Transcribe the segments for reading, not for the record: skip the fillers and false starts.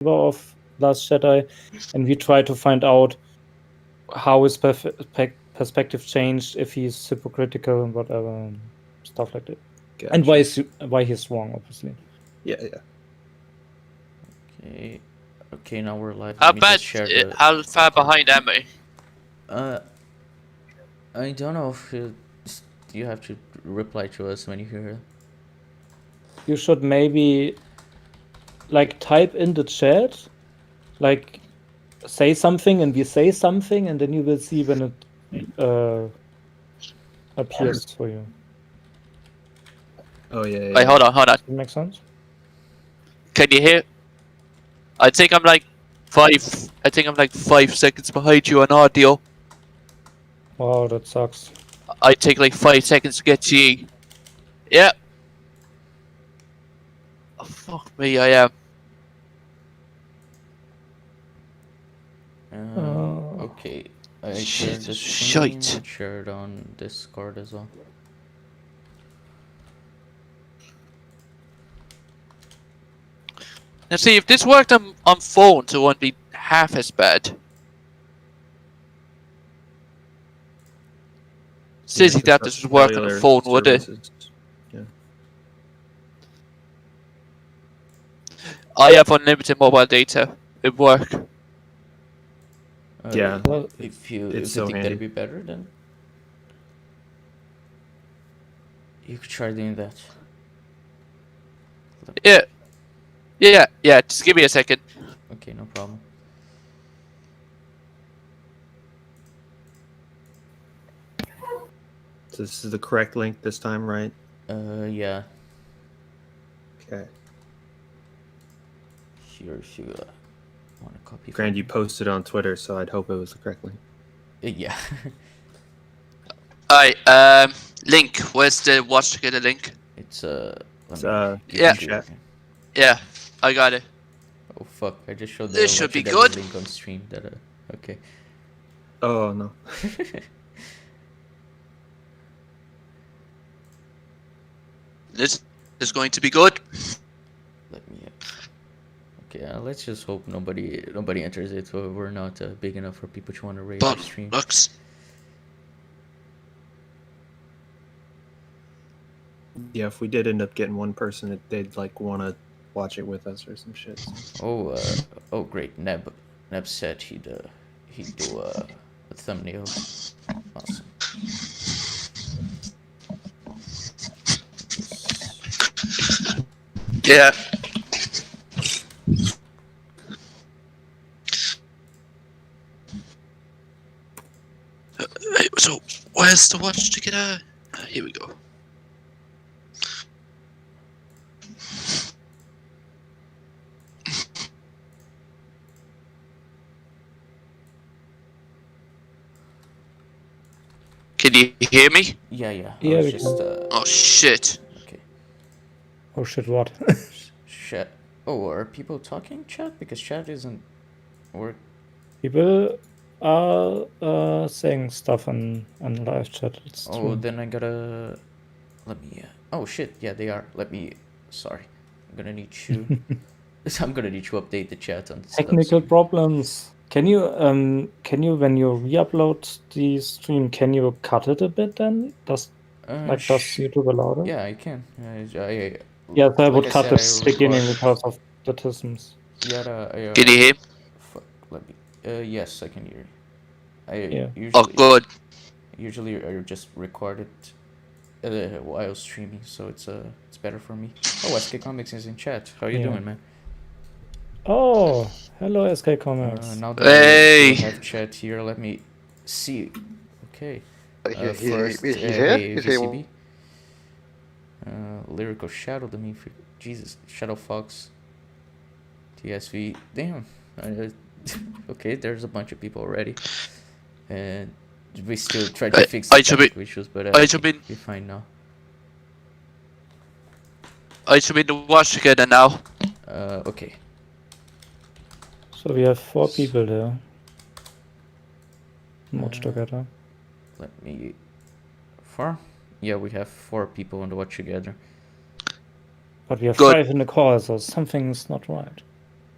of Last Jedi, and we try to find out how his perspective changed, if he's hypocritical and whatever, and stuff like that. Gotcha. And why he's wrong, obviously. Yeah. Okay, now we're live. How Let me bad? just share the... How far behind am I? I don't know if you have to reply to us when you hear it. You should maybe like type in the chat, like say something and we say something, and then you will see when it appears for you. Oh yeah. Wait, hold on. Does that make sense? Can you hear? I think I'm like 5 seconds behind you on audio. Wow, that sucks. I take like 5 seconds to get to you. Yeah. Oh, fuck me, I am. Okay, I shared the Shite. stream, shared on Discord as well. Now see, if this worked on phones, it wouldn't be half as bad. Seriously, that this would work on a phone, would it? Yeah. I have unlimited mobile data. It work. Yeah. Well, If you It's so think handy. that'd be better, then you could try doing that. Yeah. Just give me a second. Okay, no problem. So this is the correct link this time, right? Yeah. Okay. Here, if you want to copy. Grand, you posted on Twitter, so I'd hope it was the correct link. Yeah. Alright, link. Where's the watch to get a link? It's Yeah. Chat. Yeah, I got it. Oh fuck! I just showed the This should be Watcher good. Devil link on stream. That okay. Oh no. This is going to be good. Let me. Okay, let's just hope nobody enters it. So we're not big enough for people to want to raid our stream. Looks. Yeah, if we did end up getting one person, they'd like want to watch it with us or some shit. So. Oh great. Neb said he'd do a thumbnail. Awesome. Yeah. So, where's the watch to get a... here we go. Can you hear me? Yeah. Yeah, we just Oh shit. okay. Oh shit, what? Chat. Oh, are people talking chat? Because chat isn't work. People are saying stuff on live chat. It's Oh, true. then I gotta. Let me. Oh shit! Yeah, they are. Let me. Sorry, I'm gonna need you. I'm gonna need you update the chat on Technical stuff. problems. Can you when you re-upload the stream, can you cut it a bit then? Does YouTube allow that? Yeah, I can. Yes, I would like cut said, the I beginning record- because of the tisms. Yeah, Can you hear? Fuck. Let me. Yes, I can hear you. Yeah. Oh, good. Usually, I just record it while streaming, so it's better for me. Oh, SK Comics is in chat. How you doing, man? Oh, hello, SK Comics. Now that Hey. we have chat here, let me see. Okay. First, He's here? hey, He's here. VCB. Lyrical Shadow, the mean Jesus, Shadow Fox. TSV. Damn. Okay, there's a bunch of people already. And we still try to fix the technical issues, but we're fine now. I should be the watch together now. Okay. So we have 4 people there. Watch together. Let me... 4? Yeah, we have 4 people on the watch together. But we have Good. 5 in the call, so something's not right.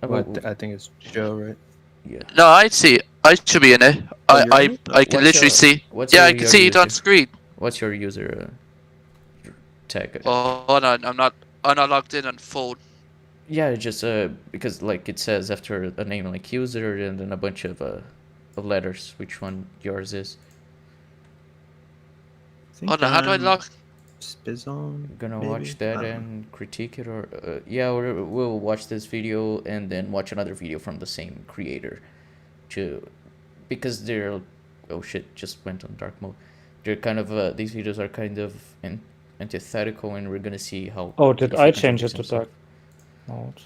I think it's Joe, right? Yeah. No, I see. I should be in it. Oh, you're in it? I can literally see. Yeah, I can see it on screen. What's your user tag? Oh, hold on. I'm not logged in on phone. Yeah, just because like it says after a name like user and then a bunch of letters. Which one yours is? Hold on. How do I log? Spizon. Gonna maybe? watch that and critique it, or yeah, we'll watch this video and then watch another video from the same creator, because they're, oh shit, just went on dark mode. They're kind of these videos are kind of antithetical, and we're gonna see how. Oh, did I change it to dark mode?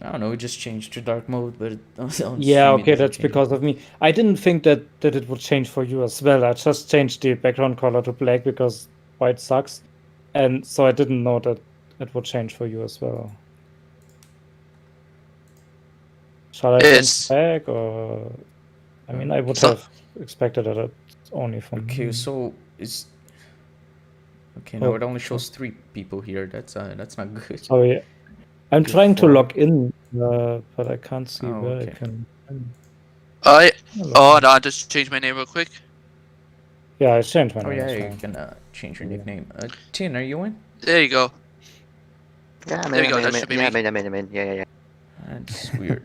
I don't know. We just changed to dark mode, but yeah, okay, that's because of me. I didn't think that it would change for you as well. I just changed the background color to black because white sucks, and so I didn't know that it would change for you as well. Shall I change back, or I mean, I would have expected that it's only from. Okay, so it's okay. Now it only shows 3 people here. That's not good. Sorry. I'm trying to log in, but I can't see where okay. I can. Oh, no, I just changed my name real quick. Yeah, I changed my name. Oh, yeah, you can change your nickname. Tin, are you in? There you go. Yeah, there you go. That should be me. I'm in. Yeah. That's weird.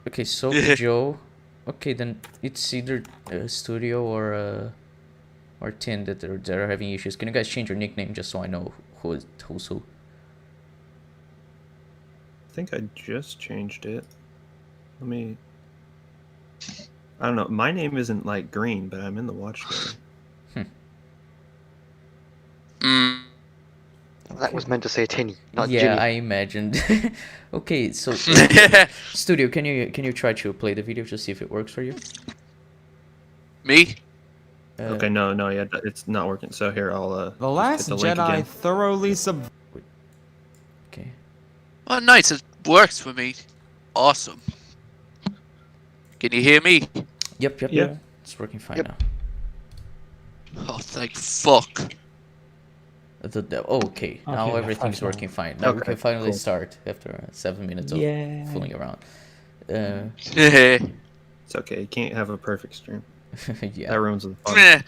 Okay, so Joe. Okay, then it's either Studio or Tin that are having issues. Can you guys change your nickname just so I know who's who? I think I just changed it. Let me. I don't know. My name isn't like green, but I'm in the watch gallery. That was meant to say Tinny, not yeah, Ginny. I imagined. Okay, so Studio, can you try to play the video to see if it works for you? Me? Okay, no, yeah, it's not working. So here, I'll The Last Jedi thoroughly Okay. Oh, nice. It works for me. Awesome. Can you hear me? Yep. Yeah. It's working fine now. Oh, thank fuck. Okay, now everything's working fine. Now we can finally start after 7 minutes of fooling around. It's okay. You can't have a perfect stream. Yeah. That ruins the fun.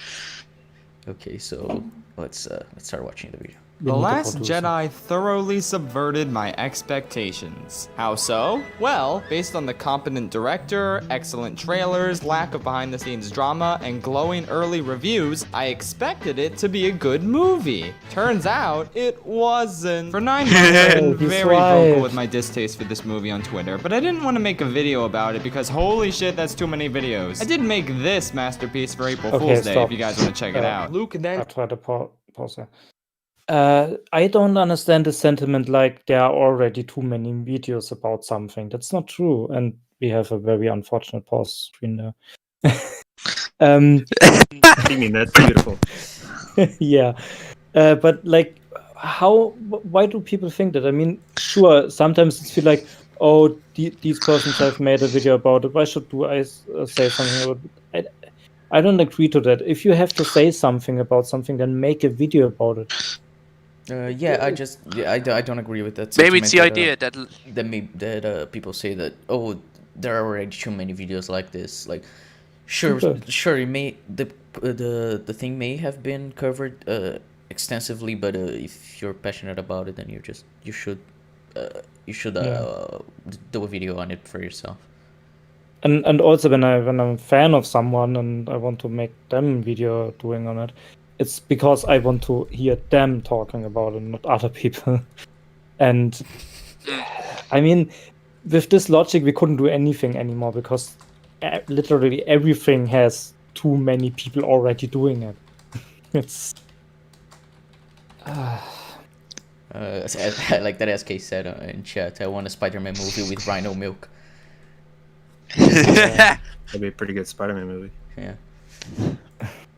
Okay, so let's start watching the video. The Last Jedi thoroughly subverted my expectations. How so? Well, based on the competent director, excellent trailers, lack of behind-the-scenes drama, and glowing early reviews, I expected it to be a good movie. Turns out, it wasn't. For 9 months, I've been very vocal with my distaste for this movie on Twitter, but I didn't want to make a video about it because holy shit, that's too many videos. I did make this masterpiece for April Fool's Day if you guys want to check it out. Luke then... I'll try to pause there. I don't understand the sentiment like there are already too many videos about something. That's not true, and we have a very unfortunate pause screen there. I mean, that's beautiful. Yeah, but like, why do people think that? I mean, sure, sometimes it's feel like, oh, these persons have made a video about it. Why should I say something about it? I don't agree to that. If you have to say something about something, then make a video about it. Yeah, I don't agree with that. Maybe it's the idea that people say that, oh, there are already too many videos like this. Like, sure, it may the thing may have been covered extensively, but if you're passionate about it, then you should do a video on it for yourself. And also when I'm a fan of someone and I want to make them video doing on it, it's because I want to hear them talking about it, not other people. And I mean, with this logic, we couldn't do anything anymore because literally everything has too many people already doing it. It's. Like that SK said in chat, I want a Spider-Man movie with rhino milk. That'd be a pretty good Spider-Man movie. Yeah.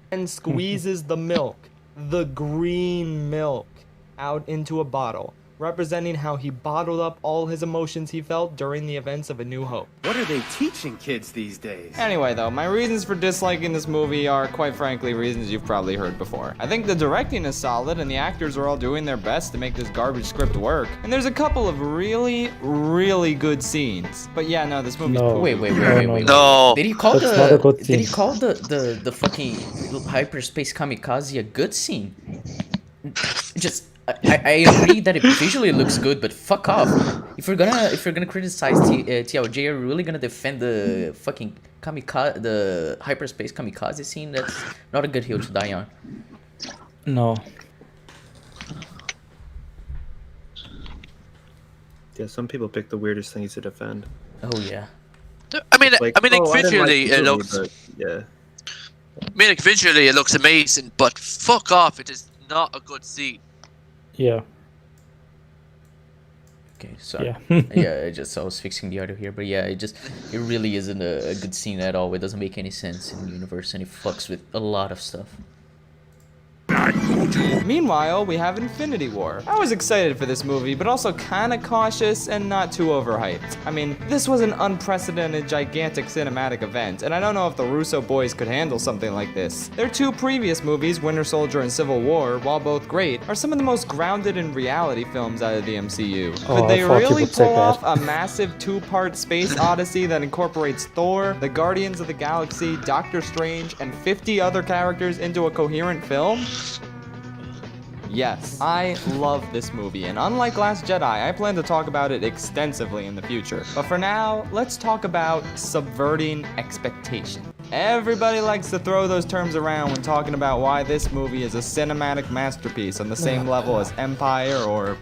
And squeezes the milk, the green milk, out into a bottle. representing how he bottled up all his emotions he felt during the events of A New Hope. What are they teaching kids these days? Anyway though, my reasons for disliking this movie are, quite frankly, reasons you've probably heard before. I think the directing is solid and the actors are all doing their best to make this garbage script work. And there's a couple of really, really good scenes. But yeah, no, this movie's No. poop. Wait. No. Did he call That's not a good Did he scene. call the fucking hyperspace kamikaze a good scene? Just I agree that it visually looks good, but fuck off. If you're gonna criticize TLJ, are you really gonna defend the fucking the hyperspace kamikaze scene? That's not a good hill to die on. No. Yeah, some people pick the weirdest things to defend. Oh yeah. I mean, Like, I mean, like, oh, I didn't like visually the it movie, looks. but, yeah. I mean, like, visually it looks amazing, but fuck off, it is not a good scene. Yeah. Okay, sorry. Yeah. Yeah, I was fixing the audio here, but yeah, it really isn't a good scene at all. It doesn't make any sense in the universe, and it fucks with a lot of stuff. Meanwhile, we have Infinity War. I was excited for this movie, but also kinda cautious and not too overhyped. I mean, this was an unprecedented, gigantic cinematic event, and I don't know if the Russo boys could handle something like this. Their two previous movies, Winter Soldier and Civil War, while both great, are some of the most grounded in reality films out of the MCU. Oh, Could they I thought you really would say pull that. off a massive two-part space odyssey that incorporates Thor, the Guardians of the Galaxy, Doctor Strange, and 50 other characters into a coherent film? Yes, I love this movie, and unlike Last Jedi, I plan to talk about it extensively in the future. But for now, let's talk about subverting expectation. Everybody likes to throw those terms around when talking about why this movie is a cinematic masterpiece on the same level as Empire or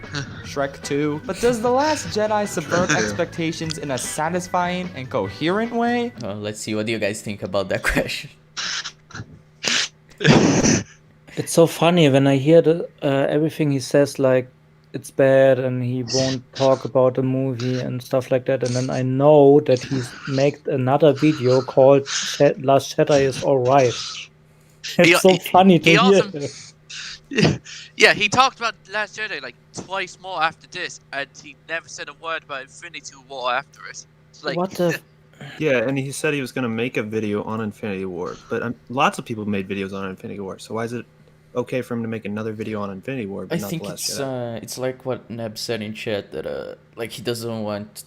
Shrek 2. But does The Last Jedi subvert expectations in a satisfying and coherent way? Well, let's see. What do you guys think about that question? It's so funny when I hear everything he says, like it's bad and he won't talk about the movie and stuff like that, and then I know that he's made another video called Last Jedi is alright. It's so funny to he hear. also- Yeah, he talked about Last Jedi like twice more after this, and he never said a word about Infinity War after it. It's like, What the? Yeah, and he said he was going to make a video on Infinity War, but lots of people made videos on Infinity War, so why is it okay for him to make another video on Infinity War, but I not think The Last Jedi? it's like what Neb said in chat that like he doesn't want.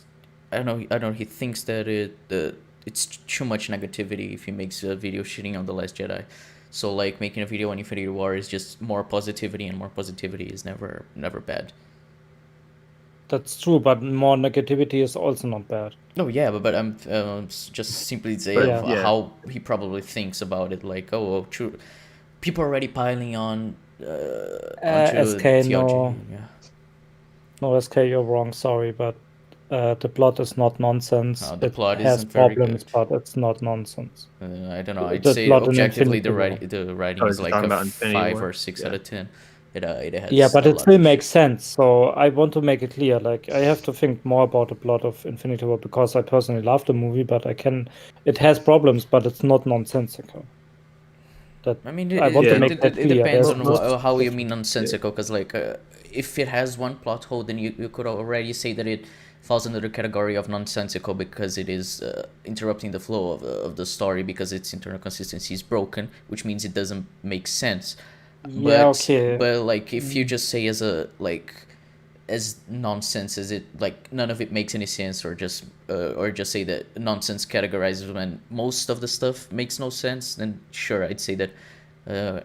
I don't know. He thinks that it's too much negativity if he makes a video shitting on The Last Jedi. So like making a video on Infinity War is just more positivity, and more positivity is never bad. That's true, but more negativity is also not bad. Oh yeah, but I'm just simply saying But, yeah. how he probably thinks about it. Like, oh, true. People are already piling on onto SK, TLG. no. Yeah. No, SK, you're wrong. Sorry, but the plot is not nonsense. No, the it plot has isn't very problems, good. but it's not nonsense. I don't know. I'd The say plot in objectively Infinity the writing Oh, is you're like talking a about Infinity 5 War? or 6 out Yeah. of 10. It has Yeah, but a it lot still of makes sense. So I want to make it clear. Like I have to think more about the plot of Infinity War because I personally love the movie, but it has problems, but it's not nonsensical. I mean, I want to it, make it, that it clear. depends There's on most- how you mean nonsensical, because like if it has one plot hole, then you could already say that it falls under the category of nonsensical because it is interrupting the flow of the story because its internal consistency is broken, which means it doesn't make sense. Yeah, okay. But like if you just say as nonsense as it, like none of it makes any sense, or just say that nonsense categorizes when most of the stuff makes no sense, then sure, I'd say that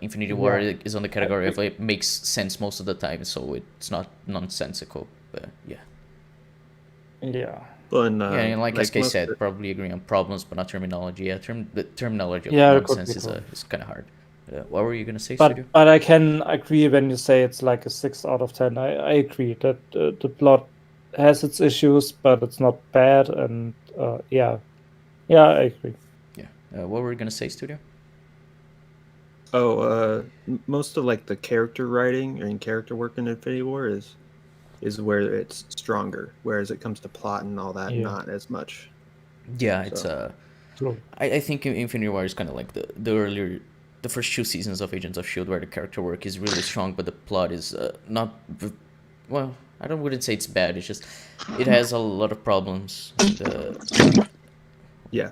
Infinity War Yeah. is on the category of it makes sense most of the time, so it's not nonsensical. But yeah, Well, and, and like SK most said, of probably agreeing on problems but not terminology. Yeah, the terminology of Yeah, it could nonsense be cool. is kind of hard. What were you gonna say, Studio? But I can agree when you say it's like a 6 out of 10. I agree that the plot has its issues, but it's not bad, and yeah, I agree. Yeah. What were you gonna say, Studio? most of like the character writing and character work in Infinity War is where it's stronger, whereas it comes to plot and all that, Yeah. not as much. Yeah, it's So- True. I think Infinity War is kind of like the first 2 seasons of Agents of S.H.I.E.L.D. where the character work is really strong, but the plot is not well, I wouldn't say it's bad. It's just it has a lot of problems. Yeah.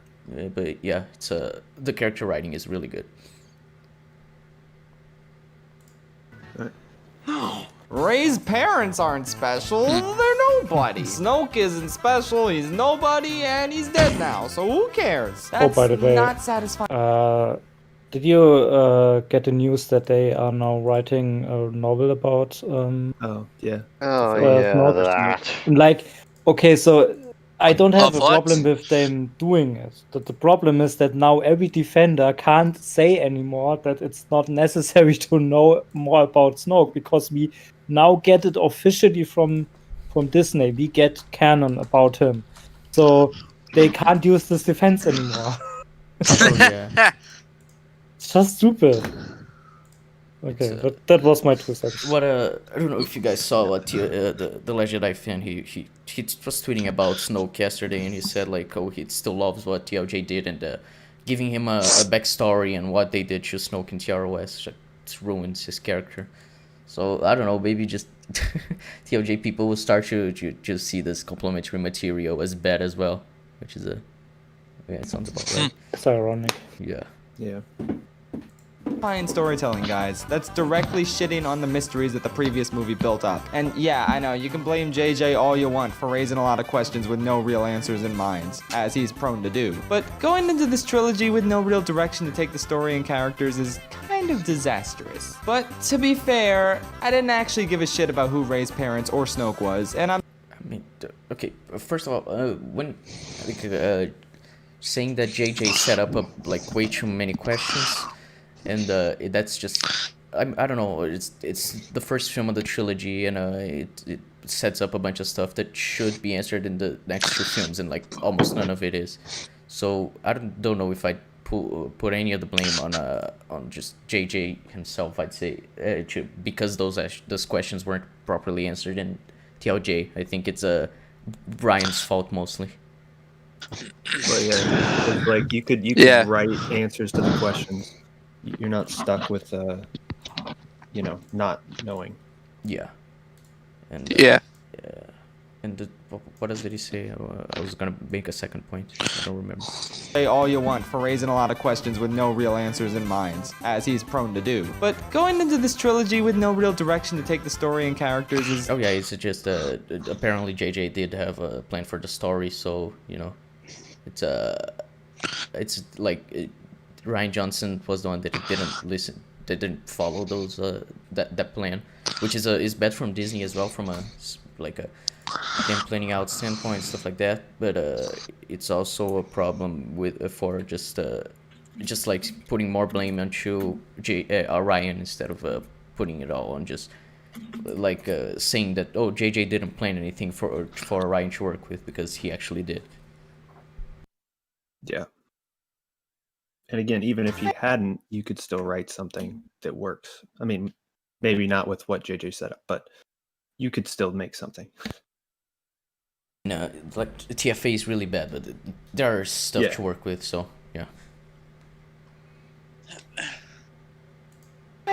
But yeah, it's the character writing is really good. Rey's parents aren't special, they're nobody. Snoke isn't special, he's nobody, and he's dead now, so who cares? That's by the way, not satisfying. Did you get the news that they are now writing a novel about Oh, yeah. Oh yeah, yeah, Snoke? that. Like, okay, so I don't have Of a what? problem with them doing it. The problem is that now every defender can't say anymore that it's not necessary to know more about Snoke, because we now get it officially from Disney. We get canon about him. So they can't use this defense anymore. Oh yeah. It's just stupid. Okay, It's, that was my 2 cents. What I don't know if you guys saw what the Last Jedi fan he was tweeting about Snoke yesterday, and he said like, oh, he still loves what TLJ did, and giving him a backstory and what they did to Snoke in TROS just ruins his character. So I don't know, maybe just TLJ people will start to see this complimentary material as bad as well, which is it sounds about right. It's ironic. Yeah. Yeah. Fine storytelling, guys. That's directly shitting on the mysteries that the previous movie built up. And yeah, I know, you can blame JJ all you want for raising a lot of questions with no real answers in mind, as he's prone to do. But going into this trilogy with no real direction to take the story and characters is kind of disastrous. But to be fair, I didn't actually give a shit about who Rey's parents or Snoke was, and I'm I mean, okay. First of all, when saying that JJ set up like way too many questions, and that's just I don't know. It's the first film of the trilogy, and it sets up a bunch of stuff that should be answered in the next 2 films, and like almost none of it is. So I don't know if I'd put any of the blame on just JJ himself. I'd say because those questions weren't properly answered in TLJ. I think it's Ryan's fault mostly. But yeah, it's like you could Yeah. write answers to the questions. You're not stuck with not knowing. Yeah. And Yeah. and what else did he say? I was gonna make a second point. I don't remember. say all you want for raising a lot of questions with no real answers in mind, as he's prone to do. But going into this trilogy with no real direction to take the story and characters is... Oh yeah, it's just apparently JJ did have a plan for the story, so it's like Ryan Johnson was the one that didn't listen, that didn't follow those that plan, which is bad from Disney as well, from a them planning out standpoint, stuff like that. But it's also a problem for just like putting more blame onto Ryan instead of putting it all on just like saying that, oh, JJ didn't plan anything for Ryan to work with, because he actually did. Yeah. And again, even if you hadn't, you could still write something that works. I mean, maybe not with what JJ set up, but you could still make something. No, like TFA is really bad, but there are stuff to work with, so yeah.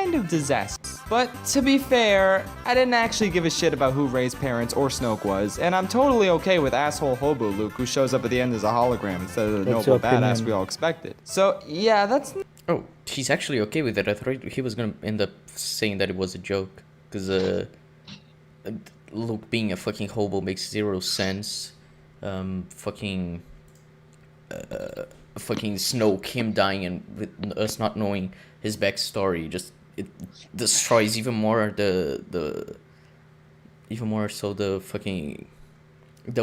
kind of disastrous. But to be fair, I didn't actually give a shit about who Rey's parents or Snoke was, and I'm totally okay with asshole hobo Luke, who shows up at the end as a hologram instead of the noble badass we all expected. So yeah, that's... Oh, he's actually okay with it. I thought he was gonna end up saying that it was a joke, because Luke being a fucking hobo makes zero sense. Fucking Snoke, him dying, and with us not knowing his backstory, just it destroys even more the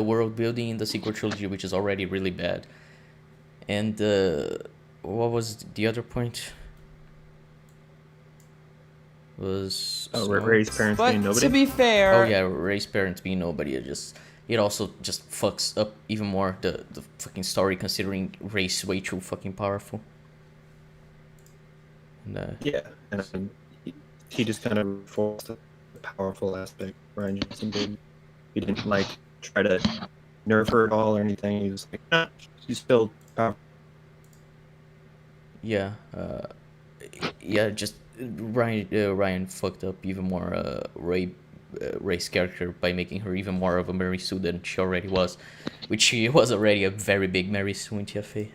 world building in the sequel trilogy, which is already really bad. And what was the other point? Was Rey's parents being nobody? To be fair... Oh yeah, Rey's parents being nobody. It also just fucks up even more the fucking story, considering Rey's way too fucking powerful. And, yeah, and he just kind of forced the powerful aspect Ryan Johnson did. He didn't try to nerf her at all or anything. He was like, nah, she's still powerful. Yeah, just Ryan fucked up even more Rey Rey's character by making her even more of a Mary Sue than she already was, which she was already a very big Mary Sue in TFA.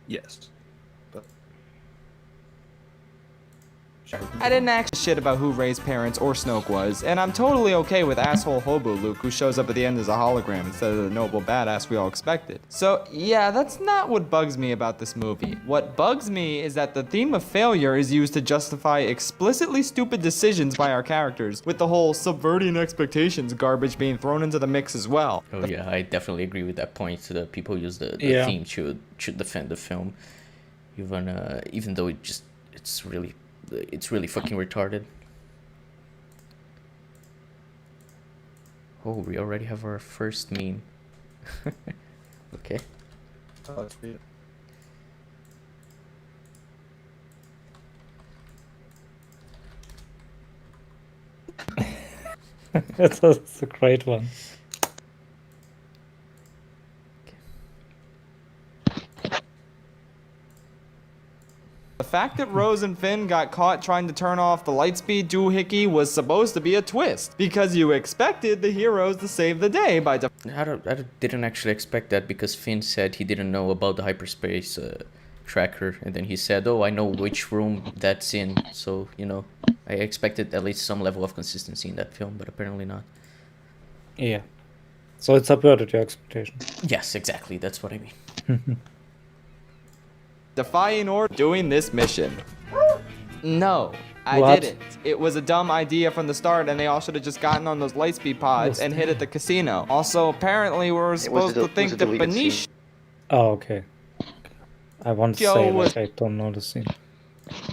Yes. But I didn't ask shit about who Rey's parents or Snoke was, and I'm totally okay with asshole hobo Luke who shows up at the end as a hologram instead of the noble badass we all expected. So yeah, that's not what bugs me about this movie. What bugs me is that the theme of failure is used to justify explicitly stupid decisions by our characters, with the whole subverting expectations garbage being thrown into the mix as well. Oh yeah, I definitely agree with that point. The people use the Yeah. theme should defend the film, even though it's really fucking retarded. Oh, we already have our first meme. Okay. oh, that's weird. That's a great one. The fact that Rose and Finn got caught trying to turn off the lightspeed doohickey was supposed to be a twist, because you expected the heroes to save the day by I didn't actually expect that, because Finn said he didn't know about the hyperspace tracker, and then he said, "Oh, I know which room that's in." So I expected at least some level of consistency in that film, but apparently not. Yeah. So it subverted your expectation. Yes, exactly. That's what I mean. defying order doing this mission. No, I What? didn't. It was a dumb idea from the start, and they all should have just gotten on those lightspeed pods and hit at the casino. Also, apparently, we were supposed to think that Benicio Oh, okay. I want to Joe say, was- like, I don't know the scene.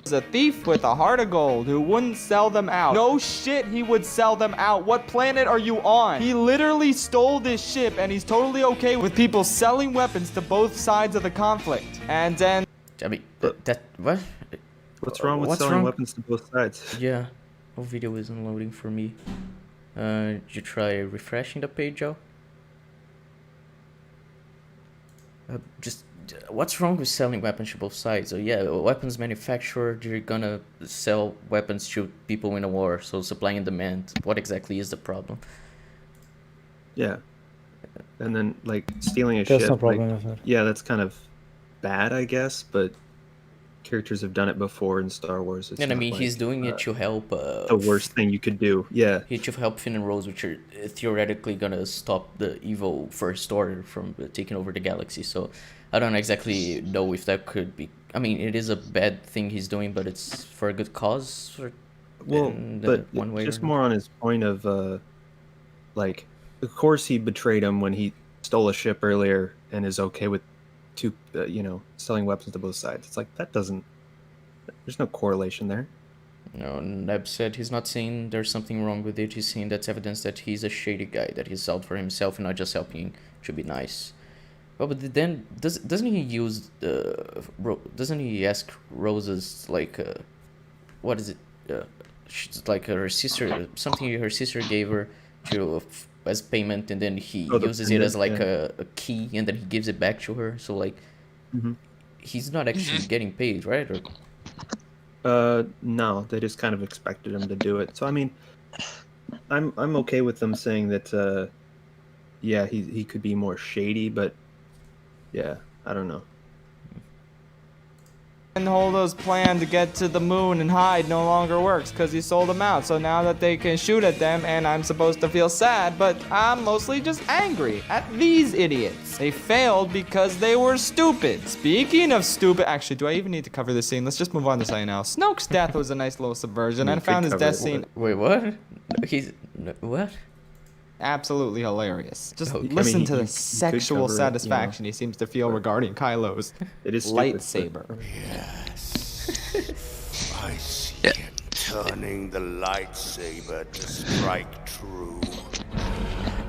was a thief with a heart of gold who wouldn't sell them out. No shit, he would sell them out. What planet are you on? He literally stole this ship, and he's totally okay with people selling weapons to both sides of the conflict. And then I mean, what? What's wrong with What's selling wrong? weapons to both sides? Yeah, no video isn't loading for me. Did you try refreshing the page, Joe? What's wrong with selling weapons to both sides? So yeah, weapons manufacturer, they're gonna sell weapons to people in a war, so supply and demand. What exactly is the problem? Yeah. And then, like, stealing a There's ship. no problem like, with it. yeah, that's kind of bad, I guess, but characters have done it before in Star Wars. It's And I not mean, he's like, doing it to help. the worst thing you could do. Yeah. He to help Finn and Rose, which are theoretically gonna stop the evil First Order from taking over the galaxy. So I don't exactly know if that could be. I mean, it is a bad thing he's doing, but it's for a good cause. Well, but one way just or more on his point of, like, of course he betrayed him when he stole a ship earlier and is okay with selling weapons to both sides. It's like, that doesn't. There's no correlation there. No, Neb said he's not saying there's something wrong with it. He's saying that's evidence that he's a shady guy, that he's out for himself and not just helping to be nice. Well, but then doesn't he use doesn't he ask Rose's like what is it? She's like her sister, something her sister gave her to as payment, and then he Oh, the uses it as like pendant, a key, and then he gives it back to her. So like, he's not actually getting paid, right? Or No, they just kind of expected him to do it. So I mean, I'm okay with them saying that. Yeah, he could be more shady, but yeah, I don't know. and Holdo's plan to get to the moon and hide no longer works because he sold them out. So now that they can shoot at them, and I'm supposed to feel sad, but I'm mostly just angry at these idiots. They failed because they were stupid. Speaking of stupid, actually, do I even need to cover this scene? Let's just move on to something else. Snoke's death was a nice little subversion. I You found could his cover death it. scene wait, what? What? absolutely hilarious. Just Okay. listen I mean, to you the could sexual cover it, satisfaction he seems to feel regarding Kylo's It is stupid, but- lightsaber. I see it turning the lightsaber to strike true.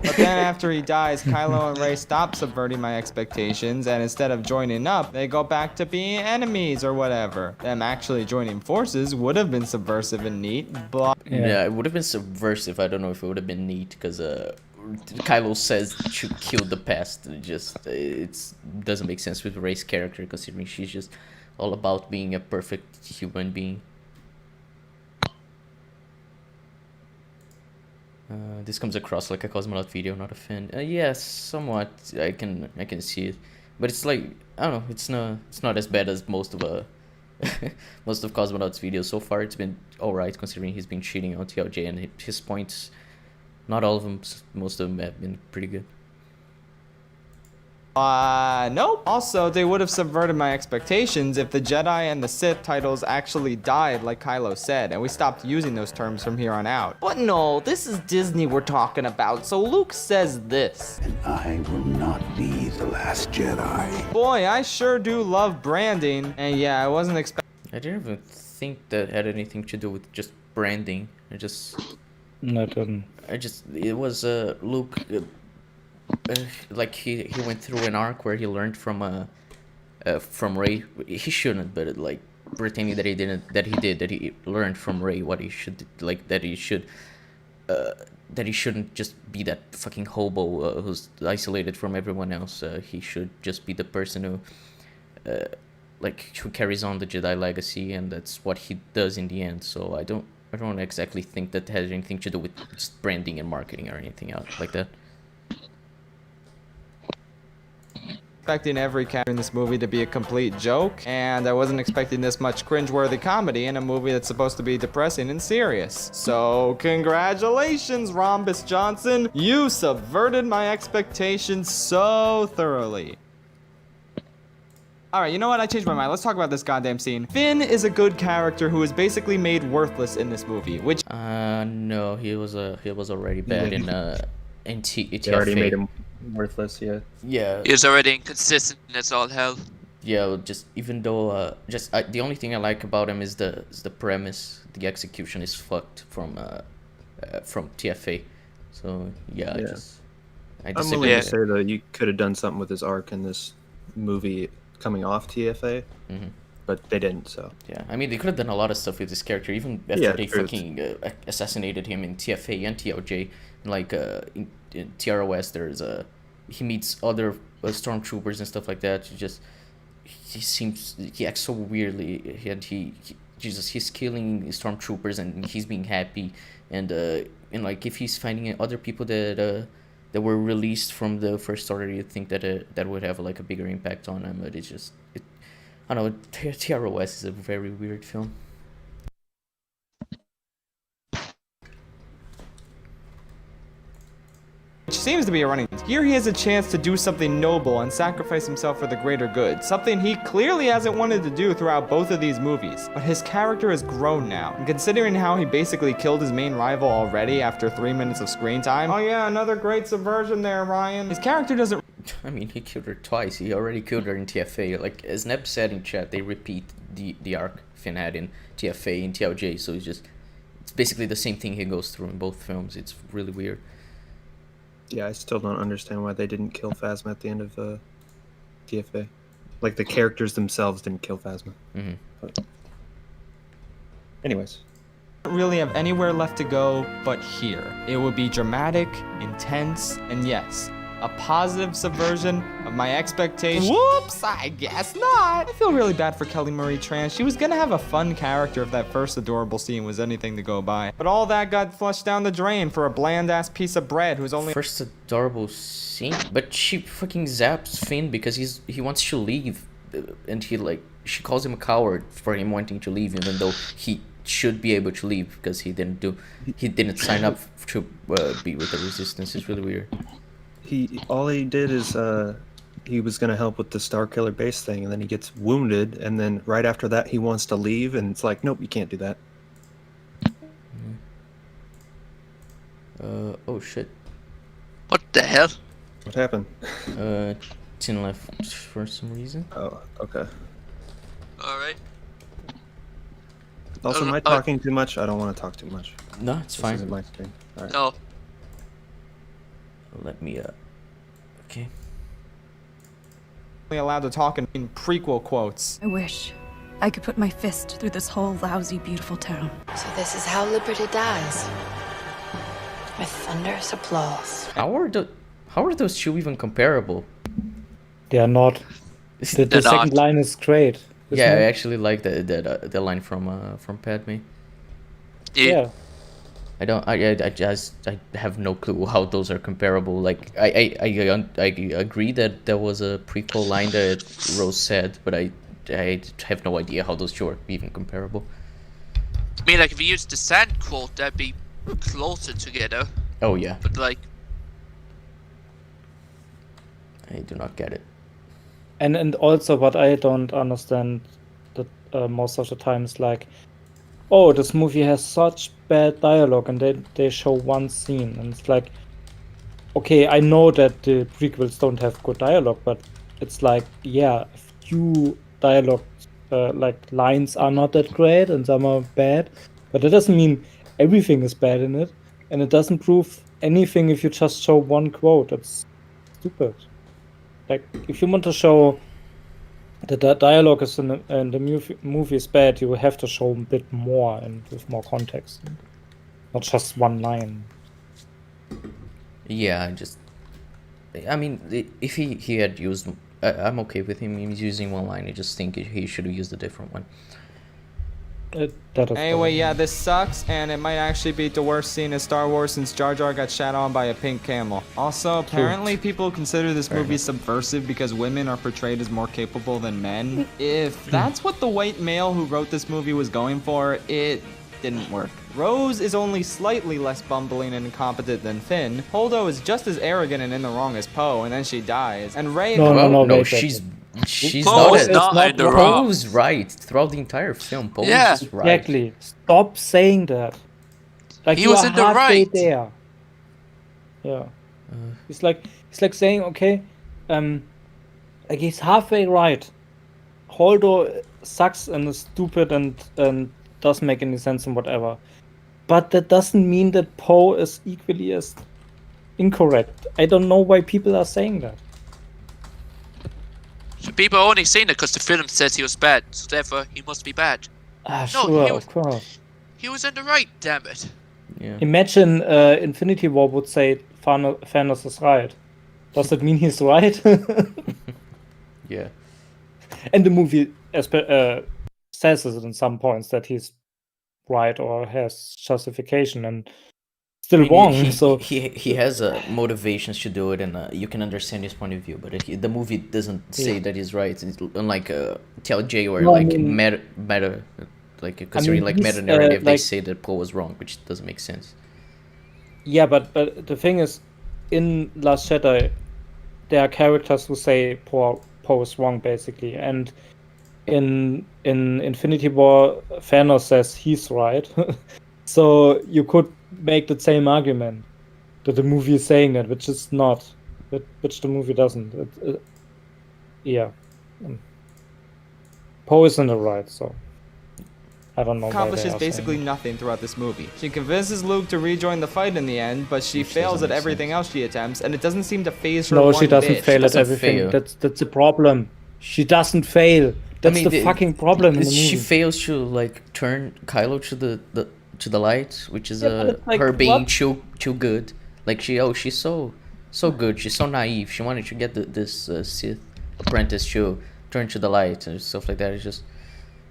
But then after he dies, Kylo and Rey stop subverting my expectations, and instead of joining up, they go back to being enemies or whatever. Them actually joining forces would have been subversive and neat, but Yeah, it would have been subversive. I don't know if it would have been neat, because Kylo says to kill the past. It doesn't make sense with Rey's character, considering she's just all about being a perfect human being. This comes across like a cosmonaut video, not a fan. Yes, somewhat. I can see it, but it's like I don't know. It's not as bad as most of most of cosmonauts videos so far. It's been alright considering he's been cheating on TLJ and his points. Not all of them. Most of them have been pretty good. Nope. Also, they would have subverted my expectations if the Jedi and the Sith titles actually died, like Kylo said, and we stopped using those terms from here on out. But no, this is Disney we're talking about, so Luke says this. And I will not be the last Jedi. Boy, I sure do love branding, and yeah, I wasn't expecting. I didn't even think that had anything to do with just branding. It was Luke. Like he went through an arc where he learned from Rey. He shouldn't, but like pretending that he learned from Rey what he should that he shouldn't just be that fucking hobo who's isolated from everyone else. He should just be the person who who carries on the Jedi legacy, and that's what he does in the end. So I don't exactly think that has anything to do with just branding and marketing or anything else like that. Expecting every character in this movie to be a complete joke, and I wasn't expecting this much cringeworthy comedy in a movie that's supposed to be depressing and serious. So congratulations, Rhombus Johnson, you subverted my expectations so thoroughly. Alright, you know what? I changed my mind. Let's talk about this goddamn scene. Finn is a good character who is basically made worthless in this movie, which no, he was already bad in TFA. They already made him worthless, yeah. Yeah. He was already inconsistent as all hell. Yeah, just even though the only thing I like about him is the premise. The execution is fucked from TFA. So yeah, I'm willing to say that you could have done something with his arc in this movie coming off TFA, but they didn't. So yeah, I mean they could have done a lot of stuff with this character even after they fucking assassinated him in TFA and TLJ. Like in TROS, there's he meets other stormtroopers and stuff like that. He acts so weirdly, and he's killing stormtroopers and he's being happy, and like if he's finding other people that were released from the First Order, you'd think that would have like a bigger impact on him. But I don't know. TROS is a very weird film. which seems to be a running. Here he has a chance to do something noble and sacrifice himself for the greater good, something he clearly hasn't wanted to do throughout both of these movies. But his character has grown now, and considering how he basically killed his main rival already after 3 minutes of screen time, oh yeah, another great subversion there, Ryan. His character doesn't. I mean, he killed her twice. He already killed her in TFA. Like, as Neb said in chat, they repeat the arc Finn had in TFA and TLJ, so it's basically the same thing he goes through in both films. It's really weird. Yeah, I still don't understand why they didn't kill Phasma at the end of TFA. Like, the characters themselves didn't kill Phasma. Mm-hmm. But anyways. Don't really have anywhere left to go but here. It would be dramatic, intense, and yes, a positive subversion of my expectations. Whoops, I guess not. I feel really bad for Kelly Marie Tran. She was gonna have a fun character if that first adorable scene was anything to go by. But all that got flushed down the drain for a bland-ass piece of bread who's only— First adorable scene? But she fucking zaps Finn because he wants to leave. And she calls him a coward for him wanting to leave, even though he should be able to leave because he didn't sign up to be with the Resistance. It's really weird. All he did is he was gonna help with the Starkiller base thing, and then he gets wounded, and then right after that he wants to leave, and it's like, nope, you can't do that. Oh shit. What the hell? What happened? Tin left for some reason. Oh, okay. Alright. Also, am I talking too much? I don't want to talk too much. No, it's fine. This isn't my screen. All right. No. Let me okay. allowed to talk in prequel quotes. I wish I could put my fist through this whole lousy, beautiful town. So this is how liberty dies. With thunderous applause. How are those two even comparable? They are not. The second line is great. Yeah, I actually like the line from Padme. Yeah. I have no clue how those are comparable. Like I agree that there was a prequel line that Rose said, but I have no idea how those two are even comparable. I mean, like, if you used the sand quote, that'd be closer together. Oh yeah, But, like, I do not get it. And also what I don't understand that most of the time is like, oh, this movie has such bad dialogue, and they show one scene, and it's like, okay, I know that the prequels don't have good dialogue, but it's like, yeah, a few dialogue like lines are not that great and some are bad, but that doesn't mean everything is bad in it, and it doesn't prove anything if you just show one quote. It's stupid. Like, if you want to show that the dialogue is in the movie is bad, you have to show a bit more and with more context, not just one line. Yeah, I mean, if he had used, I'm okay with him using one line. I just think he should have used a different one. Anyway, yeah, this sucks, and it might actually be the worst scene in Star Wars since Jar Jar got shat on by a pink camel. Also, apparently people consider this movie subversive because women are portrayed as more capable than men. If that's what the white male who wrote this movie was going for, it didn't work. Rose is only slightly less bumbling and incompetent than Finn. Holdo is just as arrogant and in the wrong as Poe, and then she dies. And Rey... No, she's Poe is not in the wrong. Poe's right throughout the entire film. Poe Yeah. is right. Exactly. Stop saying that. Like, He you was are in the halfway right. there. Yeah. It's like saying, okay, like, he's halfway right. Holdo sucks and is stupid and doesn't make any sense and whatever. But that doesn't mean that Poe is equally as incorrect. I don't know why people are saying that. So people are only saying it because the film says he was bad, so therefore he must be bad. Ah, No, sure, he was- of course. He was in the right, damn it. Yeah. Imagine Infinity War would say Thanos is right. Does that mean he's right? Yeah. And the movie says it in some points that he's right or has justification and still wrong. He has motivations to do it, and you can understand his point of view. But the movie doesn't say that he's right. It's unlike TLJ or meta, like considering meta narrative, they say that Poe was wrong, which doesn't make sense. Yeah, but the thing is, in Last Jedi, there are characters who say Poe is wrong, basically, and in Infinity War, Thanos says he's right. So you could make the same argument that the movie is saying that, which is not, which the movie doesn't. Yeah, Poe is in the right, so I don't know. Accomplishes basically nothing throughout this movie. She convinces Luke to rejoin the fight in the end, but she fails at everything else she attempts, and it doesn't seem to phase her. No, one she doesn't bit. fail at everything. That's the problem. She doesn't fail. That's the fucking problem in the movie. She fails to turn Kylo to the light, which is like, her being too good. Like she's so good. She's so naive. She wanted to get this Sith apprentice to turn to the light and stuff like that. It's just.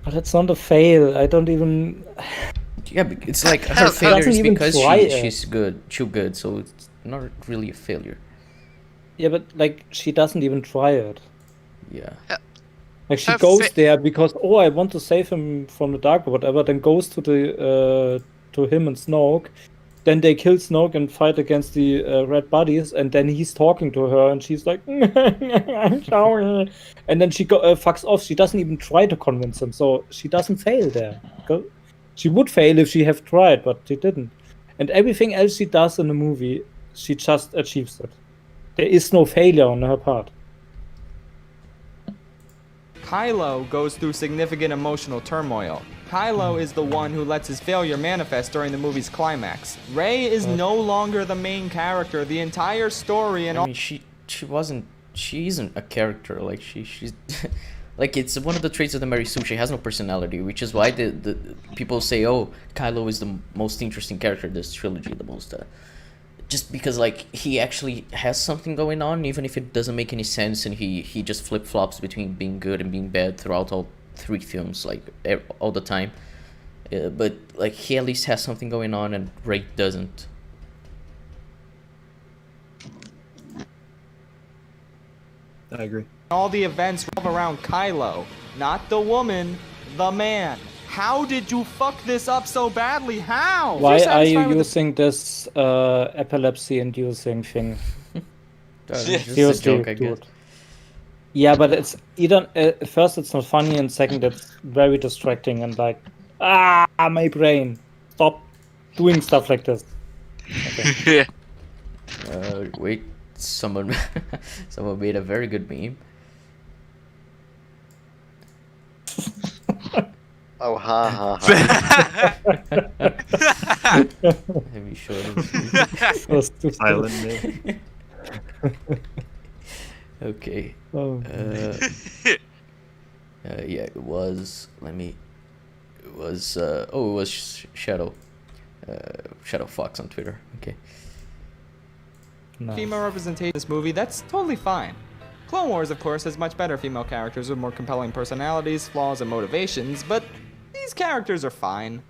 But it's not a fail. I don't even. Yeah, it's like her failure is because she's too good. So it's not really a failure. Yeah, but she doesn't even try it. Yeah. Like, she goes there because, I want to save him from the dark or whatever, then goes to him and Snoke, then they kill Snoke and fight against the red buddies, and then he's talking to her and she's like, I'm sorry, and then she fucks off. She doesn't even try to convince him, so she doesn't fail there. She would fail if she have tried, but she didn't. And everything else she does in the movie, she just achieves it. There is no failure on her part. Kylo goes through significant emotional turmoil. Kylo is the one who lets his failure manifest during the movie's climax. Rey is no longer the main character. The entire story and I mean, she isn't a character. Like she's like, it's one of the traits of the Mary Sue. She has no personality, which is why the people say, oh, Kylo is the most interesting character in this trilogy, the most just because he actually has something going on, even if it doesn't make any sense, and he just flip-flops between being good and being bad throughout all 3 films, all the time. but like he at least has something going on, and Rey doesn't. I agree. All the events revolve around Kylo, not the woman, the man. How did you fuck this up so badly? How? Why If you're are you satisfied with the- using this epilepsy-inducing thing? Just a Seriously, joke, I guess. dude. Yeah, but it's either first it's not funny, and second it's very distracting and like, my brain, stop doing stuff like this. Yeah. Wait, someone made a very good meme. Oh, ha ha ha. Have you showed it? So stupid. Silent me. Okay. Oh. Yeah, it was. It was Shadow. Shadow Fox on Twitter. Okay. Nice. female representation in this movie, that's totally fine. Clone Wars, of course, has much better female characters with more compelling personalities, flaws, and motivations, but these characters are fine.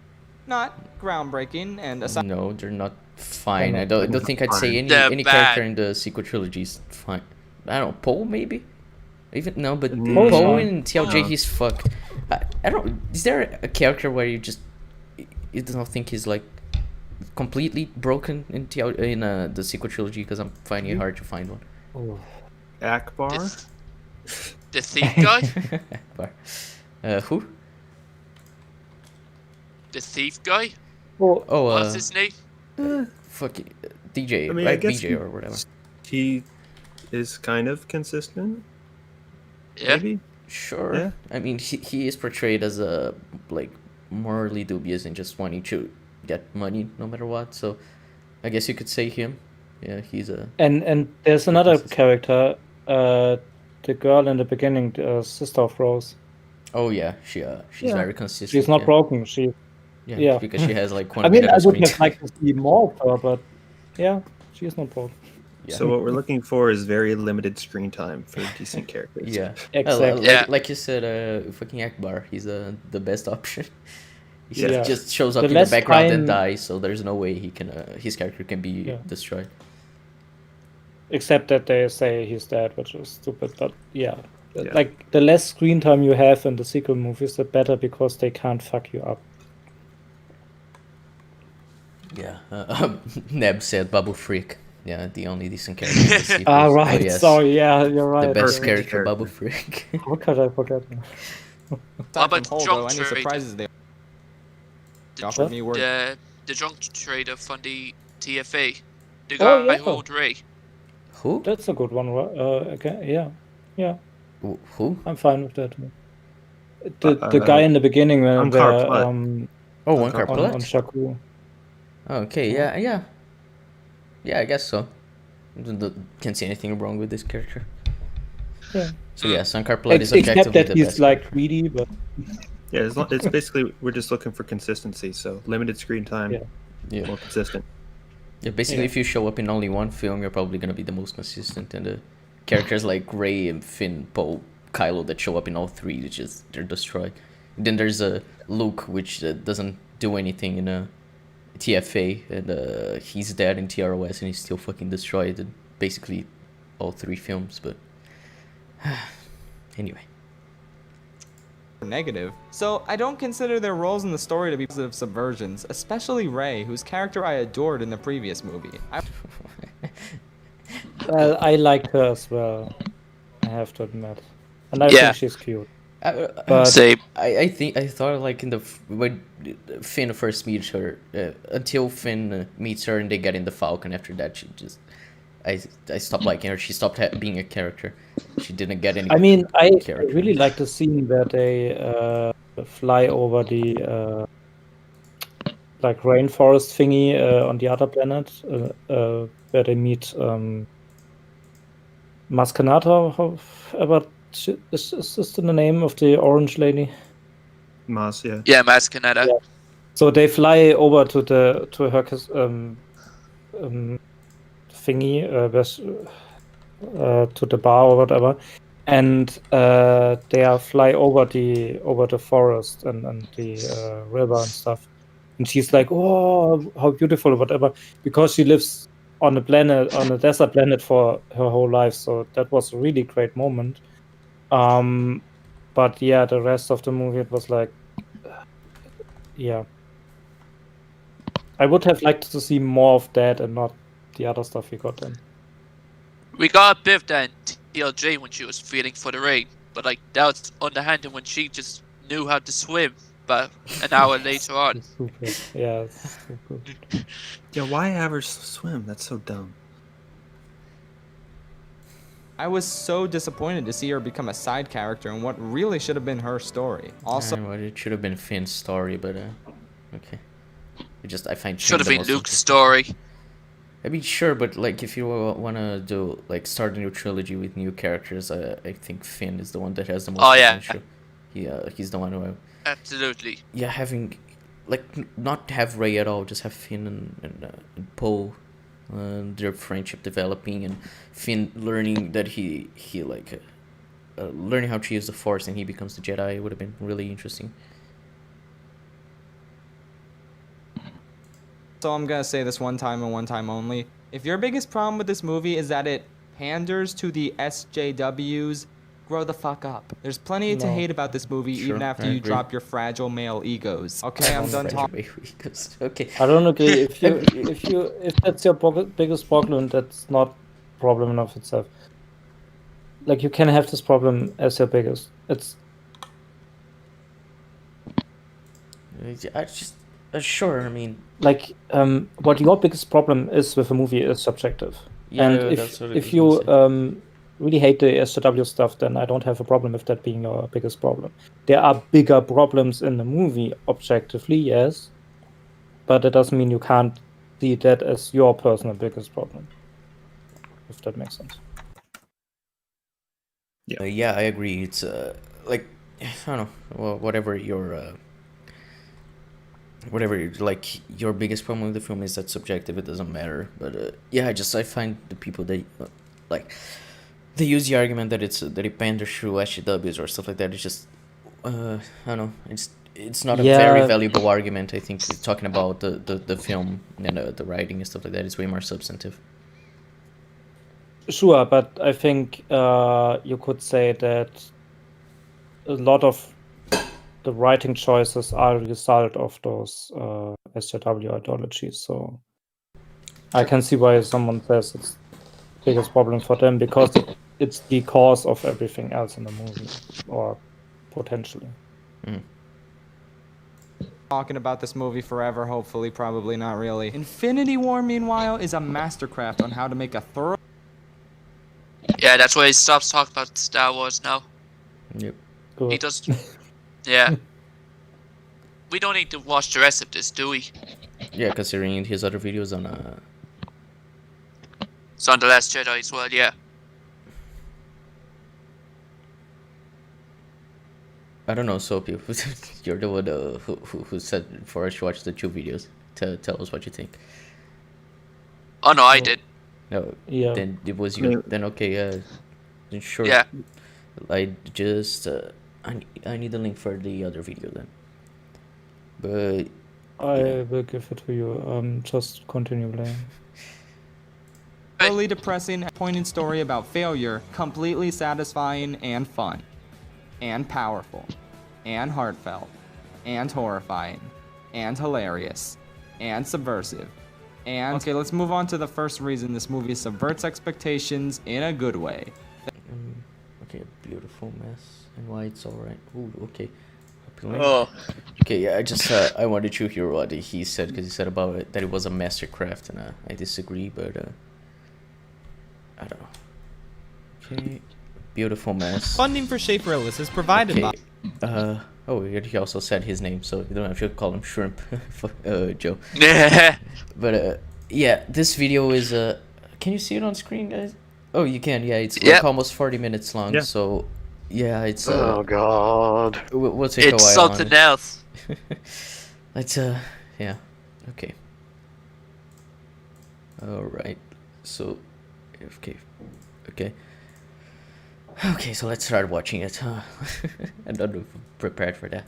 Not groundbreaking, and aside No, they're not fine. They're I not don't think I'd say any They're character bad. in the sequel trilogy is fine. I don't know, Poe maybe? Even no, but Poe's Poe fine. in TLJ he's fucked. I don't. Is there a character where you don't think he's like completely broken in the sequel trilogy? Because I'm finding it hard to find one. Oh. Akbar? The thief guy? Who? The thief guy? Oh, Oh, What's his name? fucking DJ, I mean, I right? guess BJ or whatever. He is kind of consistent, Yeah. maybe? Sure. Yeah. I mean, he is portrayed as a like morally dubious and just wanting to get money no matter what. So, I guess you could say him. Yeah, he's a. and there's another character, the girl in the beginning, the sister of Rose. Oh yeah, she's Yeah. very consistent. She's not yeah. broken. Yeah. because she has like 1 I mean, minute I of would screen have liked to see more of her, but yeah, she is not broken. Yeah. So what we're looking for is very limited screen time for decent characters. Yeah, Exactly. Yeah. like you said, fucking Akbar, he's the best option. He Yeah. just shows up The in the less background and time- dies, so there's no way he can his character can be Yeah. destroyed. Except that they say he's dead, which is stupid. But yeah, Yeah. like the less screen time you have in the sequel movies, the better, because they can't fuck you up. Yeah, Neb said Babu Freak. Yeah, the only decent character in the sequels. Ah, Oh, right. yes. Sorry. Yeah, you're right. The best Perfect character, character. Babu Freak. How could I forget? What from about Holdo, Junk any Trader? surprises they The, offered me were the junk trader from the TFA. The Oh, guy yeah. who owned Rey. Who? That's a good one. Okay. Yeah. Who? I'm fine with that. The guy in the beginning when Ankar they're Plutt. Oh, one car on plot. Jakku. Okay, yeah. I guess so. Can't see anything wrong with this character. Yeah. So yeah, Sankar Blood is Except objectively that the he's best. like greedy, but Yeah, it's basically we're just looking for consistency. So limited screen time, Yeah. Yeah. more consistent. Yeah, basically, Yeah. if you show up in only one film, you're probably gonna be the most consistent. And the characters like Rey and Finn, Poe, Kylo that show up in all three, they're destroyed. Then there's Luke, which doesn't do anything in a TFA, and he's dead in TROS, and he's still fucking destroyed in basically all three films. But anyway. negative. So I don't consider their roles in the story to be positive subversions, especially Rey, whose character I adored in the previous movie. well, I like her as well. I have to admit, and I Yeah. think she's cute. But Same. I thought like when Finn first meets her, until Finn meets her and they get in the Falcon. After that, I stopped liking her. She stopped being a character. She didn't get any. I mean, I character. really like the scene where they fly over the like rainforest thingy on the other planet, where they meet Maskanata. However, is this the name of the orange lady? Mas, yeah. Yeah, Maz Kanata. Yeah. So they fly over to her thingy, to the bar or whatever, and they fly over the forest and the river and stuff, and she's like, "Oh, how beautiful," whatever, because she lives on a desert planet for her whole life. So that was a really great moment. But yeah, the rest of the movie, it was like, yeah, I would have liked to see more of that and not the other stuff we got then. We got a bit of that in TLJ when she was feeling for the rain, but like that was underhanded when she just knew how to swim. But an hour later on, It's super. Yeah, it's super. Yeah, why have her swim? That's so dumb. I was so disappointed to see her become a side character in what really should have been her story. Also, Well, it should have been Finn's story, but okay. I find should have Finn the been most Luke's interesting. story. I mean, sure, but like if you wanna do like start a new trilogy with new characters, I think Finn is the one that has the most Oh, yeah. potential. He's the one who, Absolutely. yeah, having like not have Rey at all, just have Finn and Poe, their friendship developing, and Finn learning that he like learning how to use the Force, and he becomes the Jedi. It would have been really interesting. So I'm gonna say this one time and one time only. If your biggest problem with this movie is that it panders to the SJWs, grow the fuck up. There's plenty to No. hate about this movie Sure, even after I you agree. drop your fragile male egos. Okay, I'm done talking. Okay. I don't agree. If that's your biggest problem, that's not problem in of itself. Like, you can have this problem as your biggest. It's I just sure. I mean, like what your biggest problem is with a movie is subjective. yeah, And that's what I if was you gonna say. really hate the SJW stuff, then I don't have a problem with that being your biggest problem. There are bigger problems in the movie, objectively, yes, but it doesn't mean you can't see that as your personal biggest problem. If that makes sense. Yeah, I agree. It's like I don't know, well, whatever like your biggest problem with the film is, that subjective. It doesn't matter. But yeah, I find the people that like they use the argument that it panders through SJWs or stuff like that. It's just I don't know. It's not a very Yeah. valuable argument. I think talking about the film and the writing and stuff like that is way more substantive. Sure, but I think you could say that a lot of the writing choices are a result of those SJW ideologies. So I can see why someone says it's the biggest problem for them, because it's the cause of everything else in the movie, or potentially. Talking about this movie forever, hopefully, probably not really. Infinity War, meanwhile, is a mastercraft on how to make a thorough... Yeah, that's why he stops talking about Star Wars now. Yep. Good. He does. Yeah. We don't need to watch the rest of this, do we? Yeah, considering his other videos on It's on The Last Jedi as well, yeah. I don't know, Soap, you're the one who said for us to watch the 2 videos. Tell us what you think. Oh no, I did. No, Yeah. then it was you. Then okay, then sure. Yeah. I just I need the link for the other video then. But I will give it to you. Just continue playing. thoroughly depressing, poignant story about failure, completely satisfying and fun, and powerful, and heartfelt, and horrifying, and hilarious, and subversive. And okay, let's move on to the first reason this movie subverts expectations in a good way. okay, a beautiful mess and why it's alright. Ooh, okay. Oh. Okay, yeah, I wanted to hear what he said, because he said about it that it was a mastercraft, and I disagree, but I don't know. Okay, beautiful mess. Funding for Schaffrillas is provided by... Oh, he also said his name, so you don't have to call him Shrimp, Joe. Yeah. But yeah, this video is can you see it on screen, guys? Oh, you can. Yeah, it's like almost 40 minutes long. Yeah. So yeah, it's Oh god. we'll take a It's while on something it. else. Let's yeah, okay. All right. So okay. Okay, so let's start watching it. I'm not prepared for that.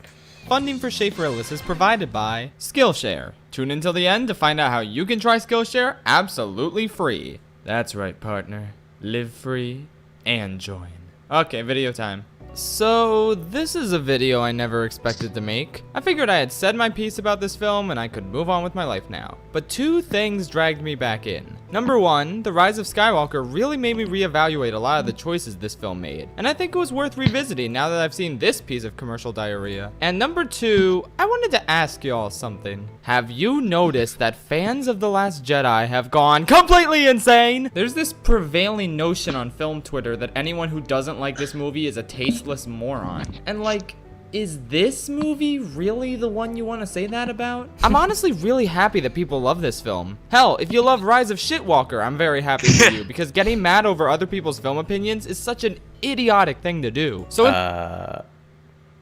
Funding for Schaffrillas is provided by Skillshare. Tune until the end to find out how you can try Skillshare absolutely free. That's right, partner. Live free and join. Okay, video time. So, this is a video I never expected to make. I figured I had said my piece about this film and I could move on with my life now. But two things dragged me back in. Number one, The Rise of Skywalker really made me reevaluate a lot of the choices this film made. And I think it was worth revisiting now that I've seen this piece of commercial diarrhea. And number two, I wanted to ask y'all something. Have you noticed that fans of The Last Jedi have gone completely insane? There's this prevailing notion on film Twitter that anyone who doesn't like this movie is a tasteless moron. And like, is this movie really the one you want to say that about? I'm honestly really happy that people love this film. Hell, if you love Rise of Shitwalker, I'm very happy for you, because getting mad over other people's film opinions is such an idiotic thing to do. So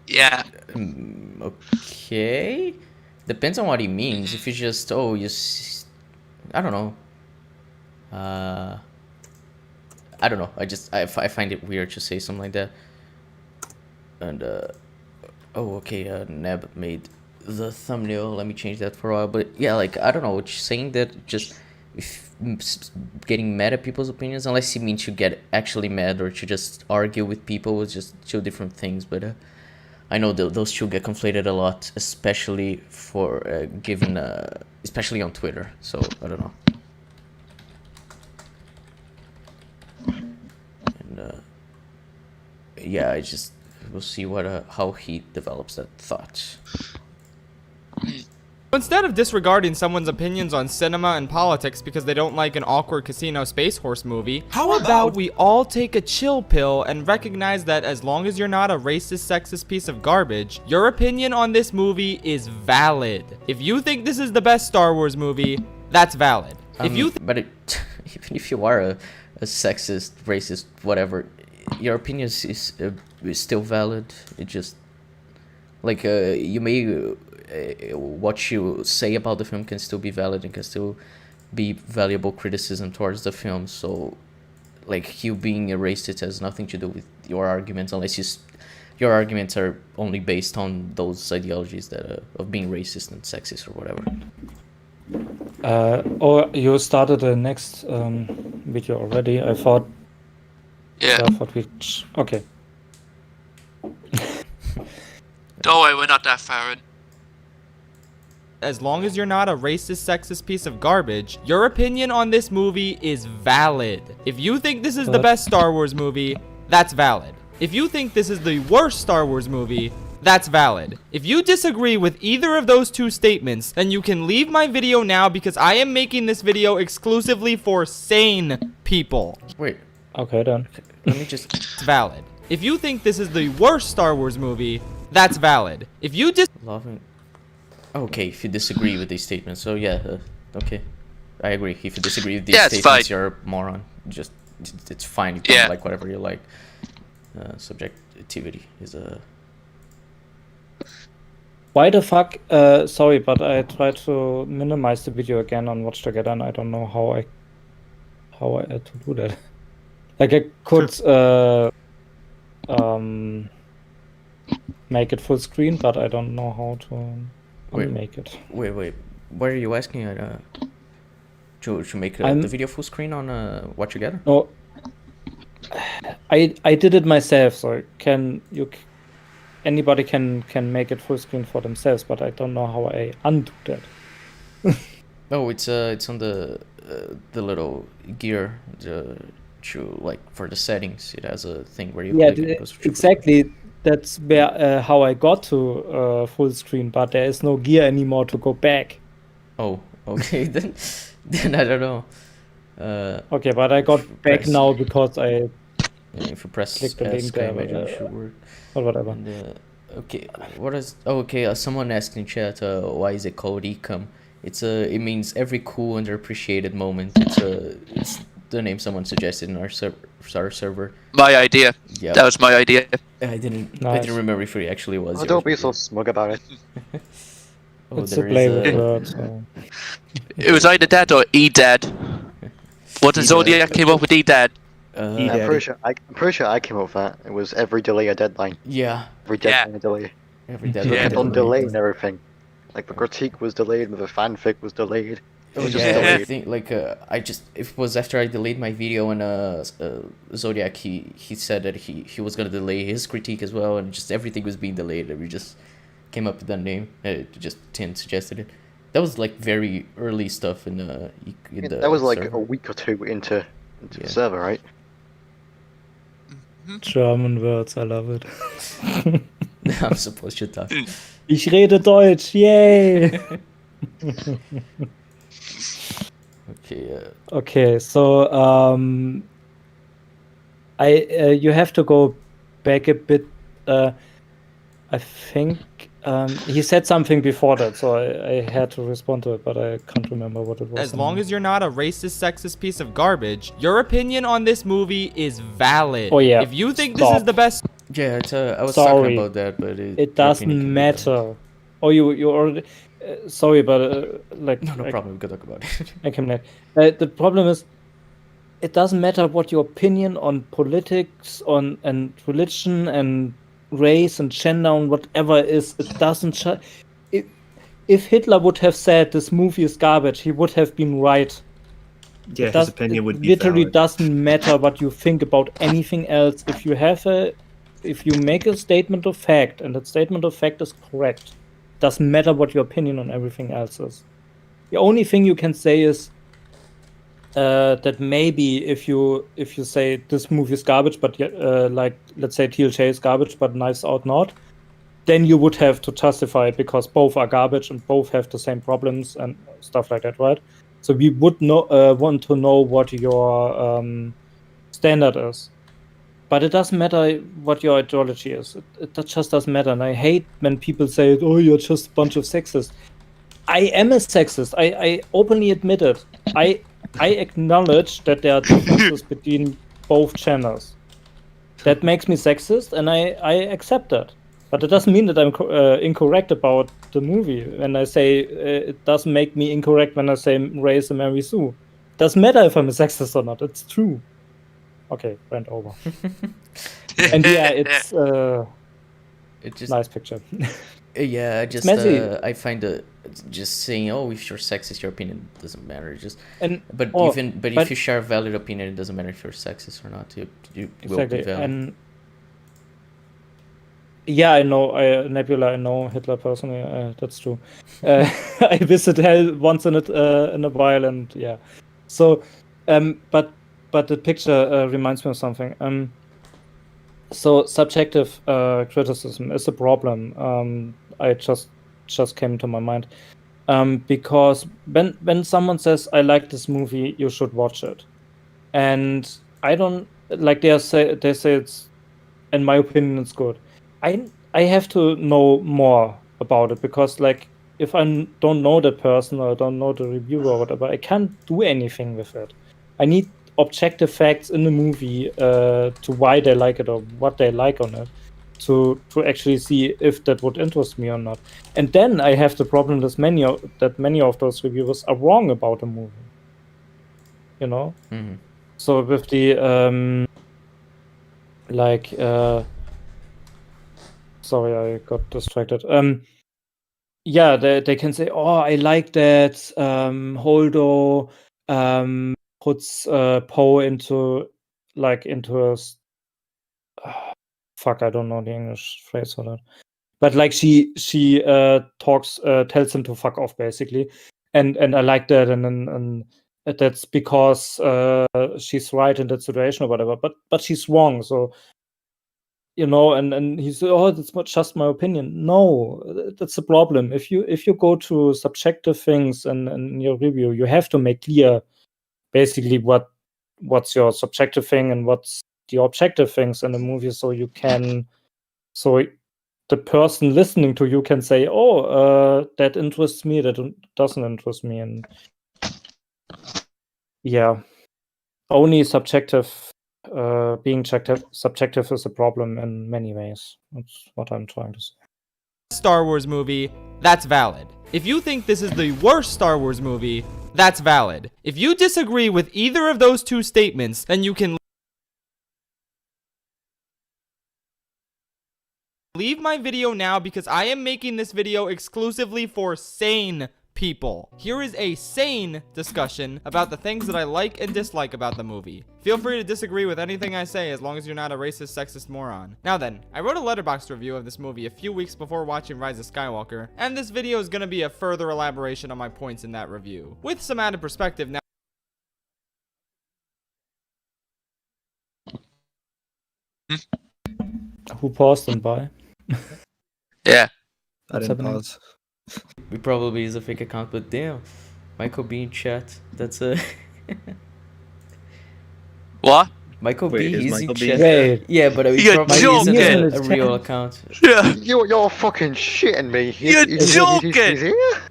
Yeah. Okay. Depends on what he means. If you just, I don't know. I don't know. I find it weird to say something like that. And oh, okay. Neb made the thumbnail. Let me change that for a while. But yeah, like, I don't know. Saying that just getting mad at people's opinions, unless you mean to get actually mad or to just argue with people, is just two different things. But I know those two get conflated a lot, especially for especially on Twitter. So I don't know. And yeah, we'll see how he develops that thought. instead of disregarding someone's opinions on cinema and politics because they don't like an awkward casino space horse movie, how about we all take a chill pill and recognize that as long as you're not a racist, sexist piece of garbage, your opinion on this movie is valid. If you think this is the best Star Wars movie, that's valid. But even if you are a sexist, racist, whatever, your opinion is still valid. It just, like, you may what you say about the film can still be valid and can still be valuable criticism towards the film. So, like, you being a racist has nothing to do with your arguments, unless your arguments are only based on those ideologies that of being racist and sexist or whatever. Or you started the next video already. I thought. Yeah. I thought we. Okay. Don't worry, we're not that far in. As long as you're not a racist, sexist piece of garbage, your opinion on this movie is valid. If you think this is the best Star Wars movie, that's valid. If you think this is the worst Star Wars movie, that's valid. If you disagree with either of those two statements, then you can leave my video now because I am making this video exclusively for sane people. Wait. Okay, then. Let me just... It's valid. If you think this is the worst Star Wars movie, that's valid. If you Loving... Okay, if you disagree with these statements, so yeah, okay. I agree. If you disagree with these statements, you're a moron. It's fine. You can like whatever you like. Subjectivity is a... Why the fuck? Sorry, but I tried to minimize the video again on Watch Together, and I don't know how I had to do that. Like, I could make it full screen, but I don't know how to make it. Wait. What are you asking? To make the video full screen on Watch Together? No, I did it myself. So anybody can make it full screen for themselves, but I don't know how I undo that. Oh, it's on the little gear, like for the settings. It has a thing where you exactly. That's where how I got to full screen, but there is no gear anymore to go back. Oh, okay. then I don't know. Okay, but I got back now because I. If you press click the link there, it should work. Or whatever. And, okay, what is? Oh, okay. Someone asked in chat, why is it called ECUM? It means every cool underappreciated moment. It's the name someone suggested in our server. My idea. Yeah. That was my idea. I didn't remember if it actually was. Oh, don't be so smug about it. It's a play with words. So. It was either that or E-Dad. What the Zodiac came up with E-Dad. E I'm Daddy. pretty sure I came up with that. It was every delay a deadline. Yeah. Every Yeah. deadline a delay. Every It deadline. kept on deadline. delaying everything. Like the critique was delayed, the fanfic was delayed. It Oh was just yeah, I delayed. think like I just it was after I delayed my video on Zodiac. He said that he was gonna delay his critique as well, and just everything was being delayed. And we just came up with that name. Just Tin suggested it. That was like very early stuff in the. That was like server. a week or two into Yeah. the server, right? German words, I love it. I'm supposed to talk. Ich rede Deutsch, yay! Okay. Okay, so you have to go back a bit. I think he said something before that, so I had to respond to it, but I can't remember what it was. As long as you're not a racist, sexist piece of garbage, your opinion on this movie is valid. Oh, yeah. If you think this is the best... Yeah, I was Sorry. talking about that, but it your doesn't opinion can be matter. Oh, you already. Sorry, but like. valid. No problem. We can talk about it. I can. The problem is, it doesn't matter what your opinion on politics, and religion and race and gender and whatever is. It doesn't. If Hitler would have said this movie is garbage, he would have been right. Yeah, his opinion would be literally valid. doesn't matter what you think about anything else. If you make a statement of fact and that statement of fact is correct, doesn't matter what your opinion on everything else is. The only thing you can say is that maybe if you say this movie is garbage, but like let's say TLJ is garbage, but Knives Out not, then you would have to justify it because both are garbage and both have the same problems and stuff like that, right? So we would want to know what your standard is. But it doesn't matter what your ideology is. It just doesn't matter. And I hate when people say, oh, you're just a bunch of sexists. I am a sexist. I openly admit it. I acknowledge that there are differences between both genders. That makes me sexist, and I accept that. But it doesn't mean that I'm incorrect about the movie. When I say it doesn't make me incorrect when I say Rey is a Mary Sue. Doesn't matter if I'm a sexist or not. It's true. Okay, rant over. And yeah, it's It just nice picture. yeah, I just messy. I find just saying, oh, if you're sexist, your opinion doesn't matter. Just but Oh, if you share a valid opinion, it doesn't matter if you're sexist or not. You will be exactly. valid. And yeah, I know Nebula. I know Hitler personally. That's true. I visit hell once in a while, and yeah. So, but the picture reminds me of something. So subjective criticism is a problem. I just came to my mind. Because when someone says I like this movie, you should watch it, and I don't like they say it's, in my opinion, it's good. I have to know more about it because like if I don't know the person or I don't know the reviewer or whatever, I can't do anything with it. I need objective facts in the movie to why they like it or what they like on it to actually see if that would interest me or not. And then I have the problem that many of those reviewers are wrong about the movie. You know? Mm-hmm. So with the sorry, I got distracted. Yeah, they can say, oh, I like that Holdo puts Poe into a fuck, I don't know the English phrase for that. But like she talks tells him to fuck off basically. And I like that and that's because she's right in that situation or whatever. But she's wrong, so you know, and he said, oh, that's just my opinion. No, that's the problem. If you go to subjective things in your review, you have to make clear basically what's your subjective thing and what's the objective things in the movie, so the person listening to you can say, oh, that interests me, that doesn't interest me. And yeah, only subjective being subjective is a problem in many ways. That's what I'm trying to say. Star Wars movie, that's valid. If you think this is the worst Star Wars movie, that's valid. If you disagree with either of those two statements, then you can Leave my video now because I am making this video exclusively for sane people. Here is a sane discussion about the things that I like and dislike about the movie. Feel free to disagree with anything I say as long as you're not a racist, sexist moron. Now then, I wrote a letterboxd review of this movie a few weeks before watching Rise of Skywalker, and this video is going to be a further elaboration on my points in that review. With some added perspective now. Who paused and by? Yeah. I What's didn't happening? pause. We probably use a fake account, but damn. Michael B in chat. That's a... What? Michael Wait, B, is he's Michael in B chat. Wait. Yeah, but we You're probably using joking. a real account. Yeah. You're fucking shitting me. You're joking. He's here?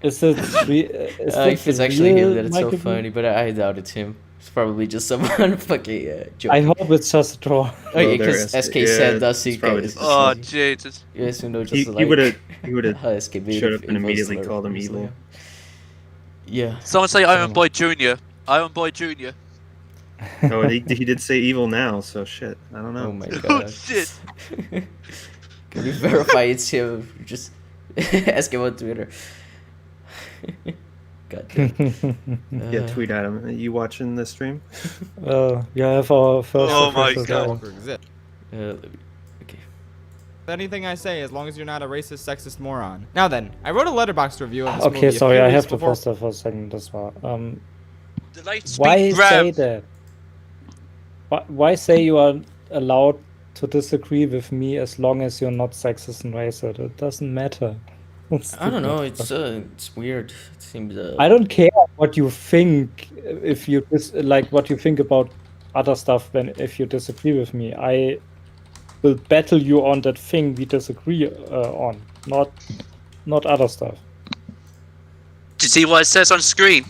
Is it is If it's actually real him, then it's so Michael B? funny, but I doubt it's him. It's probably just someone fucking joking. I hope it's just a troll. Oh yeah, Well, because there SK is- said yeah, that's it's it. probably Guys. just- Oh, Jesus. Yes, we know just He like... would have SK showed up and immediately called him evil. Yeah. Someone say Iron Boy Jr. Iron Boy Jr. Oh, he did say evil now, so shit. I don't know. Oh my Oh, god. shit. Can we verify it's him? Just ask him on Twitter. God damn. Yeah, tweet at him. Are you watching the stream? You have our first. Oh my official God. guy. Skywalker exists. Okay. Anything I say as long as you're not a racist, sexist moron. Now then, I wrote a letterboxd review of this movie Okay, a sorry, few I weeks have to before- pause there for a second as well. The light speed Why say grab. that? Why say you are allowed to disagree with me as long as you're not sexist and racist? It doesn't matter. It's I don't know. stupid. It's weird. It seems. I don't care what you think if you what you think about other stuff if you disagree with me. I will battle you on that thing we disagree on, not other stuff. Do you see what it says on screen?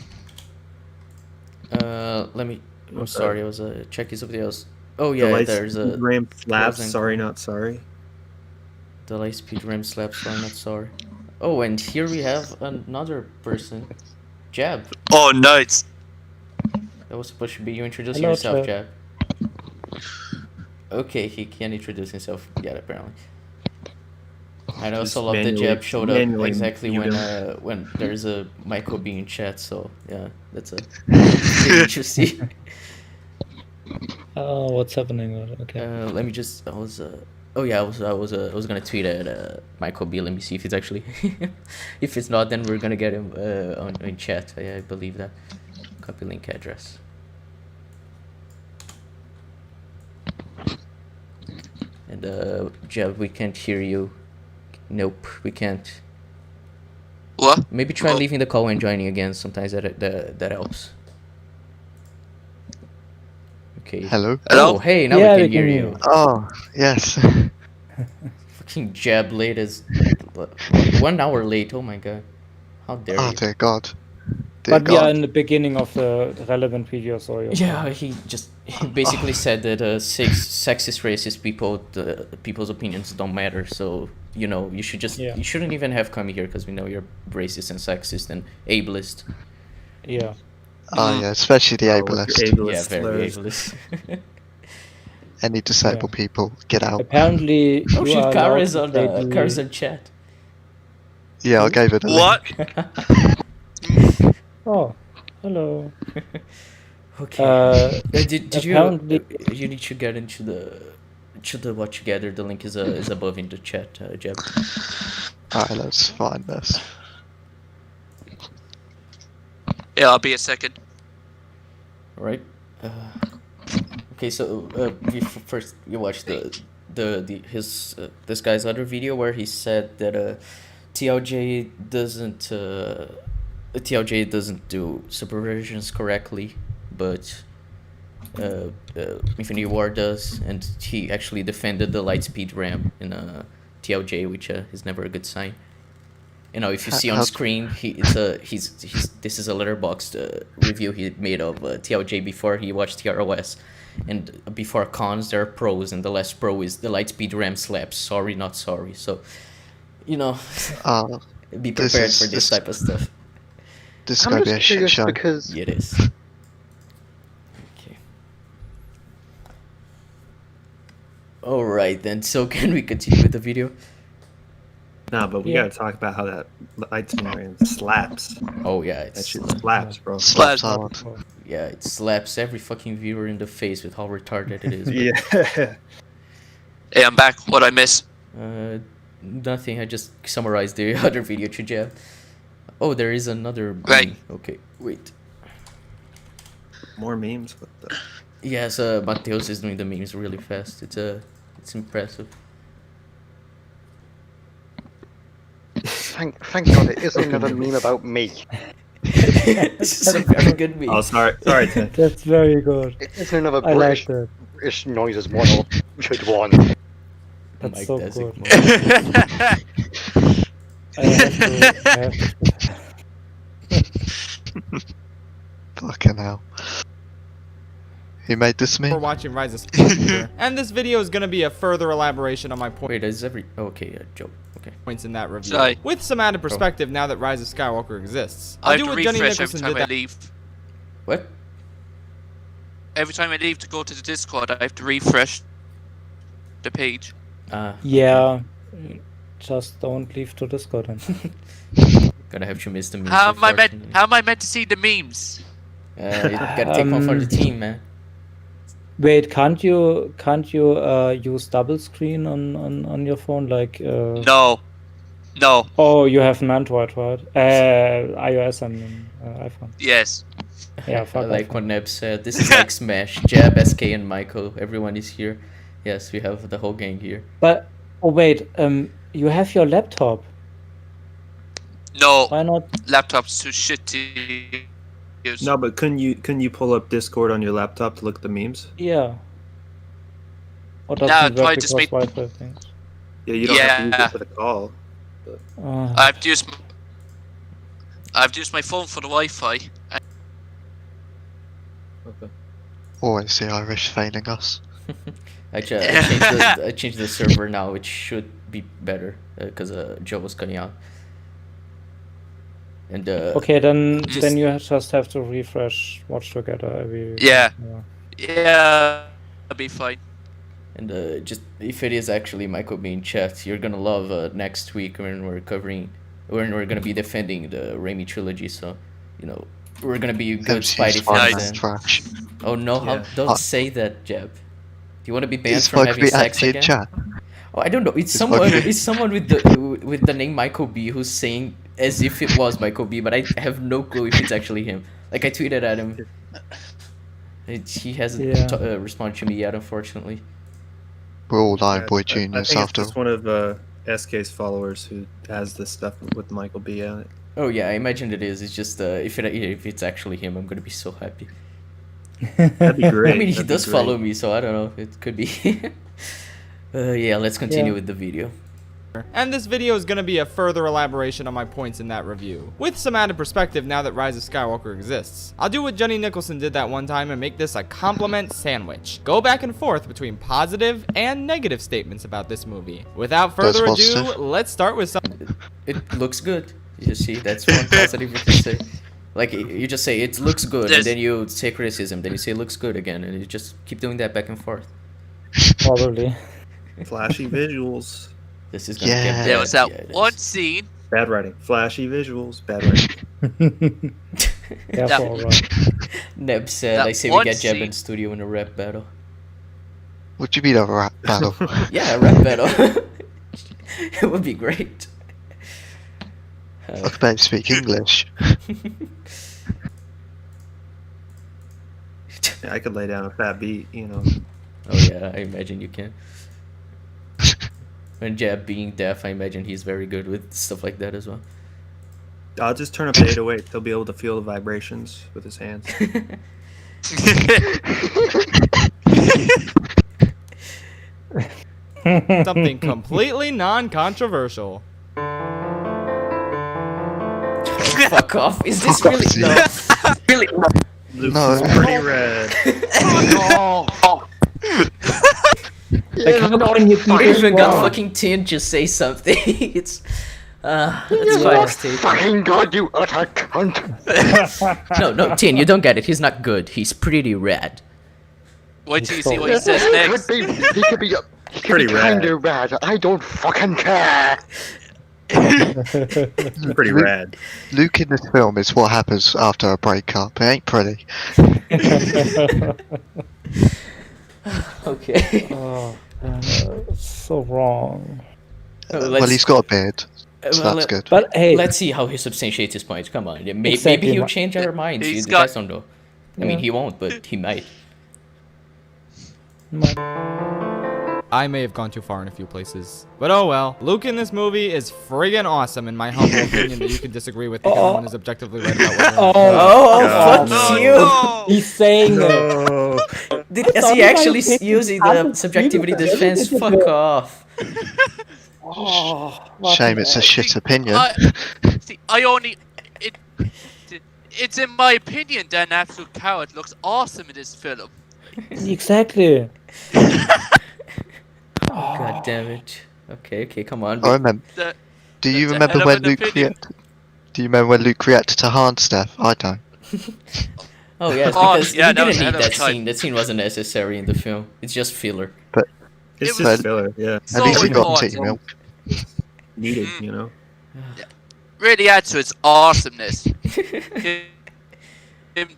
Let me. Oh, sorry. I was checking something else. Oh yeah, the there's a ramp flaps. closing Sorry, comment. not sorry. The light speed rim slap. Sorry, not sorry. Oh, and here we have another person, Jab. Oh, nice. That was supposed to be you introducing Hello, yourself, Jab. Jab. Okay, he can introduce himself yet, apparently. I also Just love that manually- Jab showed up manually exactly mute when there's a Michael B in chat, so yeah, that's pretty interesting. Oh, what's happening? Okay. Let me just. I was gonna tweet at Michael B. Let me see if it's actually. If it's not, then we're gonna get him in chat. I believe that. Copy link address. And Jeb, we can't hear you. Nope, we can't. What? Maybe try Oh. leaving the call and joining again. Sometimes that helps. Okay. Hello? Hello? Oh, hey, now Yeah, we we can hear can you. hear Oh, yes. Fucking Jeb late as 1 hour late. Oh my god, how dare Oh, you? dear God. Dear But we are God. in the beginning of the relevant video, so you're Yeah, he basically said that sexist, racist people's opinions don't matter. So you should just Yeah. you shouldn't even have come here because we know you're racist and sexist and ableist. yeah. Oh, yeah, especially the Oh, with your ableist. ableist Yeah, very slurs. ableist. Any disabled people, get out. Apparently, Oh you shit, are Kara allowed is to on play the Kara's in chat. Yeah, I gave it a What? link. Oh, hello. Okay. Did you apparently- you need to get into the watch together? The link is above in the chat, Jeb. Alright, let's find this. Yeah, I'll be a second. All right. Okay, so first you watched this guy's other video where he said that TLJ doesn't do subversions correctly, but Infinity War does, and he actually defended the lightspeed ramp in TLJ, which is never a good sign. If you see on screen, this is a letterboxd review he made of TLJ before he watched TROS, and before cons there are pros, and the last pro is the lightspeed ram slaps. Sorry, not sorry. So, be prepared for this type of stuff. This is I'm going to be a just shit curious show. because Yeah, it is. Okay. All right then. So can we continue with the video? No, but we Yeah. gotta talk about how that lightsaber slaps. Oh yeah, That it's shit slaps, bro. Slaps hard. yeah, it slaps every fucking viewer in the face with how retarded it is. but, Yeah. Hey, I'm back. What I miss? Nothing. I just summarized the other video to Jeb. Oh, there is another. Right. Meme. Okay, wait. More memes. What the? Yes, Mateus is doing the memes really fast. It's impressive. Thank God it isn't another meme about me. This is a very good meme. Oh, sorry, Tim. That's very good. It isn't another I like British, that. British noises model. Should one. That's Mike so Desick good. mode. I have to. Fucking hell. Who made this We're meme? watching Rise of Skywalker, and this video is gonna be a further elaboration on my Wait, is every okay? Joe. Okay. points in that review. Sorry. With some added perspective now that Rise of Skywalker exists. I I'll have do to what Johnny refresh every Nicholson time did I that. leave. What? Every time I leave to go to the Discord, I have to refresh the page. Yeah. Just don't leave to Discord then. Gonna have to miss the memes. How am I meant? unfortunately. How am I meant to see the memes? You gotta take one for the team, man. Wait, can't you use double screen on your phone like No. Oh, you have an Android, right? iOS and iPhone. Yes. Yeah, I fuck like iPhone. what Neb said. This is like Smash. Jab, SK, and Michael. Everyone is here. Yes, we have the whole gang here. But wait, you have your laptop. No. Why not? Laptop's too shit to use. No, but couldn't you pull up Discord on your laptop to look at the memes? Yeah. Or No, doesn't try work just because make- Wi-Fi things. Yeah, you don't have to use Yeah. it for the call. I've used my phone for the Wi-Fi. Okay. Always the Irish failing us. I changed the server now. It should be better because Joe was cutting out. And Okay, then Just- you just have to refresh Watch Together every. Yeah. Yeah, that'll be fine. And just if it is actually Michael being chat, you're gonna love next week when we're gonna be defending the Raimi trilogy. So, we're gonna be good MCU's Spidey fine, fans. that's Then. trash. Oh no! Yeah. Don't say that, Jeb. Do you want to be banned It's from supposed to having be sex actually in again? chat. Oh, I don't know. It's someone. okay. It's someone with the name Michael B who's saying as if it was Michael B, but I have no clue if it's actually him. Like I tweeted at him. He hasn't Yeah. responded to me yet, unfortunately. We're all Lion Yeah, Boy I Juniors think it's after just one of SK's followers who has this stuff with Michael B on it. Oh yeah, I imagine it is. It's just if it's actually him, I'm gonna be so happy. That'd be great. I mean, he That'd be does great. follow me, so I don't know. It could be. Yeah, let's continue with the video. And this video is going to be a further elaboration on my points in that review, with some added perspective now that Rise of Skywalker exists. I'll do what Johnny Nicholson did that one time and make this a compliment sandwich. Go back and forth between positive and negative statements about this movie. Without further That's ado, positive. let's start with some... It looks good. You see, that's one positive you can say. Like you just say it looks good, and There's- then you say criticism, then you say it looks good again, and you just keep doing that back and forth. Probably. Flashy visuals. This is gonna Yeah. get There bad. was that Yeah, it one is. scene. Bad writing. Flashy visuals. Bad writing. Yeah, That- for alright. Neb said, that I say we one get Jeb scene- in studio in a rap battle. What do you mean a rap battle? Yeah, a rap battle. It would be great. I can barely speak English. Yeah, I could lay down a fat beat, Oh yeah, I imagine you can. And Jeb being deaf, I imagine he's very good with stuff like that as well. I'll just turn up the 808. He'll be able to feel the vibrations with his hands. something completely non-controversial. Fuck off. Is this really? No. Really? Luke's No. is pretty red. Like, how can you be I this even got wrong? fucking Tin just say something. It's fine, Tin. Fucking God, you utter cunt! No, Tin, you don't get it. He's not good. He's pretty rad. Wait till you see what he says He next. could be He can Pretty be rad. kinda rad. I don't fucking care. It's pretty Luke- rad. Luke in this film is what happens after a breakup. It ain't pretty. Okay. Oh, man, it's so wrong. Well, he's got a beard, so well, that's good. But hey, Let's see how he substantiates his points. Come on, maybe Exactly. he'll change our minds. You He's guys got- don't know. I mean, Yeah. he won't, but he might. I may have gone too far in a few places. But oh well. Luke in this movie is friggin' awesome in my humble opinion that you can disagree with because no one is objectively right about whether or not. Oh, God. fuck no. you! No! he's saying it. No. Is he actually using the subjectivity defense? Fuck off. Oh, Shame it's a shit opinion. I only. It's in my opinion that an absolute coward looks awesome in this film. Exactly. God damn it. Okay, come on. I remember. The- Do you that's a remember hell of when an Luke opinion. reacted? Do you remember when Luke reacted to Han's death? I don't. Oh yes, Oh, because yeah, we that was didn't ahead need of that time. scene. That scene wasn't necessary in the film. It's just filler. It's It just was- filler, yeah. At So least he got important. titty milk. Needed, Mm. you know. Really adds to its awesomeness. Him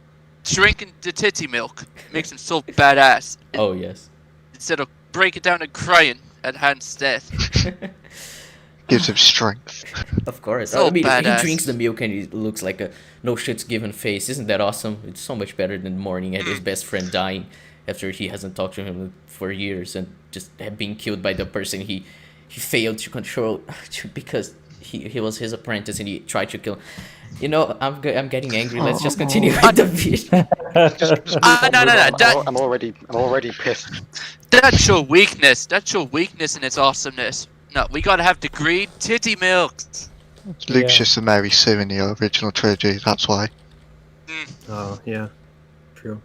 drinking the titty milk makes him so badass. Oh yes. Instead of breaking down and crying at Han's death. Gives him strength. Of course. So I mean, badass. he drinks the milk and he looks like a no shits given face. Isn't that awesome? It's so much better than mourning at his best friend dying after he hasn't talked to him for years and just being killed by the person he failed to control because he was his apprentice and he tried to kill. You know, I'm getting angry. Let's just continue with the video. No. I'm already pissed. That's your weakness. That's your weakness in its awesomeness. No, we gotta have the green titty milks. Luke's Yeah. just a Mary Sue in the original trilogy, that's why. Oh, yeah. True.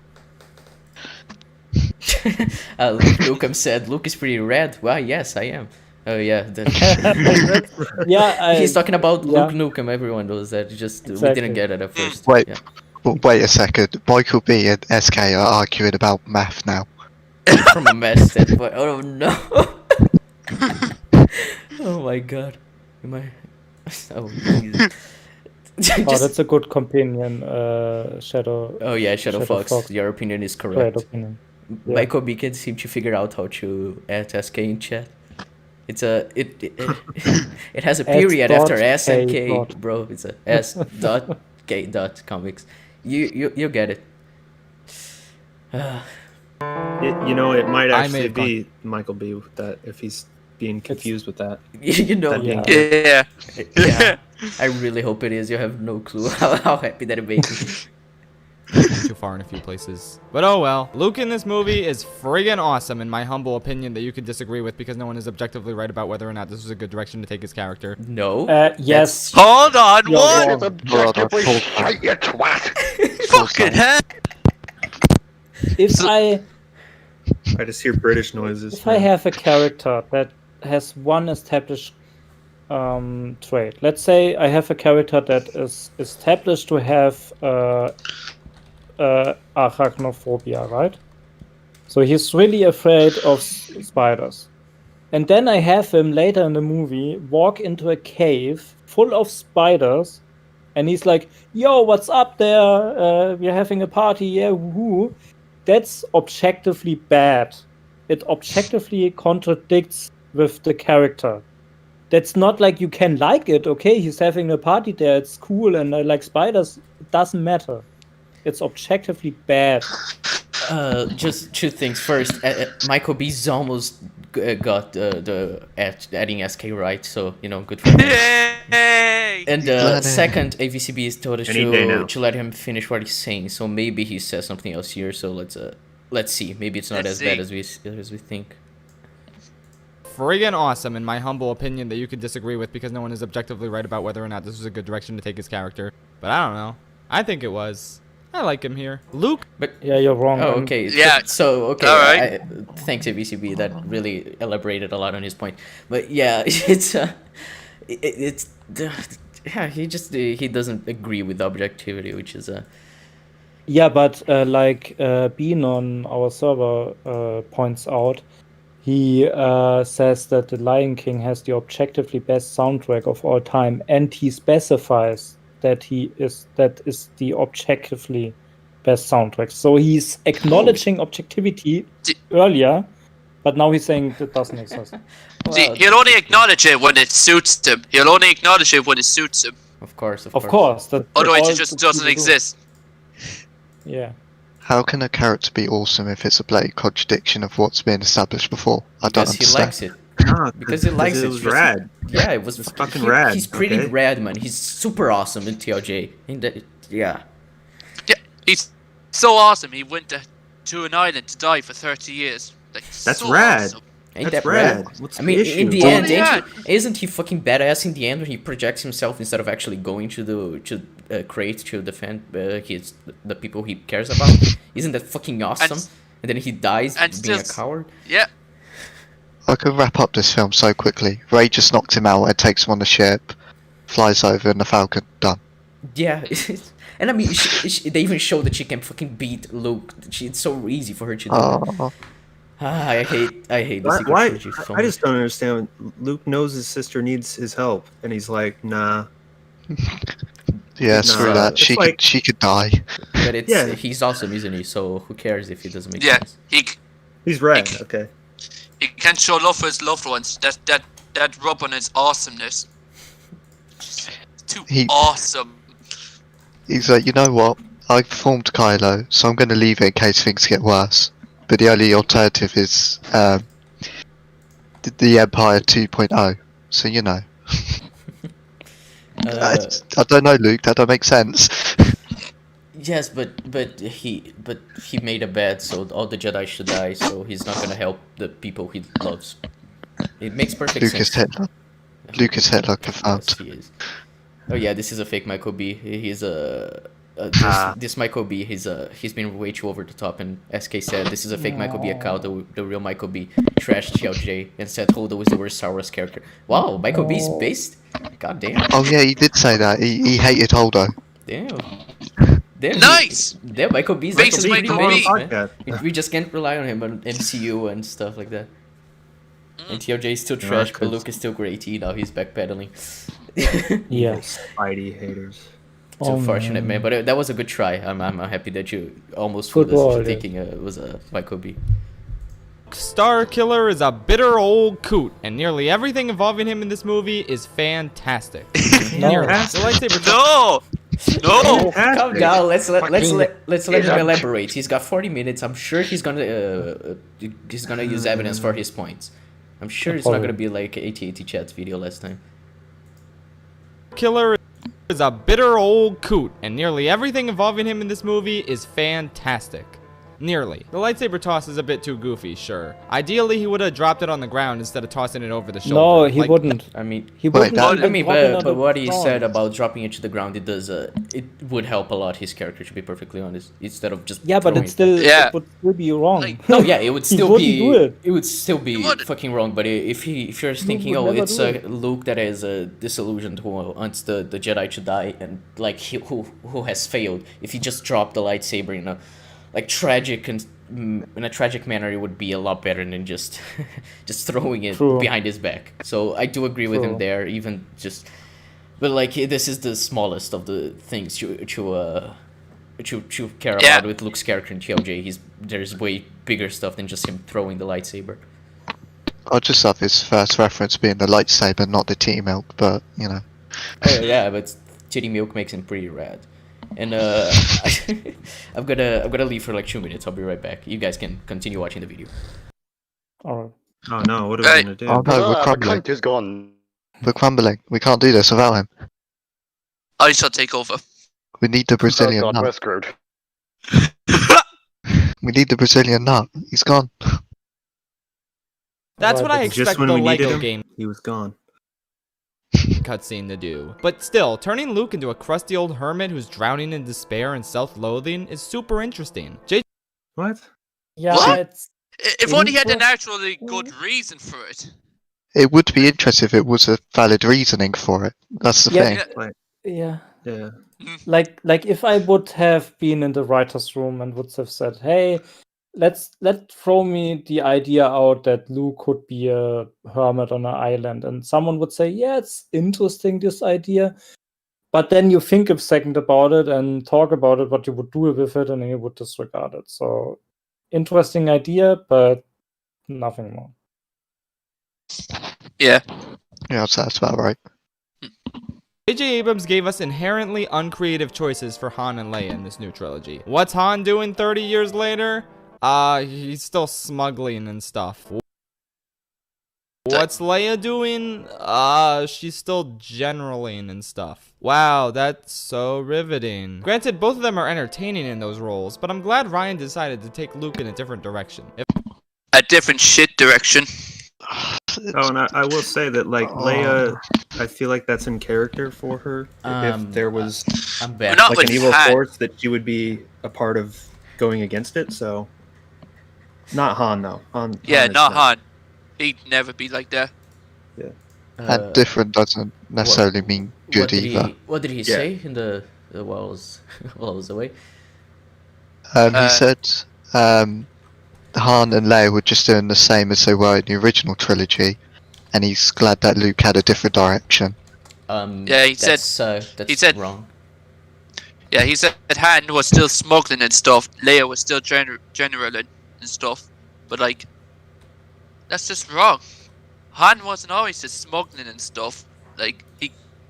Luke said, Luke is pretty red. Well, yes, I am. Oh yeah, Yeah, he's talking about yeah. Luke Nukem. Everyone knows that. Just we Exactly. didn't get it at first. Wait. Yeah. Well, wait a second. Michael B and SK are arguing about math now. From a mess standpoint. Oh no. Oh my god. Am I? Oh. Jesus. Oh, that's a good companion, Shadow. Oh yeah, Shadow Fox. Fox. Your opinion is Great correct. opinion. Yeah. Michael B can seem to figure out how to add SK in chat. It's a it has a period after S and K, dot. bro. It's a S dot K dot comics. You get it. You know, it might I may actually have be Michael B with that if he's being confused with that. You know, That being- Yeah. Yeah. yeah. I really hope it is. You have no clue how happy that it makes me. Too far in a few places. But oh well. Luke in this movie is friggin' awesome in my humble opinion that you could disagree with because no one is objectively right about whether or not this was a good direction to take his character. No. Yes. Hold on, You're what? wrong. Objectively Brother, shite, you twat. Fucking hell. If So- I I just hear British noises. if I have a character that has one established trait, let's say I have a character that is established to have arachnophobia, right? So he's really afraid of spiders. And then I have him later in the movie walk into a cave full of spiders, and he's like, "Yo, what's up there? We're having a party, yeah, woohoo." That's objectively bad. It objectively contradicts with the character. That's not like you can like it, okay? He's having a party there, it's cool, and I like spiders. It doesn't matter. It's objectively bad. Just two things. First, Michael B's almost got the adding SK right, so you know, good for him. Yay! And Bloody. second, AVCB is told us Any day now. to let him finish what he's saying. So maybe he says something else here. So let's see. Maybe it's not Let's as bad see. as we think. Friggin' awesome in my humble opinion that you could disagree with because no one is objectively right about whether or not this was a good direction to take his character. But I don't know. I think it was. I like him here. Luke. Yeah, you're wrong. Oh, I'm- okay. Yeah. So okay. All right. Thanks, AVCB. That really elaborated a lot on his point. But yeah, it's yeah. He doesn't agree with objectivity, which is Yeah, but like Bean on our server points out, he says that The Lion King has the objectively best soundtrack of all time, and he specifies that that is the objectively best soundtrack. So he's acknowledging objectivity earlier, but now he's saying that doesn't exist. See, he'll only acknowledge it when it suits him. He'll only acknowledge it when it suits him. Of course. Otherwise, it just doesn't exist. Yeah. How can a character be awesome if it's a blatant contradiction of what's been established before? I don't Because he understand. likes it. Because he likes it. It was rad. Yeah, it was fucking rad. He's pretty okay? rad, man. He's super awesome in TLJ. Yeah. Yeah, he's so awesome. He went to an island to die for 30 years. Like, That's so rad. Awesome. Ain't That's that rad. rad? What's I the mean, issue? in the Oh, end, yeah. isn't he fucking badass in the end when he projects himself instead of actually going to crate to defend the people he cares about? Isn't that fucking awesome? And then he dies being a coward. Yeah. I could wrap up this film so quickly. Rey just knocks him out and takes him on the ship, flies over in the Falcon, done. Yeah, and I mean, they even show that she can fucking beat Luke. It's so easy for her to do that. I hate the Secret Trilogy so much. I just don't understand. Luke knows his sister needs his help, and he's like, nah. Yeah, screw that. She could die. But he's awesome, isn't he? So who cares if it doesn't make sense? He's rad. Okay. He can show love for his loved ones. That rub on his awesomeness. It's too awesome. He's like, you know what? I formed Kylo, so I'm going to leave it in case things get worse. But the only alternative is the Empire 2.0. So you know. I don't know, Luke. That don't make sense. Yes, but he made a bet, so all the Jedi should die. So he's not gonna help the people he loves. It makes perfect Lucas sense. Hitler. Lucas Hitler confirmed. Yes, he is. Oh yeah, this is a fake Michael B. He's this Michael B. He's been way too over the top, and SK said this is a fake Michael B. account. The real Michael B. trashed TLJ and said Holdo is the worst Star Wars character. Wow, Michael B's based. God damn. Oh yeah, he did say that. He hated Holdo. Damn. Nice. Damn, Michael B's Based actually pretty Michael based, B. man. We just can't rely on him on MCU and stuff like that. And TLJ is still trash, but Luke is still great. Now he's backpedaling. Yes. Spidey haters. It's unfortunate, man. But that was a good try. I'm happy that you almost fooled us into thinking it was a Michael B. Star Killer is a bitter old coot, and nearly everything involving him in this movie is fantastic. No. The lightsaber. No. Calm down. Let's let him elaborate. He's got 40 minutes. I'm sure he's gonna use evidence for his points. I'm sure it's not gonna be like 8080 Chat's video last time. Killer is a bitter old coot, and nearly everything involving him in this movie is fantastic. Nearly. The lightsaber toss is a bit too goofy, sure. Ideally, he would have dropped it on the ground instead of tossing it over the shoulder. No, he wouldn't. I mean, he wouldn't. But what he said about dropping it to the ground, it would help a lot his character, to be perfectly honest, instead of just but it would still be wrong. No, yeah, it would still be. Do it would still be fucking wrong. But if you're thinking, it's Luke that is disillusioned who wants the Jedi to die, and like who has failed. If he just dropped the lightsaber in a tragic and in a tragic manner, it would be a lot better than just throwing it behind his back. So I do agree with him there, even just, but like this is the smallest of the things to care about with Luke's character in TLJ. There's way bigger stuff than just him throwing the lightsaber. I just love his first reference being the lightsaber, not the tea milk, but you know. Oh yeah, but titty milk makes him pretty rad. And I'm gonna leave for like 2 minutes. I'll be right back. You guys can continue watching the video. Alright. Oh no, what are we gonna do? Oh no, we're crumbling. Is gone. We're crumbling. We can't do this without him. I shall take over. We need the Brazilian We're nut. screwed. We need the Brazilian nut. He's gone. That's what I Just expect when the we needed Lego him, game he was gone. cutscene to do. But still, turning Luke into a crusty old hermit who's drowning in despair and self-loathing is super interesting. What? Yeah, What? If only he had an actually good reason for it. It would be interesting if it was a valid reasoning for it. That's the thing. Yeah. Yeah. Like if I would have been in the writer's room and would have said, hey, let's throw me the idea out that Luke could be a hermit on an island, and someone would say, yeah, it's interesting, this idea. But then you think a second about it and talk about it, what you would do with it, and then you would disregard it. So, interesting idea, but nothing more. Yeah. Yeah, so that's about right. J.J. Abrams gave us inherently uncreative choices for Han and Leia in this new trilogy. What's Han doing 30 years later? He's still smuggling and stuff. What's Leia doing? She's still generaling and stuff. Wow, that's so riveting. Granted, both of them are entertaining in those roles, but I'm glad Ryan decided to take Luke in a different direction. A different shit direction. Oh, and I will say that, like, Leia, I feel like that's in character for her. If there was I'm back. Not like with an evil Han. force, that she would be a part of going against it. So, not Han though. Han is not Han. He'd never be like that. And different doesn't necessarily mean good either. What did he say in the while I was away? He said Han and Leia were just doing the same as they were in the original trilogy, and he's glad that Luke had a different direction. Yeah, he said wrong. Yeah, he said Han was still smuggling and stuff. Leia was still generaling and stuff. But like, that's just wrong. Han wasn't always just smuggling and stuff. Like,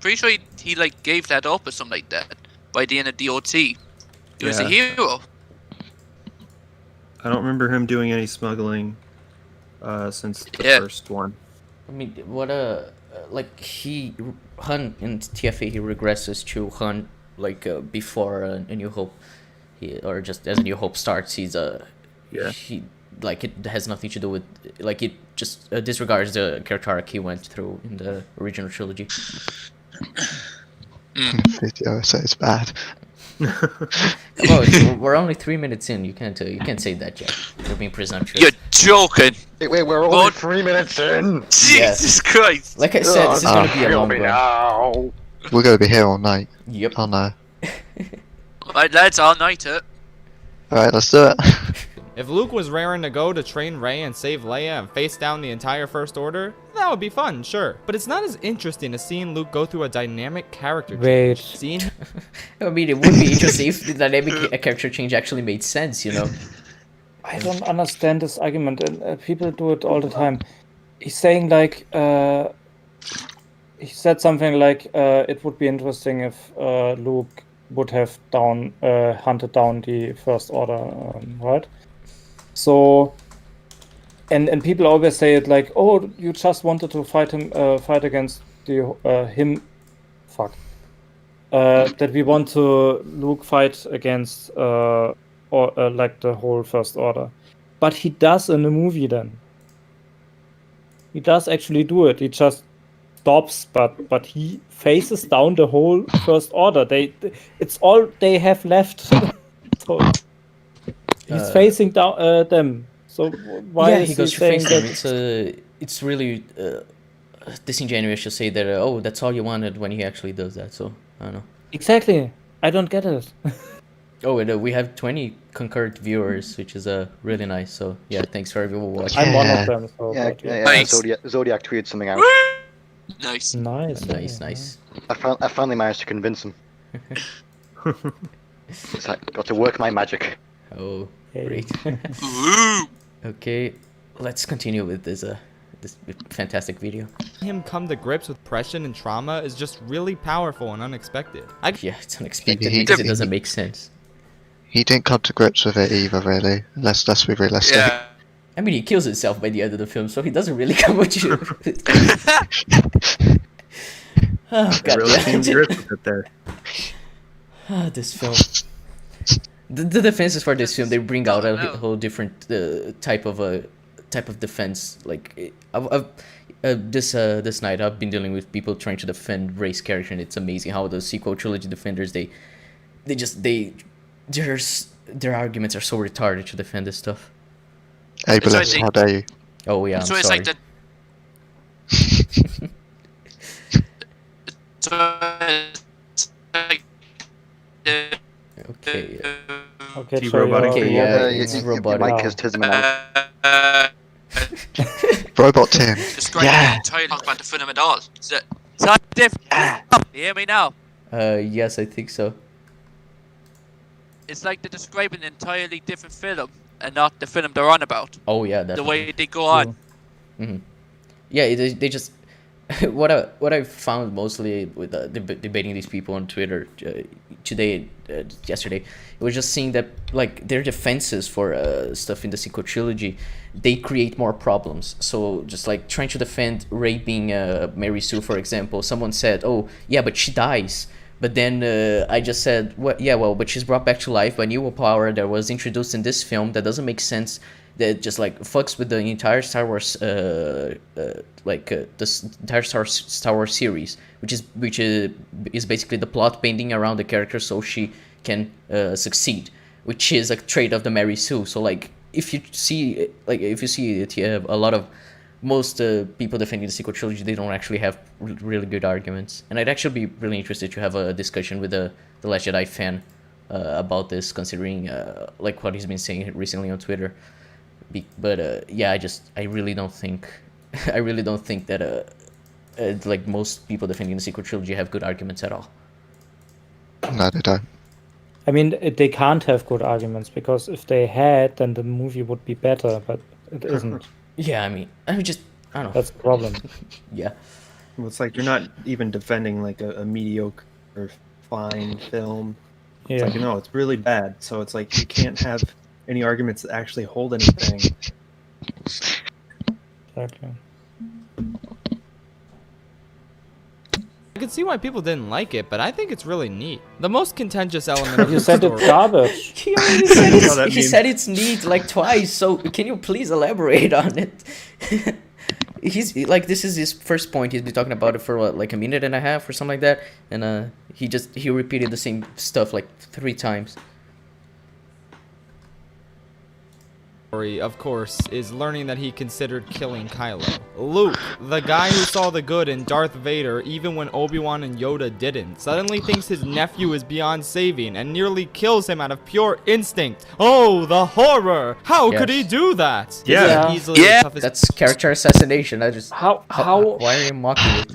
pretty sure he like gave that up or something like that by the end of DOT. He was a hero. I don't remember him doing any smuggling since the first one. I mean, what like Han in TFA he regresses to Han like before A New Hope, or just as A New Hope starts, he like it has nothing to do with, like, it just disregards the character arc he went through in the original trilogy. Video, so it's bad. Well, we're only 3 minutes in. You can't say that yet. You're being presumptuous. You're joking. Wait, we're only 3 minutes in. Jesus Christ! Like I said, this is gonna be a long run. We're gonna be here all night. Yep. Oh no. Alright, lads, all night it. Alright, let's do it. If Luke was raring to go to train Rey and save Leia and face down the entire First Order, that would be fun, sure. But it's not as interesting as seeing Luke go through a dynamic character change. Seeing... I mean, it would be interesting if the dynamic character change actually made sense, you know? I don't understand this argument, and people do it all the time. He's saying, like, he said something like, it would be interesting if Luke would have hunted down the First Order, right? So, and people always say it like, oh, you just wanted to fight against him. Fuck. That we want to Luke fight against like the whole First Order, but he does in the movie. Then he does actually do it. He just stops, but he faces down the whole First Order. It's all they have left. So he's facing down them. So why is he goes he to face saying them? that? It's really disingenuous to say that. Oh, that's all you wanted, when he actually does that. So I don't know. Exactly. I don't get it. Oh, and we have 20 concurrent viewers, which is really nice. So yeah, thanks for everyone watching. I'm one of them. So Nice. Zodiac tweeted something out. Nice. Nice. I finally managed to convince him. So I got to work my magic. Oh, great. Okay, let's continue with this fantastic video. Him come to grips with depression and trauma is just really powerful and unexpected. Yeah, it's unexpected because it doesn't make sense. He didn't come to grips with it either, really. Let's be realistic. Yeah. I mean, he kills himself by the end of the film, so he doesn't really come with you. Oh, God, really came to grips with it there. This film. The defenses for this film, they bring out a whole different type of defense. Like this night, I've been dealing with people trying to defend Rey's character, and it's amazing how the sequel trilogy defenders their arguments are so retarded to defend this stuff. Ableist, how dare you? Oh yeah, I'm so sorry. It's like Okay. Okay, He Trey, robotic you're Okay, yeah, reacting. it's your robotic. mic Wow. has Tisman out. Robot Tim. Describing Yeah. the entire talk about the film at all. It's not different. You hear me now? Yes, I think so. It's like they're describing an entirely different film and not the film they're on about. Oh yeah, The definitely. way they go on. Yeah, they just what I found mostly with debating these people on Twitter today, yesterday, it was just seeing that like their defenses for stuff in the sequel trilogy, they create more problems. So just like trying to defend Rey being Mary Sue, for example, someone said, "Oh yeah, but she dies." But then I just said, well, but she's brought back to life by new power that was introduced in this film that doesn't make sense. That just like fucks with the entire Star Wars, entire Star Wars series, which is basically the plot bending around the character so she can succeed, which is a trait of the Mary Sue. So like if you see it, you have a lot of most people defending the sequel trilogy. They don't actually have really good arguments, and I'd actually be really interested to have a discussion with the Last Jedi fan about this, considering like what he's been saying recently on Twitter. But yeah, I really don't think that like most people defending the sequel trilogy have good arguments at all. No, they don't. I mean, they can't have good arguments, because if they had, then the movie would be better, but it isn't. Yeah, I mean, I don't know. That's the problem. Yeah. Well, it's like you're not even defending like a mediocre or fine film. It's Yeah. like, no, it's really bad. So it's like you can't have any arguments that actually hold anything. Exactly. I can see why people didn't like it, but I think it's really neat. The most contentious element of You the said story. it's garbage. He already said know that he meme. said it's neat like twice. So can you please elaborate on it? He's like, this is his first point. He's been talking about it for what, like a minute and a half or something like that, and he repeated the same stuff like 3 times. Of course, is learning that he considered killing Kylo. Luke, the guy who saw the good in Darth Vader even when Obi-Wan and Yoda didn't, suddenly thinks his nephew is beyond saving and nearly kills him out of pure instinct. Oh, the horror! How could he Yes. do that? This Yeah. is easily the toughest. That's character assassination. How? Why are you mocking it?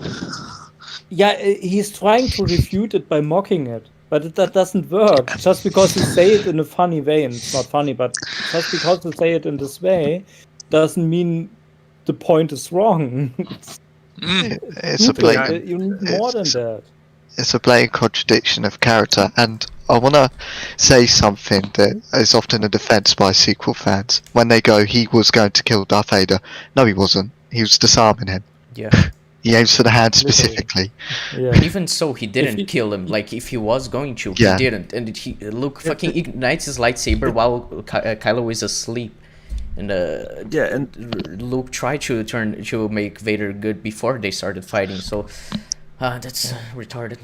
Yeah, he's trying to refute it by mocking it, but that doesn't work. Just because you say it in a funny way, and it's not funny, but just because you say it in this way, doesn't mean the point is wrong. It's a blatant. You need more than that. It's a blatant contradiction of character, and I want to say something that is often a defense by sequel fans when they go, "He was going to kill Darth Vader." No, he wasn't. He was disarming him. Yeah. He aims for the hand Literally. specifically. Yeah. Even so, he didn't he- kill him. Like, if he was going to, Yeah. he didn't. And Luke fucking ignites his lightsaber while Kylo is asleep. And Yeah, and Luke tried to make Vader good before they started fighting. So that's retarded.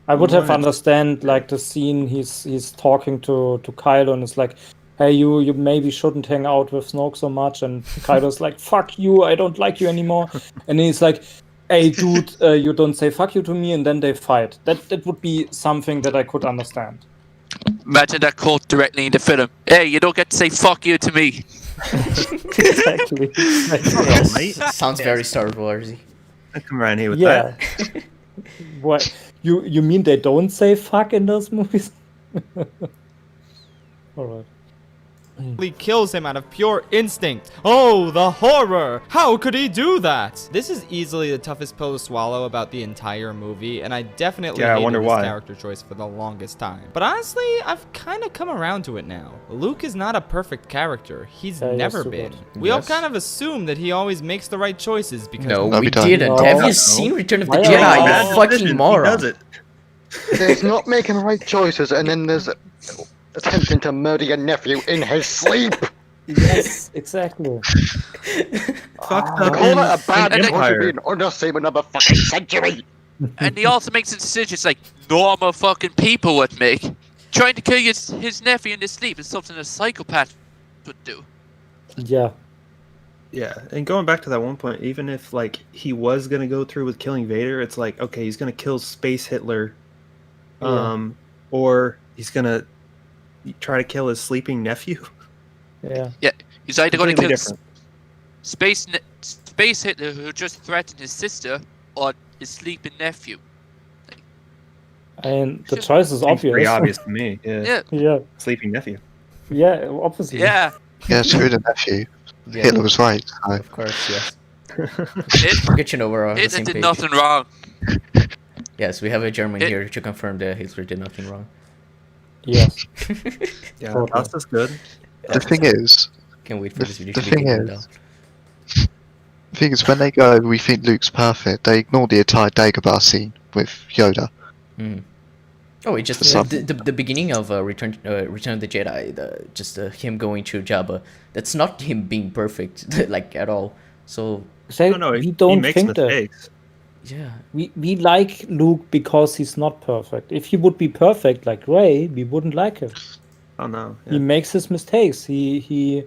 I would have Right. understand like the scene he's talking to Kylo, and it's like, hey, you maybe shouldn't hang out with Snoke so much, and Kylo's like, fuck you, I don't like you anymore, and he's like, hey dude, you don't say fuck you to me, and then they fight. That would be something that I could understand. Imagine that quote directly in the film. Hey, you don't get to say fuck you to me. Exactly. oh, mate, Sounds very Star Warsy. I come around here with Yeah. that. What you mean they don't say fuck in those movies? Alright. He kills him out of pure instinct. Oh, the horror! How could he do that? This is easily the toughest pill to swallow about the entire movie, and I definitely Yeah, I hated wonder this why. character choice for the longest time. But honestly, I've kind of come around to it now. Luke is not a perfect character. He's Yeah, he never was too been. good. We all Yes. kind of assume that he always makes the right choices because No, No, we we don't. didn't. No. Have you No. seen Return of the Why Jedi, are you you- Bad fucking decision, moron? He does it. There's not making the right choices, and then there's attempting to murder your nephew in his sleep. Yes, exactly. Fucked up Call in, it a bad in choice to be Empire. an undersea another fucking century. And he also makes decisions like normal fucking people would make. Trying to kill his nephew in his sleep is something a psychopath would do. Yeah. Yeah, and going back to that one point, even if like he was gonna go through with killing Vader, it's like, okay, he's gonna kill Space Hitler, Yeah. or he's gonna try to kill his sleeping nephew. Yeah. Yeah, he's either going to Completely kill different. Space Hitler, who just threatened his sister, or his sleeping nephew. And the Sure. choice is Seems pretty obvious. obvious to me. Yeah. Yeah, Yeah. Sleeping nephew. Yeah, obviously. yeah. Yeah, screw the nephew. Yeah, Hitler was right. So. of course, yes. Hitler, Good to know we're on the Hitler same did page. nothing wrong. Yes, we have a German Hit- here to confirm that Hitler did nothing wrong. Yes. Yeah, Totally. that's just good. The thing is, Can't wait for the, this video the to be thing taken down. is, when they go, we think Luke's perfect, they ignore the entire Dagobah scene with Yoda. Mm. Oh, it just Yeah. the beginning of Return of the Jedi, him going to Jabba. That's not him being perfect, like at all. So No, we he don't makes think that. mistakes. yeah, We like Luke because he's not perfect. If he would be perfect like Rey, we wouldn't like him. Oh no. He Yeah. makes his mistakes. He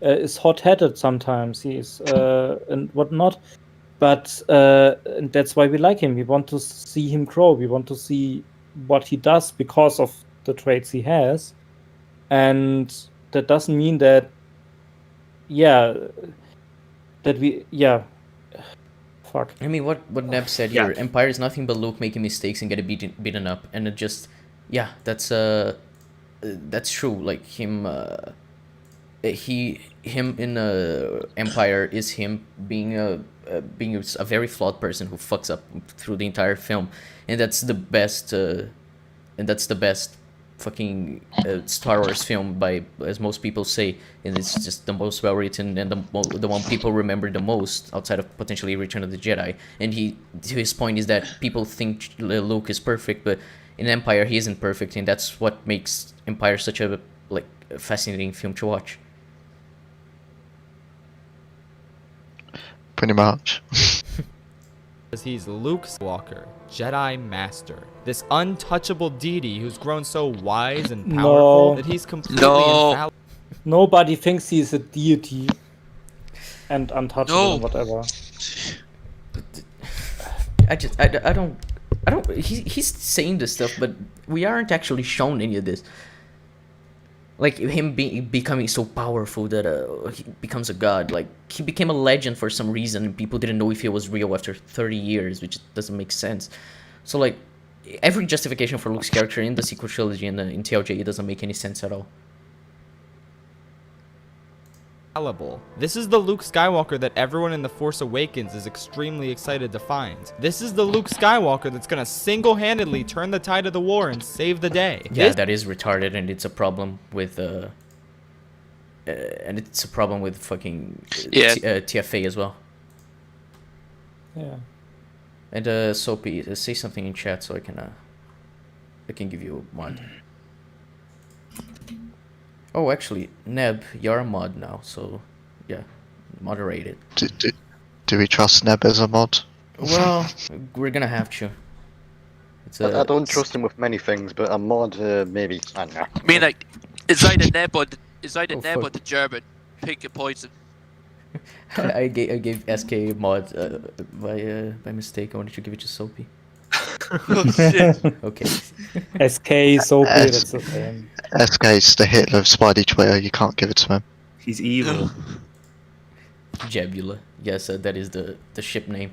is hot-headed sometimes. He's and whatnot. But and that's why we like him. We want to see him grow. We want to see what he does because of the traits he has. And that doesn't mean that, fuck. I mean, what Neb said Yeah. here, Empire is nothing but Luke making mistakes and getting beaten up, and it just, yeah, that's true. Like him in Empire is him being a very flawed person who fucks up through the entire film, and that's the best fucking Star Wars film by, as most people say, and it's just the most well written and the one people remember the most outside of potentially Return of the Jedi. And his point is that people think Luke is perfect, but in Empire he isn't perfect, and that's what makes Empire such a fascinating film to watch. Pretty much. He's Luke Skywalker, Jedi Master. This untouchable deity who's grown so wise and powerful that he's completely infallible. Nobody thinks he's a deity and untouchable and whatever. I don't. He's saying this stuff, but we aren't actually shown any of this. Like him becoming so powerful that he becomes a god. Like he became a legend for some reason, and people didn't know if he was real after 30 years, which doesn't make sense. So like every justification for Luke's character in the sequel trilogy and in TLJ, it doesn't make any sense at all. This is the Luke Skywalker that everyone in The Force Awakens is extremely excited to find. This is the Luke Skywalker that's gonna single-handedly turn the tide of the war and save the day. Yeah, that is retarded, and it's a problem with fucking TFA as well. Yeah. And Soapy, say something in chat so I can give you a mod. Oh, actually, Neb, you're a mod now, so yeah, moderate it. Do we trust Neb as a mod? Well, we're gonna have to. I don't trust him with many things, but a mod, maybe. I don't know. I mean, like, it's either Neb or the German. Pick a poison. I gave SK mod by mistake. I wanted to give it to Soapy. Oh shit. Okay. SK, Soapy, that's the same. SK's the Hitler of Spidey Twitter, you can't give it to him. He's evil. Jabula. Yes, that is the ship name.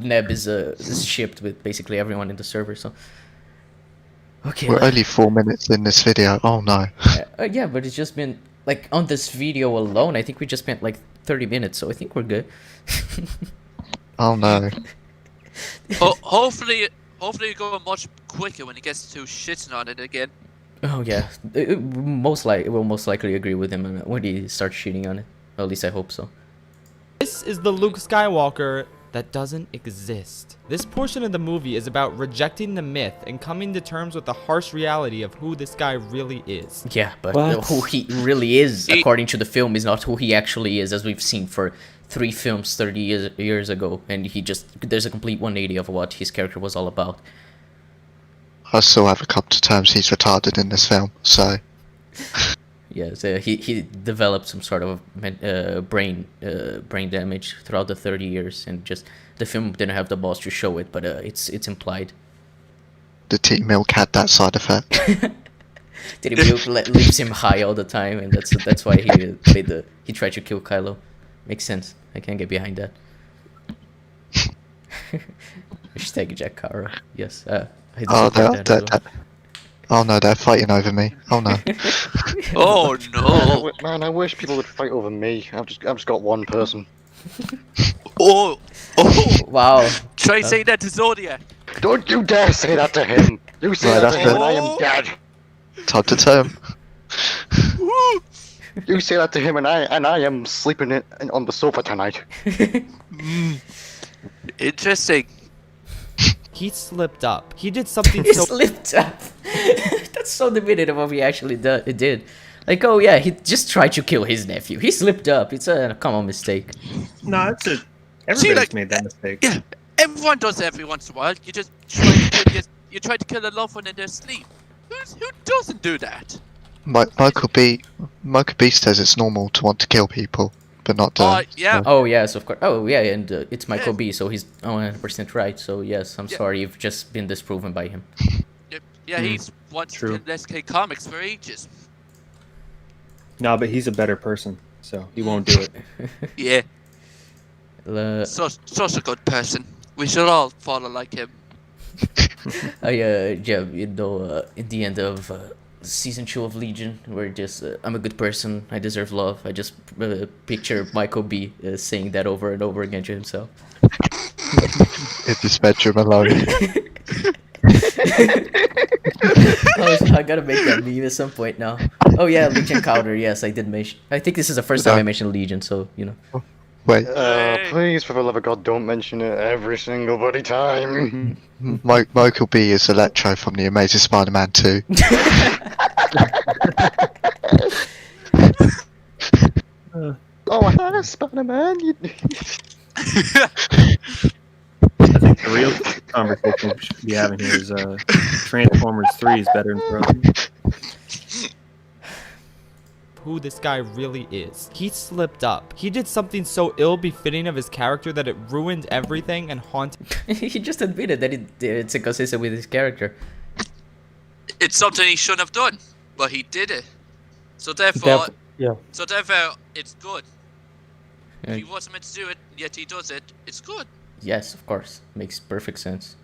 Neb is shipped with basically everyone in the server, so... Okay. We're only 4 minutes in this video, oh no. Yeah, but it's just been... Like, on this video alone, I think we just spent like 30 minutes, so I think we're good. Oh no. Hopefully you go much quicker when he gets to shitting on it again. Oh yeah, we'll most likely agree with him when he starts shitting on it. Or at least I hope so. This is the Luke Skywalker that doesn't exist. This portion of the movie is about rejecting the myth and coming to terms with the harsh reality of who this guy really is. Yeah, but What? who he really is, according to the film, is not who he actually is, as we've seen for 3 films 30 years ago, and there's a complete 180 of what his character was all about. I still have a couple of times he's retarded in this film, so... Yes, he developed some sort of brain damage throughout the 30 years, and just the film didn't have the balls to show it, but it's implied. The Team Milk had that side effect. That leaves him high all the time, and that's why he tried to kill Kylo. Makes sense. I can get behind that. Hashtag Jack Caro. Yes. I Oh, support that as well. oh no, they're fighting over me. Oh no. Oh no! Man, I wish people would fight over me. I've just got one person. Oh! Wow. Try saying that to Zodiac. Don't you dare say that to him! You say Right, that to that's him it. and I am dead! Time to turn. You say that to him and I am sleeping on the sofa tonight. Interesting. He slipped up. He did something He so slipped up. That's so demeaning of what he actually did. Like, oh yeah, he just tried to kill his nephew. He slipped up. It's a common mistake. No, everybody's like, made that mistake. Yeah, everyone does it every once in a while. You just try to kill a loved one in their sleep. Who doesn't do that? Michael B says it's normal to want to kill people, but not to. Yeah. Oh yes, of course. Oh yeah, and it's Michael B, so he's 100% right. So yes, I'm sorry, you've just been disproven by him. Yeah, he's wanted to True. kill SK Comics for ages. No, but he's a better person, so he won't do it. Yeah, such a good person. We should all follow like him. Yeah, in the end of season 2 of Legion, where just I'm a good person, I deserve love. I just picture Michael B saying that over and over again to himself. In this bedroom alone. I gotta make that meme at some point now. Oh yeah, Legion counter. Yes, I did mention. I think this is the first time I mentioned Legion, so you know. Wait, Please, for the love of God, don't mention it every single bloody time. Michael B is Electro from the Amazing Spider-Man 2. Oh, hi, Spider-Man. I think the real conversation we should be having here is Transformers 3 is better than Frozen. who this guy really is. He slipped up. He did something so ill-befitting of his character that it ruined everything and haunted. He just admitted that it's inconsistent with his character. It's something he shouldn't have done, but he did it. So therefore, Yeah. so therefore, it's good. Yeah. If he wasn't meant to do it, yet he does it, it's good. Yes, of course. Makes perfect sense.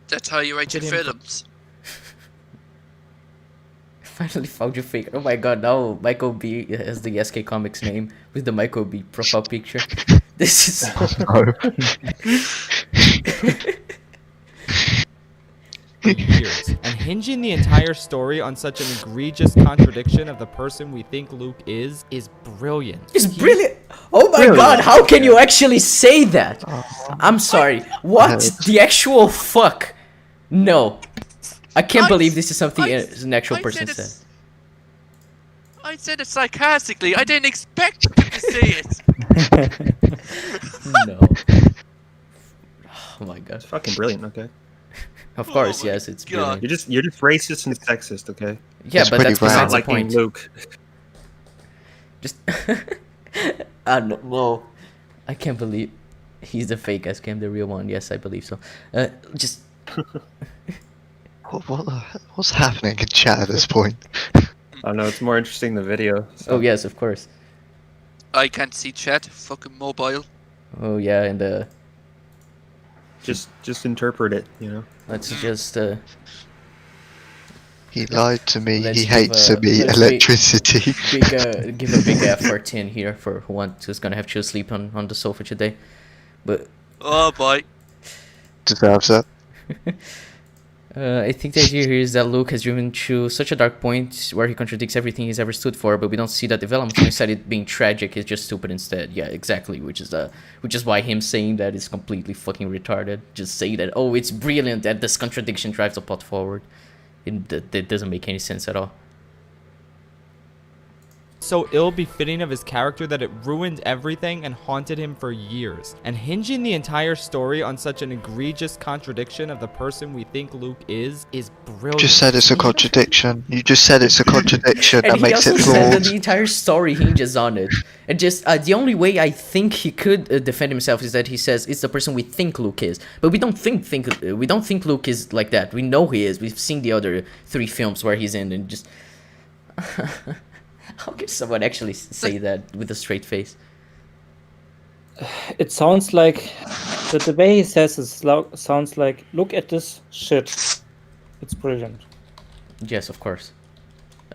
That's how you write your films. Finally found your fake. Oh my god, now Michael B has the SK Comics name with the Michael B profile picture. This is so... for years, and hinging the entire story on such an egregious contradiction of the person we think Luke is brilliant. It's brilliant! Oh my god, how can you actually say that? I'm sorry. What the actual fuck? No. I can't believe this is something an actual person said. I said it sarcastically. I didn't expect you to say it. No. Oh my god. It's fucking brilliant, okay? Of course, my yes, it's God. brilliant. You're just racist and sexist, okay? Yeah, It's but pretty that's besides the Not liking point. Luke. Just no, I can't believe he's the fake SK, I'm the real one. Yes, I believe so. Just What's happening in chat at this point? Oh no, it's more interesting the video. So. oh yes, of course. I can't see chat. Fucking mobile. Oh yeah, and Just interpret it, you know. let's just He lied to me. Let's He give hates a- me. let's Electricity. give a big effort in here for who's gonna have to sleep on the sofa today. But Oh boy. Deserves it. I think the idea here is that Luke has driven to such a dark point where he contradicts everything he's ever stood for, but we don't see that development. Instead, it being tragic is just stupid instead. Yeah, exactly. Which is why him saying that is completely fucking retarded. Just say that, oh, it's brilliant that this contradiction drives the plot forward. That doesn't make any sense at all. so ill-befitting of his character that it ruined everything and haunted him for years. And hinging the entire story on such an egregious contradiction of the person we think Luke is brilliant. You just said it's a contradiction. You just said it's a contradiction And that he makes also it said that flawed. the entire story hinges on it. And just the only way I think he could defend himself is that he says it's the person we think Luke is, but we don't think Luke is like that. We know he is. We've seen the other 3 films where he's in, and just how can someone actually say that with a straight face? It sounds like the way he says it sounds like, look at this shit. It's brilliant. Yes, of course.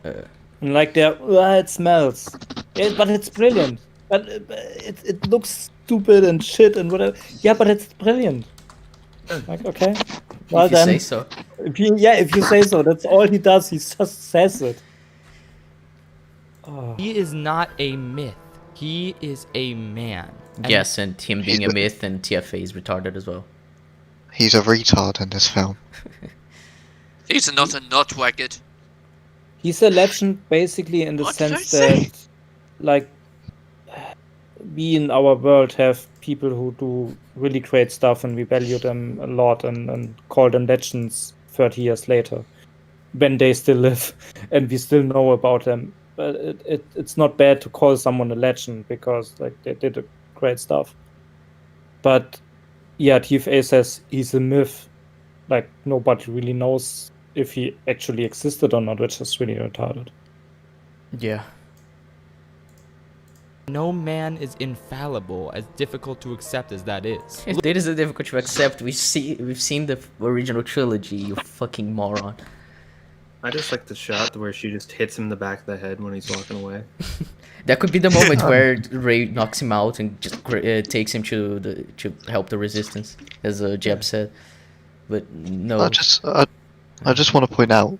And like it smells. Yeah, but it's brilliant. But it looks stupid and shit and whatever. Yeah, but it's brilliant. Like, okay. Well if you then. say so. If you say so. That's all he does. He just says it. Oh. He is not a myth. He is a man. Yes, and him being a myth and TFA is retarded as well. He's a retard in this film. He's not a nutwagged. He's a legend basically in the What did sense I say? that, like, we in our world have people who do really great stuff and we value them a lot and call them legends 30 years later when they still live and we still know about them. But it's not bad to call someone a legend because like they did great stuff. But yeah, TFA says he's a myth. Like nobody really knows if he actually existed or not, which is really retarded. Yeah. No man is infallible, as difficult to accept as that is. It is difficult to accept. We've seen the original trilogy, you fucking moron. I just like the shot where she just hits him in the back of the head when he's walking away. That could be the moment where Rey knocks him out and just takes him to help the resistance, as Jeb said. But no. I just want to point out,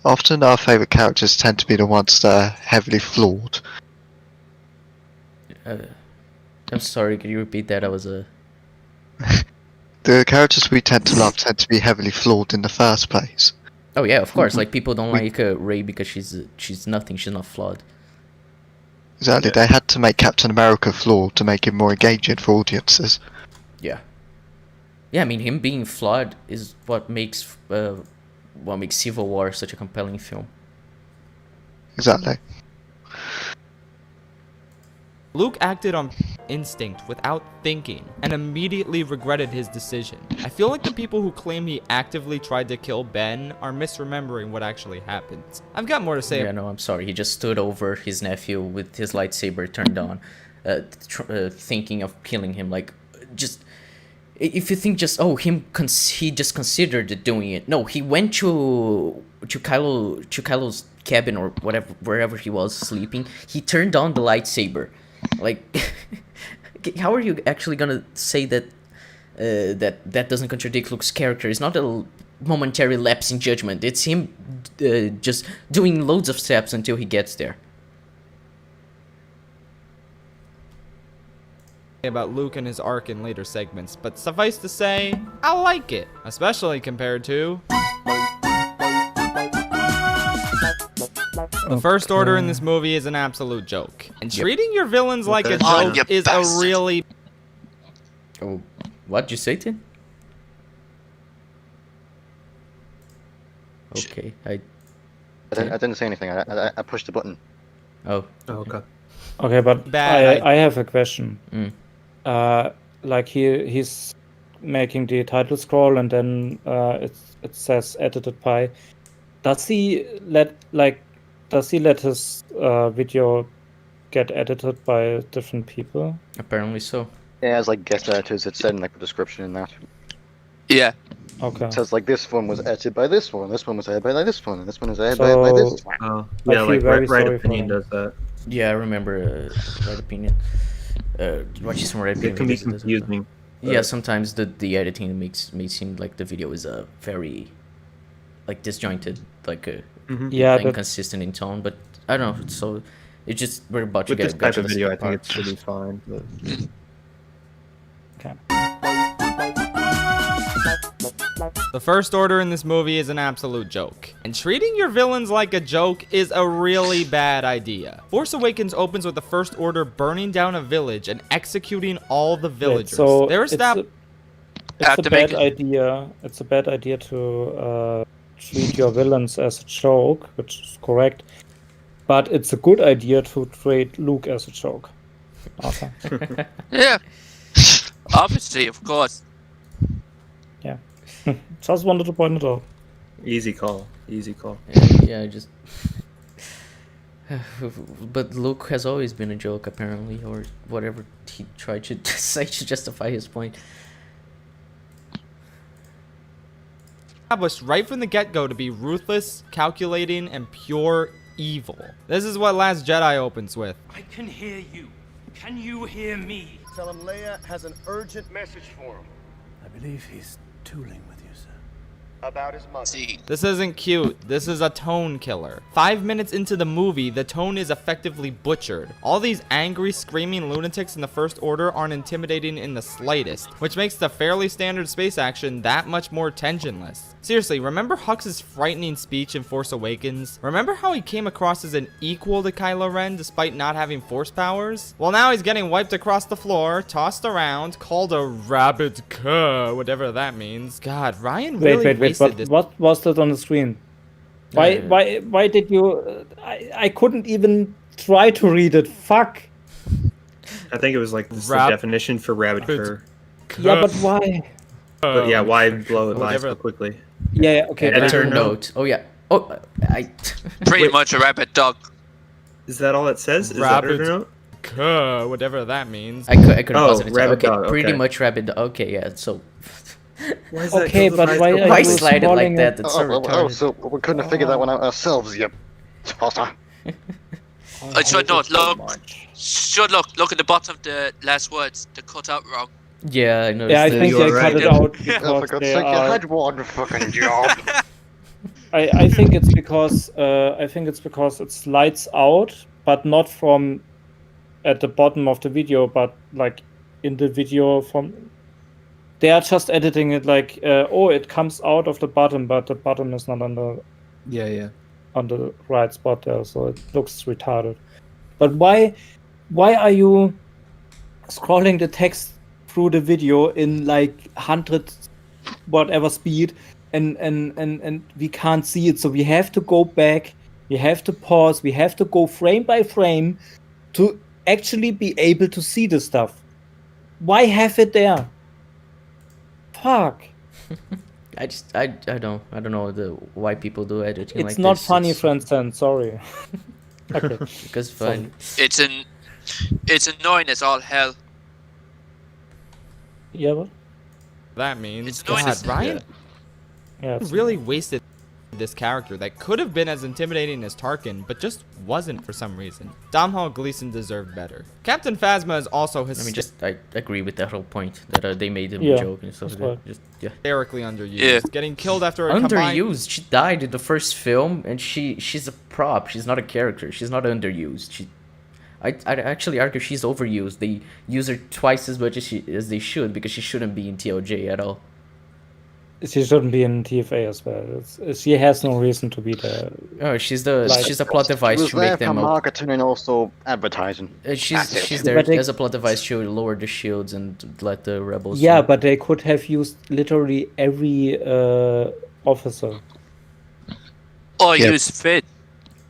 often our favourite characters tend to be the ones that are heavily flawed. I'm sorry, could you repeat that? I was The characters we tend to love tend to be heavily flawed in the first place. Oh yeah, of course. Like people don't like Rey because she's nothing. She's not flawed. Exactly. They had to make Captain America flawed to make him more engaging for audiences. Yeah. Yeah, I mean him being flawed is what makes Civil War such a compelling film. Exactly. Luke acted on instinct without thinking and immediately regretted his decision. I feel like the people who claim he actively tried to kill Ben are misremembering what actually happened. I've got more to say. Yeah, no, I'm sorry. He just stood over his nephew with his lightsaber turned on, thinking of killing him. Like, just if you think just he just considered doing it. No, he went to Kylo's cabin or whatever, wherever he was sleeping. He turned on the lightsaber. Like, how are you actually gonna say that that doesn't contradict Luke's character? It's not a momentary lapse in judgment. It's him just doing loads of steps until he gets there. About Luke and his arc in later segments, but suffice to say, I like it, especially compared to the First Order in this movie is an absolute joke, and treating your villains like a On joke you is bastard. a really. Oh, what'd you say, Tim? Okay, I didn't say anything. I pushed the button. Oh, okay. Okay, but Bad. I have a question. Mm. Like he's making the title scroll and then it says edited by. Does he let his video get edited by different people? apparently so. Yeah, as like guest editors, it said in like the description in that. Yeah. Okay. It says like this one was edited by this one was edited by this one, and this one is edited by this one. Oh, I yeah, feel like very Right sorry Opinion for him. does that. Yeah, I remember Right Opinion. Watching some Right Opinion. It can be videos, it does as well. confusing. Yeah, sometimes the editing may seem like the video is very like disjointed, like Yeah, that- inconsistent in tone. But I don't know. So it's just we're about to With get this a type bunch of video, I the think it part. should be fine. But... Okay. The First Order in this movie is an absolute joke, and treating your villains like a joke is a really bad idea. Force Awakens opens with the First Order burning down a village and executing all the villagers. So There's that. It's a bad idea. It's a bad idea to treat your villains as a joke, which is correct. But it's a good idea to treat Luke as a joke. Okay. Yeah. Obviously, of course. Yeah. Just wanted to point it out. Easy call. Easy call. Yeah, just. But Luke has always been a joke, apparently, or whatever he tried to say to justify his point. Established right from the get-go to be ruthless, calculating, and pure evil. This is what Last Jedi opens with. I can hear you. Can you hear me? Tell him Leia has an urgent message for him. I believe he's tooling with you, sir. About his mother. See, This isn't cute. This is a tone killer. 5 minutes into the movie, the tone is effectively butchered. All these angry, screaming lunatics in the First Order aren't intimidating in the slightest, which makes the fairly standard space action that much more tensionless. Seriously, remember Hux's frightening speech in Force Awakens? Remember how he came across as an equal to Kylo Ren despite not having force powers? Well, now he's getting wiped across the floor, tossed around, called a rabid cur, whatever that means. God, Ryan really wasted this. What was that on the screen? Why did you? I couldn't even try to read it. Fuck. I think it was like this is the Rabbit definition for rabbit cur. Yeah, but why? But yeah, why blow it by Whatever. so quickly? Yeah, okay. Editor note. note. Oh yeah. Oh, I. pretty Wait. much a rabbit dog. Is that all it says? Is Rabbit. that editor note? Cur, whatever that means. I couldn't Oh, pause it. rabbit Okay, dog, pretty okay. much rabbit dog. Okay, yeah. So. Why is Okay, that but why are Why you slide it like scrolling that? it? That's so retarded. So we couldn't have figured that one out ourselves, you tosser. I should not look. Should look at the bottom of the last words. They're cut out wrong. Yeah, I noticed. Yeah, I that. think You they are cut right. it out Oh, for because God's they sake, you are. had one fucking job. I think it's because it slides out, but not from at the bottom of the video, but like in the video from. They are just editing it like, it comes out of the bottom, but the bottom is not on the Yeah. right spot there, so it looks retarded. But why are you scrolling the text through the video in like 100 whatever speed, and we can't see it, so we have to go back, we have to pause, we have to go frame by frame to actually be able to see the stuff. Why have it there? Fuck. I don't know why people do editing like It's this. not funny, It's- Francen, sorry. Okay. Because fun. It's annoying as all hell. Yeah, what? That means. It's annoying God, as- Ryan Yeah, it's really wasted this character that could have been as intimidating as Tarkin, but just wasn't for some reason. Domhnall Gleeson deserved better. Captain Phasma is also I mean, I agree with that whole point that they made him a Yeah, joke and stuff. that's Like right. that. Just yeah. hysterically underused, Yeah. getting killed after a combined... Underused. She died in the first film, and she's a prop. She's not a character. She's not underused. I'd actually argue she's overused. They use her twice as much as they should, because she shouldn't be in TOJ at all. She shouldn't be in TFA as well. She has no reason to be there. Oh, she's Like- a plot It device was to there make for them. marketing and also advertising. She's there But they- as a plot device to lower the shields and let the rebels. Yeah, but they could have used literally every officer. Or Yeah. use Finn.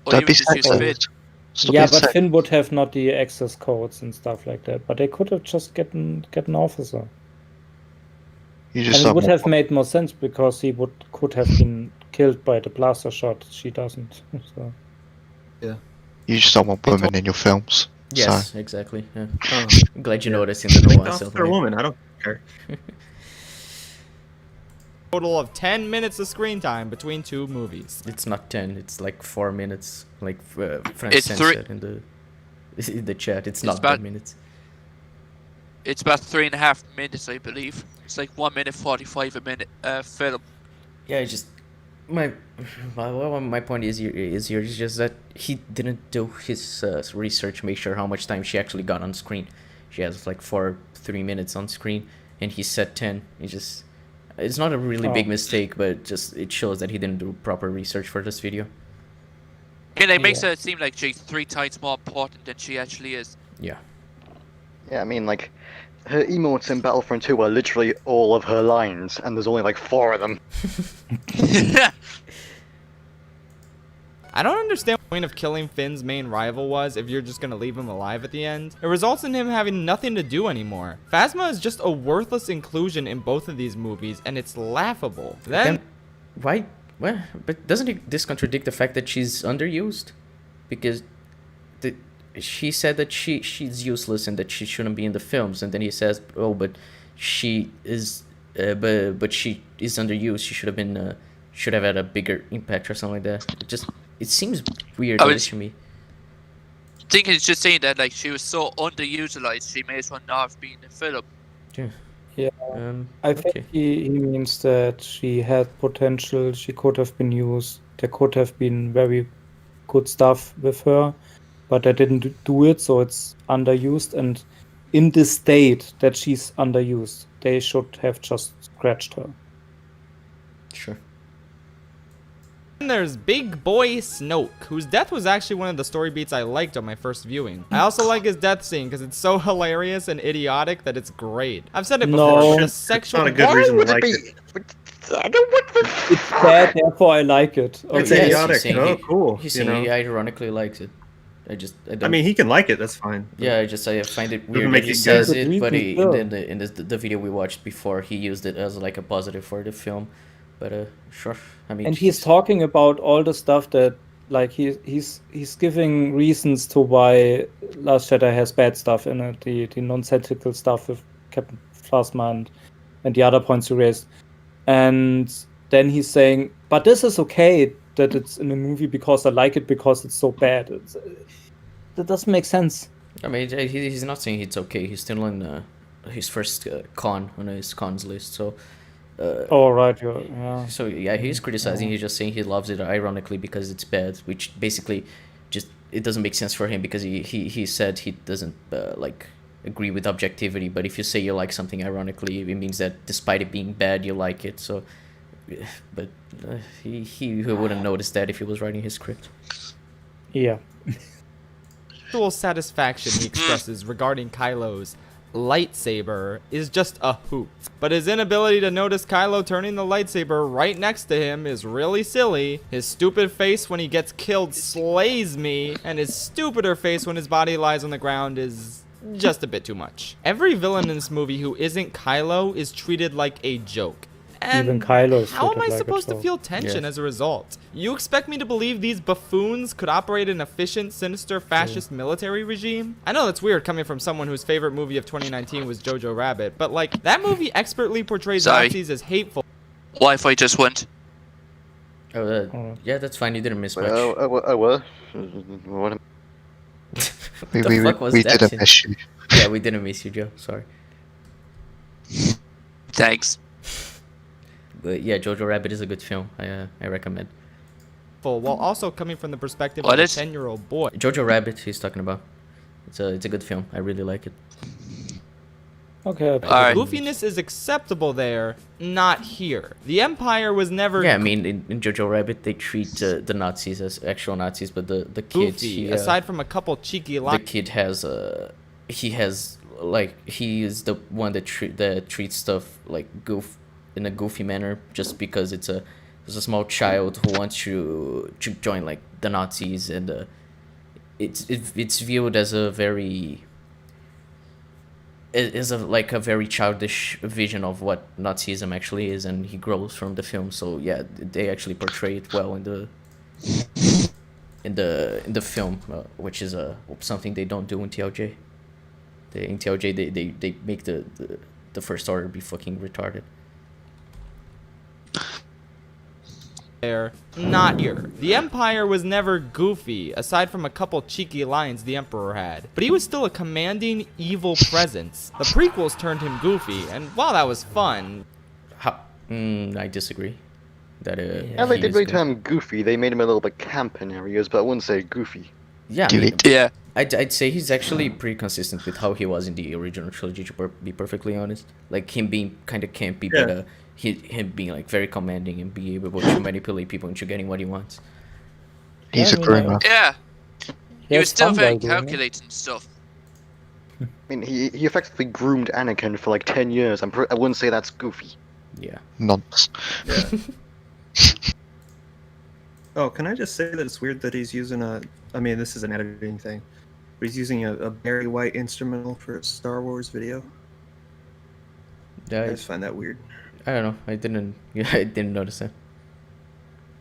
Or Don't you be just use Finn. sexist. Stop Yeah, being but sexist. Finn would have not the access codes and stuff like that. But they could have just get an officer. You And just it don't would want- have made more sense because he could have been killed by the blaster shot. She doesn't. So. you just don't want women in your films. Yes, So exactly. Yeah. Oh, I'm glad you noticed in the make no the one officer a woman. I don't care. Total of 10 minutes of screen time between two movies. It's not 10. It's like 4 minutes. Like Frank It's said in the chat. It's not about- 10 minutes. It's about 3.5 minutes, I believe. It's like 1 minute 45 a minute film. Yeah, I just my point is here is just that he didn't do his research, make sure how much time she actually got on screen. She has like 3 minutes on screen, and he said 10. It's just It's not a really big Oh. mistake, but just it shows that he didn't do proper research for this video. And it makes Yeah. her seem like she's 3 times more important than she actually is. Yeah. Yeah, I mean, like, her emotes in Battlefront 2 are literally all of her lines, and there's only like 4 of them. I don't understand what the point of killing Finn's main rival was if you're just gonna leave him alive at the end. It results in him having nothing to do anymore. Phasma is just a worthless inclusion in both of these movies, and it's laughable. Then, Why? Well, but doesn't this contradict the fact that she's underused? Because she said that she's useless and that she shouldn't be in the films, and then he says, "Oh, but she is, but she is underused. She should have been, should have had a bigger impact or something like that." It seems weird to me. I think he's just saying that like she was so underutilized, she may as well not have been in the film. Yeah. Yeah. I Okay. think he means that she had potential, she could have been used, there could have been very good stuff with her, but they didn't do it, so it's underused, and in this state that she's underused, they should have just scratched her. Sure. there's Big Boy Snoke, whose death was actually one of the story beats I liked on my first viewing. I also like his death scene because it's so hilarious and idiotic that it's great. I've said it before, No. the sexual... Not a good reason to like it. It's bad, therefore I like it. It's Okay. idiotic. He's saying Oh, cool. He's You saying know? he ironically likes it. I don't. I mean, he can like it. That's fine. Yeah, I find it weird make that he it says good. it, but Reason, in the video we watched before, he used it as like a positive for the film. But sure. I mean, And he's talking about all the stuff that, like, he's giving reasons to why Last Jedi has bad stuff in it, the nonsensical stuff with Captain Phasma and the other points you raised. And then he's saying, but this is okay that it's in a movie because I like it because it's so bad. That doesn't make sense. I mean, he's not saying it's okay. He's still in his first con on his cons list. So. Oh right, yeah. So yeah, he's criticizing. He's just saying he loves it ironically because it's bad, which basically just it doesn't make sense for him because he said he doesn't like agree with objectivity. But if you say you like something ironically, it means that despite it being bad, you like it. So, but he wouldn't notice that if he was writing his script. Yeah. Actual satisfaction he expresses regarding Kylo's lightsaber is just a hoot. But his inability to notice Kylo turning the lightsaber right next to him is really silly. His stupid face when he gets killed slays me, and his stupider face when his body lies on the ground is just a bit too much. Every villain in this movie who isn't Kylo is treated like a joke. And Even Kylo is how am treated I like a supposed to joke. feel tension Yeah. as a result? You expect me to believe these buffoons could operate an efficient, sinister, fascist military regime? I know that's weird coming from someone whose favorite movie of 2019 was Jojo Rabbit, but like, that movie expertly portrays Sorry. Nazis as hateful. Wi-Fi just went. Yeah, that's fine. You didn't miss much. What? What am- What the fuck was we that? didn't miss you. Yeah, we didn't miss you, Joe. Sorry. Thanks. But yeah, Jojo Rabbit is a good film. I recommend. While also coming from the perspective What of a is- 10-year-old boy. Jojo Rabbit, he's talking about. It's a good film. I really like it. Okay. Alright. Goofiness is acceptable there, not here. The Empire was never Yeah, I mean, in Jojo Rabbit, they treat the Nazis as actual Nazis, but the kid, goofy, aside from a couple cheeky the lines. kid has he is the one that treats stuff like in a goofy manner just because it's a small child who wants to join like the Nazis, and it's viewed as a very a very childish vision of what Nazism actually is, and he grows from the film. So yeah, they actually portray it well in the film, which is something they don't do in TLJ. In TLJ, they make the First Order be fucking retarded. There, not here. The Empire was never goofy, aside from a couple cheeky lines the Emperor had. But he was still a commanding, evil presence. The prequels turned him goofy, and while that was fun... I disagree. That Yeah, they he did is make good. him goofy. They made him a little bit camp in areas, but I wouldn't say goofy. Yeah, I mean, Yeah. I'd say he's actually pretty consistent with how he was in the original trilogy, to be perfectly honest. Like, him being kind of campy, Yeah. but him being, like, very commanding and being able to manipulate people into getting what he wants. He's Yeah, a I mean, groomer. Yeah, he was has still fun very while doing it. calculating stuff. I mean, he effectively groomed Anakin for like 10 years. I wouldn't say that's goofy. Yeah. Nonce. Yeah. Oh, can I just say that it's weird that he's using I mean, this is an editing thing. But he's using a Barry White instrumental for a Star Wars video. I just find that weird. I don't know. I didn't notice that.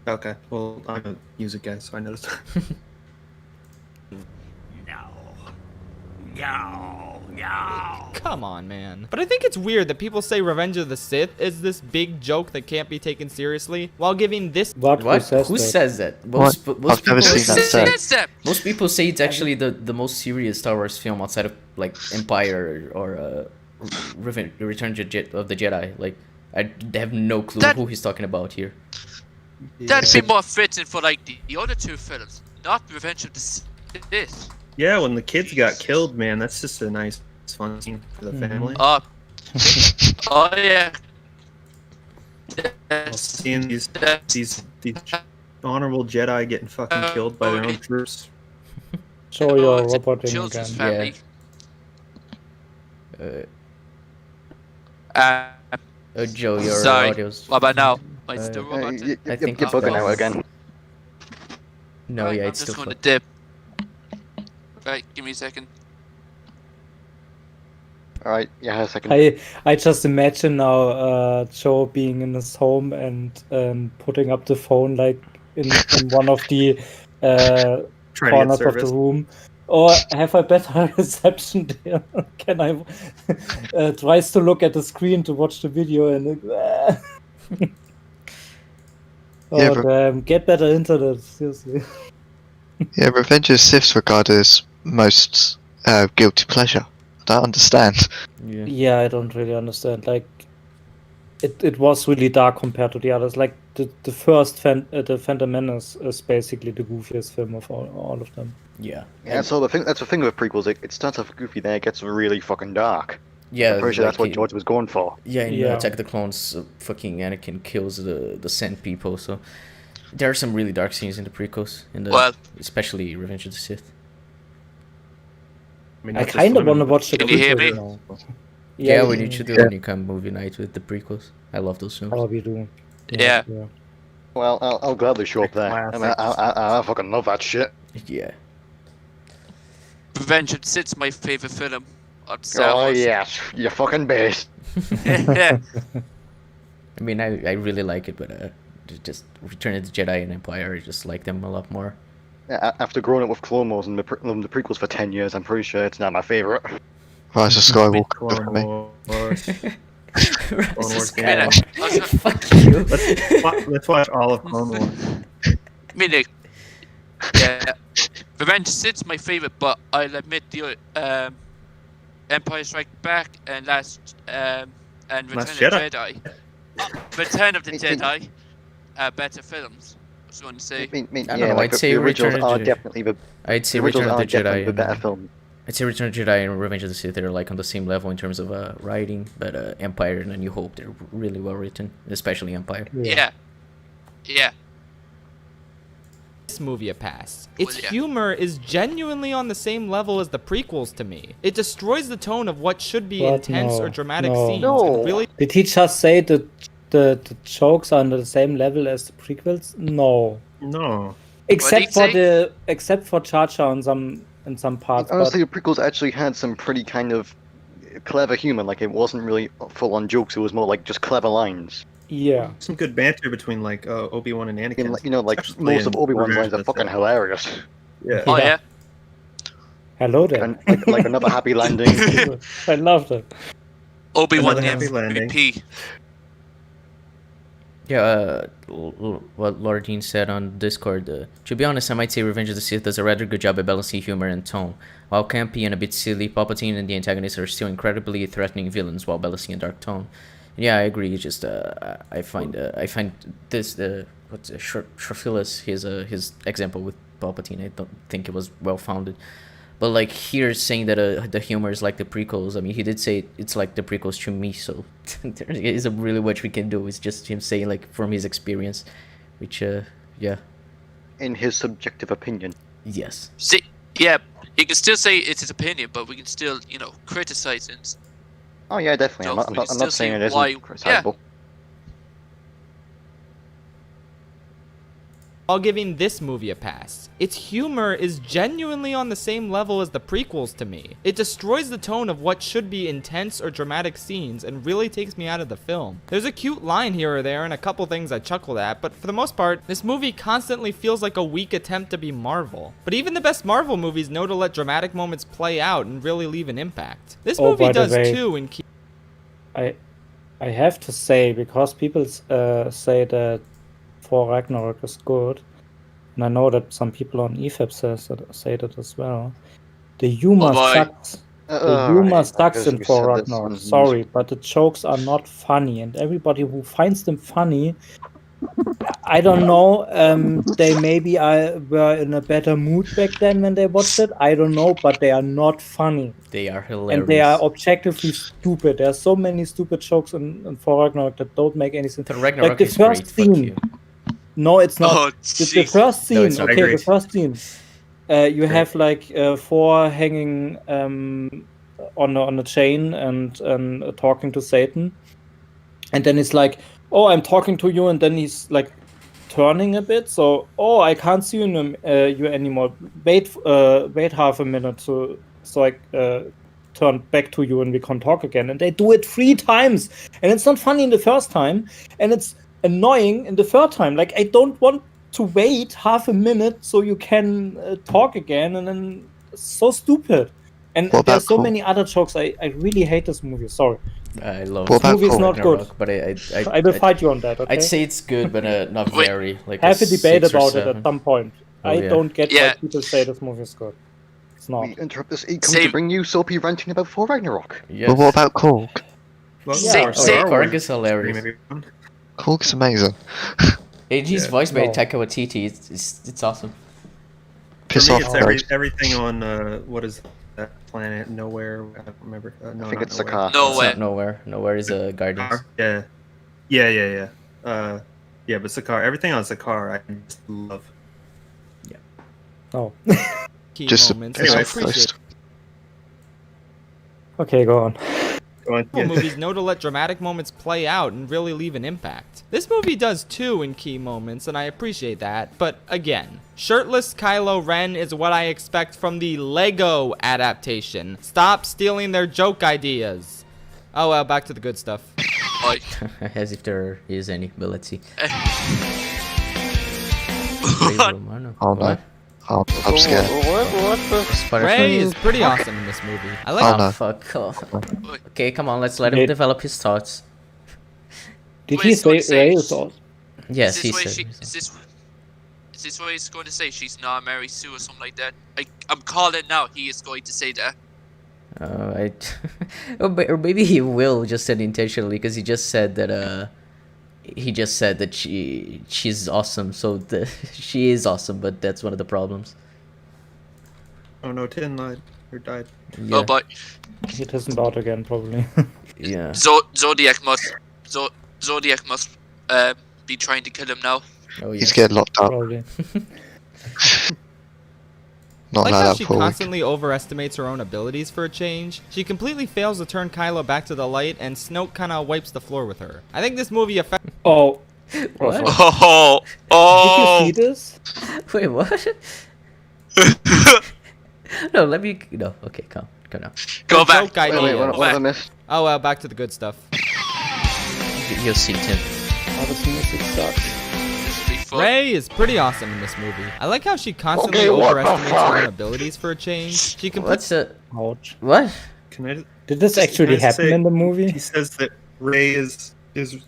Okay, well, I'm a music guy, so I noticed. Come on, man. But I think it's weird that people say Revenge of the Sith is this big joke that can't be taken seriously, while giving this. What? Who says that? that? Most I've never people seen that say- said. Most people say it's actually the most serious Star Wars film outside of, like, Empire or Return of the Jedi. Like, I have no clue who he's talking about here. That'd be more fitting for like the other two films, not Revenge of the Sith. Yeah, when the kids got killed, man, that's just a nice, fun scene for the family. Oh yeah. Seeing these honorable Jedi getting fucking killed by their own troops. Show your it's a roboting again. children's family. Joe, your Sorry. audio's... What about now? Am I still roboting? I think you're it's bugging fine. out again. No, Right, yeah, I'm it's just still going to fine. dip. Right, give me a second. Alright, yeah, a second. I just imagine now Joe being in his home and putting up the phone like in one of the Trying to get corners of the service. room. Or have a better reception there? Can I tries to look at the screen to watch the video and Yeah, oh but- damn, get better internet, seriously. Yeah, Revenge of the Sith's regarded as most guilty pleasure. I don't understand. Yeah. Yeah, I don't really understand. Like, it was really dark compared to the others. Like the first the Phantom Menace is basically the goofiest film of all of them. Yeah. Yeah, so that's the thing with prequels. It starts off goofy, then it gets really fucking dark. Yeah, I'm pretty sure that's like what George was going for. Yeah, in Yeah. Attack of the Clones, fucking Anakin kills the Sand people, so there are some really dark scenes in the prequels, Well- especially Revenge of the Sith. mean, I not just kind of women, want to watch the Can you hear prequels me? now. Yeah, we need to do a Unicum movie night with the prequels. I love those films. Probably do. Yeah. Well, I'll gladly show up there. I mean, I fucking love that shit. Yeah. Revenge of the Sith's my favorite film of Star Oh Wars. yes, you fucking base. Yeah. I mean, I really like it, but just Return of the Jedi and Empire, I just like them a lot more. After growing up with Clone Wars and the prequels for 10 years, I'm pretty sure it's not my favorite. Rise of Skywalker Clone for me. Wars. Rise of Wars, Skywalker. Fuck you. Let's watch all of Clone Wars. I mean, like, yeah, Revenge of the Sith's my favorite, but I'll admit the Empire Strikes Back and and Return Last of the Jedi. Jedi. Return of the Jedi are better films. I just want to say. I don't yeah, know, like I'd say the originals Return of are the- definitely the I'd say originals Return of are the definitely Jedi the better and film. I'd say Return of the Jedi and Revenge of the Sith are like on the same level in terms of writing, but Empire and A New Hope, they're really well written, especially Empire. Yeah. Yeah. This movie a pass. Its yeah. humor is genuinely on the same level as the prequels to me. It destroys the tone of what should be What? intense No. or dramatic No. scenes. No. And really Did he just say that the jokes are on the same level as the prequels? No. No. Except What for did except for Jar Jar in some parts. Honestly, the prequels actually had some pretty kind of clever humor. Like, it wasn't really full-on jokes. It was more like just clever lines. But yeah. Some good banter between like Obi-Wan and Anakin. And, you know, like Especially most of in Obi-Wan's Revenge lines are of the fucking Sith. hilarious. Yeah. Oh yeah. Hello there. And like another happy landing. I love that. Obi-Wan Another happy landing. MVP. Yeah, what Laura Jean said on Discord, to be honest, I might say Revenge of the Sith does a rather good job at balancing humor and tone. While campy and a bit silly, Palpatine and the antagonists are still incredibly threatening villains while balancing a dark tone. Yeah, I agree. It's just I find this Schaffrillas his example with Palpatine. I don't think it was well founded. But like here saying that the humor is like the prequels. I mean, he did say it's like the prequels to me, so there isn't really much we can do. It's just him saying like from his experience, which yeah. In his subjective opinion. Yes. See, yeah, he can still say it's his opinion, but we can still, criticize it. Oh yeah, definitely. I'm So we not, can I'm still not saying see it isn't why- criticizable. While giving this movie a pass, its humor is genuinely on the same level as the prequels to me. It destroys the tone of what should be intense or dramatic scenes and really takes me out of the film. There's a cute line here or there and a couple things I chuckled at, but for the most part, this movie constantly feels like a weak attempt to be Marvel. But even the best Marvel movies know to let dramatic moments play out and really leave an impact. This movie by the does way, too in key. I have to say, because people say that Thor Ragnarok is good, and I know that some people on EFAP say that as well. The humor boy. sucks. The humor sucks in we Thor said this Ragnarok. on- Sorry, but the jokes are not funny, and everybody who finds them funny, I don't know. They maybe were in a better mood back then when they watched it. I don't know, but they are not funny. They are hilarious. And they are objectively stupid. There are so many stupid jokes in Thor Ragnarok that don't make any sense. The Ragnarok Like the is first great. Fuck scene. you. No, it's not. Oh, the jeez. first scene. No, it's not. Okay, the Agreed. first scene. You have like Thor hanging on a chain and talking to Satan, and then he's like, "Oh, I'm talking to you," and then he's like turning a bit. So, "Oh, I can't see you anymore. Wait half a minute so I turn back to you and we can talk again." And they do it 3 times, and it's not funny in the first time, and it's annoying in the third time. Like, I don't want to wait half a minute so you can talk again, and then it's so stupid. And What there's about so Cole? many other jokes. I really hate this movie. Sorry, I love What about movie is Cole? not good. Ragnarok, but I will fight you on that. Okay, I'd say it's good, but not Wait. very. Like have a debate 6 or about it 7. at some point. Oh, I yeah. don't get Yeah. why people say this movie is good. It's not. We interrupt this ECUM to Same. bring you Soapy ranting about Thor Ragnarok. Yes. But what about Korg? Well, Yeah, our say- Star Wars Korg is hilarious. stream, everyone. Korg's amazing. And he's Yeah. voiced by No. Taika Waititi. It's awesome. Piss For me, off, it's guys. everything on what is that planet? Nowhere. I don't remember. No, I think not it's Nowhere. Sakaar. No It's way. not nowhere. Nowhere is Guardians. Yeah. Yeah. Yeah, but Sakaar. Everything on Sakaar, I just love. No. Key Just a moments. piss and I Anyway, off appreciate roast. Okay, go on. Go on. Marvel movies know to let dramatic moments play out and really leave an impact. This movie does too in key moments, and I appreciate that. But again, shirtless Kylo Ren is what I expect from the Lego adaptation. Stop stealing their joke ideas. Oh well, back to the good stuff. Boy. As if there is any. But let's see. What? Oh no. Oh, I'm scared. What the? Spider Rey is pretty awesome in this movie. I like Oh, Oh, no. fuck off. Okay, come on, let's let him Wait. develop his thoughts. Did Wait, he so say Rey is awesome? Yes, is he this what said. is this what he's going to say? She's not Mary Sue or something like that. I'm calling it now. He is going to say that. Or maybe he will just said intentionally because he just said that she's awesome. So she is awesome, but that's one of the problems. Oh no, Tin lied or died. Yeah. Oh, but It isn't out again, probably. Yeah. Zodiac must be trying to kill him now. Oh, He's yes. getting locked up. Probably. Not I like like how that she for a week. constantly overestimates her own abilities for a change. She completely fails to turn Kylo back to the light, and Snoke kinda wipes the floor with her. I think this movie affects. Oh. What? Oh, Did you see this? Wait, what? No, let me. No, okay, come now. Go back. Joke idea. Wait, what have I missed? Oh well, back to the good stuff. You'll see, Tim. Oh, this music sucks. Rey is pretty awesome in this movie. I like how she constantly Okay, what the overestimates her fuck? own abilities for a change. She can What's a Ouch. what? Can I? Did this actually Can I happen say- in the He movie? says that Rey is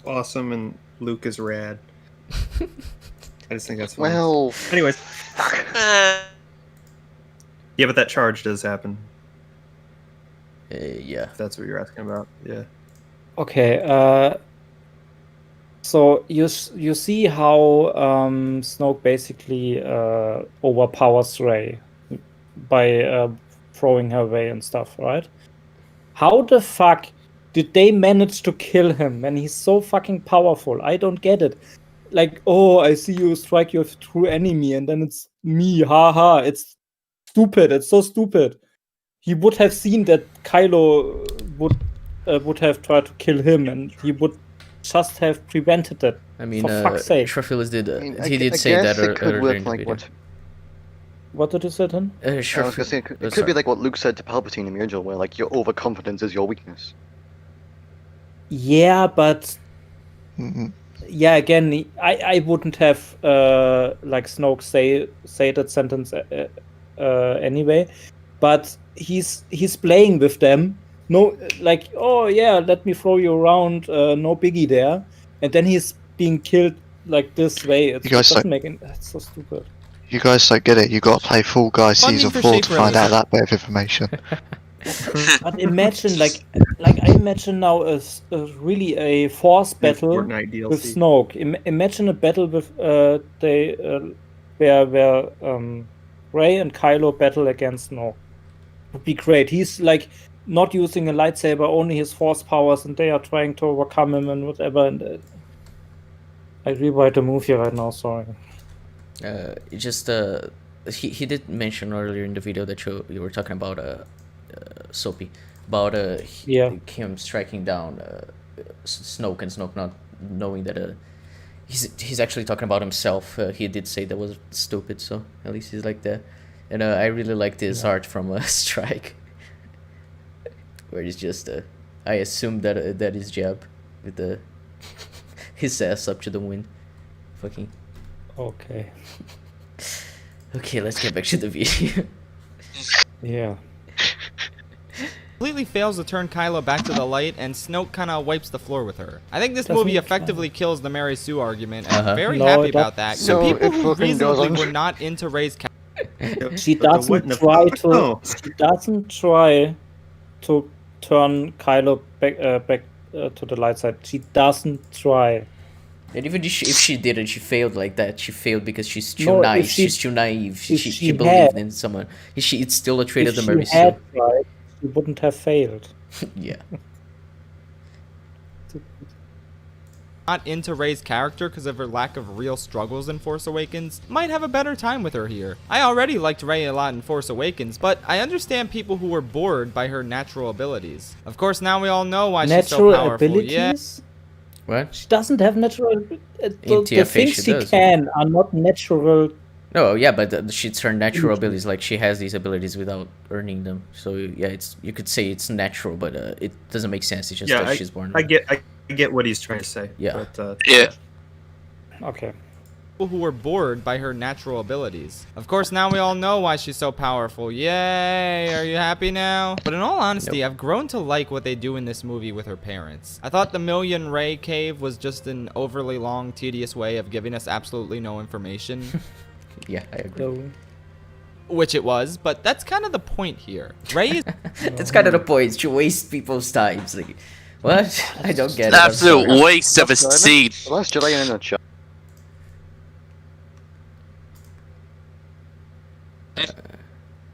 awesome and Luke is rad. I just think that's funny. Well, Anyways, Uh, yeah, but that charge does happen. Yeah. If that's what you're asking about. Yeah. Okay, so you see how Snoke basically overpowers Rey by throwing her away and stuff, right? How the fuck did they manage to kill him when he's so fucking powerful? I don't get it. Like, oh, I see you strike your true enemy, and then it's me, haha. It's stupid. It's so stupid. He would have seen that Kylo would have tried to kill him, and he would just have prevented it. I mean, for fuck's sake. Schaffrillas did. I mean, He I did say guess that it could earlier work in the like video. What did you say, then? I was gonna say, it could be like what Luke said to Palpatine in the original, where like your overconfidence is your weakness. Yeah, but Mhm. yeah, again, I wouldn't have like Snoke say that sentence anyway. But he's playing with them. No, like, oh yeah, let me throw you around. No biggie there. And then he's being killed like this way. It doesn't make any. It's so stupid. You guys don't get it. You got to play Fall Guys Funding Season for 4 to find Schaffrillas. out that bit of information. But imagine, like I imagine now really a force battle Fortnite DLC. with Snoke. Imagine a battle with where Rey and Kylo battle against Snoke. Would be great. He's like not using a lightsaber, only his force powers, and they are trying to overcome him and whatever. And I rewrite the movie right now. Sorry. He did mention earlier in the video that you were talking about Soapy about him striking down Snoke and Snoke not knowing that he's actually talking about himself. He did say that was stupid, so at least he's like that. And I really liked his art from Strike, where he's just I assume that his jab with his ass up to the wind, fucking. Okay. Okay, let's get back to the video. Yeah. Completely fails to turn Kylo back to the light, and Snoke kind of wipes the floor with her. I think this Doesn't movie he effectively kills the Mary Sue argument, and I'm very No, happy it about that. So So people it who fucking reasonably doesn't. were not into Rey's She What doesn't the try fuck? to. No. She doesn't try to turn Kylo back to the light side. She doesn't try. And even if she didn't, she failed like that. She failed because she's too No, if nice. she- She's too naive. if She she believed had- in someone. It's still a trait If of the she Mary had Sue. tried, she wouldn't have failed. Yeah. not into Rey's character because of her lack of real struggles in Force Awakens might have a better time with her here. I already liked Rey a lot in Force Awakens, but I understand people who were bored by her natural abilities. Of course, now we all know why she's so Natural powerful. abilities? What? She doesn't have natural. The TFA things she she does. can are not natural. No, yeah, but it's her natural abilities. Like she has these abilities without earning them. So yeah, you could say it's natural, but it doesn't make sense. It's just that she's born. I get what he's trying to say. Yeah. But, Yeah. Okay. People who were bored by her natural abilities. Of course, now we all know why she's so powerful. Yay! Are you happy now? But in all honesty, I've grown to like what they do in this movie with her parents. I thought the Million Rey cave was just an overly long, tedious way of giving us absolutely no information. Yeah, I agree. So, Which it was, but that's kind of the point here. Rey is That's kind of the point. She wastes people's time. It's like, what? I don't get An it. I'm absolute sorry. waste of a That's scene. The Last Jedi in a nutshell.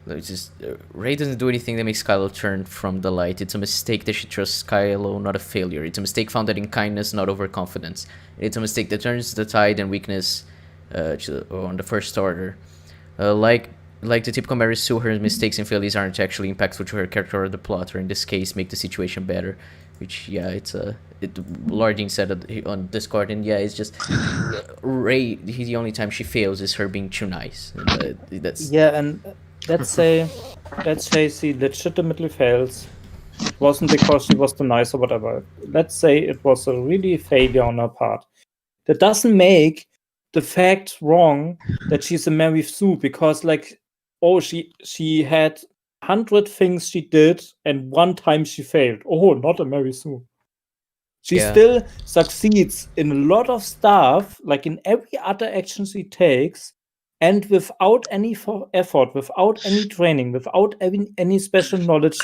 It's just Rey doesn't do anything that makes Kylo turn from the light. It's a mistake that she trusts Kylo, not a failure. It's a mistake founded in kindness, not overconfidence. It's a mistake that turns the tide and weakness on the First Order. Like the typical Mary Sue, her mistakes and failures aren't actually impactful to her character or the plot, or in this case, make the situation better. Which, yeah, it's Lardine said on Discord, and yeah, it's just Rey. The only time she fails is her being too nice. And, that's yeah, and let's say she legitimately fails. It wasn't because she was too nice or whatever. Let's say it was a really failure on her part. That doesn't make the fact wrong that she's a Mary Sue, because she had 100 things she did and one time she failed. Oh, not a Mary Sue. She still succeeds in a lot of stuff, like in every other action she takes, and without any effort, without any training, without any special knowledge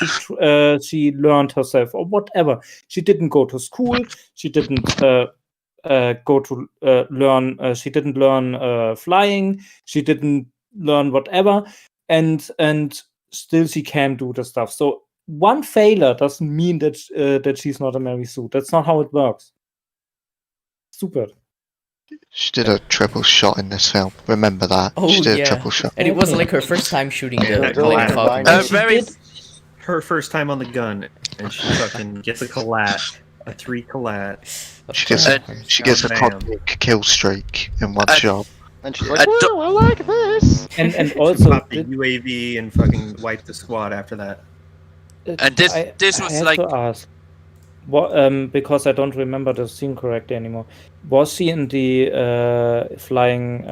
she learned herself or whatever. She didn't go to school. She didn't go to learn. She didn't learn flying. She didn't learn whatever, and still she can do the stuff. So one failure doesn't mean that that she's not a Mary Sue. That's not how it works. Stupid. She did a triple shot in this film. Remember that? Oh, she did yeah. a triple shot. And it was like her first time shooting the that Millennium collab. Falcon. She did. Her first time on the gun, and she fucking gets a collat, a 3 collat. She gets a Bam. cosmic kill streak in one shot. And she's like, "Woo, I like this." And also Pop the UAV and fucking wipe the squad after that. And this was I have like to ask, what because I don't remember the scene correctly anymore. Was she in the flying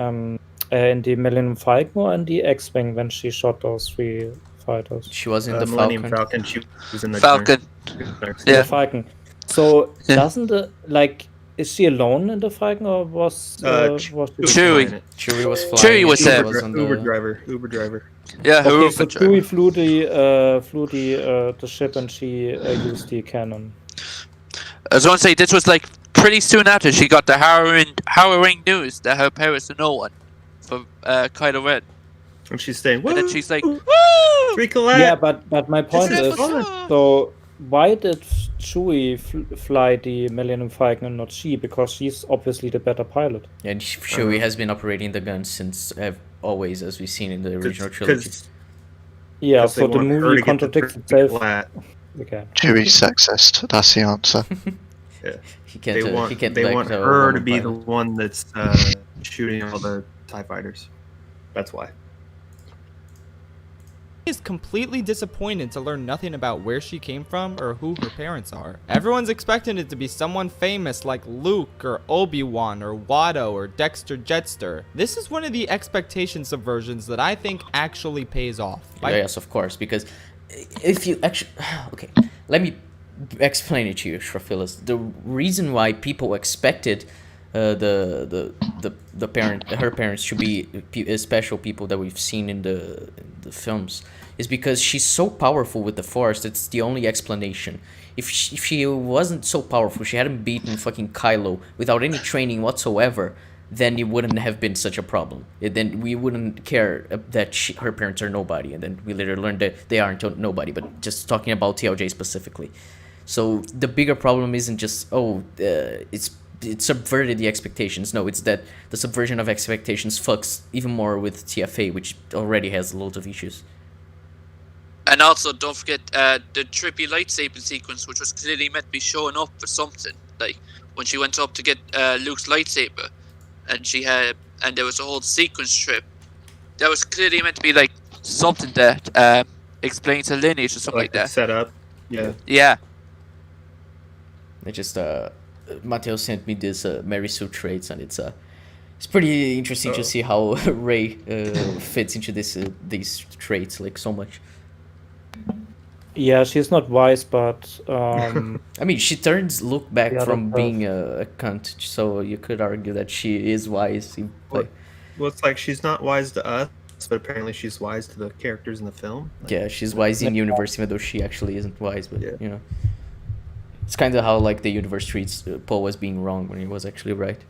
in the Millennium Falcon or in the X-wing when she shot those 3 fighters? She was in the Millennium Falcon. Falcon. She was in the Falcon. The Falcon. So doesn't is she alone in the Falcon or was Chewie? Chewie was flying. Chewie was there. Uber driver. Yeah, her Okay, so Uber driver. Chewie flew the ship and she used the cannon. I was going to say, this was like pretty soon after she got the harrowing news that her parents are no one from Kylo Ren. And she's saying, And then she's like, woo! 3 collat! Yeah, but my point is, so why did Chewie fly the Millennium Falcon and not she? Because she's obviously the better pilot. And Chewie has been operating the gun since always, as we've seen in the original trilogy. Yeah, so the movie contradicts itself. Okay. Chewie's sexist. That's the answer. Yeah. He can't. They want her to be the one that's shooting all the TIE fighters. That's why. Is completely disappointed to learn nothing about where she came from or who her parents are. Everyone's expecting it to be someone famous like Luke or Obi-Wan or Watto or Dexter Jetster. This is one of the expectation subversions that I think actually pays off. Yes, of course, because if you actually... Okay, let me explain it to you, Schaffrillas. The reason why people expected her parents to be special people that we've seen in the films is because she's so powerful with the Force. That's the only explanation. If she wasn't so powerful, she hadn't beaten fucking Kylo without any training whatsoever, then it wouldn't have been such a problem. Then we wouldn't care that her parents are nobody, and then we later learned that they aren't nobody. But just talking about TLJ specifically, so the bigger problem isn't just it subverted the expectations. No, it's that the subversion of expectations fucks even more with TFA, which already has loads of issues. And also, don't forget the trippy lightsaber sequence, which was clearly meant to be showing up for something. Like when she went up to get Luke's lightsaber, and there was a whole sequence trip. That was clearly meant to be like something that explains her lineage or something like that. Set up. Yeah. Yeah. It just Matteo sent me this Mary Sue traits, and it's pretty interesting to see how Rey fits into these traits like so much. Yeah, she's not wise, but I mean, she turns Luke back from being a cunt, so you could argue that she is wise. Well, it's like she's not wise to us, but apparently she's wise to the characters in the film. Like, yeah, she's wise in universe, even though she actually isn't wise. But you know, it's kind of how like the universe treats Poe as being wrong when he was actually right.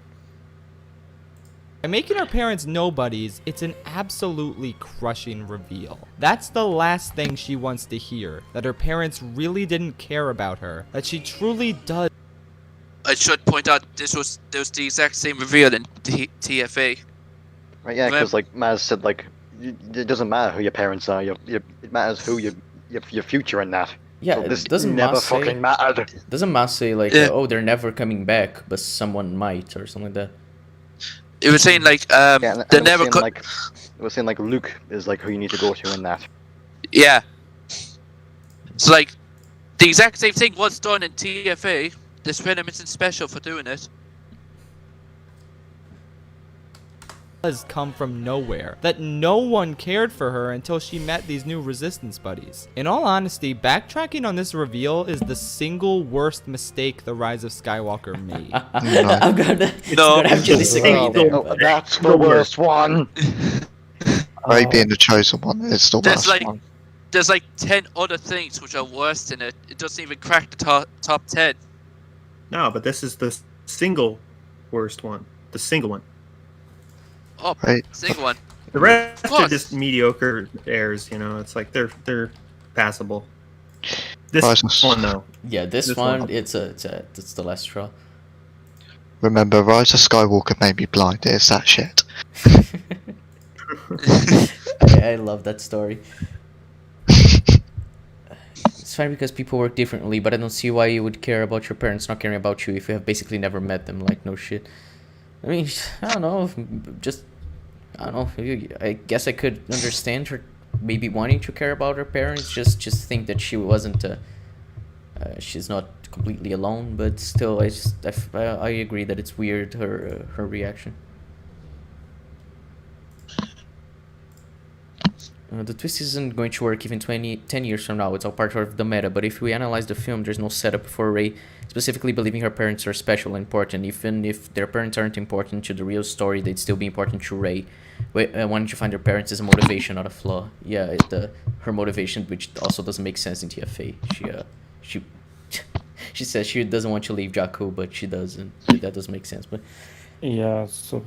By making her parents nobodies, it's an absolutely crushing reveal. That's the last thing she wants to hear, that her parents really didn't care about her, that she truly does. I should point out there was the exact same reveal in TFA. Right, yeah, because like Maz said, like it doesn't matter who your parents are. It matters who your future in that. Yeah, so this doesn't never Maz fucking mattered. Doesn't Maz say like, oh, they're never coming back, but someone might or something like that? It was saying like they never could. It was saying like Luke is like who you need to go to in that. Yeah. So like the exact same thing was done in TFA. This film isn't special for doing it. Has come from nowhere, that no one cared for her until she met these new resistance buddies. In all honesty, backtracking on this reveal is the single worst mistake The Rise of Skywalker made. I'm gonna actually disagree there. That's the worst one. Ray being the chosen one is the worst one. There's like 10 other things which are worse than it. It doesn't even crack the top 10. No, but this is the single worst one. The single one. Oh, right. single one. The rest Of are course. just mediocre airs, you know. It's like they're passable. This Rises. one though. Yeah, this This one, one. it's the last straw. Remember, Rise of Skywalker made me blind. It's that shit. I love that story. It's fine because people work differently, but I don't see why you would care about your parents not caring about you if you have basically never met them. Like, no shit. I mean, I don't know. I don't know. I guess I could understand her maybe wanting to care about her parents. Just think that she wasn't. She's not completely alone, but still, I agree that it's weird her reaction. The twist isn't going to work even 10 years from now. It's all part of the meta. But if we analyze the film, there's no setup for Rey specifically believing her parents are special and important. Even if their parents aren't important to the real story, they'd still be important to Rey. Wanting to find her parents is a motivation, not a flaw. Yeah, her motivation, which also doesn't make sense in TFA. She says she doesn't want to leave Jakku, but she does, and that doesn't make sense. But Yeah, so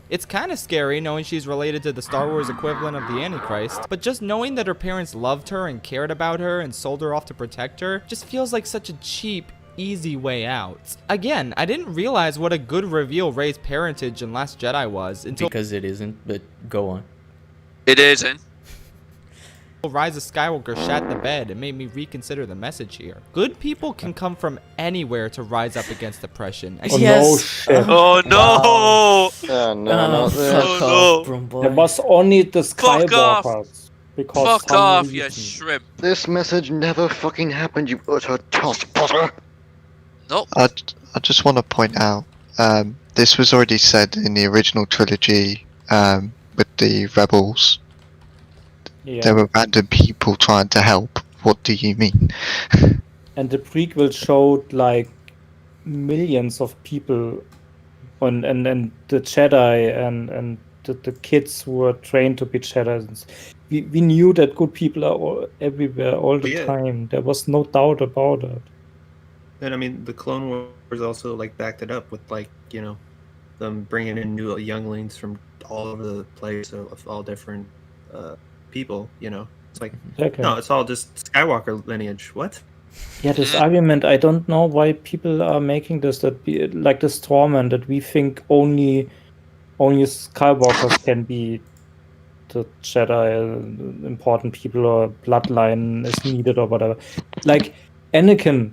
It's kind of scary knowing she's related to the Star Wars equivalent of the Antichrist, but just knowing that her parents loved her and cared about her and sold her off to protect her just feels like such a cheap, easy way out. Again, I didn't realize what a good reveal Rey's parentage in Last Jedi was until because it isn't, but go on. It isn't. Rise of Skywalker shat the bed and made me reconsider the message here. Good people can come from anywhere to rise up against oppression. Oh no shit. Oh no! No. Fuck no. off, bro, boy. There was only the Fuck off. Skywalkers. Because Fuck some off, you reason- shrimp. This message never fucking happened, you utter tospotter. Nope. I just want to point out, this was already said in the original trilogy with the Rebels. Yeah. There were random people trying to help. What do you mean? And the prequel showed like millions of people and the Jedi and the kids who were trained to be Jedi. We knew that good people are everywhere all the Yeah. time. There was no doubt about it. And I mean, the Clone Wars also like backed it up with like, you know, them bringing in new younglings from all over the place of all different people. You know, it's like Exactly. no, it's all just Skywalker lineage. What? Yeah, this argument, I don't know why people are making this, that be like this torment that we think only Skywalkers can be the Jedi, important people, or bloodline is needed or whatever. Like Anakin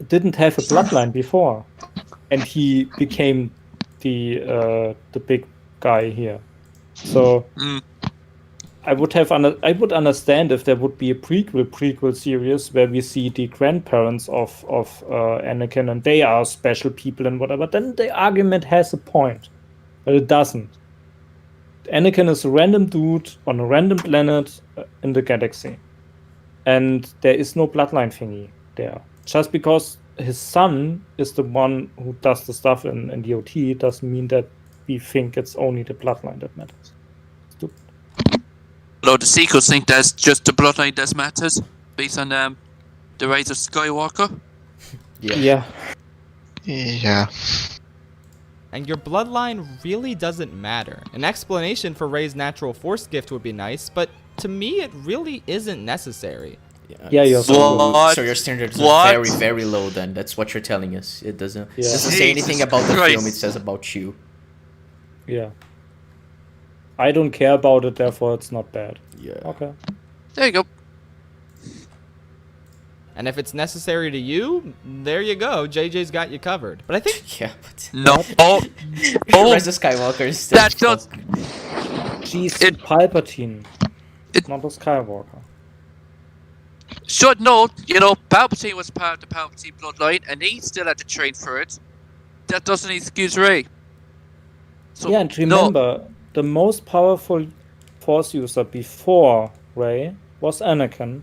didn't have a bloodline before, and he became the big guy here. So I would understand if there would be a prequel series where we see the grandparents of Anakin and they are special people and whatever. Then the argument has a point, but it doesn't. Anakin is a random dude on a random planet in the galaxy, and there is no bloodline thingy there. Just because his son is the one who does the stuff in DOT doesn't mean that we think it's only the bloodline that matters. Stupid. Although the sequels think that's just the bloodline that matters, based on the Rise of Skywalker. Yeah. Yeah. and your bloodline really doesn't matter. An explanation for Rey's natural force gift would be nice, but to me it really isn't necessary. Yeah, you're What? So your standards What? are very, very low then. That's what you're telling us. It doesn't Yeah. say anything about the Jesus film, it Christ. says about you. Yeah. I don't care about it, therefore it's not bad. Yeah. Okay. There you go. And if it's necessary to you, there you go. JJ's got you covered. But I think Yeah, but No. Oh, Rise of Skywalker is still that's not. She's It- Palpatine. it- Not a Skywalker. Should note, you know, Palpatine was part of the Palpatine bloodline, and he still had to train for it. That doesn't excuse Rey. So, Yeah, and remember, the most powerful Force user before Rey was Anakin,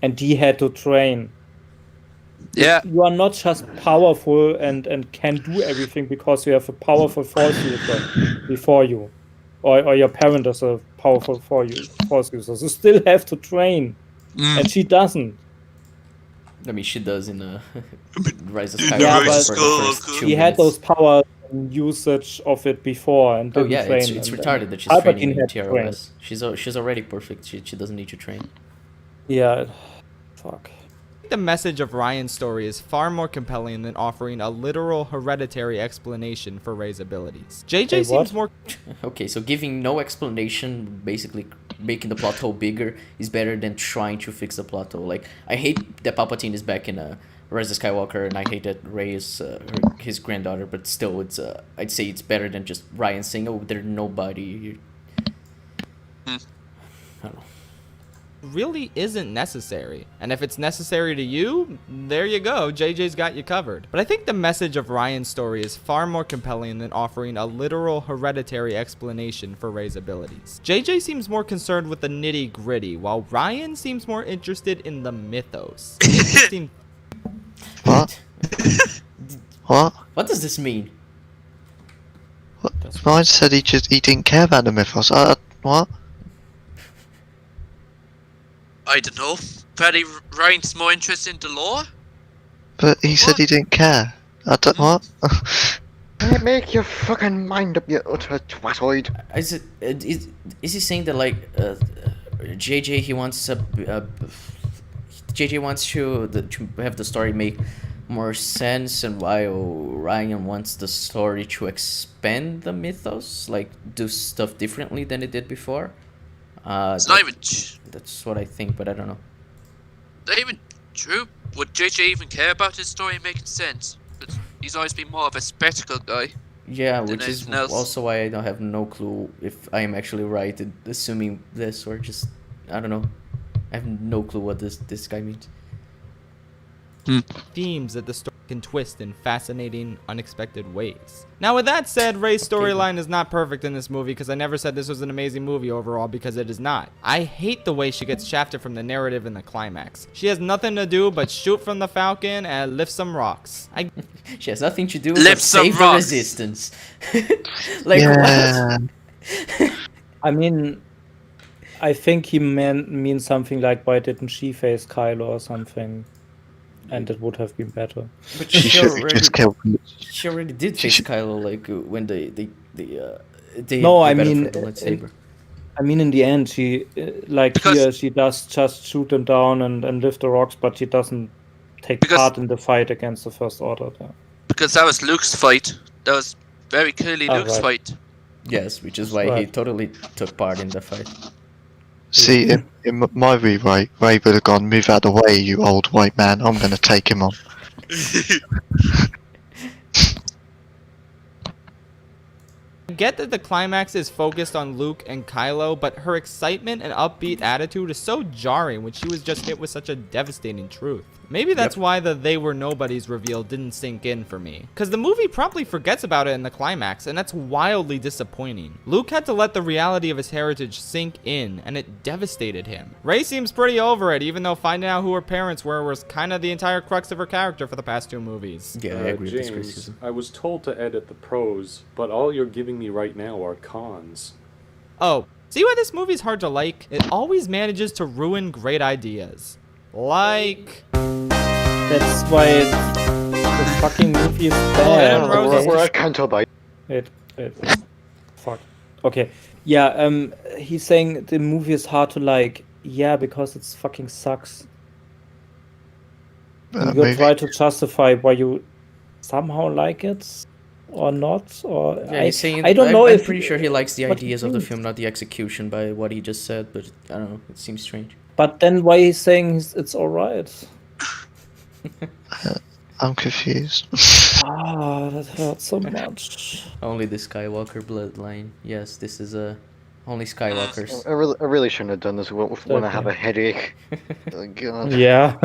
and he had to train. Yeah. You are not just powerful and can do everything because you have a powerful Force user before you, or your parent is a powerful Force user. You still have to train, and she doesn't. I mean, she does in Rise of In Skywalker Yeah, for but the first Skywalker. 2 She had minutes. those powers usage of it before and Oh didn't yeah, train. it's and retarded that she's Palpatine training in had trained. TROS. She's already perfect. She doesn't need to train. Yeah, fuck. The message of Ryan's story is far more compelling than offering a literal hereditary explanation for Rey's abilities. JJ Wait, seems what? more Okay, so giving no explanation, basically making the plot hole bigger, is better than trying to fix the plot hole. Like, I hate that Palpatine is back in Rise of Skywalker, and I hate that Rey is his granddaughter, but still, it's I'd say it's better than just Ryan saying, oh, there's nobody. I don't know. really isn't necessary. And if it's necessary to you, there you go, JJ's got you covered. But I think the message of Ryan's story is far more compelling than offering a literal hereditary explanation for Rey's abilities. JJ seems more concerned with the nitty gritty, while Ryan seems more interested in the mythos. What? What? What does this mean? Ryan said he didn't care about the mythos. What? I don't know. Probably Ryan's more interested in the lore. But he said he didn't care. I don't what? Make your fucking mind up, you utter twatoid. Is he saying that like JJ he wants JJ wants to have the story make more sense, and while Ryan wants the story to expand the mythos, like do stuff differently than it did before? It's not even. That's what I think, but I don't know. Not even true. Would JJ even care about his story making sense? But he's always been more of a spectacle guy. Yeah, than which is anything else. also why I don't have no clue if I am actually right in assuming this, or just I don't know. I have no clue what this guy means. Themes that the story can twist in fascinating, unexpected ways. Now, with that said, Rey's storyline is not perfect in this movie, because I never said this was an amazing movie overall, because it is not. I hate the way she gets shafted from the narrative in the climax. She has nothing to do but shoot from the Falcon and lift some rocks. She has nothing to do Lift but some save the rocks. resistance. Like Yeah. what? I mean, I think he means something like, why didn't she face Kylo or something? And it would have been better. But She should have just killed. She already did face Kylo, like when they No, I battled mean, for the lightsaber. in the end, she like Because- here she does just shoot them down and lift the rocks, but she doesn't take Because- part in the fight against the First Order. Yeah. Because that was Luke's fight. That was very clearly Oh, Luke's right. fight. Yes, which is why he Right. totally took part in the fight. See, in my rewrite, Ray would have gone, move out of the way, you old white man. I'm going to take him on. I get that the climax is focused on Luke and Kylo, but her excitement and upbeat attitude is so jarring when she was just hit with such a devastating truth. Maybe that's why the they were nobodies reveal didn't sink in for me. Because the movie promptly forgets about it in the climax, and that's wildly disappointing. Luke had to let the reality of his heritage sink in, and it devastated him. Rey seems pretty over it, even though finding out who her parents were was kind of the entire crux of her character for the past two movies. Yeah, I agree with this James, criticism. I was told to edit the pros, but all you're giving me right now are cons. Oh, see why this movie's hard to like? It always manages to ruin great ideas. Like... That's why the fucking movie is bad. We're at Canto Bight. Fuck. Okay. Yeah, he's saying the movie is hard to like. Yeah, because it's fucking sucks. And you Maybe. try to justify why you somehow like it or not, or Yeah, he's saying, I don't know I'm if pretty sure he likes the what he ideas of the thinks. film, not the execution by what he just said, but I don't know, it seems strange. But then why he's saying it's alright? I'm confused. Ah, that hurts so much. Only the Skywalker bloodline. Yes, this is only Skywalkers. I really shouldn't have done this when I have a headache. Oh, God. Yeah.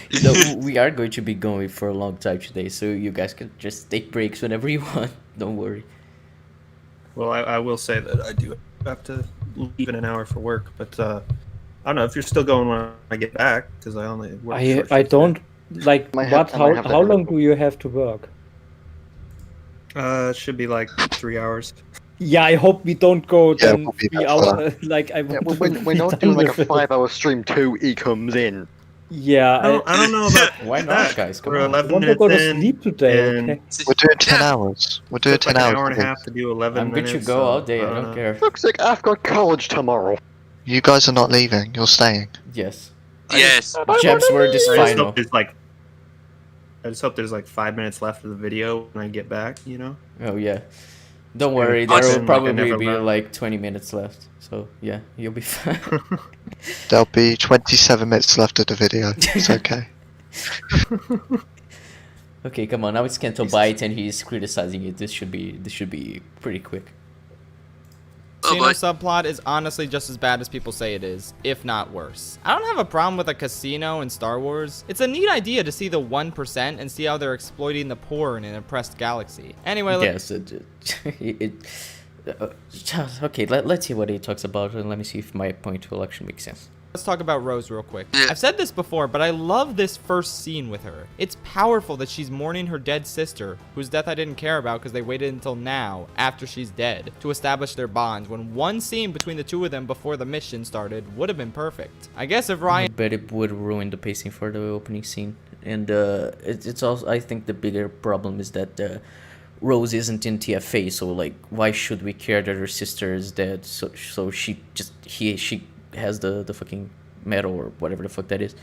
You know, we are going to be going for a long time today, so you guys can just take breaks whenever you want. Don't worry. Well, I will say that I do have to leave in an hour for work, but I don't know if you're still going when I get back, because I only work short I shifts don't like Might what have- I might have to how have a- long do you have to work? It should be like 3 hours. Yeah, I hope we don't go Yeah, then we'll be 3 back hours. for Like I Yeah, want we're to not be doing done like a with it. 5-hour stream 2 ECUMs in. Yeah, I don't know about Why not, that. guys? Come We're on. 11 I want to minutes go to in, sleep today, and okay? We're doing 10 Yeah. hours. We're doing Took 10 like an hours. hour and a of half this. to do 11 I'm good minutes. to go all day. I don't don't know. care. Looks like I've got college tomorrow. You guys are not leaving. You're staying. Yes. Yes. Jeb's word is I just final. hope there's like 5 minutes left of the video when I get back. You know. Oh yeah. Don't Yeah, worry, fuck there will it, like I probably never be left. like 20 minutes left. So yeah, you'll be fine. There'll be 27 minutes left of the video. It's okay. Okay, come on. Now it's Canto Bight and he's criticizing it. This should be pretty quick. Oh Casino boy. subplot is honestly just as bad as people say it is, if not worse. I don't have a problem with a casino in Star Wars. It's a neat idea to see the 1% and see how they're exploiting the poor in an oppressed galaxy. Anyway, Yes, okay, let's see what he talks about and let me see if my point will actually make sense. let's talk about Rose real quick. I've said this before, but I love this first scene with her. It's powerful that she's mourning her dead sister, whose death I didn't care about because they waited until now, after she's dead, to establish their bonds, when one scene between the two of them before the mission started would have been perfect. I guess if Ryan... But it would ruin the pacing for the opening scene. And it's also, I think the bigger problem is that Rose isn't in TFA, so like, why should we care that her sister is dead? So she has the fucking medal or whatever the fuck that is,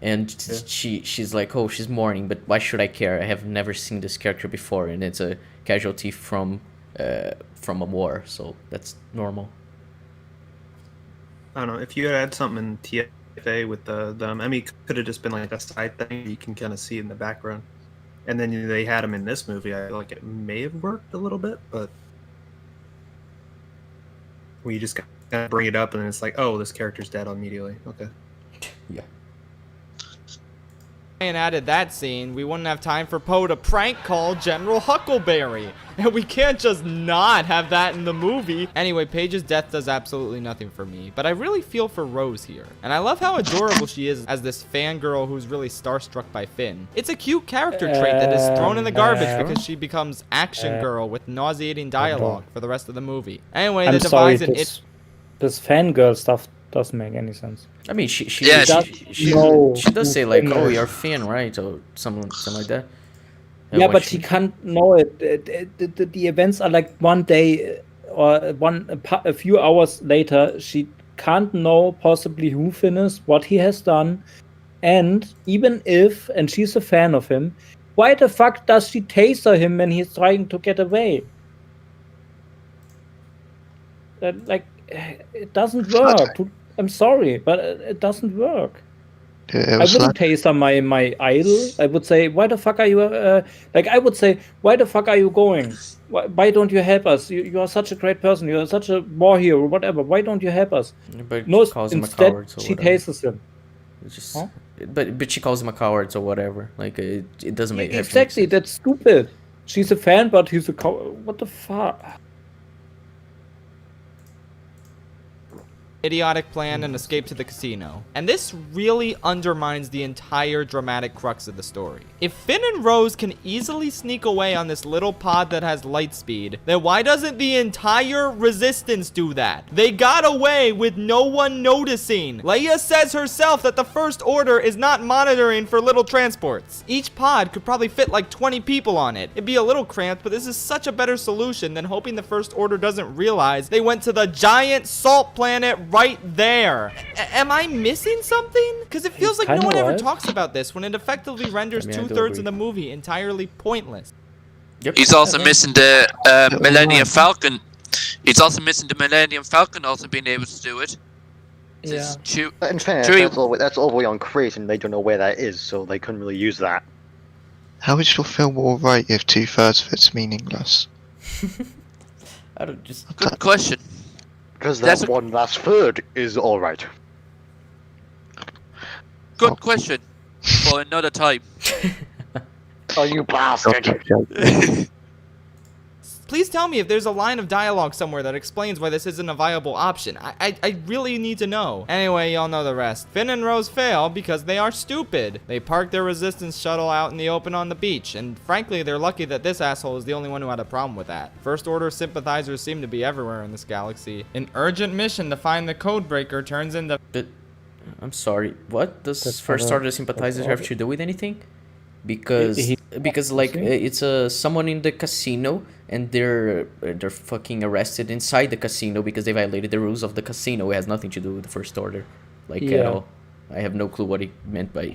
and she's like, oh, she's mourning, but why should I care? I have never seen this character before, and it's a casualty from a war, so that's normal. I don't know if you had something in TFA with them. I mean, it could have just been like a side thing you can kind of see in the background, and then they had him in this movie. I feel like it may have worked a little bit, but we just kind of bring it up and it's like, oh, this character's dead immediately. Okay. Yeah. Ryan added that scene, we wouldn't have time for Poe to prank call General Huckleberry. And we can't just not have that in the movie. Anyway, Paige's death does absolutely nothing for me, but I really feel for Rose here. And I love how adorable she is as this fangirl who's really starstruck by Finn. It's a cute character trait that is thrown in the garbage because she becomes action girl with nauseating dialogue for the rest of the movie. Anyway, I'm the sorry, device and this fangirl stuff doesn't make any sense. I mean, she know does say like, Finn oh, is. you're Finn, right, or something like that. Yeah, but she can't know it. The events are like one day or a few hours later. She can't know possibly who Finn is, what he has done, and even if, and she's a fan of him, why the fuck does she taser him when he's trying to get away? Like, it doesn't work. I'm sorry, but it doesn't work. I wouldn't taser my idol. I would say, why the fuck are you, I would say, why the fuck are you going? Why don't you help us? You are such a great person. You are such a war hero, whatever. Why don't you help us? But No, she calls him a instead, coward, so she whatever. tases him. It's just, Huh? but she calls him a coward, or whatever. Like, it doesn't make Exactly, that's stupid. She's a fan, but he's a coward. What the fuck? idiotic plan and escape to the casino. And this really undermines the entire dramatic crux of the story. If Finn and Rose can easily sneak away on this little pod that has light speed, then why doesn't the entire Resistance do that? They got away with no one noticing. Leia says herself that the First Order is not monitoring for little transports. Each pod could probably fit like 20 people on it. It'd be a little cramped, but this is such a better solution than hoping the First Order doesn't realize they went to the giant salt planet right there. Am I missing something? Because it feels like no one ever talks about this when it effectively renders two-thirds of the movie entirely pointless. Yep. He's also missing the Millennium Falcon. He's also missing the Millennium Falcon also being able to do it. Yeah. In fairness, that's all the way on Crete and they don't know where that is, so they couldn't really use that. How is your film alright if 2/3 of it's meaningless? I don't just... Good question. Because that one last third is alright. Good question. For another time. Oh, you bastard! Please tell me if there's a line of dialogue somewhere that explains why this isn't a viable option. I really need to know. Anyway, y'all know the rest. Finn and Rose fail because they are stupid. They park their Resistance shuttle out in the open on the beach, and frankly, they're lucky that this asshole is the only one who had a problem with that. First Order sympathizers seem to be everywhere in this galaxy. An urgent mission to find the codebreaker turns into... I'm sorry. What does That's First other- Order sympathizers that's have other- to do with anything? Because like it's someone in the casino and they're fucking arrested inside the casino because they violated the rules of the casino. It has nothing to do with the First Order, like at Yeah. all. I have no clue what he meant by.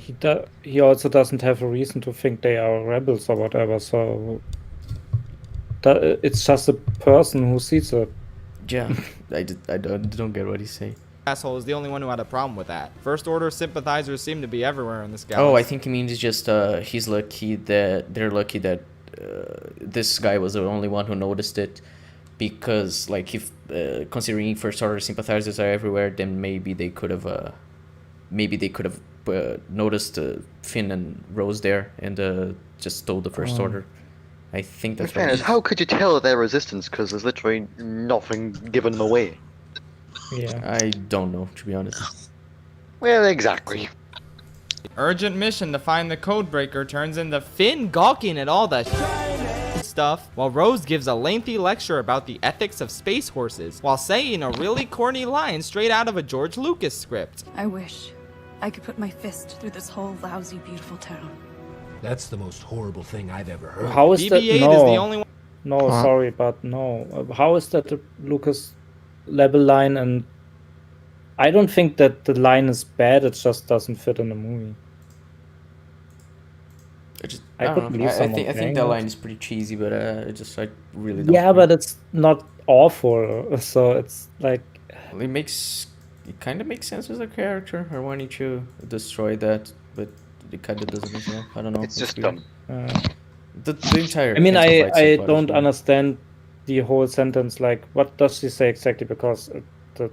He also doesn't have a reason to think they are rebels or whatever. So it's just a person who sees it. Yeah, I don't get what he's saying. Asshole is the only one who had a problem with that. First Order sympathizers seem to be everywhere in this galaxy. Oh, I think he means just he's lucky that they're lucky that this guy was the only one who noticed it, because like if considering First Order sympathizers are everywhere, then maybe they could have noticed Finn and Rose there and just told the First Order. I think that's In fairness, how could you tell their resistance? Because there's literally nothing giving them away. Yeah. I don't know, to be honest. Well, exactly. Urgent mission to find the codebreaker turns into Finn gawking at all the stuff, while Rose gives a lengthy lecture about the ethics of space horses, while saying a really corny line straight out of a George Lucas script. I wish I could put my fist through this whole lousy, beautiful town. That's the most horrible thing I've ever heard. How is that? BB-8 No, is the only one. no, sorry, but no. How is that the Lucas level line? And I don't think that the line is bad. It just doesn't fit in the movie. I could don't believe know. I someone think playing that it. line is pretty cheesy, but I really don't. Yeah, but it's not awful. So it's like It kind of makes sense as a character. I wanted to destroy that, but it kind of doesn't as well. I don't know. It's just weird. dumb. The entire. I mean, Canto Bight I subplot is don't weird. understand the whole sentence. Like, what does she say exactly? Because the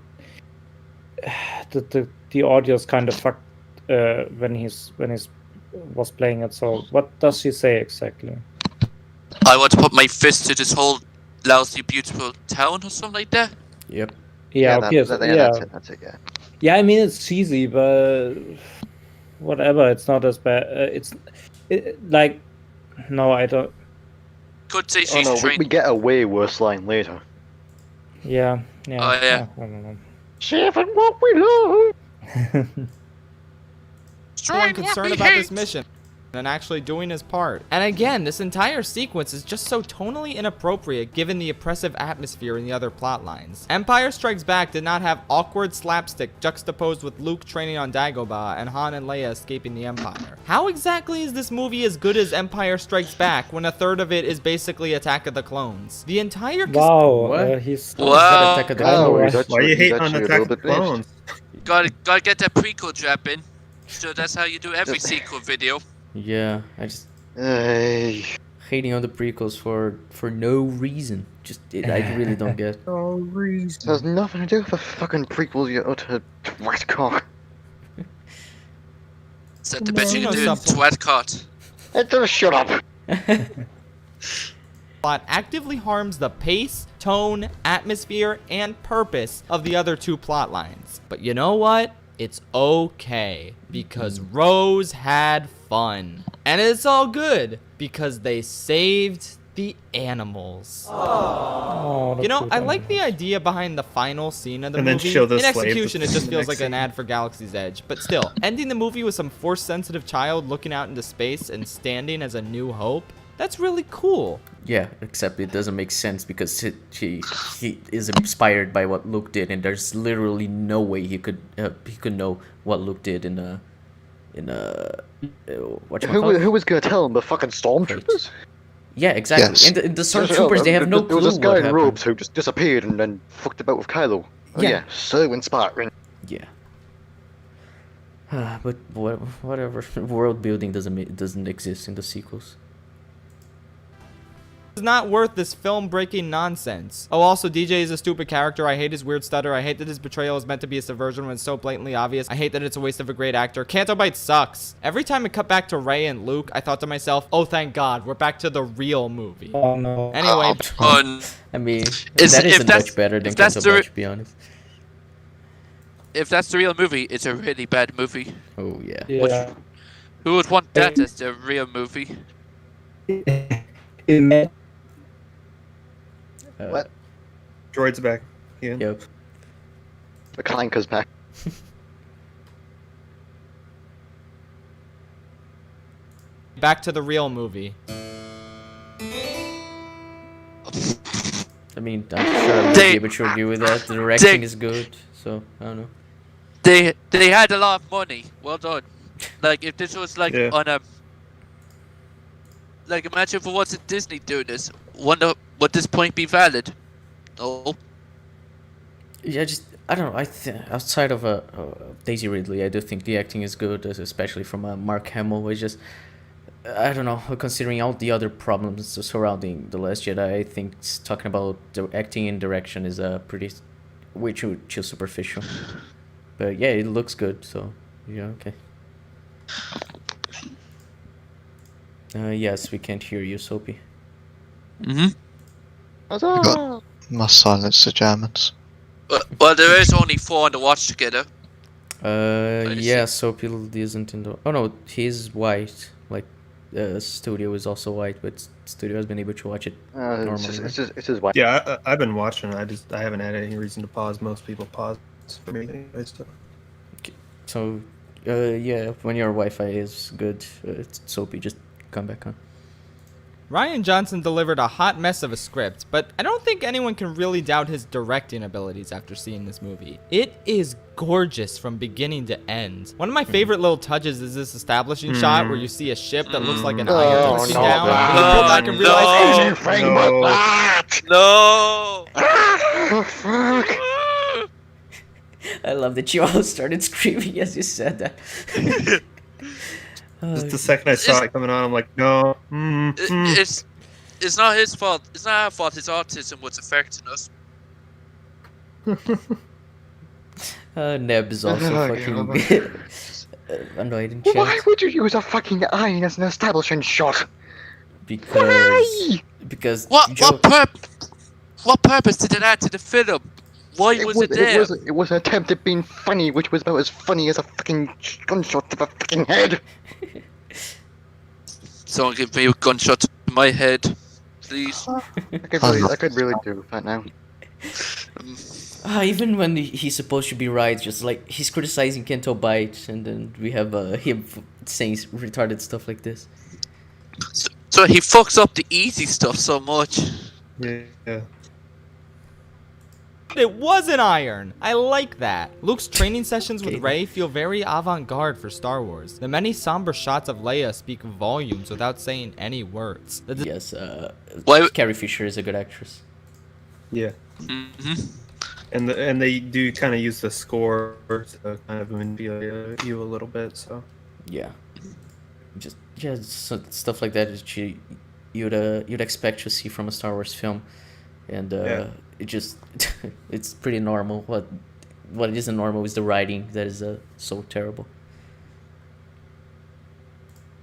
audio is kind of fucked when he's was playing it. So, what does she say exactly? I want to put my fist to this whole lousy, beautiful town or something like that. Yep. Yeah, okay, that's it, yeah. Yeah, I mean, it's cheesy, but whatever. It's not as bad. Like, no, I don't. Could say Oh she's no, trained. we get a way worse line later. Yeah. Oh, yeah. I don't know. Saving what we love. One concerned about this mission and actually doing his part. And again, this entire sequence is just so tonally inappropriate given the oppressive atmosphere in the other plot lines. Empire Strikes Back did not have awkward slapstick juxtaposed with Luke training on Dagobah and Han and Leia escaping the Empire. How exactly is this movie as good as Empire Strikes Back when a third of it is basically Attack of the Clones? The entire Wow, he's Wow. Attack of the Oh, Clones. he's Why are you he's hating on actually a Attack little of the bit based. Clones? Gotta get that prequel jab in. So that's how you do every sequel video. Yeah, I just Hey. hating on the prequels for no reason. I really don't get. It has nothing to do with the fucking prequels, you utter twat cock. Is that the best you can do? Something. Twat cot. Just shut up. Plot actively harms the pace, tone, atmosphere, and purpose of the other two plot lines. But you know what? It's okay, because Rose had fun. And it's all good, because they saved the animals. Oh, You know, I like the idea behind the final scene of the And then movie. show the In slave execution, it in just the feels next like an scene. ad for Galaxy's Edge. But still, ending the movie with some force-sensitive child looking out into space and standing as a new hope, that's really cool. Yeah, except it doesn't make sense because he is inspired by what Luke did, and there's literally no way he could know what Luke did in Who was gonna tell him? The fucking stormtroopers? Yeah, exactly. Yes. And the stormtroopers, they have no There was clue this guy what in happened. robes who just disappeared and then fucked about with Kylo. Oh Yeah. yeah, so inspiring. Yeah. But whatever. World building doesn't exist in the sequels. It's not worth this film-breaking nonsense. Oh, also, DJ is a stupid character. I hate his weird stutter. I hate that his betrayal is meant to be a subversion when it's so blatantly obvious. I hate that it's a waste of a great actor. Canto Bight sucks. Every time it cut back to Rey and Luke, I thought to myself, oh, thank God, we're back to the real movie. Oh no. Anyway, I mean, Is- that if isn't that's- much better than if that's Canto the Bight, to be honest. If that's the real movie, it's a really bad movie. Oh, yeah. Yeah. Who would want that as the real movie? What? Droid's back. Ian. Yep. The clanker's back. back to the real movie. I mean, I'm sure I'll be able to agree with that. The directing is good, so I don't know. They had a lot of money. Well done. Like if this was like on a like imagine if it wasn't Disney doing this, wonder would this point be valid? No. Yeah, I don't know. Outside of Daisy Ridley, I do think the acting is good, especially from Mark Hamill. It's just I don't know. Considering all the other problems surrounding The Last Jedi, I think talking about the acting and direction is pretty way too superficial. But yeah, it looks good. So yeah, okay. Yes, we can't hear you, Soapy. Must silence the Germans. Well, there is only 4 on the watch together. Yeah, Soapy isn't in the. Oh no, he's white. Like, studio is also white, but studio has been able to watch it normally. It's just white. Yeah, I've been watching. I haven't had any reason to pause. Most people pause for me anyway. So, yeah, when your Wi-Fi is good, Soapy, just come back on. Rian Johnson delivered a hot mess of a script, but I don't think anyone can really doubt his directing abilities after seeing this movie. It is gorgeous from beginning to end. One of my favorite little touches is this establishing shot where you see a ship that looks like an iron looking down. And you go back and realize anything but that! No! I love that you all started screaming as you said that. Just the second I saw it coming on, I'm like, no. It's not his fault. It's not our fault. His autism was affecting us. Neb is also fucking annoyed in chat. Why would you use a fucking iron as an establishing shot? Because what purpose did it add to the film? Why was it there? It was an attempt at being funny, which was about as funny as a fucking gunshot to the fucking head. Someone give me a gunshot to my head, please. I could really do that now. Even when he's supposed to be right, just like he's criticizing Canto Bight, and then we have him saying retarded stuff like this. So he fucks up the easy stuff so much. Yeah. it was an iron. I like that. Luke's training sessions with Rey feel very avant-garde for Star Wars. The many somber shots of Leia speak volumes without saying any words. Yes, Carrie Fisher is a good actress. Yeah. And they do kind of use the score to kind of manipulate you a little bit, so. Yeah. Stuff like that is you'd expect to see from a Star Wars film, and it just it's pretty normal. What isn't normal is the writing that is so terrible.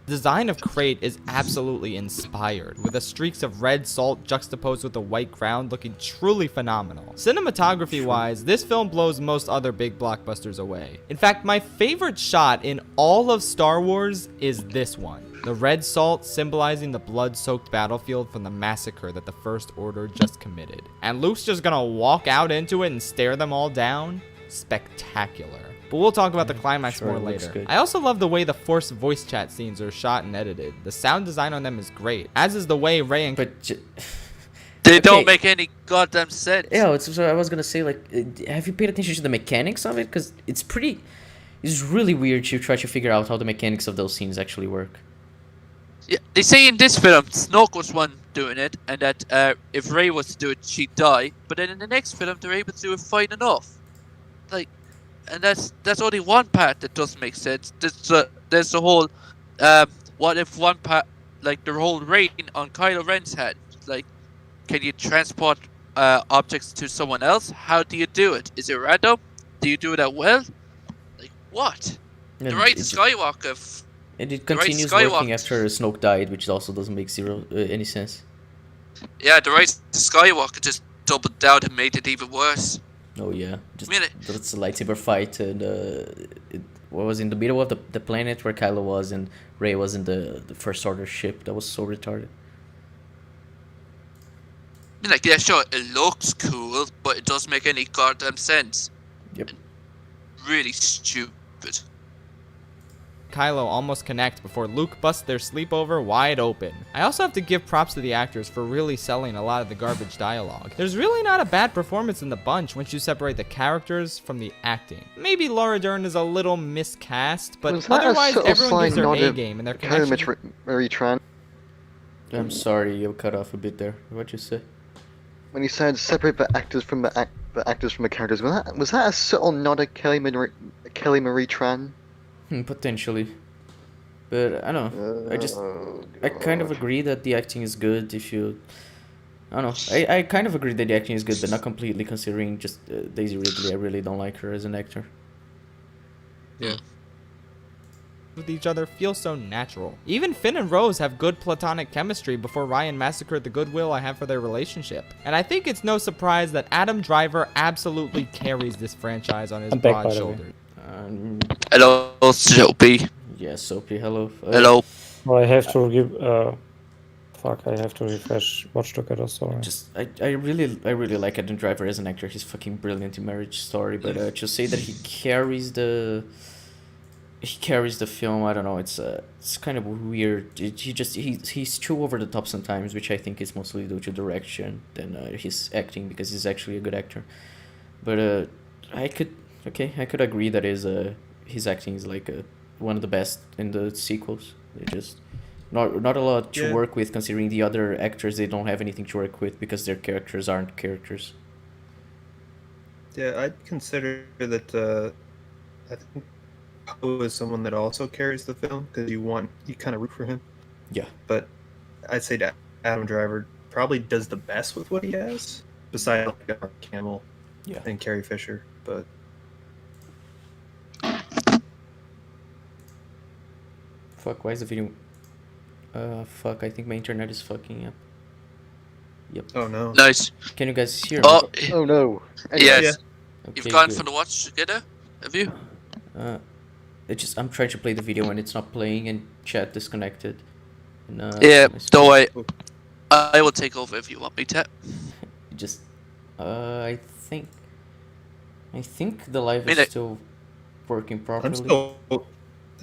Design of Crate is absolutely inspired, with the streaks of red salt juxtaposed with the white ground looking truly phenomenal. Cinematography-wise, this film blows most other big blockbusters away. In fact, my favorite shot in all of Star Wars is this one. The red salt symbolizing the blood-soaked battlefield from the massacre that the First Order just committed. And Luke's just gonna walk out into it and stare them all down? Spectacular. But we'll talk about the climax more later. I also love the way the Force voice chat scenes are shot and edited. The sound design on them is great, as is the way Rey and... They don't make any goddamn sense. Yeah, so I was gonna say, like, have you paid attention to the mechanics of it? Because it's really weird to try to figure out how the mechanics of those scenes actually work. Yeah, they say in this film, Snoke was one doing it, and that if Rey was to do it, she'd die. But then in the next film, they're able to do it fine enough. Like, and that's only one part that doesn't make sense. There's the whole, what if one part, like the whole rain on Kylo Ren's head, like, can you transport objects to someone else? How do you do it? Is it random? Do you do it at will? Like, what? And the Rise of Skywalker. And it continues working after Snoke died, which also doesn't make any sense. Yeah, the Rise of Skywalker just doubled down and made it even worse. Oh yeah, that's a lightsaber fight, and it was in the middle of the planet where Kylo was, and Rey was in the First Order ship. That was so retarded. I mean, like, yeah, sure, it looks cool, but it doesn't make any goddamn sense. Yep. And really stupid. Kylo almost connect before Luke busts their sleepover wide open. I also have to give props to the actors for really selling a lot of the garbage dialogue. There's really not a bad performance in the bunch once you separate the characters from the acting. Maybe Laura Dern is a little miscast, but otherwise everyone gives their A-game and their connection. I'm sorry, you cut off a bit there. What'd you say? When you said separate the actors from the actors from the characters, was that a subtle nod at Kelly Marie Tran? Potentially, but I don't know. I kind of agree that the acting is good. I don't know. I kind of agree that the acting is good, but not completely. Considering just Daisy Ridley, I really don't like her as an actor. Yeah. With each other feels so natural. Even Finn and Rose have good platonic chemistry before Ryan massacred the goodwill I have for their relationship. And I think it's no surprise that Adam Driver absolutely carries this franchise on his broad shoulders. Hello, Soapy. Yes, Soapy, hello. Hello. Well, I have to give. Fuck, I have to refresh Watch Together, sorry. I really like Adam Driver as an actor. He's fucking brilliant in Marriage Story, but to say that he carries the film, I don't know, it's kind of weird. He's too over the top sometimes, which I think is mostly due to direction than his acting, because he's actually a good actor. But I could agree that his acting is like one of the best in the sequels. They just not a lot to work with, considering the other actors, they don't have anything to work with because their characters aren't characters. Yeah, I'd consider that I think Poe is someone that also carries the film, because you kind of root for him. Yeah. But I'd say that Adam Driver probably does the best with what he has, besides Mark Hamill and Carrie Fisher. But fuck, why is the video? Fuck, I think my internet is fucking up. Yep. Oh no. Nice. Can you guys hear me? Oh no. Yes. Okay, You've gone good. for the Watch Together, have you? I'm trying to play the video and it's not playing, and chat disconnected. And, yeah, don't worry. I will take over if you want me to. I think the live is still working properly.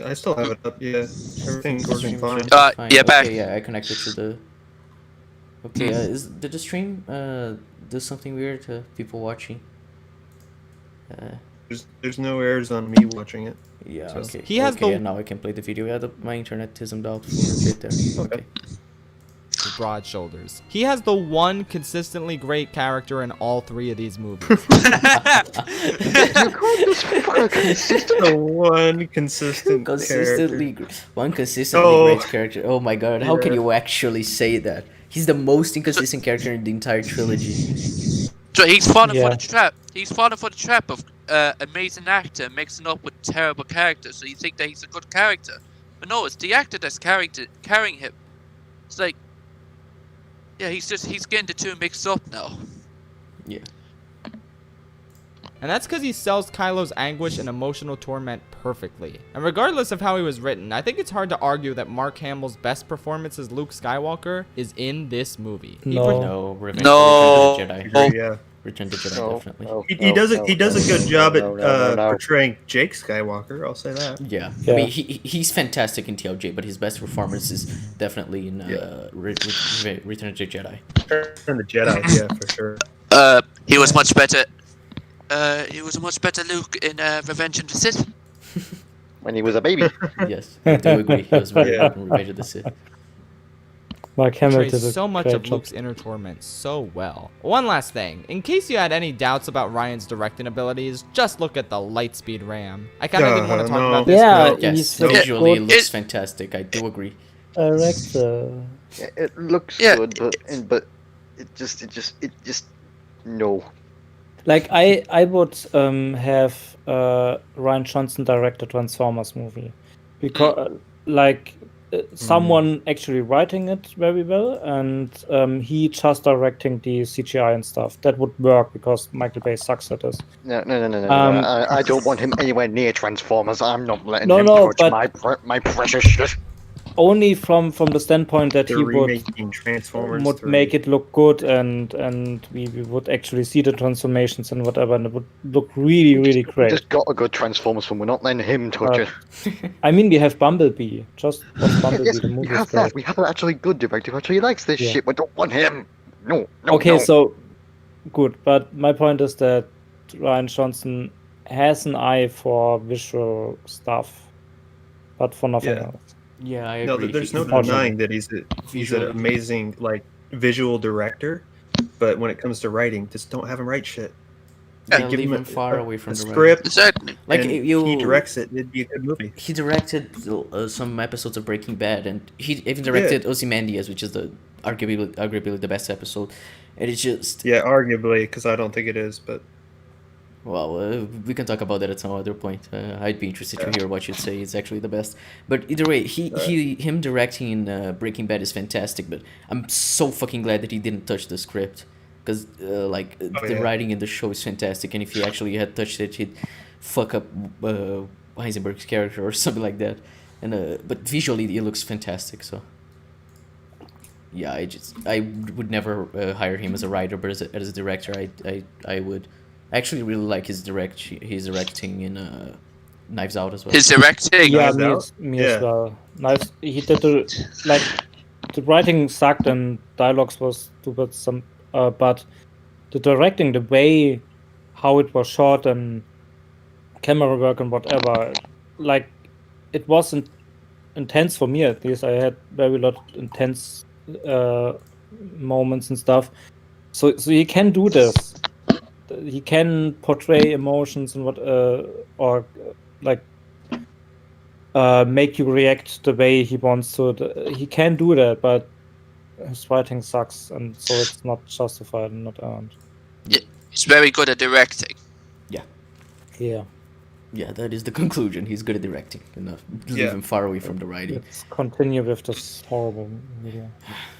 I still have it up. Yeah, everything's working fine. Yeah, back. Okay, yeah, I connected to the. Okay, did the stream do something weird to people watching? There's no errors on me watching it. Yeah, so. okay. He has and now I can play the video. Yeah, my internet isn't out for a bit there. Okay. Broad shoulders. He has the one consistently great character in all three of these movies. One consistently great character. Oh my god, how can you actually say that? He's the most inconsistent character in the entire trilogy. So he's falling for the trap. He's falling for the trap of amazing actor mixing up with terrible character. So you think that he's a good character, but no, it's the actor that's carrying him. It's like, yeah, he's getting the two mixed up now. Yeah. And that's because he sells Kylo's anguish and emotional torment perfectly. And regardless of how he was written, I think it's hard to argue that Mark Hamill's best performance as Luke Skywalker is in this Revenge of the Jedi. Yeah. Return of the Jedi, definitely. He does a good job at portraying Jake Skywalker, I'll say that. Yeah. I mean, he's fantastic in TLJ, but his best performance is definitely in Return of the Jedi. Return of the Jedi, yeah, for sure. He was much better. He was a much better Luke in Revenge of the Sith. When he was a baby. Yes, I do agree. He was very good in Revenge of the Sith. Mark Hamill did so much of Luke's inner torment so well. One last thing, in case you had any doubts about Ryan's directing abilities, just look at the Lightspeed RAM. I kind of didn't want to talk about this. Yeah, yes, visually it looks fantastic. I do agree. Director. It looks good, but it just no. Like I would have Rian Johnson direct a Transformers movie, because someone actually writing it very well, and he just directing the CGI and stuff. That would work because Michael Bay sucks at this. No. I don't want him anywhere near Transformers. I'm not letting him touch my precious shit. only from the standpoint that They're he would remaking Transformers 3. make it look good, and we would actually see the transformations and whatever, and it would look really, really We great. just got a good Transformers film. We're not letting him touch it. I mean, we have Bumblebee. Just watch Bumblebee. Yes, The we movie is have great. that. We have an actually good director who actually likes this Yeah. shit. We don't want him. No. Okay, no. so good, but my point is that Rian Johnson has an eye for visual stuff, but for nothing Yeah. else. Yeah, I No, agree. there's no Unfortunately. denying that he's an Visual- amazing visual director, but when it comes to writing, just don't have him write shit. Yeah, Give leave him him far away from the writing. script. Exactly. Like, and you- he directs it, it'd be a good movie. He directed some episodes of Breaking Bad, and he even directed Ozymandias, which is arguably the best episode. And it's just, Yeah, arguably, because I don't think it is, but well, we can talk about that at some other point. I'd be interested to hear what you'd say is actually the best. But either way, him directing in Breaking Bad is fantastic. But I'm so fucking glad that he didn't touch the script, because the writing in the show is fantastic. And if he actually had touched it, he'd fuck up Heisenberg's character or something like that. And but visually, it looks fantastic. So yeah, I would never hire him as a writer, but as a director, I would. I actually really like his directing in Knives Out as well. His directing. Yeah, Knives me Out? as well. Nice. He did the writing sucked and dialogues was stupid. But the directing, the way how it was shot and camera work and whatever, like it wasn't intense for me at least. I had very lot intense moments and stuff. So he can do this. He can portray emotions and make you react the way he wants to. He can do that, but his writing sucks, and so it's not justified and not earned. Yeah, he's very good at directing. Yeah. Yeah, that is the conclusion. He's good at directing. Enough. Leave him far away from the writing. Let's continue with this horrible video.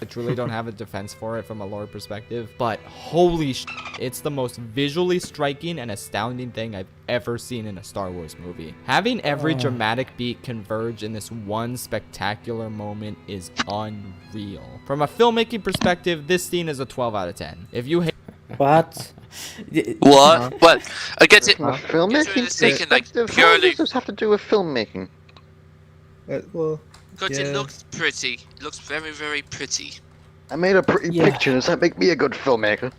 I truly don't have a defense for it from a lore perspective, but holy sh**, it's the most visually striking and astounding thing I've ever seen in a Star Wars movie. Having every dramatic beat converge in this one spectacular moment is unreal. From a filmmaking perspective, this scene is a 12 out of 10. If you hate What? What? Well, I get it. From a filmmaking Thinking, like, perspective, how purely does this have to do with filmmaking? well, because yeah. it looks pretty. It looks very, very pretty. I made a pretty Yeah. picture. Does that make me a good filmmaker?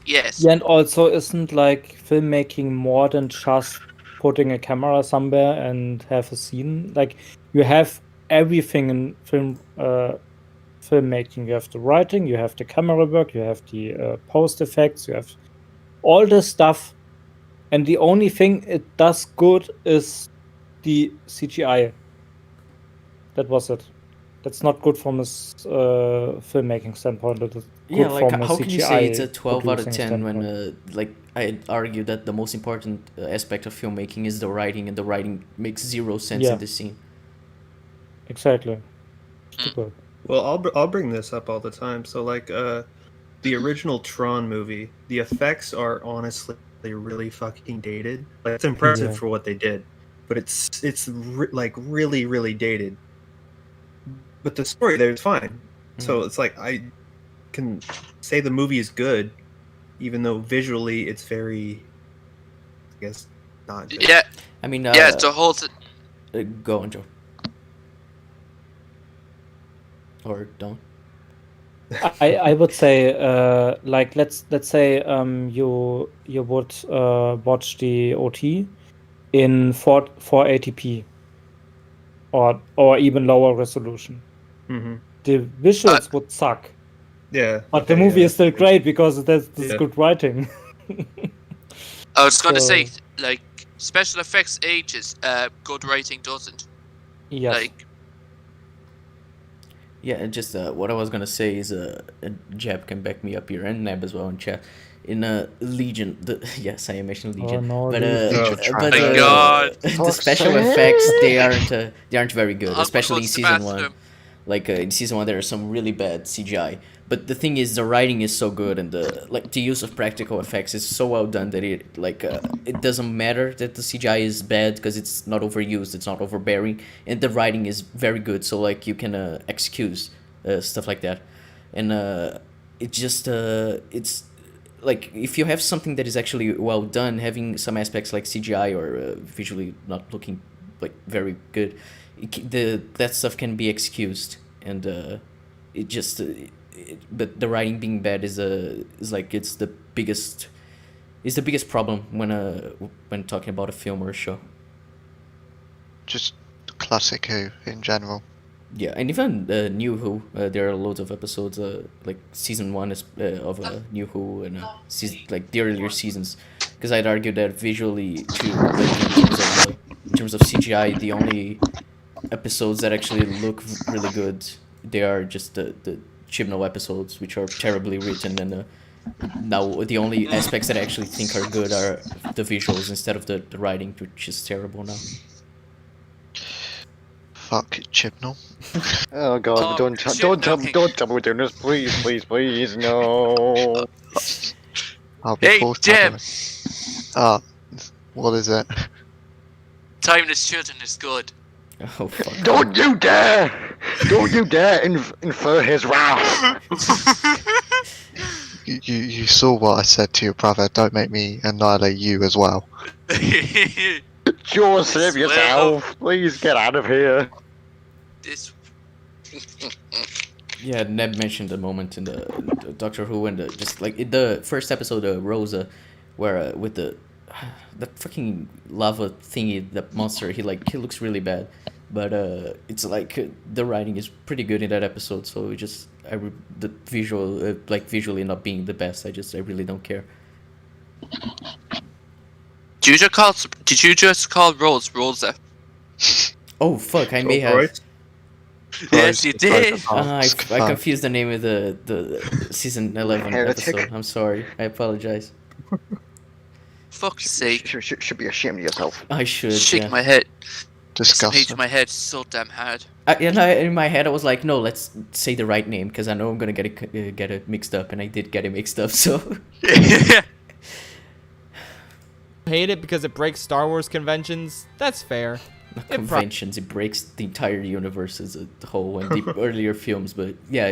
Yes. Yeah, and also isn't like filmmaking more than just putting a camera somewhere and have a scene? Like you have everything in filmmaking. You have the writing, you have the camera work, you have the post effects, you have all this stuff, and the only thing it does good is the CGI. That was it. That's not good from a filmmaking standpoint. That is good Yeah, like from a how can you say it's a CGI 12 out of producing 10 when standpoint. like I'd argue that the most important aspect of filmmaking is the writing, and the writing makes zero sense Yeah. in this scene. Exactly. Stupid. Well, I'll bring this up all the time. So like the original Tron movie, the effects are honestly really fucking dated. Like it's impressive Yeah. for what they did, but it's like really dated. But the story there is fine. So it's like I can say the movie is good, even though visually it's very, I guess, not good. Yeah. I mean, Yeah. The whole. Go on, Joe. Or don't. I would say like let's say you would watch the OT in 480p or even lower resolution. Mm-hmm. The visuals would suck, Yeah. but the movie is still great because there's good writing. I was gonna So- say, like, special effects ages. Good writing doesn't. Yes. Like, Yeah, and just what I was gonna say is Jeb can back me up here, and Neb as well in chat. In Legion, yes, I am mentioning Legion, no, but Legion. but My God. the special effects they aren't very good, I'm gonna especially go in to the season one. bathroom. Like in season 1, there are some really bad CGI, but the thing is, the writing is so good, and the use of practical effects is so well done that it doesn't matter that the CGI is bad because it's not overused, it's not overbearing, and the writing is very good. So like you can excuse stuff like that, and it's like if you have something that is actually well done, having some aspects like CGI or visually not looking like very good, that stuff can be excused, and but the writing being bad is like it's the biggest problem when talking about a film or a show. Just classic Who in general. Yeah, and even New Who, there are loads of episodes, like season 1 is of New Who, and like the earlier seasons, because I'd argue that visually too, like in terms of CGI, the only episodes that actually look really good, they are just the Chibnall episodes, which are terribly written, and now the only aspects that I actually think are good are the visuals instead of the writing, which is terrible now. Fuck Chibnall. Oh god, don't tell me we're doing this, please, no. I'll be Hey, foreshadowing. Jim! What is it? Timeless Children is good. Oh fuck. Don't you dare! Don't you dare infer his wrath! You saw what I said to your brother. Don't make me annihilate you as well. Sure, save yourself. Please get out of here. This. Yeah, Neb mentioned a moment in the Doctor Who, and just like in the first episode of Rosa, where with the fucking lava thingy, the monster, he looks really bad, but it's like the writing is pretty good in that episode. So the visual, visually not being the best, I really don't care. Did you just call Rose Rosa? Oh fuck, I may have. Yes, you did. I confused the name of the season 11 episode. I'm sorry. I apologize. Fuck's sake. Should be ashamed of yourself. I should. Shake my head. Disgusting. It's my head so damn hard. In my head, I was like, no, let's say the right name, because I know I'm gonna get it mixed up, and I did get it mixed up. So. Hate it because it breaks Star Wars conventions. That's fair. Not conventions, it breaks the entire universe as a whole and the earlier films, but yeah,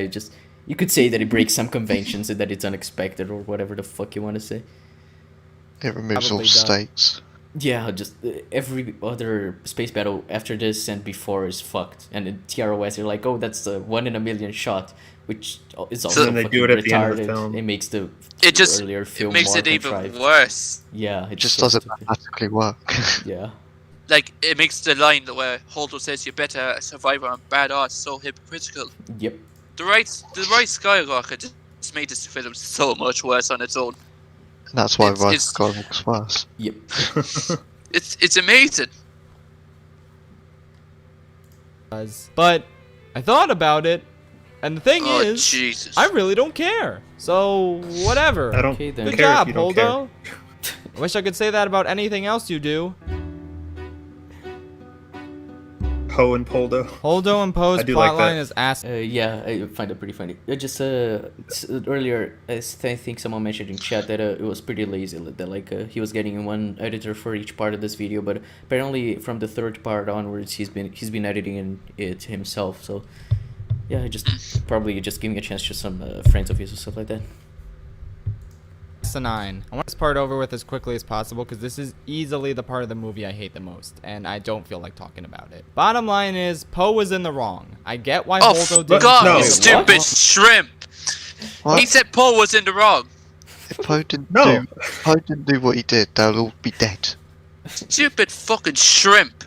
you could say that it breaks some conventions and that it's unexpected or whatever the fuck you want to say. It removes all stakes. Yeah, just every other space battle after this and before is fucked. And in TROS, you're like, oh, that's a 1 in a million shot, which is also then they fucking do it at retarded. the end of the film. It makes the earlier film it makes more it even contrived. worse. Yeah, it just doesn't mathematically work. Yeah. Like, it makes the line where Holdo says you're better a survivor and badass so hypocritical. Yep. The right Skywalker just made this film so much worse on its own. And that's why Rise Skywalker's worse. Yep. It's amazing. But I thought about it, and the thing is, Jesus. I really don't care. So whatever. I don't Okay, then. Good care job, if you don't Holdo. I wish I could say that about anything else you do. Poe and Holdo. Holdo and Poe's I do like plotline that. is ass. Yeah, I find it pretty funny. Earlier, I think someone mentioned in chat that it was pretty lazy. That he was getting one editor for each part of this video, but apparently from the third part onwards, he's been editing it himself. So yeah, probably just giving a chance to some friends of his or stuff like that. 9. I want this part over with as quickly as possible because this is easily the part of the movie I hate the most, and I don't feel like talking about it. Bottom line is, Poe was in the wrong. I get why Holdo didn't. God, No. you stupid shrimp! What? He said Poe was in the wrong. If Poe didn't do what he did, they'll all be dead. Stupid fucking shrimp.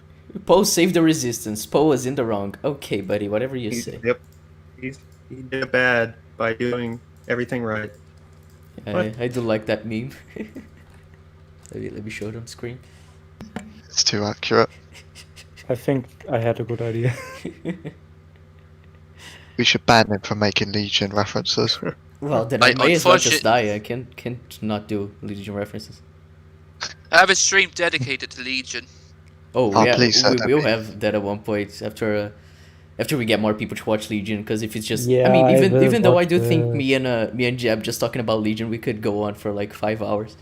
Poe saved the resistance. Poe was in the wrong. Okay, buddy, whatever you say. Yep. He did bad by doing everything right. I do like that meme. Let me show it on screen. It's too accurate. I think I had a good idea. We should ban him from making Legion references. Well, then I may as well just die. I can't not do Legion references. I have a stream dedicated to Legion. Oh yeah, please, we will have that at one point after After we get more people to watch Legion, because if it's just, Yeah, I mean, I even though I watch do think it. me and Jeb just talking about Legion, we could go on for like 5 hours.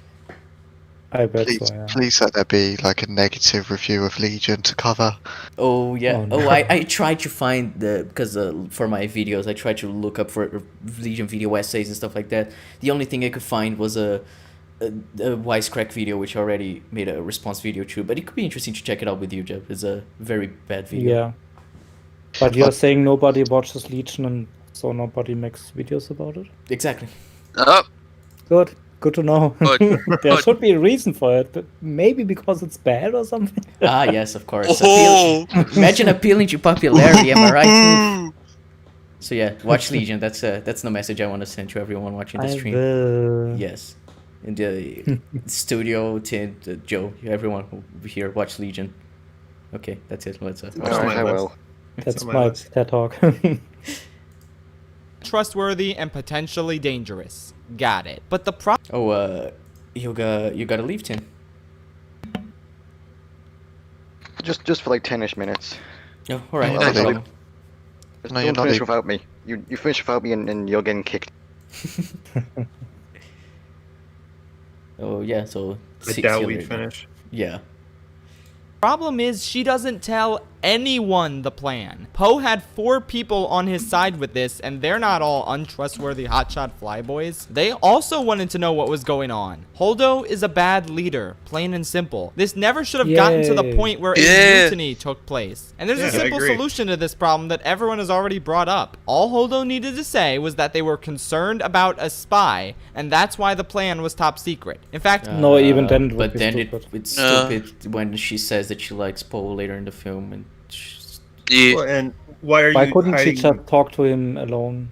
I bet Please, so, yeah. please let there be like a negative review of Legion to cover. Oh yeah. Oh, no. I tried to find because for my videos I tried to look up for Legion video essays and stuff like that. The only thing I could find was a Wisecrack video, which I already made a response video to, but it could be interesting to check it out with you, Jeb. It's a very bad video. Yeah. But you're saying nobody watches Legion and so nobody makes videos about it? Exactly. Oh, Good to know. Good. There Good. should be a reason for it, but maybe because it's bad or something. Ah, yes, of course. Oh. Imagine appealing to popularity, am I right? So yeah, watch Legion. That's the message I want to send to everyone watching the I stream. will. Yes. In the studio, Joe, everyone here, watch Legion. Okay, that's it. Let's watch All right, I will. That's on my my list. TED talk. Trustworthy and potentially dangerous. Got it. But the Oh, you gotta leave, Tim. Just for like 10ish minutes. Oh, all right. No, No they- problem. Just No, you're don't not finish leaving. without me. You finish without me and you're getting kicked. Oh yeah, so I see doubt you we'd later. finish. Yeah. problem is she doesn't tell anyone the plan. Poe had 4 people on his side with this, and they're not all untrustworthy hotshot flyboys. They also wanted to know what was going on. Holdo is a bad leader, plain and simple. This never should have gotten to the Yay. point where a Yeah. mutiny took place. And there's Yeah, a I simple agree. solution to this problem that everyone has already brought up. All Holdo needed to say was that they were concerned about a spy, and that's why the plan was top secret. In fact, No, even then it would but be then stupid. it's No. stupid when she says that she likes Poe later in the film, and Yeah. Well, and why are Why you couldn't hiding? she just talk to him alone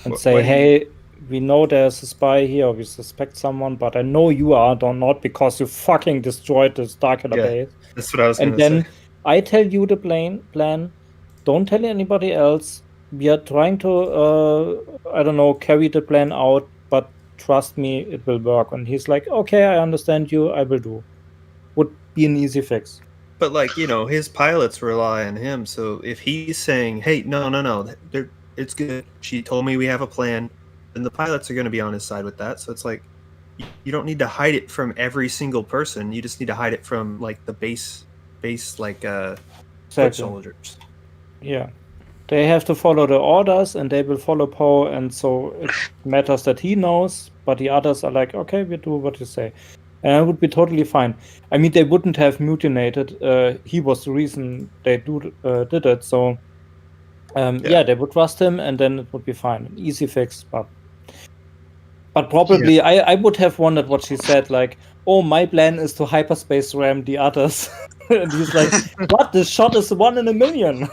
and Wh- say, why do you- hey, we know there's a spy here, we suspect someone, but I know you are not because you fucking destroyed the Starkiller Yeah, base. That's what I was And gonna then say. I tell you the plan. Don't tell anybody else. We are trying to, I don't know, carry the plan out, but trust me, it will work. And he's like, okay, I understand you, I will do. Would be an easy fix. But like, you know, his pilots rely on him. So if he's saying, "Hey, no, it's good. She told me we have a plan," then the pilots are going to be on his side with that. So it's like, you don't need to hide it from every single person. You just need to hide it from like the base like foot Exactly. soldiers. Yeah. They have to follow the orders and they will follow Poe, and so it matters that he knows, but the others are like, okay, we do what you say. And it would be totally fine. I mean, they wouldn't have mutinated. He was the reason they did it. So, yeah, they would trust him, and then it would be fine. An easy fix, but probably I would have wondered what she said, like, oh, my plan is to hyperspace ram the others. And he's like, what? This shot is 1 in a million.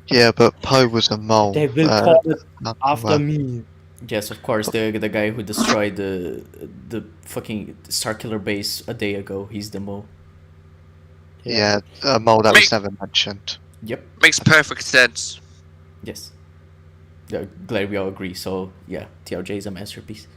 Yeah, but Poe was a mole. They will call it not- after well, me. yes, of course, the guy who destroyed the fucking Starkiller base a day ago, he's the mole. Yeah, a mole that was Make- never mentioned. Yep. Makes perfect sense. Yes. Yeah, glad we all agree. So yeah, TRJ is a masterpiece.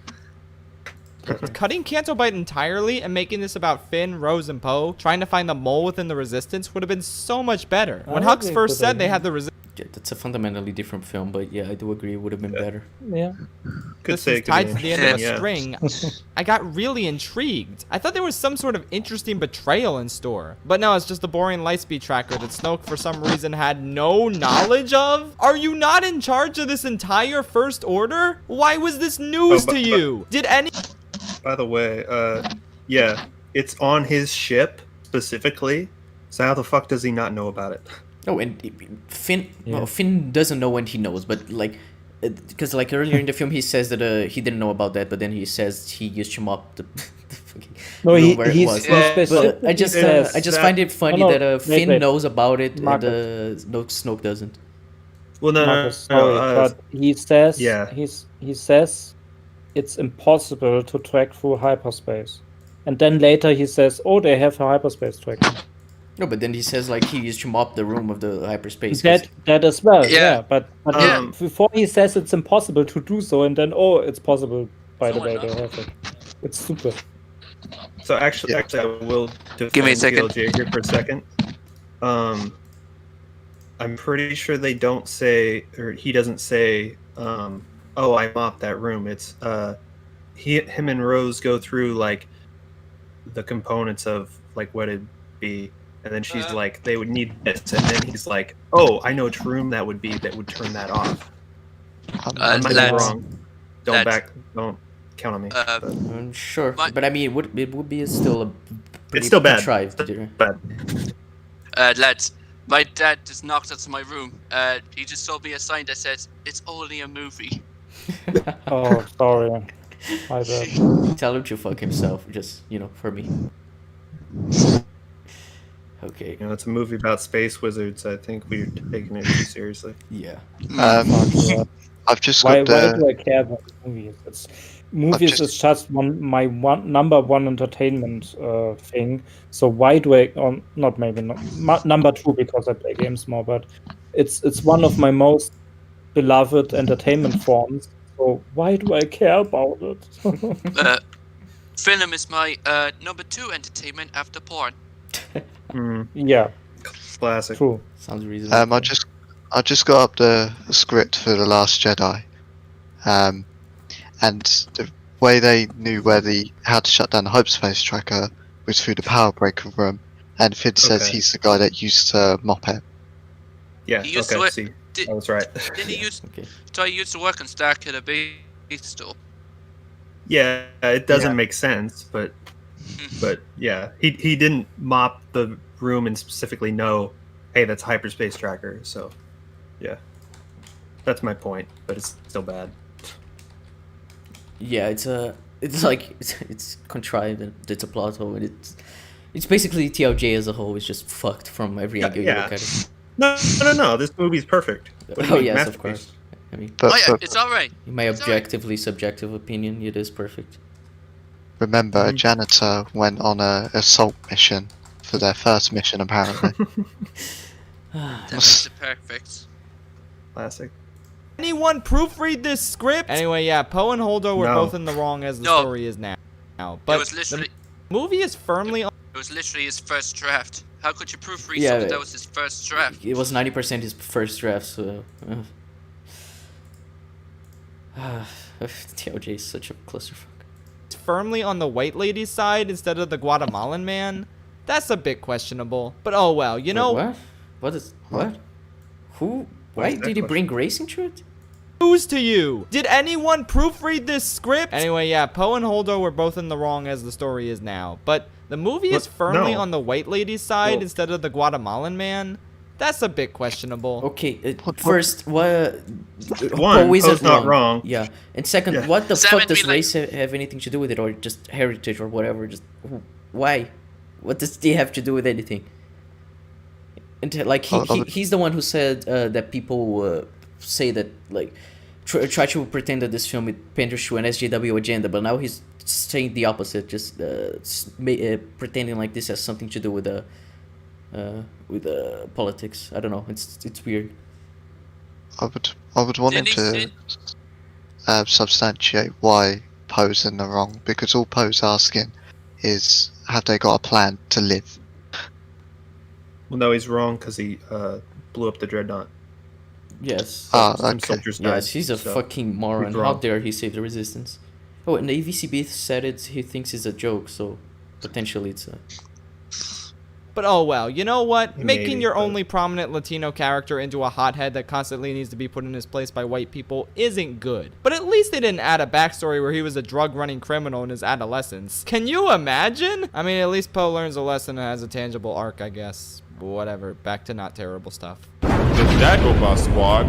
cutting Canto Bight entirely and making this about Finn, Rose, and Poe, trying to find the mole within the Resistance would have been so much better. When I Hux agree first with said that, they yeah. had the Resistance Yeah, that's a fundamentally different film, but yeah, I do agree it would have been better. Yeah. Could say it could tied be to the end of a interesting, yeah. string, I got really intrigued. I thought there was some sort of interesting betrayal in store. But no, it's just a boring lightspeed tracker that Snoke for some reason had no knowledge of. Are you not in charge of this entire First Order? Why was this news to you? Did any... By the way, yeah, it's on his ship specifically. So how the fuck does he not know about it? Oh, and Finn. Yeah. Well, Finn doesn't know when he knows, but like, because like earlier in the film he says that he didn't know about that, but then he says he used to mop the fucking No, room where it he's was. specific. But I just says find it funny No, no, that Finn wait. knows about it Marcus. and Snoke doesn't. Well, no, Marcus, sorry, but he says he says it's impossible to track through hyperspace, and then later he says, "Oh, they have a hyperspace tracking." No, but then he says like he used to mop the room of the hyperspace. 'cause- That as well, Yeah. yeah. But Yeah. before he says it's impossible to do so, and then it's possible. By the way, they have it. It's stupid. So actually, I will defend Give me a second. PLJ here for a second. I'm pretty sure they don't say, or he doesn't say, "Oh, I mopped that room." It's him and Rose go through like the components of like what it'd be, and then she's like, "They would need this," and then he's like, "Oh, I know which room that would be that would turn that off." I might be lads, wrong. Don't count on me. Sure, but I mean, it would be still a pretty It's still bad. contrived. Lads, my dad just knocked into my room. He just told me a sign that says, "It's only a movie." Oh, sorry. My bad. Tell him to fuck himself, just, for me. Okay. It's a movie about space wizards. I think we're taking it too seriously. Yeah. I've just Why got do I care about movies? Movies is just my number one entertainment thing. So why do I? Or not maybe not number two because I play games more, but it's one of my most beloved entertainment forms. So why do I care about it? Film is my number 2 entertainment after porn. Yeah. Classic. True. Sounds reasonable. I just got up the script for The Last Jedi, and the way they knew how to shut down the hyperspace tracker was through the power breaker room, and Finn says he's the guy that used to mop it. Yeah. See, I was right. Didn't he use? So he used to work on Starkiller Base store. Yeah, it doesn't make sense, but yeah, he didn't mop the room and specifically know, hey, that's a hyperspace tracker. So, yeah, that's my point. But it's still bad. Yeah, it's contrived and it's a plot hole, and it's basically TLJ as a whole is just fucked from every angle you look at it. No. This movie's perfect. Oh yes, of course. I mean, it's all right. In my objectively subjective opinion, it is perfect. Remember, a janitor went on a assault mission for their first mission, apparently. That makes it perfect. Classic. Anyone proofread this script? Anyway, yeah, Poe and Holdo were both in the wrong as the story is now. But it was literally, the movie is firmly on. It was literally his first draft. How could you proofread something that was his first draft? It was 90% his first draft, so... TLJ is such a clusterfuck. It's firmly on the white lady's side instead of the Guatemalan man. That's a bit questionable. But oh well, you know... What? What? Who? Why did he bring race into it? News to you. Did anyone proofread this script? Anyway, yeah, Poe and Holdo were both in the wrong as the story is now. But the movie is firmly on the white lady's side instead of the Guatemalan man. That's a bit questionable. Okay, first, what? One, Poe's not wrong. Yeah, and second, what the fuck does race have anything to do with it, or just heritage or whatever? Just why? What does he have to do with anything? And like he's the one who said that people say that like try to pretend that this film panders to an SJW agenda, but now he's saying the opposite, just pretending like this has something to do with politics. I don't know. It's weird. I would want him to substantiate why Poe's in the wrong, because all Poe's asking is, have they got a plan to live? Well, no, he's wrong because he blew up the dreadnought. Yes. Okay. Yes, he's a fucking moron. How dare he save the resistance? Oh, and the AVCB said he thinks it's a joke, so potentially it's a... But oh well, you know what? Making your only prominent Latino character into a hothead that constantly needs to be put in his place by white people isn't good. But at least they didn't add a backstory where he was a drug-running criminal in his adolescence. Can you imagine? I mean, at least Poe learns a lesson and has a tangible arc, I guess. Whatever, back to not terrible stuff. The Dagobah Squad.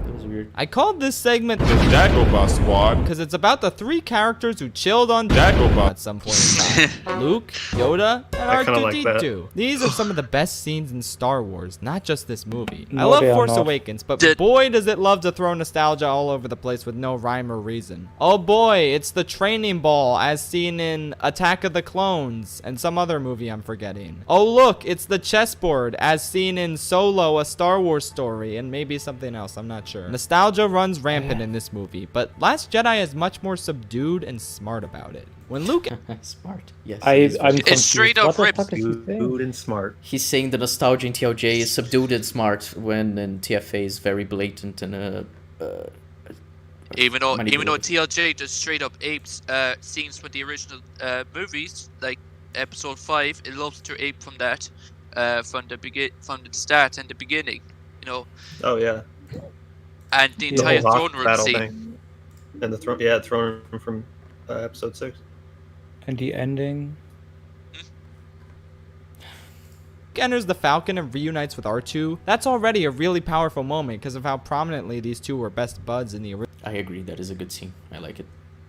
That was weird. I called this segment The Dagobah Squad because it's about the 3 characters who chilled on Dagobah at some point in time. Luke, Yoda, and R2-D2. These are some of the best scenes in Star Wars, not just this movie. I love Force Awakens, but boy does it love to throw nostalgia all over the place with no rhyme or reason. Oh boy, it's the training ball as seen in Attack of the Clones and some other movie I'm forgetting. Oh look, it's the chessboard as seen in Solo, a Star Wars story, and maybe something else, I'm not sure. nostalgia runs rampant in this movie, but Last Jedi is much more subdued and smart about it. When Luke... Smart. Yes. I'm It's straight confused. up What the ripped. fuck is he saying? Good and smart. He's saying the nostalgia in TLJ is subdued and smart, when in TFA is very blatant and Even though manipulative. TLJ just straight up apes scenes from the original movies, like Episode 5, it loves to ape from that, from the start and the beginning, you know. Oh yeah. And the The entire whole throne Hoth room battle scene. thing. And the throne room from episode 6. And the ending. enters the Falcon and reunites with R2. That's already a really powerful moment because of how prominently these two were best buds in the original. I agree, that is a good scene. I like it.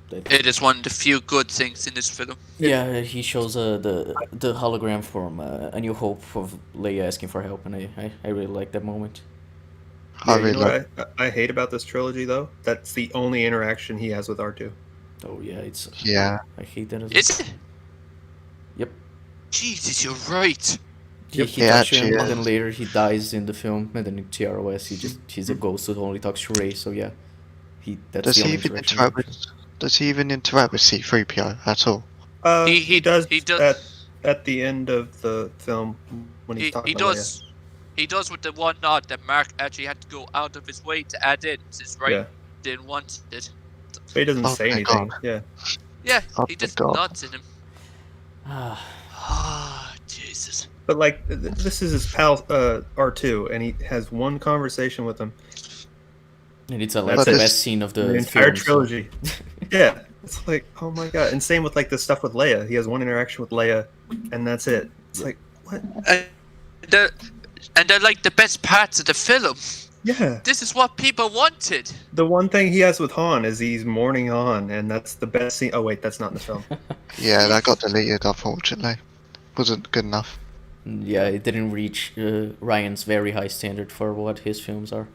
It is one of the few good things in this film. Yeah, he shows the hologram from A New Hope of Leia asking for help, and I really like that moment. Yeah, you know what I hate about this trilogy, though? That's the only interaction he has with R2. Oh, yeah, it's... Yeah. I hate that as well. Is it? Yep. Jesus, you're right. He touches him, and then later he dies in the film, and then in TROS he's a ghost who only talks to Rey, so yeah. Does he even interact with C-3PO at all? He does at the end of the film when he's talking to Leia. He does with the one nod that Mark actually had to go out of his way to add in, since Rey didn't want it. But he doesn't say anything. Yeah. Yeah, he just nods at him. Jesus. But like, this is his pal R2, and he has one conversation with him. And it's the best scene of the entire film, trilogy. Yeah, it's like, oh my god. And same with like the stuff with Leia. He has one interaction with Leia, and that's it. It's like, what? And they're like the best parts of the film. Yeah. This is what people wanted. The one thing he has with Han is he's mourning Han, and that's the best scene. Oh wait, that's not in the film. Yeah, that got deleted, unfortunately. Wasn't good enough. Yeah, it didn't reach Ryan's very high standard for what his films are.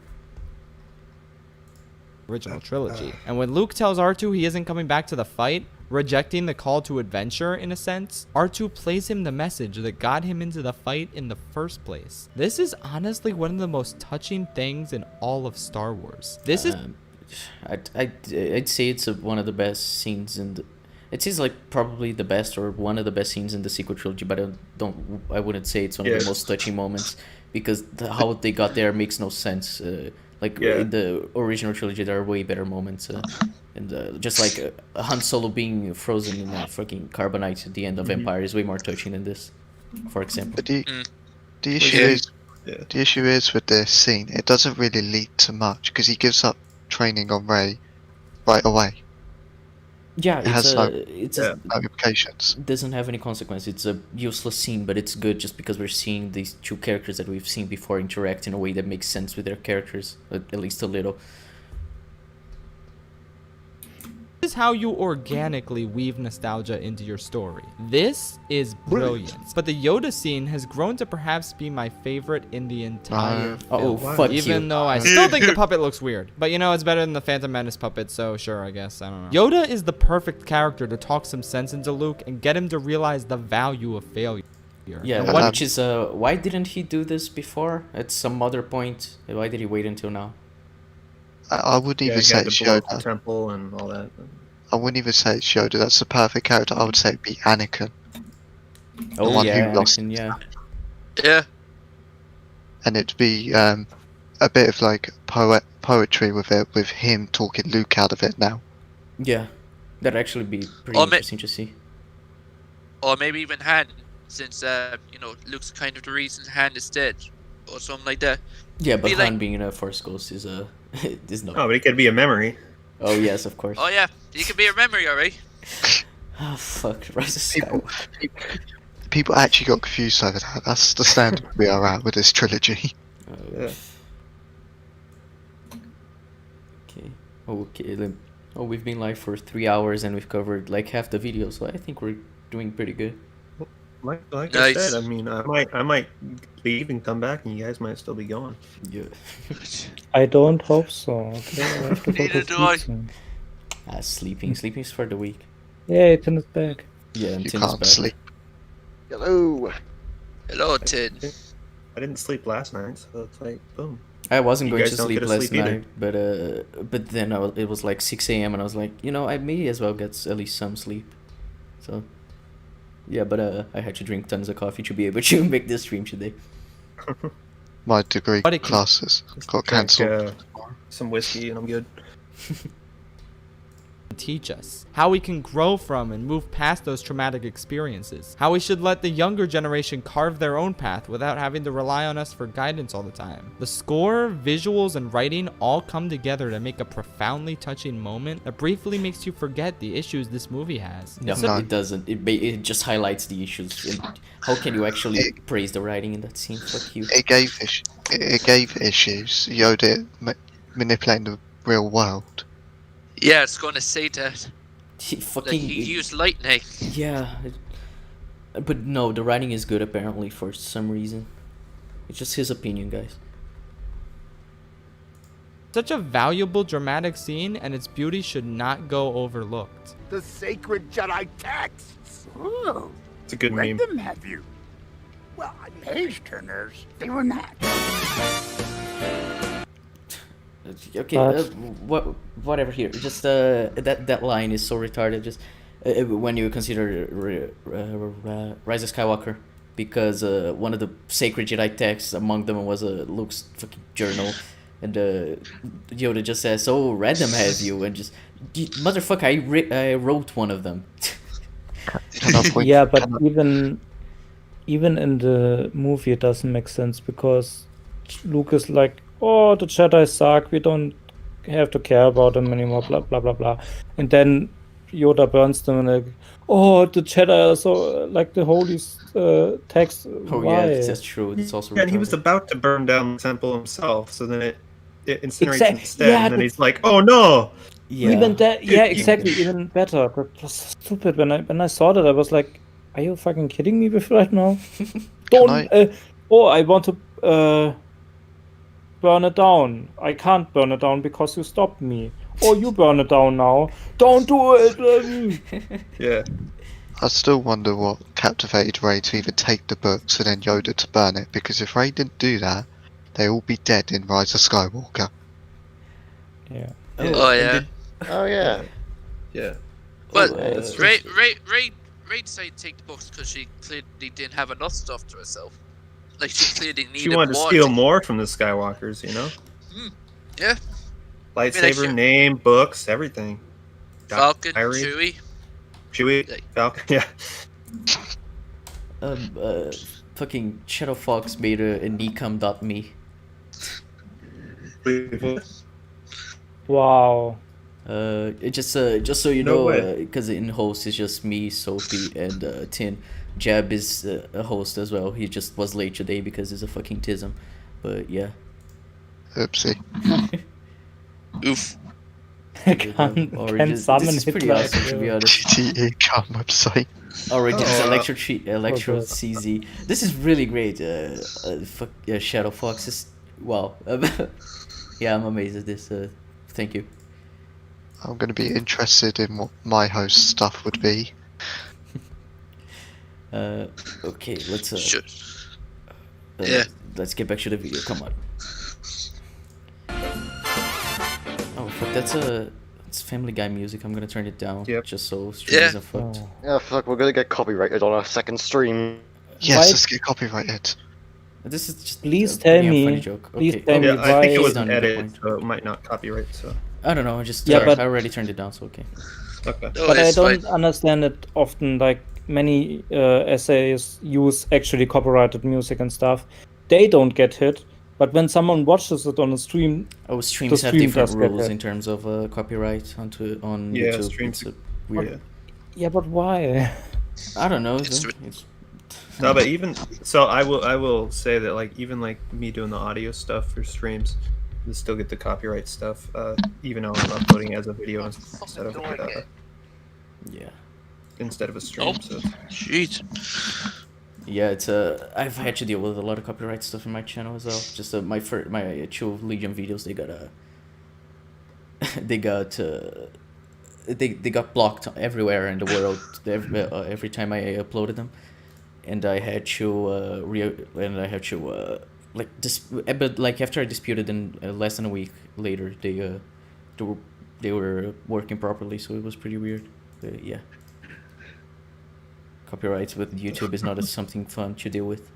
Original trilogy. And when Luke tells R2 he isn't coming back to the fight, rejecting the call to adventure in a sense, R2 plays him the message that got him into the fight in the first place. This is honestly one of the most touching things in all of Star Wars. This is... I'd say it's one of the best scenes in the... It seems like probably the best or one of the best scenes in the sequel trilogy, but I wouldn't say it's one of the most touching moments, because how they got there makes no sense. In the original trilogy, there are way better moments. And just like Han Solo being frozen in a fucking carbonite at the end of Empire is way more touching than this, for example. But the issue is with this scene, it doesn't really lead to much, because he gives up training on Rey right away. Yeah, it has no implications. It doesn't have any consequence. It's a useless scene, but it's good just because we're seeing these two characters that we've seen before interact in a way that makes sense with their characters, at least a little. This is how you organically weave nostalgia into your story. This is brilliant. But the Yoda scene has grown to perhaps be my favorite in the entire film. Oh, fuck you. Even though I still think the puppet looks weird. But you know, it's better than the Phantom Menace puppet, so sure, I guess. I don't know. Yoda is the perfect character to talk some sense into Luke and get him to realize the value of failure. Yeah, which is, why didn't he do this before? At some other point? Why did he wait until now? I wouldn't even say it's Yoda. Temple and all that. I wouldn't even say it's Yoda. That's the perfect character. I would say it'd be Anakin. Oh, the one yeah, who lost. Yeah. And it'd be a bit of like poetry with it, with him talking Luke out of it now. Yeah, that'd actually be pretty interesting to see. Or maybe even Han, since Luke's kind of the reason Han is dead, or something like that. Yeah, but Han being a Force Ghost is is not. Oh, but it could be a memory. Oh yes, of course. Oh yeah, he could be a memory, alright. Oh fuck, Rise of Skywalker. People actually got confused over that. That's the standard we are at with this trilogy. Okay. Then. Oh, we've been live for 3 hours and we've covered like half the video, so I think we're doing pretty good. Like I said, I mean, I might leave and come back, and you guys might still be going. Yeah. I don't hope so. Okay, I have to go Neither to do I. sleep soon. Sleeping's for the week. Yeah, Tin is back. Yeah, You Tin can't is back. sleep. Hello. Hello, Tin. I didn't sleep last night, so it's like, boom. I wasn't You going guys to don't sleep get to last sleep either. night, but then it was like 6 a.m. and I was like, I may as well get at least some sleep. So, yeah, but I had to drink tons of coffee to be able to make this stream today. My degree But it can- classes got Drink, cancelled. some whiskey and I'm good. teach us how we can grow from and move past those traumatic experiences, how we should let the younger generation carve their own path without having to rely on us for guidance all the time. The score, visuals, and writing all come together to make a profoundly touching moment that briefly makes you forget the issues this movie has. No, it doesn't. It just highlights the issues. And how can you actually praise the writing in that scene? Fuck you. It gave issues. Yoda manipulating the real world. Yeah, I was going to say that. He Like, he used lightning. Yeah. But no, the writing is good apparently for some reason. It's just his opinion, guys. Such a valuable dramatic scene, and its beauty should not go overlooked. The sacred Jedi texts. Ooh. It's a good Read meme. them, have you? Well, page turners, they were not. Okay, whatever here. Just that line is so retarded. Just when you consider Rise of Skywalker, because one of the sacred Jedi texts among them was Luke's fucking journal, and Yoda just says, "So read them, have you?" And just motherfucker, I wrote one of them. Yeah, but even in the movie, it doesn't make sense because Luke is like, "Oh, the Jedi suck. We don't have to care about them anymore." Blah blah blah blah. And then Yoda burns them and like, "Oh, the Jedi are so like the holy text." Oh Why? yeah, that's true. It's also Yeah, and he was retarded. about to burn down the temple himself, so then it incinerates Exact- instead, yeah, and then he's that's- like, "Oh no!" Yeah. Even that, yeah, exactly. Even better. That was stupid. When I saw that, I was like, "Are you fucking kidding me with right now?" Don't. I want to burn it down. I can't burn it down because you stopped me. Oh, you burn it down now. Don't do it. Yeah. I still wonder what captivated Rey to even take the books and then Yoda to burn it, because if Rey didn't do that, they'd all be dead in Rise of Skywalker. Yeah. Oh yeah. Oh yeah. Yeah. But that's Ray decided to take the books because she clearly didn't have enough stuff to herself. Like, she clearly needed She wanted to more steal more from the Skywalkers, you know? Yeah. Lightsaber, she- name, books, everything. Falcon, Diary. Chewie. Chewie, Falcon, yeah. Fucking Shadow Fox made a ECUM.me. Wow. It just so you No know, way. because in host it's just me, Sophie, and Tin. Jab is a host as well. He just was late today because he's a fucking tism. But yeah. Oopsie. Oof. Can summon this is pretty Hitler. awesome, to be honest. GTE ECUM website. Origins Oh, Electro God. CZ. This is really great. Shadow Fox is wow. Yeah, I'm amazed at this. Thank you. I'm going to be interested in what my host stuff would be. Okay, let's Sure. Yeah. let's get back to the video. Come on. Oh fuck, it's Family Guy music. I'm gonna turn it down. Yep. Just so streams Yeah. are fucked. Oh. Yeah, fuck, we're gonna get copyrighted on our second stream. Yes, Why- let's get copyrighted. This is just Please a tell pretty me- funny joke. please Okay. tell me Yeah, I think it why- was Done an with the edit, point. so it might not copyright, so. I don't know. I just Yeah, but- I already turned it down, so okay. Okay. No, But I it's don't fine. understand it often. Like many essays use actually copyrighted music and stuff. They don't get hit, but when someone watches it on a stream, Oh, streams have stream different does get rules hit. in terms of copyright on Yeah, YouTube. streams- It's weird. Yeah. yeah, but why? I don't know. It's- It's No, but even so, I will say that like even like me doing the audio stuff for streams, we still get the copyright stuff, even though I'm uploading as a video instead of yeah. instead of a stream. Oh. So Jeez. Yeah, it's I've had to deal with a lot of copyright stuff in my channel as well. Just my two Legion videos, they got they got blocked everywhere in the world every time I uploaded them, and I had to but like after I disputed, and less than a week later, they were working properly, so it was pretty weird. Yeah. Copyrights with YouTube is not something fun to deal with.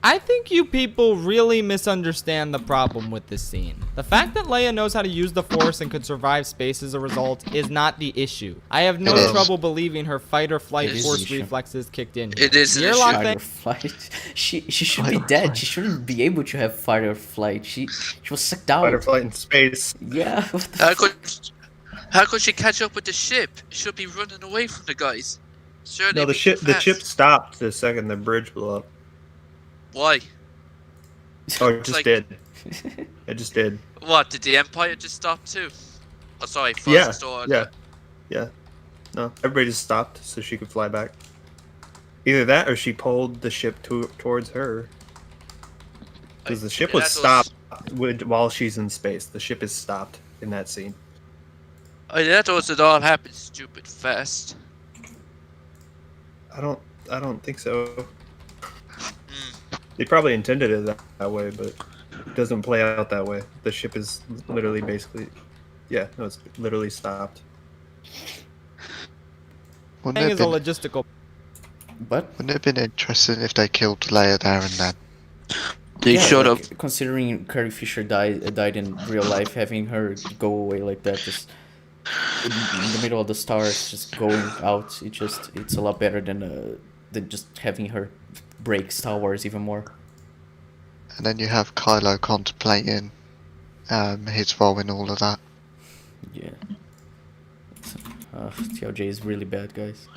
I think you people really misunderstand the problem with this scene. The fact that Leia knows how to use the Force and could survive space as a result is not the issue. I have no trouble believing her fight or flight Force reflexes kicked in here. It is an issue. Airlock Fight or flight. She should be dead. She shouldn't be able to have fight or flight. She was sucked out. Fight or flight in space. Yeah. What the How could she catch up with the ship? She should be running away from the guys. Surely No, the ship stopped the second the bridge blew up. Why? Oh, it just did. It just did. What, did the Empire just stop too? Oh, sorry, Yeah, First Order. yeah, yeah. No, everybody just stopped so she could fly back. Either that or she pulled the ship towards her. Because the ship was stopped while she's in space. The ship is stopped in that scene. Oh, that was it all happened stupid fast. I don't think so. They probably intended it that way, but it doesn't play out that way. The ship is literally basically... Yeah, no, it's literally stopped. Wouldn't it have been, logistical... But wouldn't it have been interesting if they killed Leia there and then? They should have. Considering Carrie Fisher died in real life, having her go away like that, just in the middle of the stars, just going out, it's a lot better than just having her break Star Wars even more. And then you have Kylo contemplating his role in all of that. Yeah. TLJ is really bad, guys.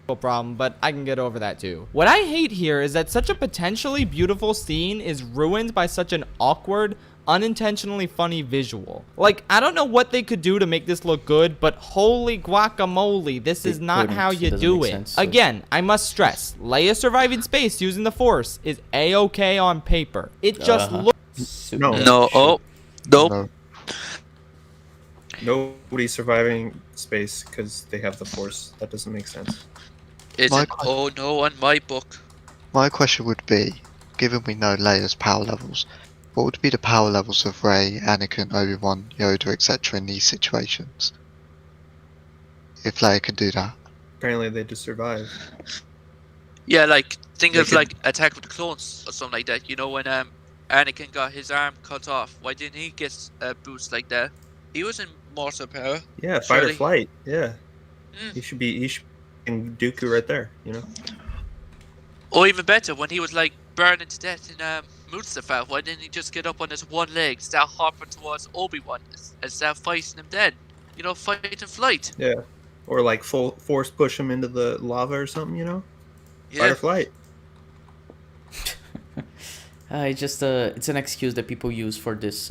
Problem, but I can get over that too. What I hate here is that such a potentially beautiful scene is ruined by such an awkward, unintentionally funny visual. Like, I don't know what they could do to make this look good, but holy guacamole, this is not how you do it. Again, I must stress, Leia surviving space using the Force is a-okay on paper. It just looks... Nope. Nobody's surviving space because they have the Force. That doesn't make sense. Oh no, on my book. My question would be, given we know Leia's power levels, what would be the power levels of Rey, Anakin, Obi-Wan, Yoda, etc. in these situations? If Leia could do that. Apparently they just survive. Yeah, like, think of like Attack of the Clones or something like that. You know, when Anakin got his arm cut off, why didn't he get a boost like that? He was in mortal power. Yeah, fight or flight. Yeah. He should be in Dooku right there, you know? Or even better, when he was like burning to death in Mustafar, why didn't he just get up on his one leg, start hopping towards Obi-Wan, and start fighting him then? You know, fight and flight. Yeah. Or like full force push him into the lava or something, you know? Yeah. Fight or flight. It's an excuse that people use for this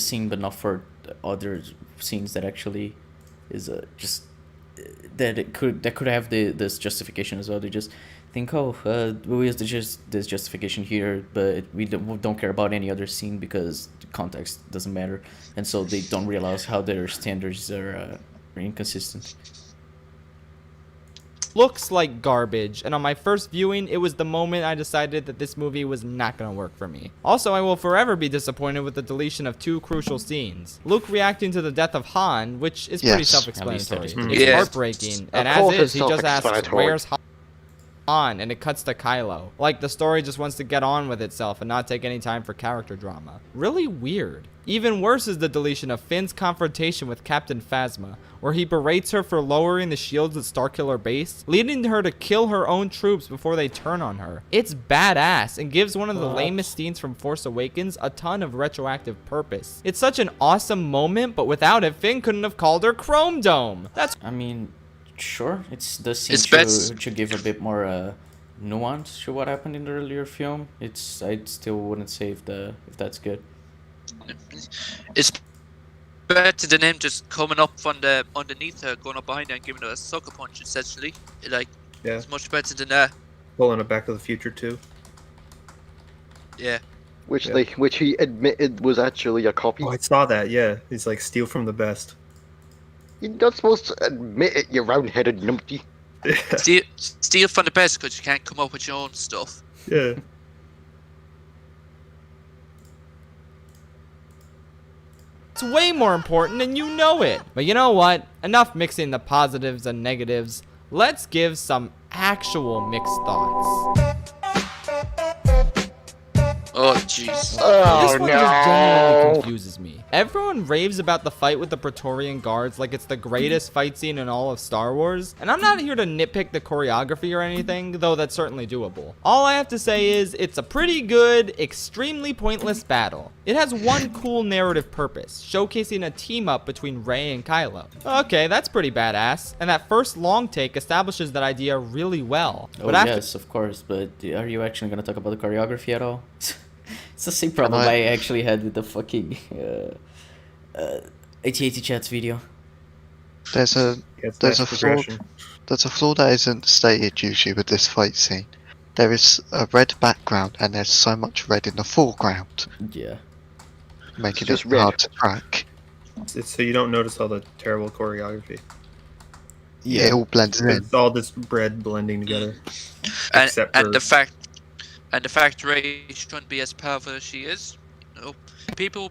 scene, but not for other scenes that actually is just that could have this justification as well. They just think, we use this justification here, but we don't care about any other scene because the context doesn't matter, and so they don't realize how their standards are inconsistent. Looks like garbage, and on my first viewing, it was the moment I decided that this movie was not gonna work for me. Also, I will forever be disappointed with the deletion of two crucial scenes. Luke reacting to the death of Han, which is pretty self-explanatory. It's heartbreaking, and as is, he just asks, "Where's Han?" and it cuts to Kylo. Like the story just wants to get on with itself and not take any time for character drama. Really weird. Even worse is the deletion of Finn's confrontation with Captain Phasma, where he berates her for lowering the shields at Starkiller Base, leading her to kill her own troops before they turn on her. It's badass and gives one of the lamest scenes from Force Awakens a ton of retroactive purpose. It's such an awesome moment, but without it, Finn couldn't have called her Chrome Dome. I mean, sure, it's the scene to give a bit more nuance to what happened in the earlier film. I still wouldn't say if that's good. It's better than him just coming up from the underneath her, going up behind her and giving her a sucker punch, essentially. It's much better than that. Pulling a Back to the Future too. Yeah. Which he admitted was actually a copy. Oh, I saw that. Yeah, he's like steal from the best. You're not supposed to admit it, you round-headed numpty. Steal from the best because you can't come up with your own stuff. Yeah. It's way more important and you know it. But you know what? Enough mixing the positives and negatives. Let's give some actual mixed thoughts. Oh, jeez. This one just genuinely confuses me. Everyone raves about the fight with the Praetorian guards like it's the greatest fight scene in all of Star Wars, and I'm not here to nitpick the choreography or anything, though that's certainly doable. All I have to say is, it's a pretty good, extremely pointless battle. It has one cool narrative purpose, showcasing a team-up between Rey and Kylo. Okay, that's pretty badass, and that first long take establishes that idea really well. Oh yes, of course, but are you actually going to talk about the choreography at all? It's the same problem I actually had with the fucking 8080 chats video. There's a flaw that isn't stated usually with this fight scene. There is a red background and there's so much red in the foreground. Yeah. Making it hard to track. It's so you don't notice all the terrible choreography. Yeah, it all blends in. It's all this red blending together. And the fact Rey shouldn't be as powerful as she is. You know, people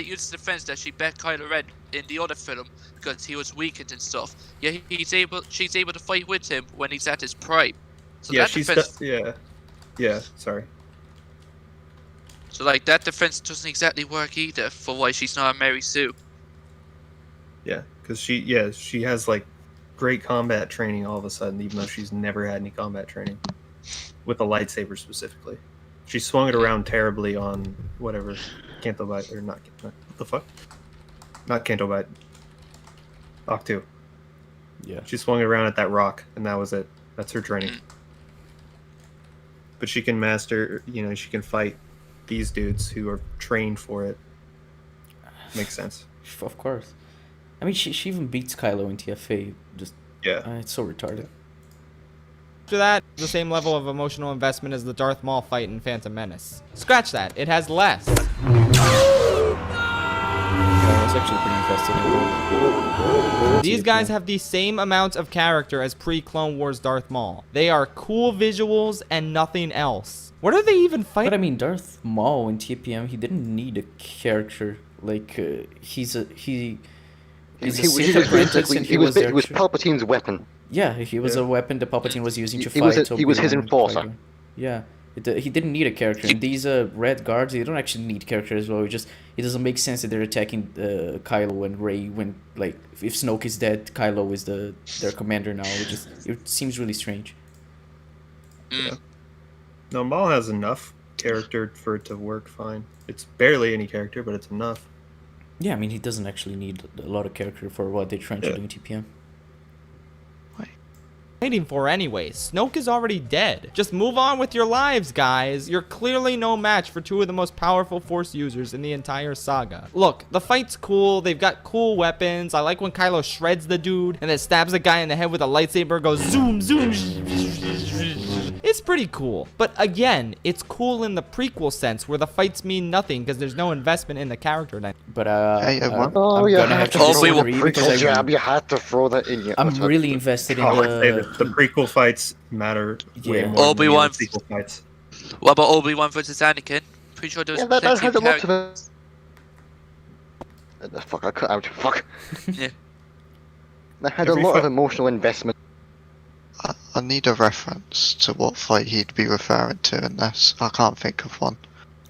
use the defense that she bet Kylo Ren in the other film because he was weakened and stuff. Yeah, she's able to fight with him when he's at his prime. So yeah, sorry. So like that defense doesn't exactly work either for why she's not a Mary Sue. Yeah, because she has like great combat training all of a sudden, even though she's never had any combat training. With a lightsaber specifically. She swung it around terribly on whatever, Canto Bight, or not, what the fuck? Not Canto Bight. Octu. Yeah. She swung it around at that rock, and that was it. That's her training. But she can master, she can fight these dudes who are trained for it. Makes sense. Of course. I mean, she even beats Kylo in TFA. Just it's so retarded. After that, the same level of emotional investment as the Darth Maul fight in Phantom Menace. Scratch that, it has less. Yeah, I was actually pretty invested in These guys have the same amount of character as pre-Clone Wars Darth Maul. They are cool visuals and nothing else. What are they even fighting? But I mean, Darth Maul in TPM, he didn't need a character. Like, he was Palpatine's weapon. Yeah, he was a weapon the Palpatine was using to fight. He was his enforcer. Yeah, he didn't need a character. And these red guards, they don't actually need characters as well. It doesn't make sense that they're attacking Kylo and Rey when, like, if Snoke is dead, Kylo is their commander now. It seems really strange. Yeah. No, Maul has enough character for it to work fine. It's barely any character, but it's enough. Yeah, I mean, he doesn't actually need a lot of character for what they're trying to do in TPM. Waiting for anyways. Snoke is already dead. Just move on with your lives, guys. You're clearly no match for two of the most powerful Force users in the entire saga. Look, the fight's cool. They've got cool weapons. I like when Kylo shreds the dude and then stabs the guy in the head with a lightsaber, goes zoom, zoom. It's pretty cool. But again, it's cool in the prequel sense where the fights mean nothing because there's no investment in the character. But you had to throw that in your... I'm really invested in the prequel fights matter way more Obi-Wan than the sequel fights. What about Obi-Wan versus Anakin? Pretty sure there's that had a lot of... Fuck, I cut out. Fuck. Yeah. That had a lot of emotional investment. I need a reference to what fight he'd be referring to, unless I can't think of one.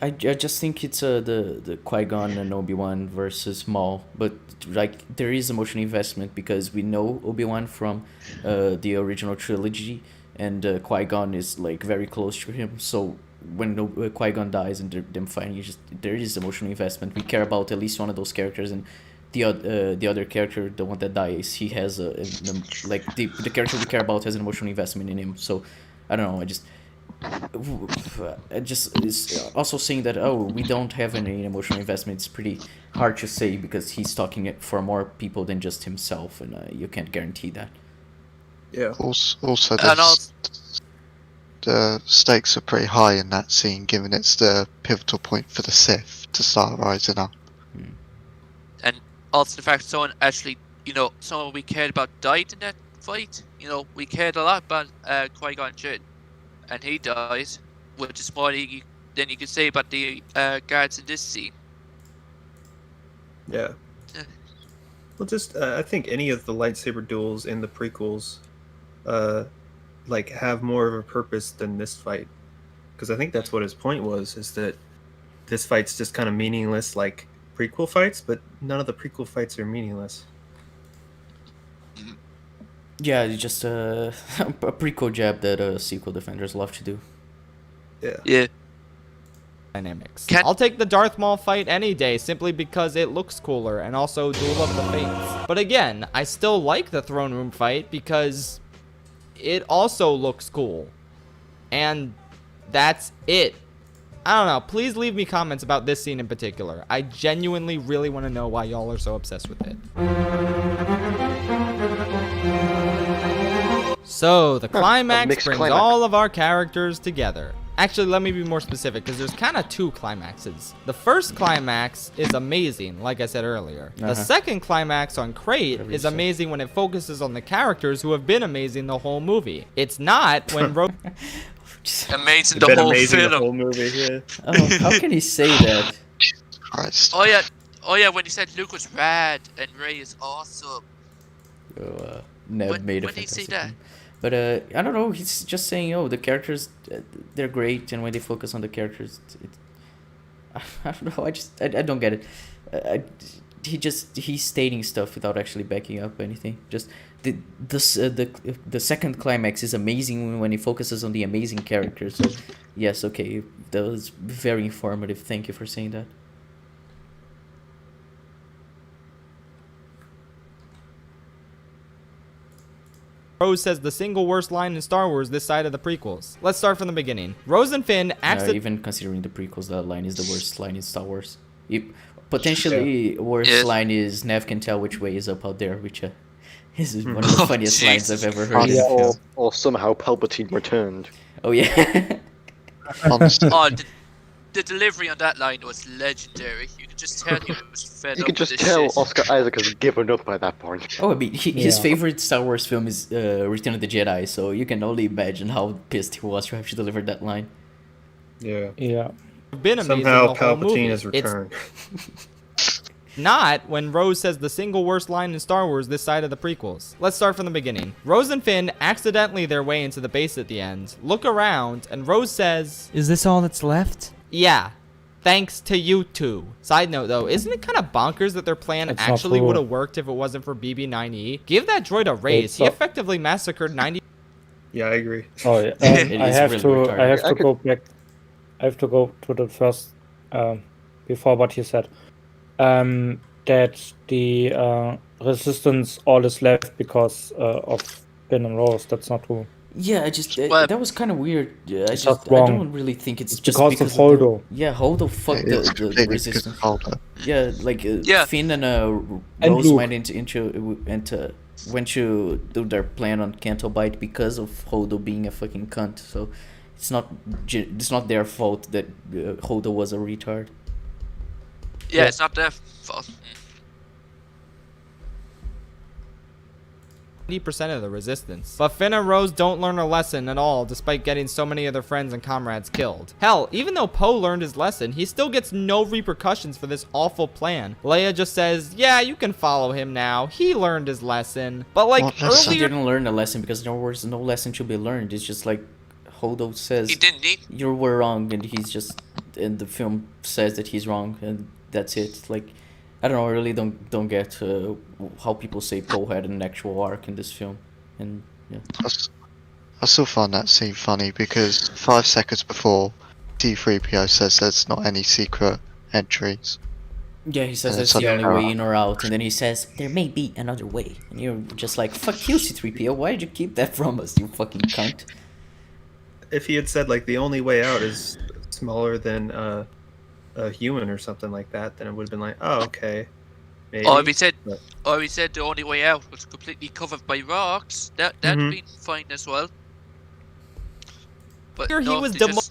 I just think it's the Qui-Gon and Obi-Wan versus Maul, but like there is emotional investment because we know Obi-Wan from the original trilogy, and Qui-Gon is like very close to him. So when Qui-Gon dies and them fighting, there is emotional investment. We care about at least one of those characters, and the other character, the one that dies, he has the character we care about has an emotional investment in him. So I don't know. It's also saying that we don't have any emotional investment. It's pretty hard to say because he's talking it for more people than just himself, and you can't guarantee that. Yeah. Also, the stakes are pretty high in that scene, given it's the pivotal point for the Sith to start rising up. And also the fact someone actually you know, someone we cared about died in that fight. You know, we cared a lot about Qui-Gon Jinn, and he died, which is more than you could say about the guards in this scene. Yeah. Well, just I think any of the lightsaber duels in the prequels, like have more of a purpose than this fight, because I think that's what his point was, is that this fight's just kind of meaningless, like prequel fights, but none of the prequel fights are meaningless. Yeah, it's just a prequel jab that sequel defenders love to do. Yeah. Yeah. Dynamics. I'll take the Darth Maul fight any day simply because it looks cooler, and also Duel of the Fates. But again, I still like the throne room fight because it also looks cool. And that's it. I don't know. Please leave me comments about this scene in particular. I genuinely really want to know why y'all are so obsessed with it. So, the climax brings all of our characters together. Actually, let me be more specific, because there's kind of two climaxes. The first climax is amazing, like I said earlier. The second climax on Crate is amazing when it focuses on the characters who have been amazing the whole movie. It's not when amazing the whole film. The whole movie, yeah. Oh, how can he say that? Christ. Oh yeah, when he said Luke was rad and Rey is awesome. Neb made a when did he say fantastic that? one. But I don't know. He's just saying, oh, the characters, they're great, and when they focus on the characters, I don't know. I don't get it. He's stating stuff without actually backing up anything. Just the second climax is amazing when he focuses on the amazing characters. So yes, okay, that was very informative. Thank you for saying that. Rose says the single worst line in Star Wars this side of the prequels. Let's start from the beginning. Rose and Finn even considering the prequels, that line is the worst line in Star Wars. Potentially worst line is Nev can tell which way is up out there, which is one of the funniest lines I've ever heard. Or somehow Palpatine returned. Oh yeah. The delivery on that line was legendary. You could just tell he was fed up. You could just tell shit. Oscar Isaac has given up by that point. Oh, I mean, his favorite Star Wars film is Return of the Jedi, so you can only imagine how pissed he was to have to deliver that line. Yeah. Yeah. Been amazing Somehow the whole Palpatine movie. has returned. Not when Rose says the single worst line in Star Wars this side of the prequels. Let's start from the beginning. Rose and Finn accidentally their way into the base at the end, look around, and Rose says, "Is this all that's left?" Yeah. Thanks to you two. Side note though, isn't it kind of bonkers that their plan actually would have worked if it wasn't for BB-9E? Give that droid a raise. He effectively massacred 90. Yeah, I agree. Oh yeah. I have to go back. I have to go to the first before what he said. That the resistance all is left because of Finn and Rose. That's not true. Yeah, that was kind of weird. I don't really think it's just because of Holdo. Holdo fucked the resistance. Yeah, like Finn and Rose went went to do their plan on Canto Bight because of Holdo being a fucking cunt. So it's not their fault that Holdo was a retard. Yeah, it's not their fault. 90% of the resistance. But Finn and Rose don't learn a lesson at all, despite getting so many of their friends and comrades killed. Hell, even though Poe learned his lesson, he still gets no repercussions for this awful plan. Leia just says, yeah, you can follow him now. He learned his lesson. But like He didn't learn a lesson because there was no lesson to be learned. It's just like Holdo says, he didn't need. You were wrong, and and the film says that he's wrong, and that's it. Like, I don't know, I really don't get how people say Poe had an actual arc in this film, and yeah. I still find that scene funny because 5 seconds before, D3PO says there's not any secret entries. Yeah, he says that's the only way in or out, and then he says there may be another way, and you're just like, fuck you, C3PO, why did you keep that from us, you fucking cunt? If he had said like the only way out is smaller than a human or something like that, then it would have been like, oh, okay. Maybe. Or he said the only way out was completely covered by rocks. That'd been fine as well. But Here no, he was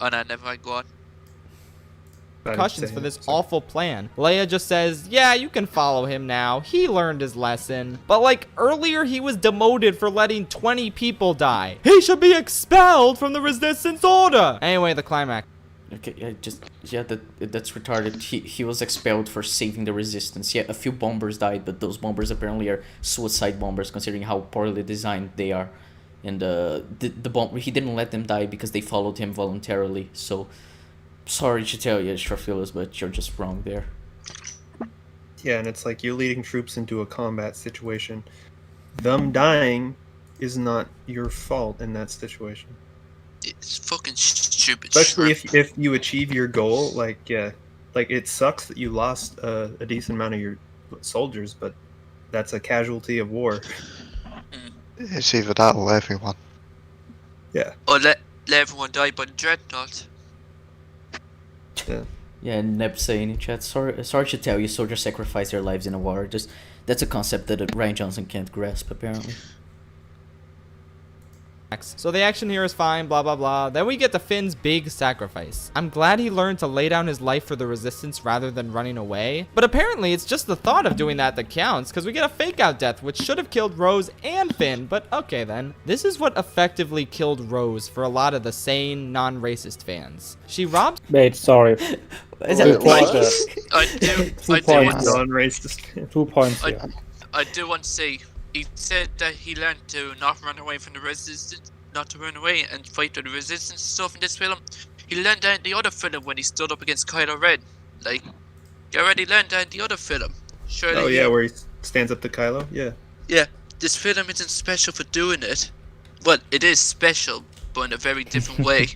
oh no, never mind, go on. repercussions for this awful plan. Leia just says, yeah, you can follow him now. He learned his lesson. But like earlier, he was demoted for letting 20 people die. He should be expelled from the Resistance Order. Anyway, the climax. Okay, that's retarded. He was expelled for saving the Resistance. Yeah, a few bombers died, but those bombers apparently are suicide bombers, considering how poorly designed they are. And the bomb, he didn't let them die because they followed him voluntarily. So, sorry to tell you, Schaffrillas, but you're just wrong there. Yeah, and it's like you're leading troops into a combat situation. Them dying is not your fault in that situation. It's fucking stupid. Especially if you achieve your goal, like it sucks that you lost a decent amount of your soldiers, but that's a casualty of war. It's either that or everyone. Yeah. Or let everyone die by the dreadnought. Yeah. Yeah, and Neb saying in chat, sorry to tell you, soldiers sacrifice their lives in a war. That's a concept that Rian Johnson can't grasp, apparently. So the action here is fine, blah blah blah. Then we get to Finn's big sacrifice. I'm glad he learned to lay down his life for the Resistance rather than running away. But apparently it's just the thought of doing that counts, because we get a fake out death, which should have killed Rose and Finn. But okay then. This is what effectively killed Rose for a lot of the sane, non-racist fans. She robs— Wait, sorry. Is that I do want non-racist. 2 points here. I do want to say, he said that he learned to not run away from the Resistance, not to run away and fight with the Resistance stuff in this film. He learned that in the other film when he stood up against Kylo Ren. Like, he already learned that in the other film. Surely. Oh yeah, where he stands up to Kylo. Yeah. Yeah, this film isn't special for doing it. Well, it is special, but in a very different way.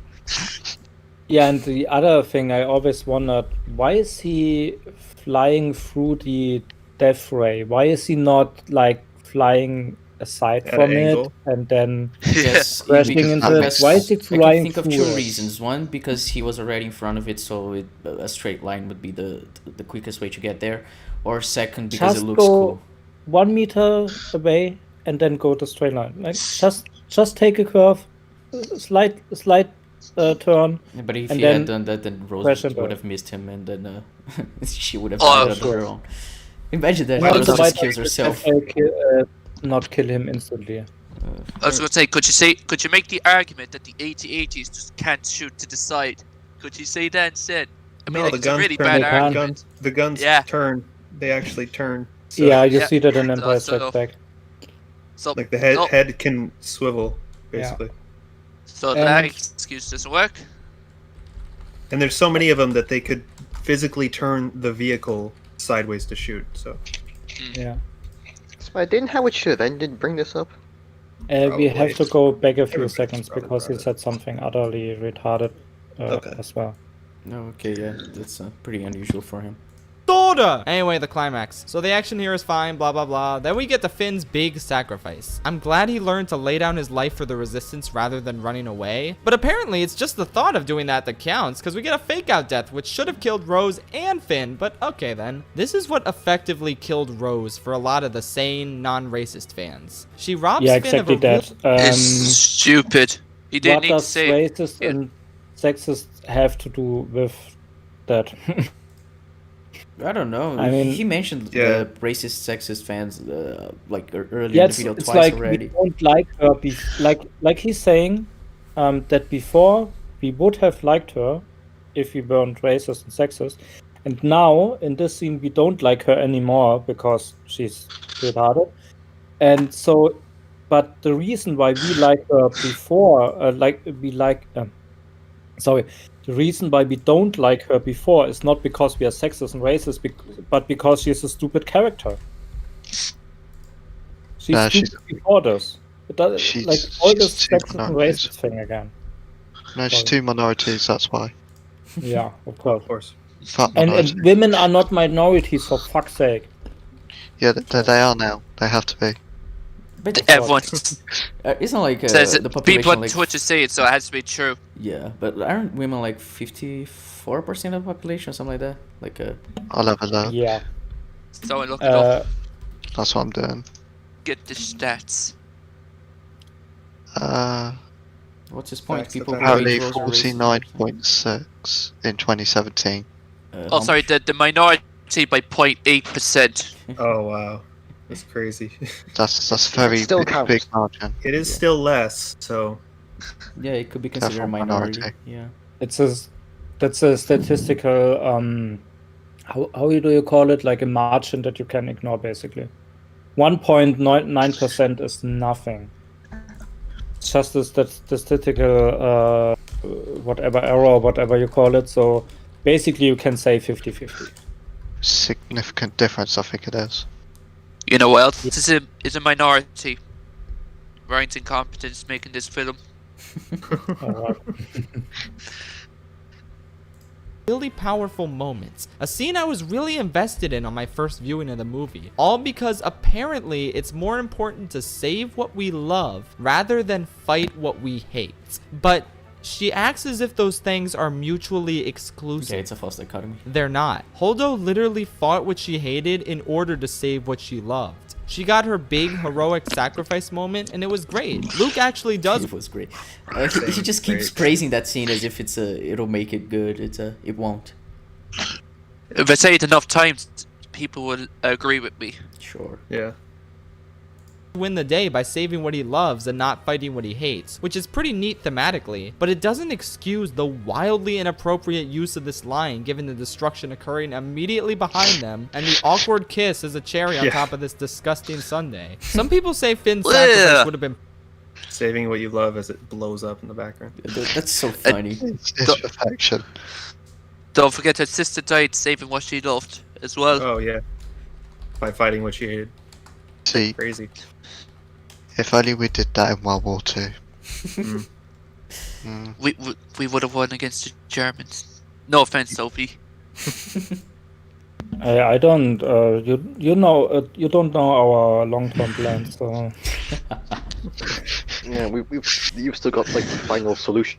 Yeah, and the other thing I always wondered, why is he flying through the death ray? Why is he not like flying aside from it and then crashing into it? Why is he flying I can think of through two it? reasons. One, because he was already in front of it, so a straight line would be the quickest way to get there. Or second, because Just it looks go cool. 1 meter away and then go to straight line. Like just take a curve, slight turn. Yeah, but if and he then had done that, then Rose crash would into have missed him, and then she would have Oh, died on her own. Imagine that. Well, Rose so just might kills herself. not kill him instantly. I was going to say, could you make the argument that the AT-ATs just can't shoot to the side? Could you say that instead? I mean, No, like, the it's a guns really turn. bad argument. The guns Yeah. turn. They actually turn. So, Yeah, you Yeah. see that in Empire So- Strikes Back. So, like the no, head can swivel, basically. so And- that excuse doesn't work. And there's so many of them that they could physically turn the vehicle sideways to shoot. So Yeah. So didn't Howard Should then didn't bring this up? We have to go back a few Everybody's seconds probably because he brought it. said something utterly retarded as well. No, okay, yeah, that's pretty unusual for him. Order! Anyway, the climax. So the action here is fine, blah blah blah. Then we get to Finn's big sacrifice. I'm glad he learned to lay down his life for the Resistance rather than running away. But apparently it's just the thought of doing that counts, because we get a fake out death, which should have killed Rose and Finn. But okay then. This is what effectively killed Rose for a lot of the sane, non-racist fans. She robs Yeah, Finn exactly of a that. It's stupid. He didn't What need to does say. racist and sexist have to do with that? I don't know. I mean- he mentioned Yeah. racist, sexist fans like earlier Yeah, in the video it's twice like already. we don't like her. Like he's saying that before we would have liked her if we weren't racist and sexist, and now in this scene we don't like her anymore because she's retarded. And so, but the reason why we like her before, the reason why we don't like her before is not because we are sexist and racist, but because she's a stupid character. She's Nah, stupid before this. It does, She's- like all she's this too sexist and minorities. racist thing again. No, she's Sorry. two minorities, that's why. Yeah, of course. of course. Fat And minorities. women are not minorities, for fuck's sake. Yeah, they are now. They have to be. But Everyone isn't like says the it. population People on like Twitter say it, so it has to be true. yeah, but aren't women like 54% of the population or something like that? Like I'll have a look. Yeah. So I look it up. That's what I'm doing. Get the stats. what's his point? That's the People fact. who Apparently hate Rose are racist. 49.6 in 2017. Oh, sorry, the minority by 0.8%. Oh wow, that's crazy. That's very still big, counts. big margin. It is still less, so Yeah, it could be considered a Careful, minority. minority. Yeah. That's a statistical how do you call it? Like a margin that you can ignore, basically. 1.9% is nothing. It's just a statistical whatever error, whatever you call it. So basically, you can say 50-50. Significant difference, I think it is. You know what else is a minority? Ryan's incompetence making this film. Really powerful moments. A scene I was really invested in on my first viewing of the movie. All because apparently it's more important to save what we love rather than fight what we hate. But she acts as if those things are mutually exclusive. Okay, it's a false dichotomy. They're not. Holdo literally fought what she hated in order to save what she loved. She got her big heroic sacrifice moment, and it was great. Luke actually does. It was great. He just keeps praising that scene as if it'll make it good. It won't. If I say it enough times, people will agree with me. Sure. yeah. Win the day by saving what he loves and not fighting what he hates, which is pretty neat thematically, but it doesn't excuse the wildly inappropriate use of this line given the destruction occurring immediately behind them and the awkward kiss as a cherry on top of this disgusting sundae. Some people say Finn's sacrifice would have been Saving what you love as it blows up in the background. That's so funny. It's perfection. Don't forget her sister died saving what she loved as well. Oh yeah, by fighting what she hated. See, Crazy. if only we did that in World War II. We would have won against the Germans. No offense, Sophie. I don't. You know. You don't know our long-term plans. So Yeah, you've still got like the final solution.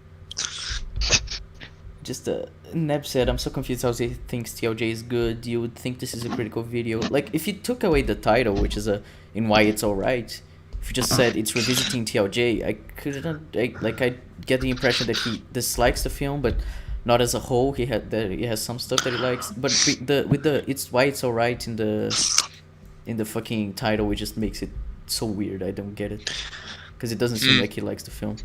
Just Neb said, I'm so confused how he thinks TLJ is good. You would think this is a critical video. Like, if you took away the title, which is in Why It's Alright, if you just said it's revisiting TLJ, I get the impression that he dislikes the film, but not as a whole. He has some stuff that he likes, but with the it's Why It's Alright in the fucking title, it just makes it so weird. I don't get it, because it doesn't seem like he likes the film.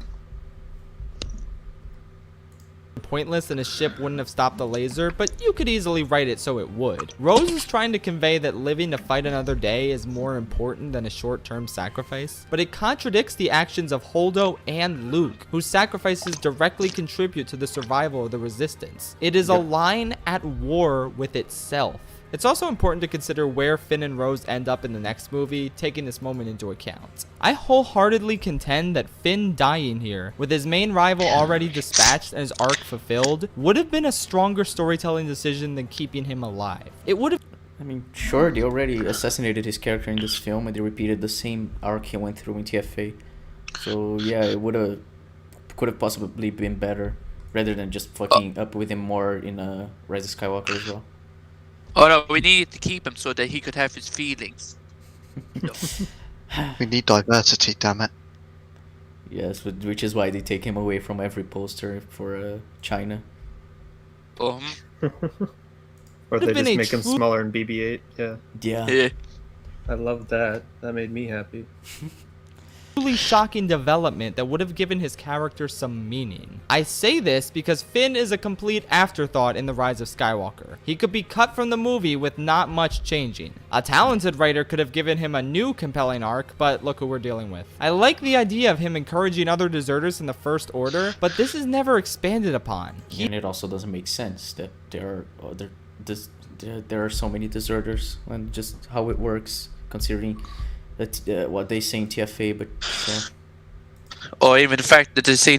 pointless and his ship wouldn't have stopped the laser, but you could easily write it so it would. Rose is trying to convey that living to fight another day is more important than a short-term sacrifice, but it contradicts the actions of Holdo and Luke, whose sacrifices directly contribute to the survival of the Resistance. It is a line at war with itself. It's also important to consider where Finn and Rose end up in the next movie, taking this moment into account. I wholeheartedly contend that Finn dying here, with his main rival already dispatched and his arc fulfilled, would have been a stronger storytelling decision than keeping him alive. It would have... I mean, sure, they already assassinated his character in this film and they repeated the same arc he went through in TFA. So yeah, it could have possibly been better, rather than just fucking up with him more in Rise of Skywalker as well. Oh no, we needed to keep him so that he could have his feelings. We need diversity, damn it. Yes, which is why they take him away from every poster for China. Or they just make him smaller in BB-8. Yeah. Yeah. I love that. That made me happy. Truly shocking development that would have given his character some meaning. I say this because Finn is a complete afterthought in The Rise of Skywalker. He could be cut from the movie with not much changing. A talented writer could have given him a new compelling arc, but look who we're dealing with. I like the idea of him encouraging other deserters in the First Order, but this is never expanded upon. And it also doesn't make sense that there are so many deserters, and just how it works, considering that what they say in TFA, but or even the fact that they say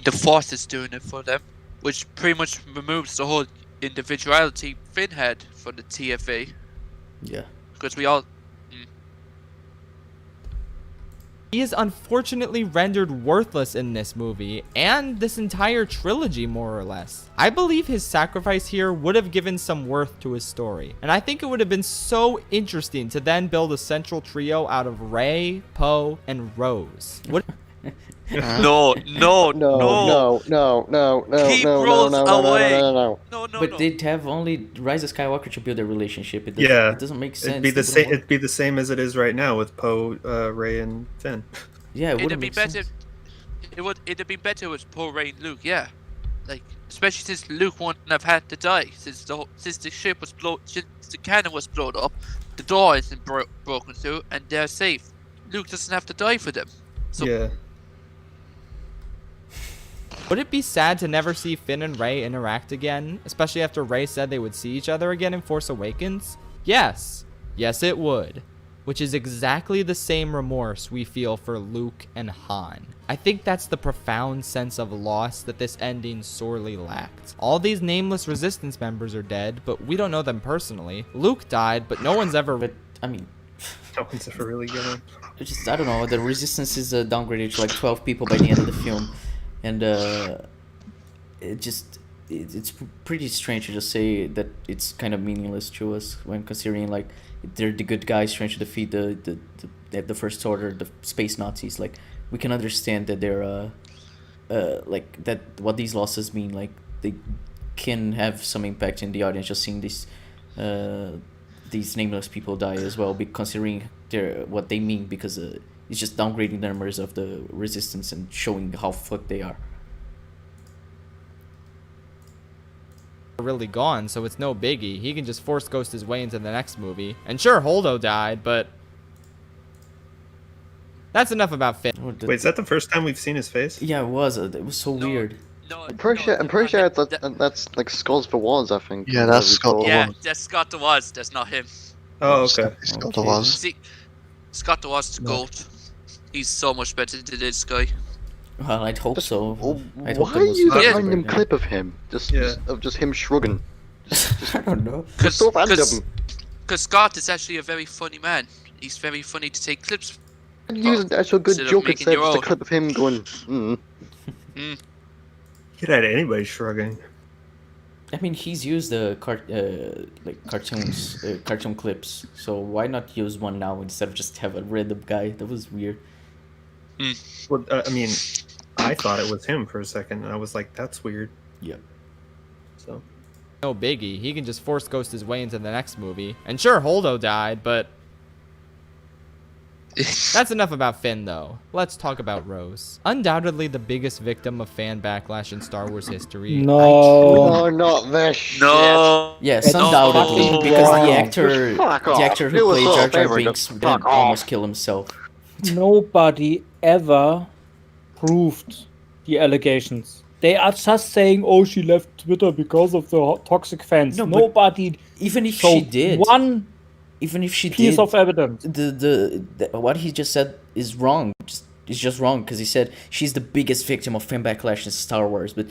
the Force is doing it for them, which pretty much removes the whole individuality Finn had from the TFA. Yeah, because we all. He is unfortunately rendered worthless in this movie, and this entire trilogy more or less. I believe his sacrifice here would have given some worth to his story, and I think it would have been so interesting to then build a central trio out of Rey, Poe, and Rose. No, no, no. No. Keep Rose away. No. But they'd have only Rise of Skywalker to build a relationship. It doesn't make sense. It'd be the same. It'd be the same as it is right now with Poe, Rey, and Finn. Yeah, it It'd be better. It'd be better with Poe, Rey, and Luke. Yeah, like especially since Luke wouldn't have had to die since the ship was since the cannon was blown up, the door isn't broken through, and they're safe. Luke doesn't have to die for them. So Yeah. Would it be sad to never see Finn and Rey interact again, especially after Rey said they would see each other again in Force Awakens? Yes. Yes, it would. Which is exactly the same remorse we feel for Luke and Han. I think that's the profound sense of loss that this ending sorely lacked. All these nameless Resistance members are dead, but we don't know them personally. Luke died, but no one's ever... But, I mean... No one's ever really gonna... I don't know, the Resistance is downgraded to like 12 people by the end of the film. And it's pretty strange to just say that it's kind of meaningless to us when considering like they're the good guys trying to defeat the First Order, the space Nazis. Like we can understand that they're like that what these losses mean. Like they can have some impact in the audience just seeing these nameless people die as well, considering what they mean, because it's just downgrading the numbers of the Resistance and showing how fucked they are. Really gone, so it's no biggie. He can just force ghost his way into the next movie. And sure, Holdo died, but that's enough about Finn. Wait, is that the first time we've seen his face? Yeah, it was. It was so weird. I'm pretty sure that's like Skulls for Wars, I think. Yeah, that's Scott. yeah, that's Scott the Was. That's not him. Oh, okay. Scott the Was. See, Scott the Was is gold. He's so much better than this guy. Well, I'd hope so. Why use a random clip of him? Just him shrugging. I don't know. Because Scott is actually a very funny man. He's very funny to take clips. Use an actual good joke instead of just a clip of him going. Get at anybody shrugging. I mean, he's used cartoon clips. So why not use one now instead of just have a random guy? That was weird. Well, I mean, I thought it was him for a second, and I was like, "That's weird." Yep. So. No biggie. He can just force ghost his way into the next movie. And sure, Holdo died, but that's enough about Finn, though. Let's talk about Rose. Undoubtedly the biggest victim of fan backlash in Star Wars history. No, not this shit. No. Yes, undoubtedly, because the actor who played Jar Jar Binks then almost killed himself. Nobody ever proved the allegations. They are just saying, "Oh, she left Twitter because of the toxic fans." No, nobody. Even if she did, even if she piece of evidence, the what he just said is wrong. It's just wrong, because he said she's the biggest victim of fan backlash in Star Wars. But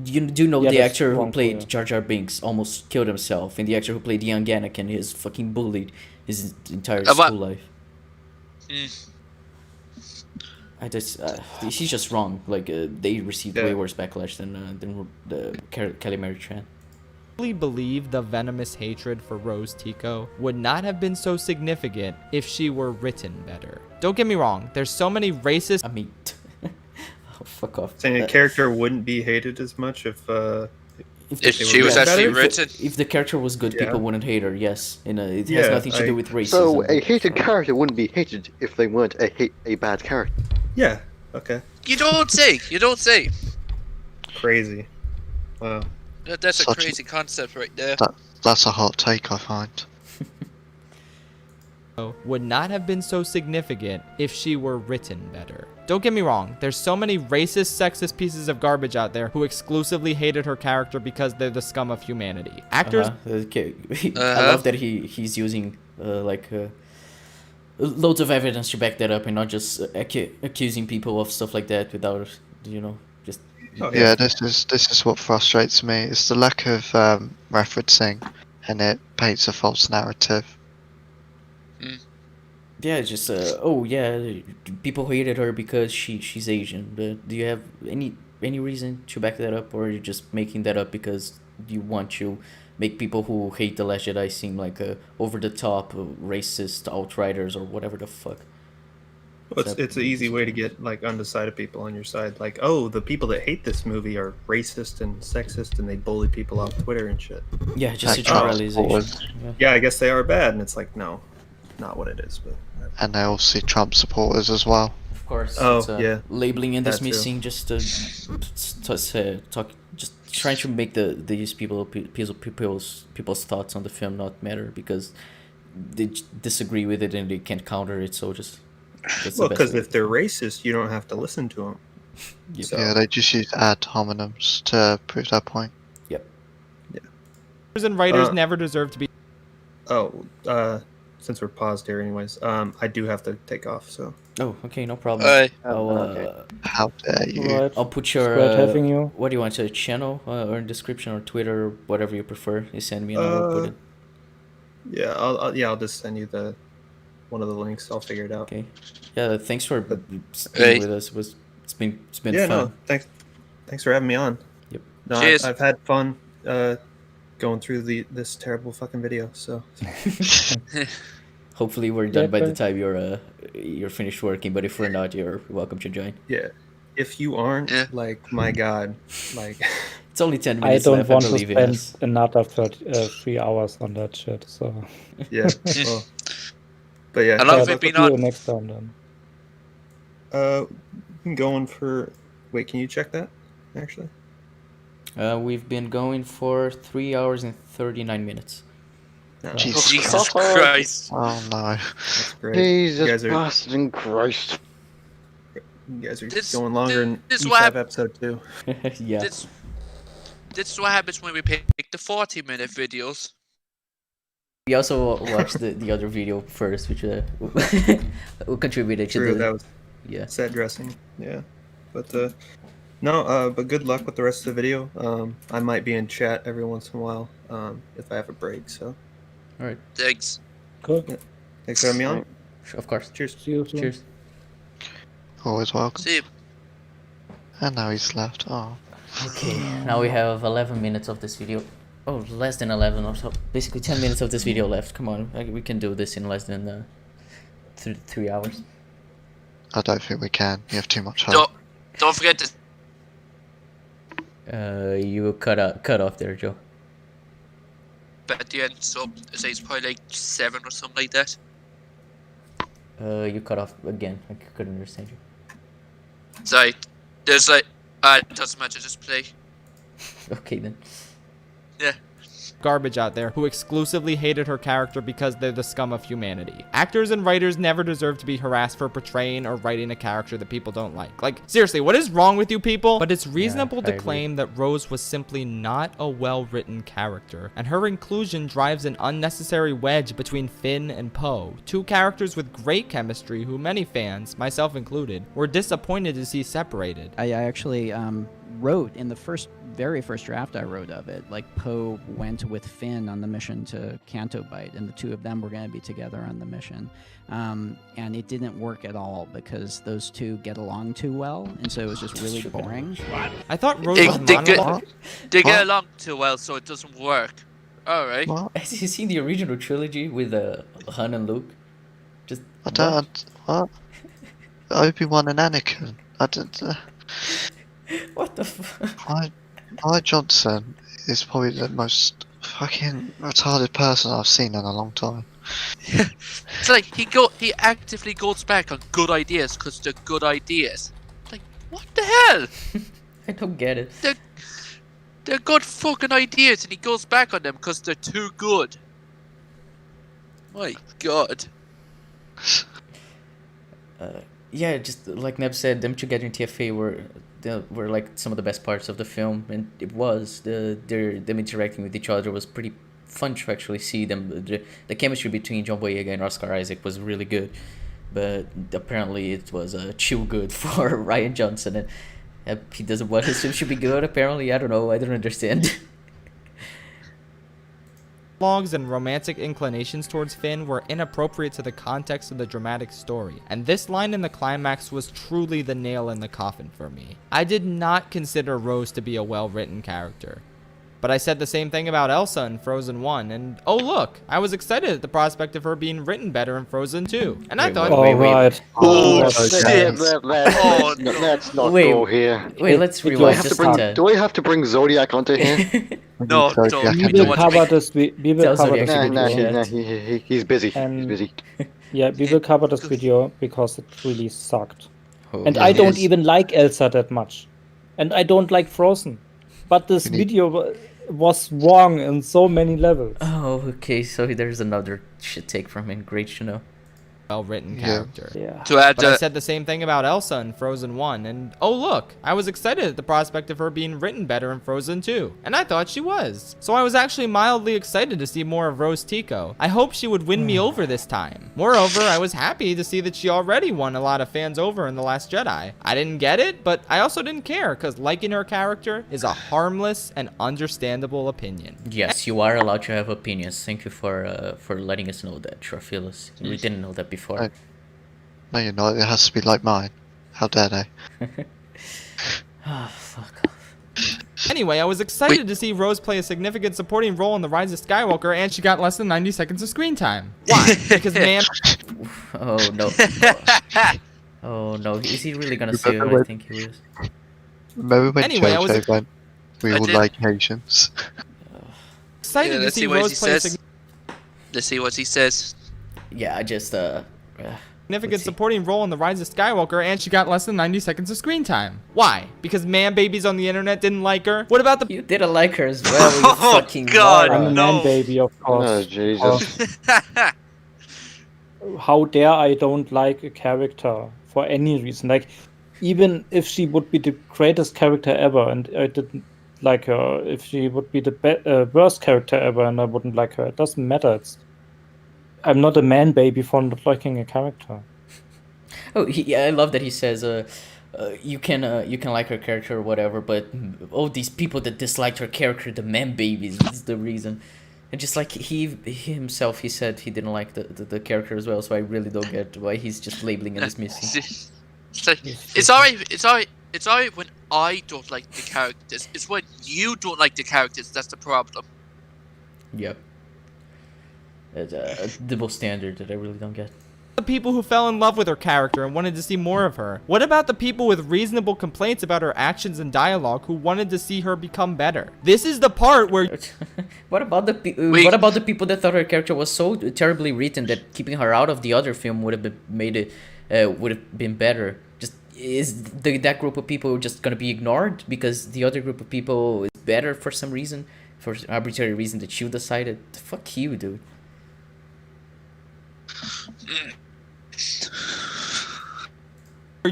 you do know the actor who played Jar Jar Binks almost killed himself, and the actor who played young Anakin is fucking bullied his entire school life. He's just wrong. Like they received way worse backlash than the Kelly Mary Tran. I believe the venomous hatred for Rose Tico would not have been so significant if she were written better. Don't get me wrong, there's so many racist... I mean, oh, fuck off. Saying a character wouldn't be hated as much if she was actually written. If the character was good, people wouldn't hate her, yes. And it has nothing to do with racism. So a hated character wouldn't be hated if they weren't a bad character. Yeah, okay. You don't say. Crazy. Wow. That's a crazy concept right there. That's a hot take, I find. Would not have been so significant if she were written better. Don't get me wrong, there's so many racist, sexist pieces of garbage out there who exclusively hated her character because they're the scum of humanity. Actors... I love that he's using loads of evidence to back that up and not just accusing people of stuff like that without, just... Yeah, this is what frustrates me. It's the lack of referencing, and it paints a false narrative. Yeah, it's just people hated her because she's Asian. But do you have any reason to back that up, or are you just making that up because you want to make people who hate the Last Jedi seem like over the top racist outriders or whatever the fuck? Well, it's an easy way to get like undecided people on your side. Like, oh, the people that hate this movie are racist and sexist, and they bully people off Twitter and shit. Yeah, just a Like, generalization. Yeah, I guess they are bad, and it's like, no, not what it is. But and they all see Trump supporters as well. Of course, Oh, it's, yeah. labeling and That too. dismissing, just to talk, just trying to make these people's thoughts on the film not matter because they disagree with it and they can't counter it. So just that's well, the best because way. if they're racist, you don't have to listen to them. Yep. So, Yeah, they just use ad hominems to prove their point. Yep. Actors and writers never deserve to be. Since we're paused here, anyways, I do have to take off. So. Oh, okay, no problem. Alright. How dare you? Right. I'll put It's your great having you. what do you want, a channel or in description or Twitter or whatever you prefer. You send me and I'll put it. Yeah, I'll just send you one of the links. I'll figure it out. Okay. Yeah, thanks for being Hey. with us. It's been Yeah, fun. no, thanks for having me on. Yep. No, Cheers. I've had fun going through this terrible fucking video. So Hopefully we're done by the but- time you're finished working. But if we're not, you're welcome to join. yeah, if you aren't, Yeah. like, my God, like, It's only 10 I minutes don't left. want I to believe in spend us. another 3 hours on that shit. So, yeah. Well, but yeah, How long have yeah, we been see you on? next time then. I'm going for. Wait, can you check that? Actually, We've been going for 3 hours and 39 minutes. no, Jesus Jesus Christ. Oh no. that's great. Jesus you guys are bastard Christ. This- going longer in this each what hap- episode too. Yeah. This is what happens when we pick the 40-minute videos. We also watched the other video first, which we contributed to True, the that was yeah. set dressing. Yeah, but no, but good luck with the rest of the video. I might be in chat every once in a while if I have a break. So All right. Thanks. Cool. Yeah. Thanks for having me on. Of course. Cheers. See you soon. Cheers. Always welcome. See you. And now he's left. Oh. Okay, now we have 11 minutes of this video. Oh, less than 11 or so. Basically 10 minutes of this video left. Come on, we can do this in less than 3 hours. I don't think we can. You have too much hope. Don't forget to You cut off there, Joe. at the end, so it's probably like 7 or something like that. You cut off again. I couldn't understand you. Sorry, there's like, it doesn't matter, just play. Okay then. Yeah. Garbage out there who exclusively hated her character because they're the scum of humanity. Actors and writers never deserve to be harassed for portraying or writing a character that people don't like. Like, seriously, what is wrong with you people? But it's reasonable to claim that Rose was simply not a well-written character, and her inclusion drives an unnecessary wedge between Finn and Poe, two characters with great chemistry who many fans, myself included, were disappointed to see separated. I actually wrote in the very first draft I wrote of it, like Poe went with Finn on the mission to Canto Bight, and the two of them were going to be together on the mission. And it didn't work at all because those two get along too well, and so it was just really boring. I thought Rose was monologue. They get along too well, so it doesn't work. Alright. Have you seen the original trilogy with Han and Luke? Just I don't. What? Obi-Wan and Anakin. I don't. What the fuck? Ry Johnson is probably the most fucking retarded person I've seen in a long time. It's like he actively goes back on good ideas because they're good ideas. Like, what the hell? I don't get it. They're good fucking ideas, and he goes back on them because they're too good. My God. Yeah, just like Neb said, them together in TFA were like some of the best parts of the film, and it was them interacting with each other was pretty fun to actually see them. The chemistry between John Boyega and Oscar Isaac was really good, but apparently it was too good for Rian Johnson, and he doesn't want his film should be good. Apparently, I don't know. I don't understand. Dialogues and romantic inclinations towards Finn were inappropriate to the context of the dramatic story, and this line in the climax was truly the nail in the coffin for me. I did not consider Rose to be a well-written character, But I said the same thing about Elsa in Frozen 1, and oh look, I was excited at the prospect of her being written better in Frozen 2. And I thought... Alright. Oh, shit. Let's not go here. Wait, let's Do I rewind have just to a bring? tad. Do I have to bring Zodiac onto here? No, So, don't. yeah, We We don't will want to cover make... this. We will Tell cover Zodiac this to Nah, do video. he's busy. He's And busy. yeah, we will cover this video because it really sucked. Oh, And yeah. I don't even like Elsa that much. And I don't like Frozen. But this You need- video was wrong in so many levels. Oh, okay, so there's another shit take from him. Great to know. Well-written Yeah. character. Yeah. To add But I said the same thing about Elsa in Frozen 1, and oh look, I was excited at the prospect of her being written better in Frozen 2, and I thought she was. So I was actually mildly excited to see more of Rose Tico. I hoped she would win me over this time. Moreover, I was happy to see that she already won a lot of fans over in The Last Jedi. I didn't get it, but I also didn't care, because liking her character is a harmless and understandable opinion. Yes, you are allowed to have opinions. Thank you for letting us know that, Schaffrillas. We didn't know that before. Right. No, you're not. It has to be like mine. How dare they? Oh, fuck off. Anyway, I was excited to see Rose play a significant supporting role in The Rise of Skywalker, and she got less than 90 seconds of screen time. Why? Because, man... Oh, no. Oh, no. Is he really gonna sue you? I think he was. Remember when Anyway, I was JJ went, we I all did. like Asians? excited Yeah, to let's see see what Rose he play a says. Let's see what he says. Yeah, I just, significant let's see. supporting role in The Rise of Skywalker, and she got less than 90 seconds of screen time. Why? Because man babies on the internet didn't like her? What about the... You didn't like her as well, you Oh, fucking God, I'm a moron. no. man baby, of course. Oh, Jesus. How dare I don't like a character for any reason? Like, even if she would be the greatest character ever and I didn't like her, if she would be the worst character ever and I wouldn't like her, it doesn't matter. I'm not a man baby for not liking a character. Oh, yeah, I love that he says, you can like her character or whatever, but these people that disliked her character, the man babies, is the reason. And just like he himself, he said he didn't like the character as well, so I really don't get why he's just labeling it as missing. It's alright when I don't like the characters. It's when you don't like the characters that's the problem. Yep. It's a double standard that I really don't get. The people who fell in love with her character and wanted to see more of her? What about the people with reasonable complaints about her actions and dialogue who wanted to see her become better? This is the part where... What about the people that thought her character was so terribly written that keeping her out of the other film would have been better? Just is that group of people just gonna be ignored because the other group of people is better for some reason, for arbitrary reason that you decided? Fuck you, dude.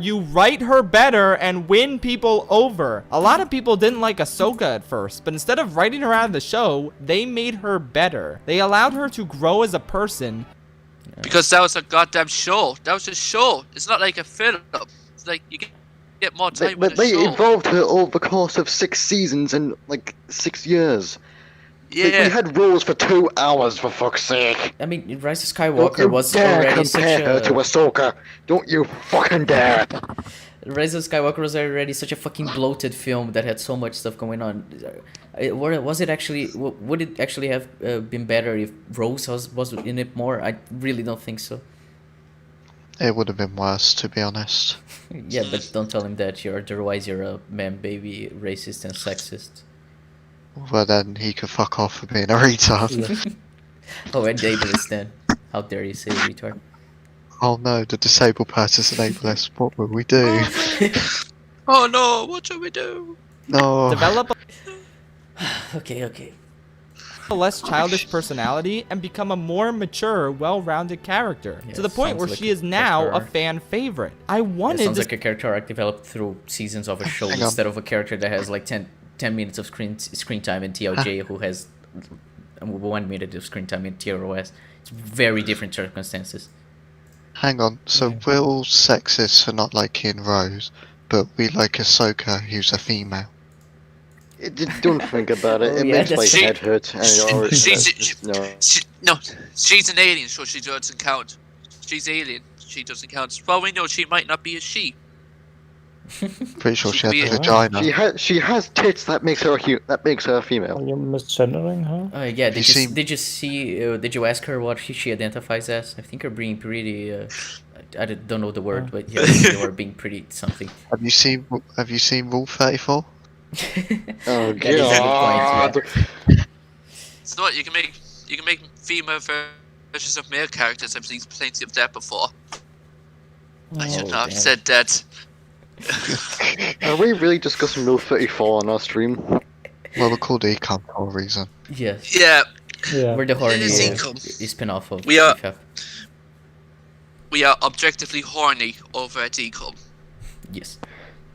you write her better and win people over. A lot of people didn't like Ahsoka at first, but instead of writing her out of the show, they made her better. They allowed her to grow as a person. Because that was a goddamn show. That was a show. It's not like a film. It's like you get more time with a They show. evolved her over the course of 6 seasons and like 6 years. Yeah. We had rules for 2 hours, for fuck's sake. I mean, Rise of Don't Skywalker you was dare already such compare her to a... Ahsoka. Don't you fucking dare. Rise of Skywalker was already such a fucking bloated film that had so much stuff going on. Was it actually... Would it actually have been better if Rose was in it more? I really don't think so. It would have been worse, to be honest. Yeah, but don't tell him that. Otherwise you're a man baby, racist and sexist. Well, then he could fuck off for being a retard. Oh, and ableist then. How dare you say retard? Oh no, the disabled person's an ableist. What will we do? Oh no, what shall we do? No. Develop Okay. a less childish personality and become a more mature, well-rounded character. Yeah, to the point sounds where like she a is now character a arc. fan favorite. I It wanted sounds to... like a character arc developed through seasons of a show Hang on. instead of a character that has like 10 minutes of screen time and TLJ who has 1 minute of screen time in TROS. It's very different circumstances. Hang on, so we're all sexist for not liking Rose, but we like Ahsoka, who's a female. Don't think about it. Oh, It yeah, makes my that's- head hurt. No. She's an alien, so she doesn't count. She's alien. She doesn't count. For all we know, she might not be a she. Pretty sure she had She a could vagina. She has tits. That makes her a female. Are you misgendering her? Yeah, You see- did you see? Did you ask her what she identifies as? I think her being pretty. I don't know the word, but yeah, they were being pretty something. Have you seen Rule 34? Oh That is a god! good point, yeah. So what you can make female versions of male characters. I've seen plenty of that before. I should not have said that. Are we really discussing Rule 34 on our stream? Well, we're called ECUM for a reason. Yes. Yeah. We're the horny It is ECUM. spin-off of We are- ECUM. We are objectively horny over at ECUM. Yes.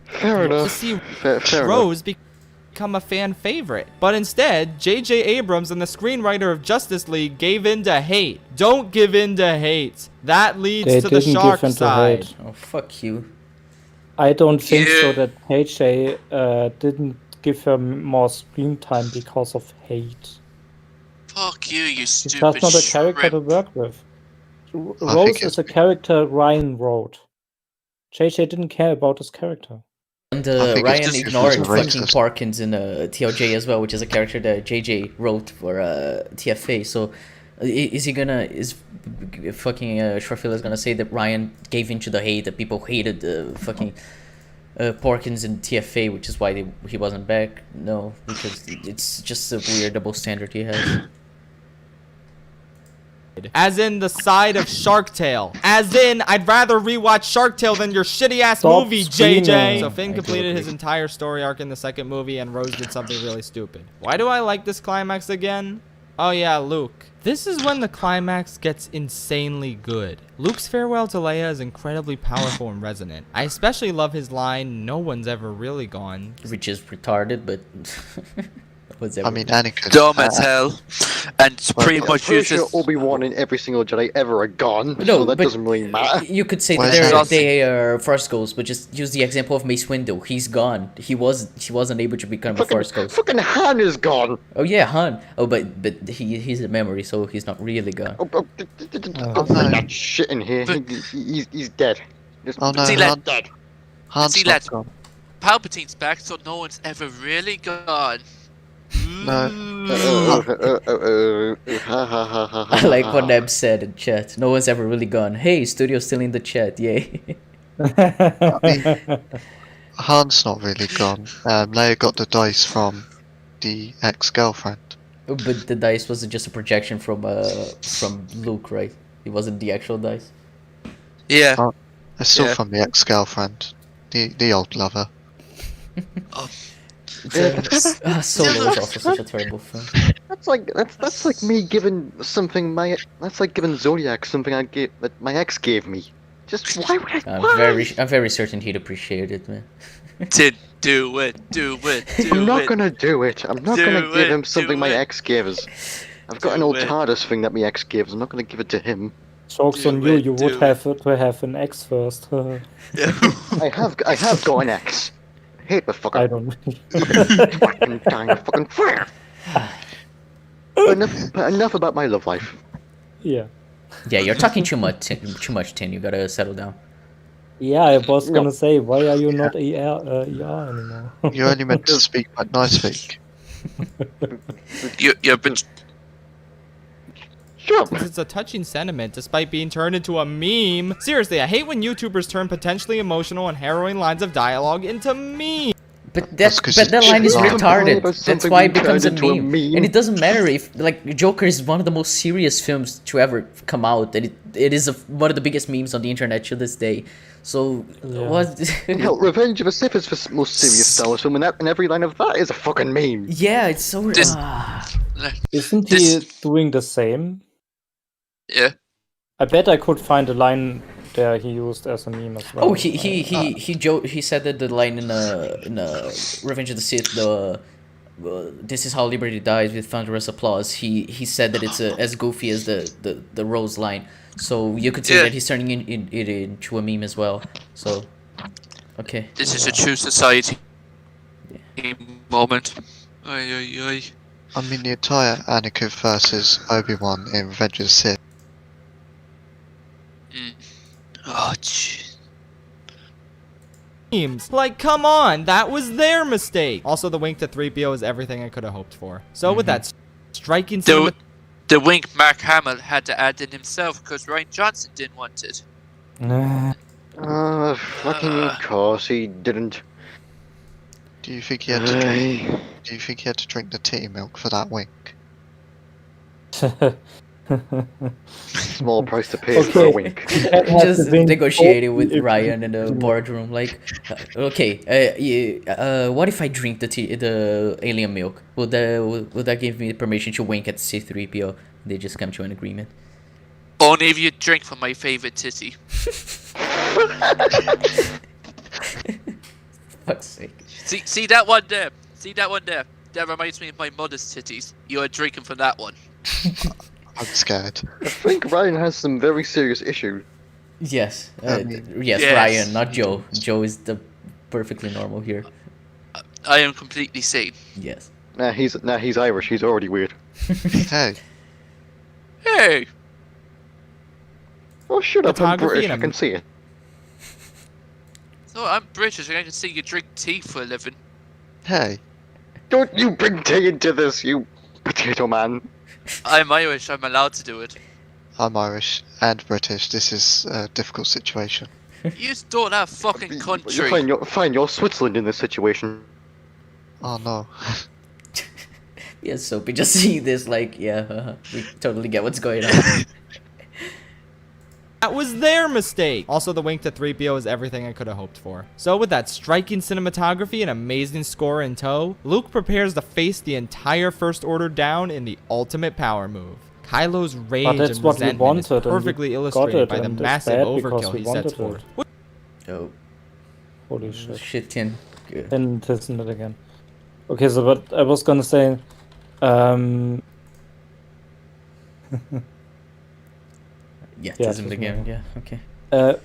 Fair To enough. see Fair enough. Rose become a fan favorite. But instead, J.J. Abrams and the screenwriter of Justice League gave in to hate. Don't give in to hate. That leads They to the didn't shark give in to side. hate. Oh, fuck you. I don't think so Yeah. that KJ didn't give her more screen time because of hate. Fuck you, you She's stupid just not a character to shrimp. work with. I Rose think is a character Ryan wrote. JJ didn't care about his character. And I think it's Ryan just ignored because of fucking racist. Parkins in TLJ as well, which is a character that JJ wrote for TFA. So, is he gonna fucking Schaffrillas gonna say that Ryan gave into the hate, that people hated fucking Parkins in TFA, which is why he wasn't back? No, because it's just a weird double standard he has. As in the side of Shark Tale. As in, I'd rather rewatch Shark Tale than your shitty ass Stop movie, screaming. JJ. So Finn I completed do his entire story arc in the second movie, and Rose did something really stupid. Why do I like this climax again? Oh yeah, Luke. This is when the climax gets insanely good. Luke's farewell to Leia is incredibly powerful and resonant. I especially love his line, "No one's ever really gone." Which is retarded, but I mean, Anakin. Dumb as hell. And pretty I'm much pretty uses. sure Obi-Wan and every single Jedi ever are gone, No, so that but doesn't really matter. you could say Where's that that? they are Force Ghosts, but just use the example of Mace Windu. He's gone. He wasn't able to become a Force Ghost. Fucking Han is gone! Oh yeah, Han. Oh, but he's a memory, so he's not really gone. Don't bring that shit in here. He's dead. Just Oh no, See, Han, lad, Han's see, not lad. gone. Palpatine's back, so no one's ever really gone. No. I like what Neb said in chat. No one's ever really gone. Hey, studio's still in the chat. Yay. Han's not really gone. Leia got the dice from the ex-girlfriend. But the dice was just a projection from Luke, right? It wasn't the actual dice. Yeah. Oh, it's still Yeah. from the ex-girlfriend, the old lover. Solo was also such a terrible film. That's like me giving something that's like giving Zodiac something that my ex gave me. Just why would I? I'm very certain he'd appreciate it, man. Do it. I'm not gonna do it. I'm not gonna Do give it, him something do my it. ex gave us. I've got an old it. TARDIS thing that my ex gives. I'm not gonna give it to him. Jokes on Do you, it, you do would have to have an X first. I have got an ex. I hate the fucker. I don't. Fucking dying of fucking fire. But enough about my love life. Yeah. Yeah, you're talking too much, Tin. You gotta settle down. Yeah, I was gonna say, why are you not ER anymore? You're only meant to speak like nice speak. You're been. It's a touching sentiment despite being turned into a meme. Seriously, I hate when YouTubers turn potentially emotional and harrowing lines of dialogue into memes. But that line is retarded. That's why it becomes a meme. And it doesn't matter if Joker is one of the most serious films to ever come out. And it is one of the biggest memes on the internet to this day. So what? Hell, Revenge of the Sith is the most serious Star Wars film, and every line of that is a fucking meme. Yeah, it's so. Isn't he doing the same? Yeah. I bet I could find a line there he used as a meme as well. Oh, he said that the line in Revenge of the Sith, this is how liberty dies with thunderous applause. He said that it's as goofy as the Rose line. So you could say that he's turning it into a meme as well. So, okay. This is a true society moment. Ay. I mean, the entire Anakin versus Obi-Wan in Revenge of the Sith. Oh, jeez. teams. Like, come on, that was their mistake. Also, the wink to 3PO is everything I could have hoped for. So with that striking The wink Mark Hamill had to add in himself because Ryan Johnson didn't want it. Fucking of course he didn't. Do you think he had to drink? Do you think he had to drink the tea milk for that wink? Small price to pay for a wink. Just negotiating with Ryan in the boardroom, like, what if I drink the alien milk? Would that give me permission to wink at C-3PO? They just come to an agreement. Only if you drink from my favorite titty. Fuck's sake. See that one there? See that one there? That reminds me of my mother's titties. You are drinking from that one. I'm scared. I think Ryan has some very serious issues. Yes. Yes, Ryan, not Joe. Joe is the perfectly normal here. I am completely sane. Yes. Nah, he's Irish. He's already weird. Hey. Hey. Oh, shut up! I'm Photography British. and I can see it. So I'm British and I can see you drink tea for a living. Hey. Don't you bring tea into this, you potato man. I'm Irish, I'm allowed to do it. I'm Irish and British. This is a difficult situation. You just don't have fucking country. You're Switzerland in this situation. Oh no. Yes, Soapy, just see this, like, yeah, we totally get what's going on. That was their mistake. Also, the wink to 3PO is everything I could have hoped for. So with that striking cinematography and amazing score in tow, Luke prepares to face the entire First Order down in the ultimate power move. Kylo's rage and resentment is perfectly illustrated by the massive overkill he sets forth. Oh. Holy shit. Shit, Tin. And isn't it again? Okay, so what I was gonna say, Yeah, Yeah, isn't again. Yeah, okay.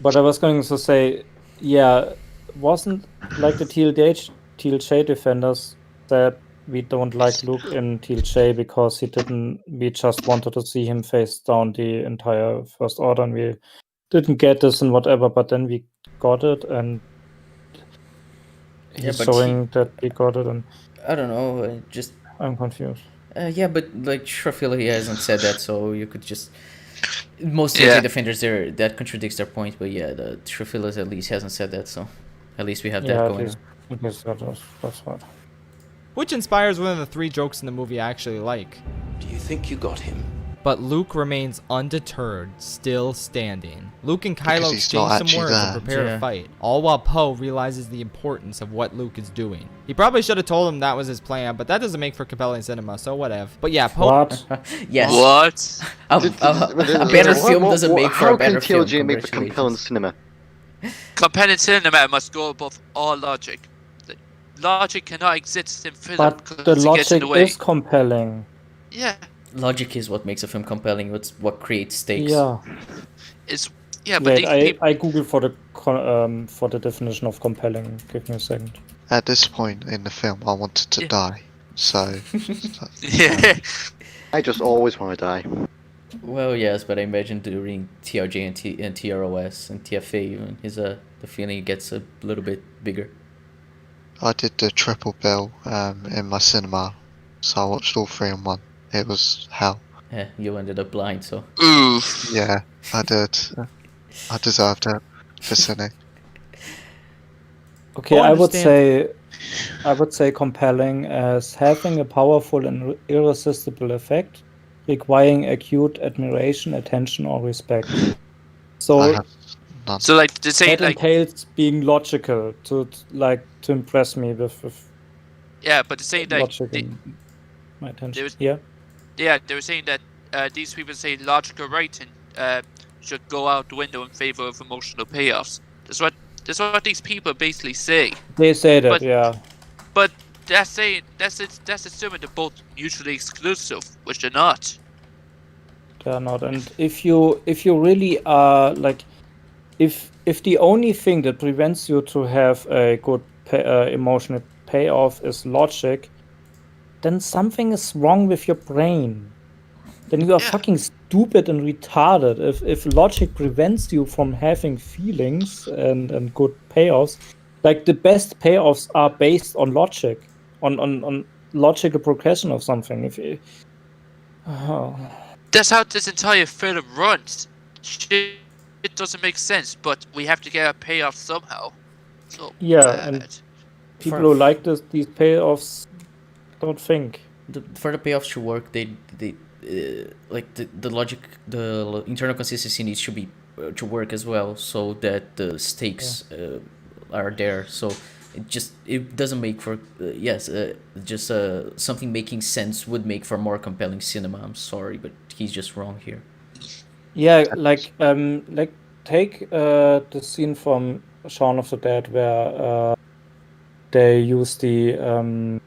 but I was going to say, yeah, wasn't like the TLJ defenders said we don't like Luke in TLJ because we just wanted to see him face down the entire First Order and we didn't get this and whatever, but then we got it and he's showing that we got it and I don't know, I'm confused. Yeah, but like Schaffrillas, he hasn't said that, so you could just most of the defenders there that contradicts their point, but yeah, the Schaffrillas at least hasn't said that, so at least we have that going on. That's right. Which inspires one of the 3 jokes in the movie I actually like. Do you think you got him? But Luke remains undeterred, still standing. Luke and Kylo exchange some words and prepare to fight, all while Poe realizes the importance of what Luke is doing. He probably should have told him that was his plan, but that doesn't make for compelling cinema, so whatever. But yeah, Poe... What? Yes. What? A better film doesn't make for a better film. How can TLJ make for compelling cinema? Compelling cinema must go above all logic. Logic cannot exist in film. But the logic is compelling. Yeah. Logic is what makes a film compelling. It's what creates stakes. Yeah. But wait, I googled for the definition of compelling. Give me a second. At this point in the film, I wanted to die. So. Yeah. I just always want to die. Well, yes, but I imagine during TRJ and TROS and TFA even, the feeling gets a little bit bigger. I did the triple bill in my cinema, so I watched all 3 in one. It was hell. Yeah, you ended up blind, so. Oof. Yeah, I did. I deserved it for Cine. Okay, I would say compelling as having a powerful and irresistible effect, requiring acute admiration, attention, or respect. So like to say that entails being logical to impress me with yeah, but to say like my attention. Yeah, they were saying that these people say logical writing should go out the window in favor of emotional payoffs. That's what these people basically say. They say that, yeah. But that's assuming they're both mutually exclusive, which they're not. They're not, and if you really are like, if the only thing that prevents you to have a good emotional payoff is logic, then something is wrong with your brain. Then you are fucking stupid and retarded. If logic prevents you from having feelings and good payoffs, Like the best payoffs are based on logic, on logical progression of something. If you, That's how this entire film runs. Shit, it doesn't make sense, but we have to get a payoff somehow. So yeah, and people who like these payoffs don't think. For the payoffs to work, they like the logic, the internal consistency needs to be to work as well, so that the stakes are there. So it doesn't make for something making sense would make for more compelling cinema. I'm sorry, but he's just wrong here. Yeah, like take the scene from Shaun of the Dead where they use the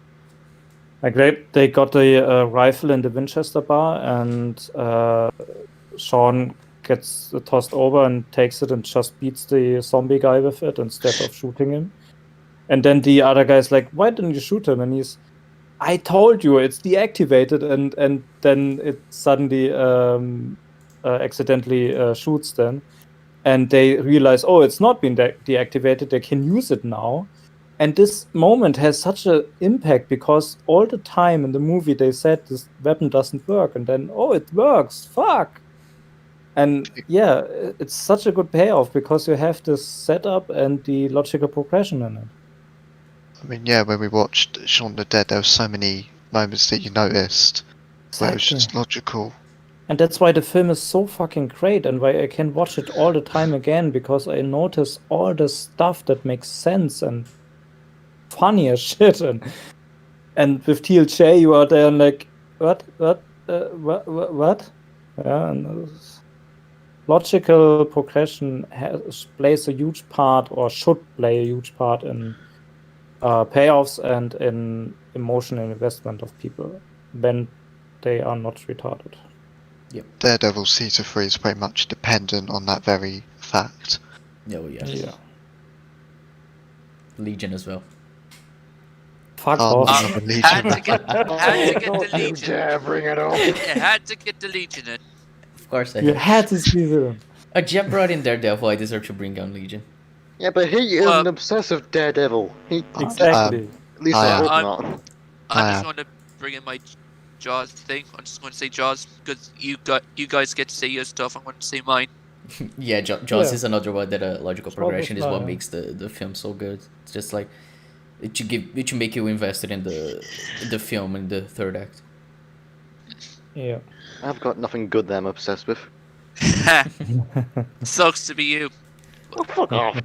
like they got the rifle in the Winchester bar, and Shaun gets tossed over and takes it and just beats the zombie guy with it instead of shooting him. And then the other guy's like, "Why didn't you shoot him?" And he's, "I told you, it's deactivated." And then it suddenly accidentally shoots them, and they realize, oh, it's not been deactivated. They can use it now. And this moment has such an impact because all the time in the movie they said this weapon doesn't work, and then, oh, it works. Fuck. And yeah, it's such a good payoff because you have this setup and the logical progression in it. I mean, yeah, when we watched Shaun of the Dead, there were so many moments that you noticed where it was just logical. And that's why the film is so fucking great, and why I can watch it all the time again, because I notice all the stuff that makes sense and funny as shit. And with TLJ, you are there and like, what? Yeah, and logical progression plays a huge part, or should play a huge part in payoffs and in emotional investment of people when they are not retarded. Yep. Daredevil Season 3 is pretty much dependent on that very fact. Oh, yeah. Yeah. Legion as well. Fuck off. Had to get the Legion. Yeah, bring it on. You had to get the Legion in. Of course I You had to see them. Jeff brought in Daredevil, I deserve to bring down Legion. Yeah, but he is an obsessive Daredevil. Exactly. At least I hope not. I just want to bring in my Jaws thing. I'm just going to say Jaws because you guys get to say your stuff. I'm going to say mine. Yeah, Jaws is another one that logical progression is what makes the film so good. It's just like it should make you invested in the film in the third act. Yeah. I've got nothing good that I'm obsessed with. Sucks to be you. Oh, fuck off.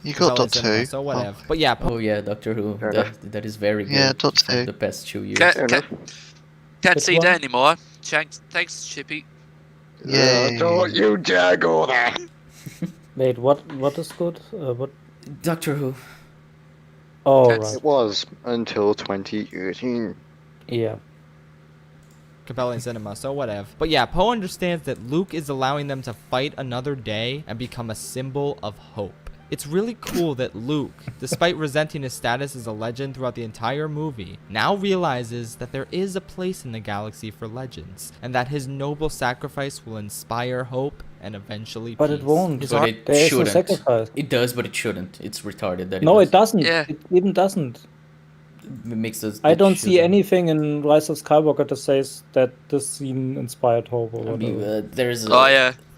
You got Doctor Who. So whatever. But yeah. Oh yeah, Doctor Who. That is very good. Yeah, Doctor Who. The past 2 years. Can't see that anymore. Thanks, Chippy. Yeah. Don't you dare go there. Wait, what is good? What? Doctor Who. Oh, right. It was until 2018. Yeah. Compelling cinema, so whatever. But yeah, Poe understands that Luke is allowing them to fight another day and become a symbol of hope. It's really cool that Luke, despite resenting his status as a legend throughout the entire movie, now realizes that there is a place in the galaxy for legends, and that his noble sacrifice will inspire hope and eventually But peace. it won't. But it There is no shouldn't. sacrifice. It does, but it shouldn't. It's retarded that No, does. it doesn't. Yeah. It even doesn't. It makes us. I don't see anything in Rise of Skywalker that says that this scene inspired hope or I mean, whatever. there's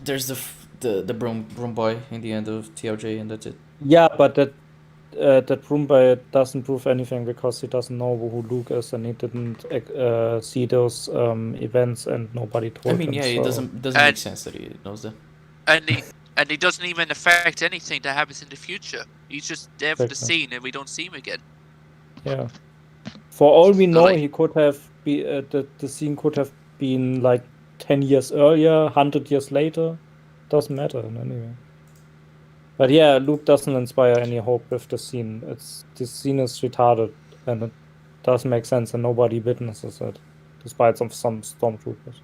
there's the broom boy in the end of TLJ, and that's it. Yeah, but that Roomba doesn't prove anything because he doesn't know who Luke is, and he didn't see those events, and nobody told him. I mean, yeah, it doesn't make sense that he knows that. And he doesn't even affect anything that happens in the future. He's just there for the Exactly. scene, and we don't see him again. Yeah. For all we know, like- he could have the scene could have been like 10 years earlier, 100 years later. Doesn't matter in any way. But yeah, Luke doesn't inspire any hope with the scene. This scene is retarded, and it doesn't make sense, and nobody witnesses it, despite some stormtroopers.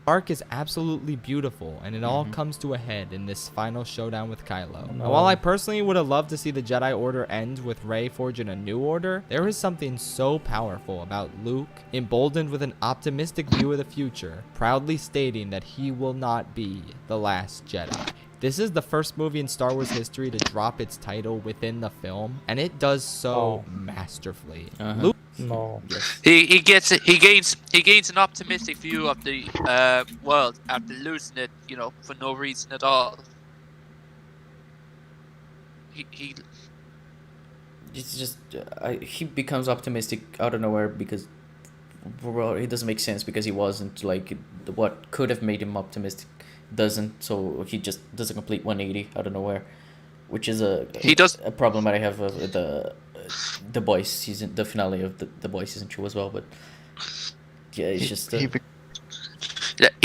Arc is absolutely beautiful, and it all comes to a head in this final showdown with Kylo. Now, while I personally would have loved to see the Jedi Order end with Rey forging a new order, there is something so powerful about Luke, emboldened with an optimistic view of the future, proudly stating that he will not be the last Jedi. This is the first movie in Star Wars history to drop its title within the film, and it does so masterfully. Luke. No. He gains an optimistic view of the world after losing it, for no reason at all. It's just he becomes optimistic out of nowhere because it doesn't make sense because he wasn't like what could have made him optimistic doesn't, so he just does a complete 180 out of nowhere, which is a problem that I have with the Boys season, the finale of the Boys season 2 as well. But yeah, it's just he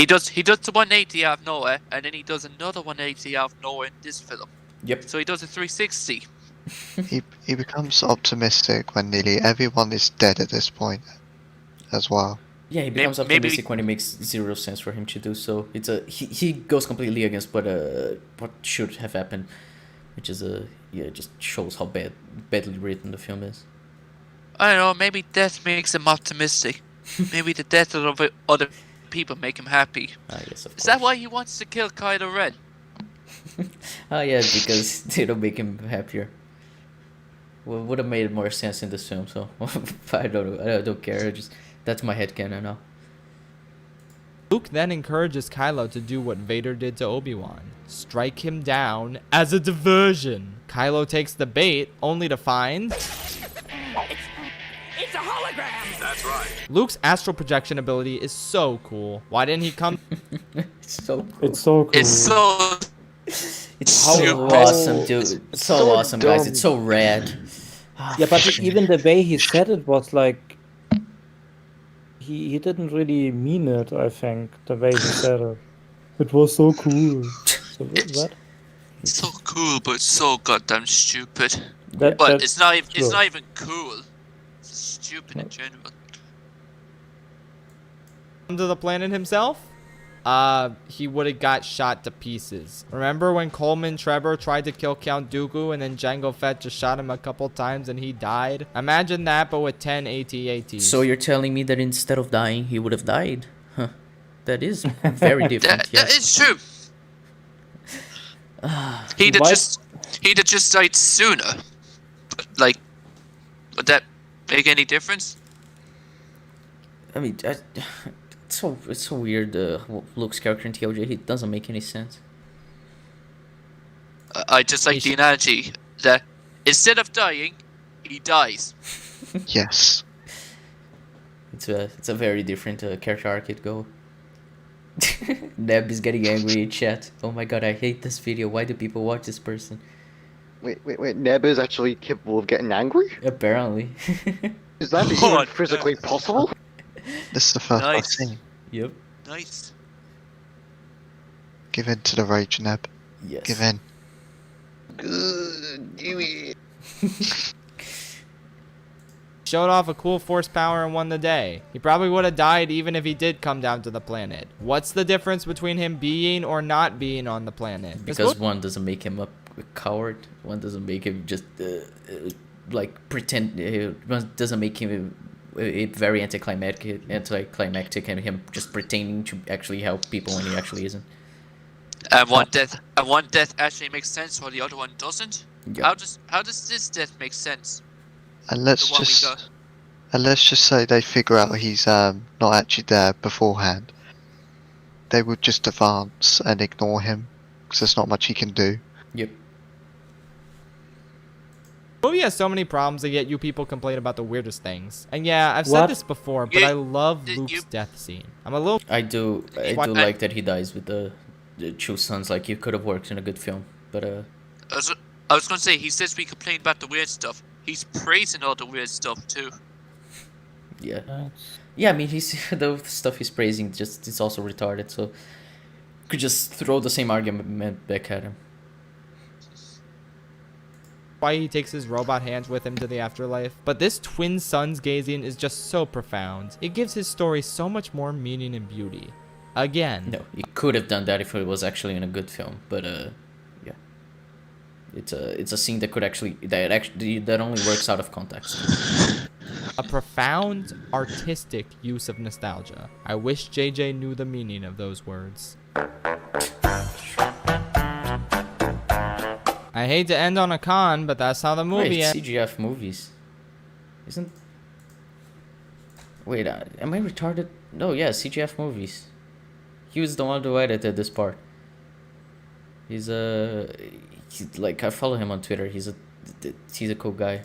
does the 180 out of nowhere, and then he does another 180 out of nowhere in this film. Yep. So he does a 360. He becomes optimistic when nearly everyone is dead at this point, as well. Yeah, he becomes optimistic when it makes zero sense for him to do so. It's he goes completely against what should have happened, which is just shows how badly written the film is. I don't know. Maybe death makes him optimistic. Maybe the death of other people make him happy. Yes, of course. Is that why he wants to kill Kylo Ren? Yeah, because they don't make him happier. Well, would have made more sense in this film, so I don't care. That's my headcanon now. Luke then encourages Kylo to do what Vader did to Obi-Wan. Strike him down as a diversion. Kylo takes the bait, only to find... It's a hologram! That's right. Luke's astral projection ability is so cool. Why didn't he come... It's so cool. It's so cool. It's so awesome, dude. It's so awesome, dumb. guys. It's so rad. Yeah, but even the way he said it was like... He didn't really mean it, I think, the way he said it. It was so cool. So, what? It's so cool, but so goddamn stupid. But it's not even cool. It's stupid in general. To the planet himself? He would have got shot to pieces. Remember when Coleman Trevor tried to kill Count Dooku and then Jango Fett just shot him a couple times and he died? Imagine that, but with 10 AT-ATs. So you're telling me that instead of dying, he would have died? Huh. That is very different. That is true. He'd have just died sooner. But, like, would that make any difference? I mean, it's so weird. Luke's character in TLJ, he doesn't make any sense. I just like the analogy that instead of dying, he dies. Yes. It's a very different character arc it go. Neb is getting angry in chat. Oh my god, I hate this video. Why do people watch this person? Wait. Neb is actually capable of getting angry? Apparently. Is that even physically possible? This is the first I've seen. Yep. Nice. Give in to the rage, Neb. Yes. Give in. Good, give it. Showed off a cool force power and won the day. He probably would have died even if he did come down to the planet. What's the difference between him being or not being on the planet? Because one doesn't make him a coward. One doesn't make him just like pretend. One doesn't make him very anticlimactic and him just pretending to actually help people when he actually isn't. And one death actually makes sense while the other one doesn't. Yep. How does this death make sense? And let's just say they figure out he's not actually there beforehand. They would just advance and ignore him because there's not much he can do. Yep. The movie has so many problems, and yet you people complain about the weirdest things. And yeah, I've said this before, but I love Luke's death scene. I do like that he dies with the two sons. Like, it could have worked in a good film, but I was gonna say, he says we complain about the weird stuff. He's praising all the weird stuff too. Yeah. Yeah, I mean, he's the stuff he's praising it's also retarded, so could just throw the same argument back at him. Why he takes his robot hands with him to the afterlife. But this twin sons gazing is just so profound. It gives his story so much more meaning and beauty. Again. No, he could have done that if it was actually in a good film, but yeah. It's a scene that that only works out of context. A profound artistic use of nostalgia. I wish JJ knew the meaning of those words. I hate to end on a con, but that's how the movie Wait, ends. CGF movies. Isn't... Wait, am I retarded? No, yeah, CGF movies. He was the one who edited this part. He's like, I follow him on Twitter. He's a cool guy.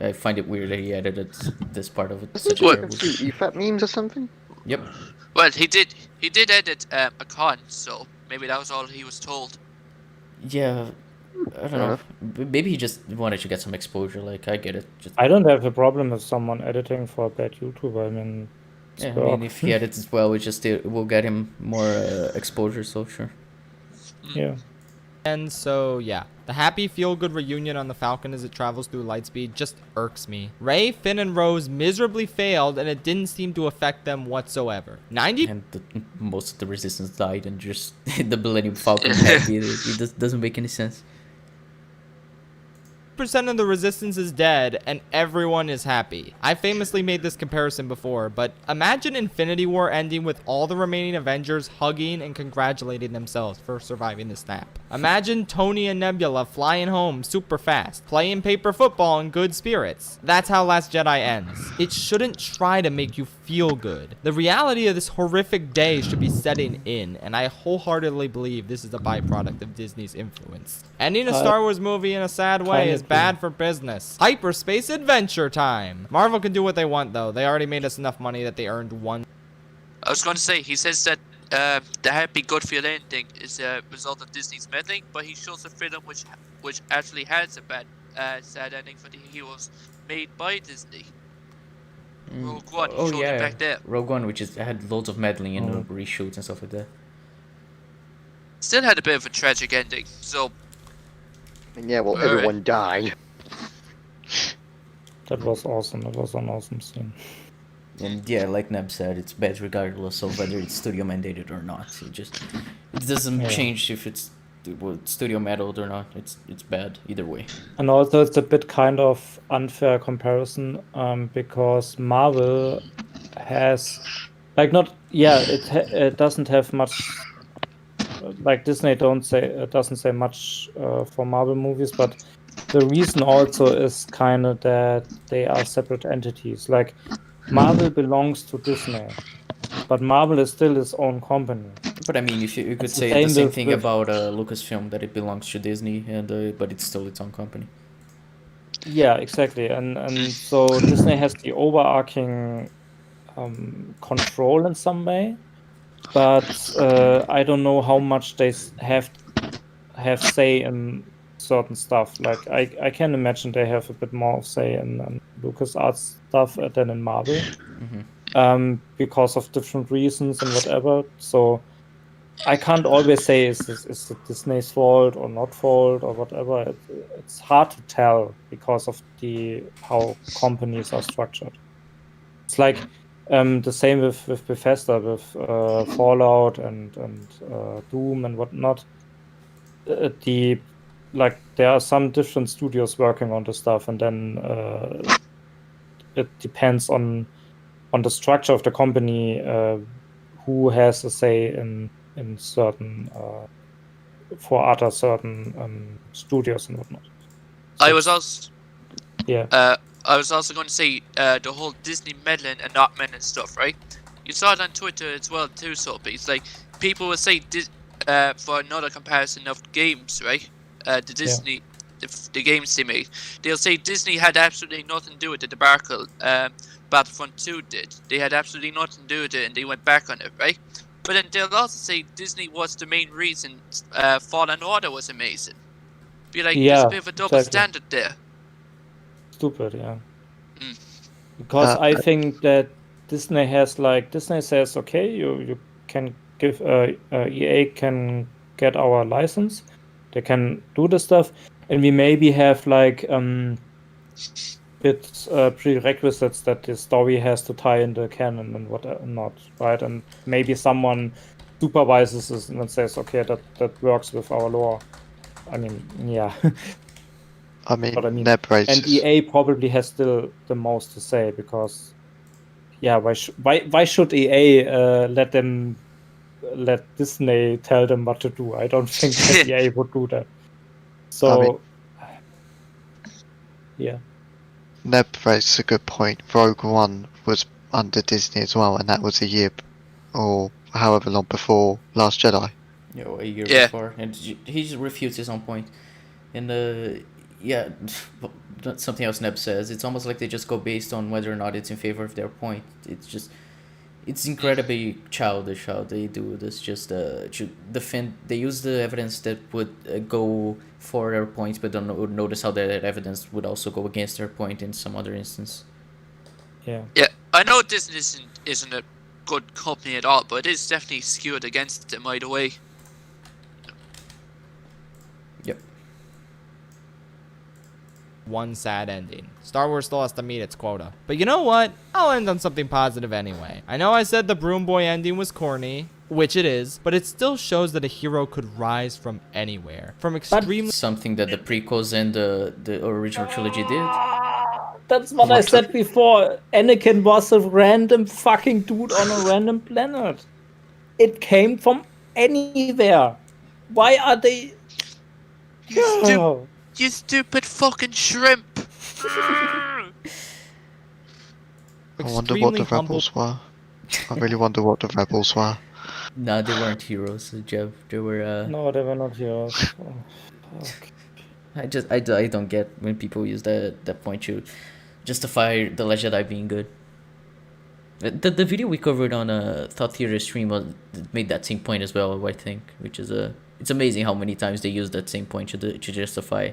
I find it weird that he edited this part of it. Such a What? terrible... EFAP memes or something? Yep. Well, he did edit a con, so maybe that was all he was told. Yeah, I don't know. Maybe he just wanted to get some exposure. Like, I get it. I don't have a problem with someone editing for a bad YouTuber. I mean, Yeah, I mean, if he edits as well, it will get him more exposure. So sure. Yeah. And so, yeah. The happy, feel-good reunion on the Falcon as it travels through Lightspeed just irks me. Rey, Finn, and Rose miserably failed, and it didn't seem to affect them whatsoever. And most of the Resistance died, and just the Millennium Falcon happy. It doesn't make any sense. % of the Resistance is dead, and everyone is happy. I famously made this comparison before, but imagine Infinity War ending with all the remaining Avengers hugging and congratulating themselves for surviving the snap. Imagine Tony and Nebula flying home super fast, playing paper football in good spirits. That's how Last Jedi ends. It shouldn't try to make you feel good. The reality of this horrific day should be setting in, and I wholeheartedly believe this is a byproduct of Disney's influence. Ending a Star Wars movie in a sad way is bad for business. Hyperspace adventure time. Marvel can do what they want, though. They already made us enough money that they earned one. I was going to say, he says that the happy good feel ending is a result of Disney's meddling, but he shows a film which actually has a bad sad ending for the heroes made by Disney. Rogue One, he showed it back there. Rogue One, which had loads of meddling and reshoots and stuff like that. Still had a bit of a tragic ending, so... Yeah, well, everyone died. That was awesome. That was an awesome scene. And yeah, like Neb said, it's bad regardless of whether it's studio mandated or not. It doesn't change if it's studio meddled or not. It's bad either way. And also, it's a bit kind of unfair comparison, because Marvel has, like, it doesn't have much. Like Disney doesn't say much for Marvel movies, but the reason also is kind of that they are separate entities. Like Marvel belongs to Disney, but Marvel is still its own company. But I mean, you could say the same thing about Lucasfilm, that it belongs to Disney, but it's still its own company. Yeah, exactly, and so Disney has the overarching control in some way. But I don't know how much they have say in certain stuff. Like I can imagine they have a bit more of say in LucasArts stuff than in Marvel, because of different reasons and whatever. So I can't always say is it Disney's fault or not fault or whatever. It's hard to tell because of how companies are structured. It's like. The same with Bethesda, with Fallout and Doom and whatnot. There are some different studios working on the stuff, and then it depends on the structure of the company, who has a say in certain for other certain studios and whatnot. So, I was also going to say the whole Disney meddling and not meddling stuff, right? You saw it on Twitter as well too, Soapy. It's like people will say for another comparison of games, right? The games they made. They'll say Disney had absolutely nothing to do with the debacle Battlefront 2 did. They had absolutely nothing to do with it, and they went back on it, right? But then they'll also say Disney was the main reason Fallen Order was amazing. Be like, there's a bit of a double standard there. Stupid, yeah. Because I think that Disney says, okay, you can give EA can get our license, they can do the stuff, and we maybe have prerequisites that the story has to tie in the canon and what not, right? And maybe someone supervises this and then says, okay, that works with our lore. I mean, yeah. And EA probably has still the most to say, because why should EA let Disney tell them what to do? I don't think that EA would do that. So, yeah. Neb raised a good point. Rogue One was under Disney as well, and that was a year or however long before Last Jedi. You know, a year Yeah. before, and he just refutes his own point. And yeah, something else Neb says. It's almost like they just go based on whether or not it's in favor of their point. It's incredibly childish how they do this. Just to defend, they use the evidence that would go for their point, but don't notice how that evidence would also go against their point in some other instance. Yeah. Yeah, I know Disney isn't a good company at all, but it is definitely skewed against them either way. Yep. One sad ending. Star Wars still has to meet its quota. But you know what? I'll end on something positive anyway. I know I said the Broom Boy ending was corny, which it is, but it still shows that a hero could rise from anywhere. From extremely... Something that the prequels and the original trilogy did. That's what I said before. Anakin was a random fucking dude on a random planet. It came from anywhere. Why are they... You stupid fucking shrimp! I wonder what the rebels were. I really wonder what the rebels were. Nah, they weren't heroes, Jeff. They were. No, they were not heroes. Oh, fuck. I don't get when people use that point to justify the Last Jedi being good. The video we covered on a Thought Theater stream made that same point as well, I think, which is it's amazing how many times they use that same point to justify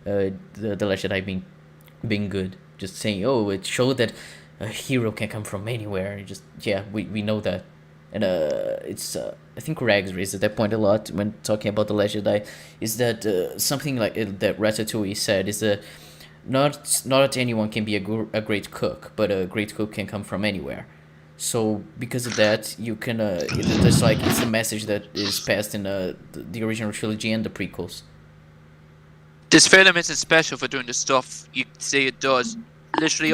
the Last Jedi being good. Just saying, oh, it showed that a hero can come from anywhere. And we know that, and it's I think Rags raised that point a lot when talking about the Last Jedi. Is that something like that Ratatouille said is that not anyone can be a great cook, but a great cook can come from anywhere. So because of that, you can it's the message that is passed in the original trilogy and the prequels. This film isn't special for doing the stuff you say it does. Literally,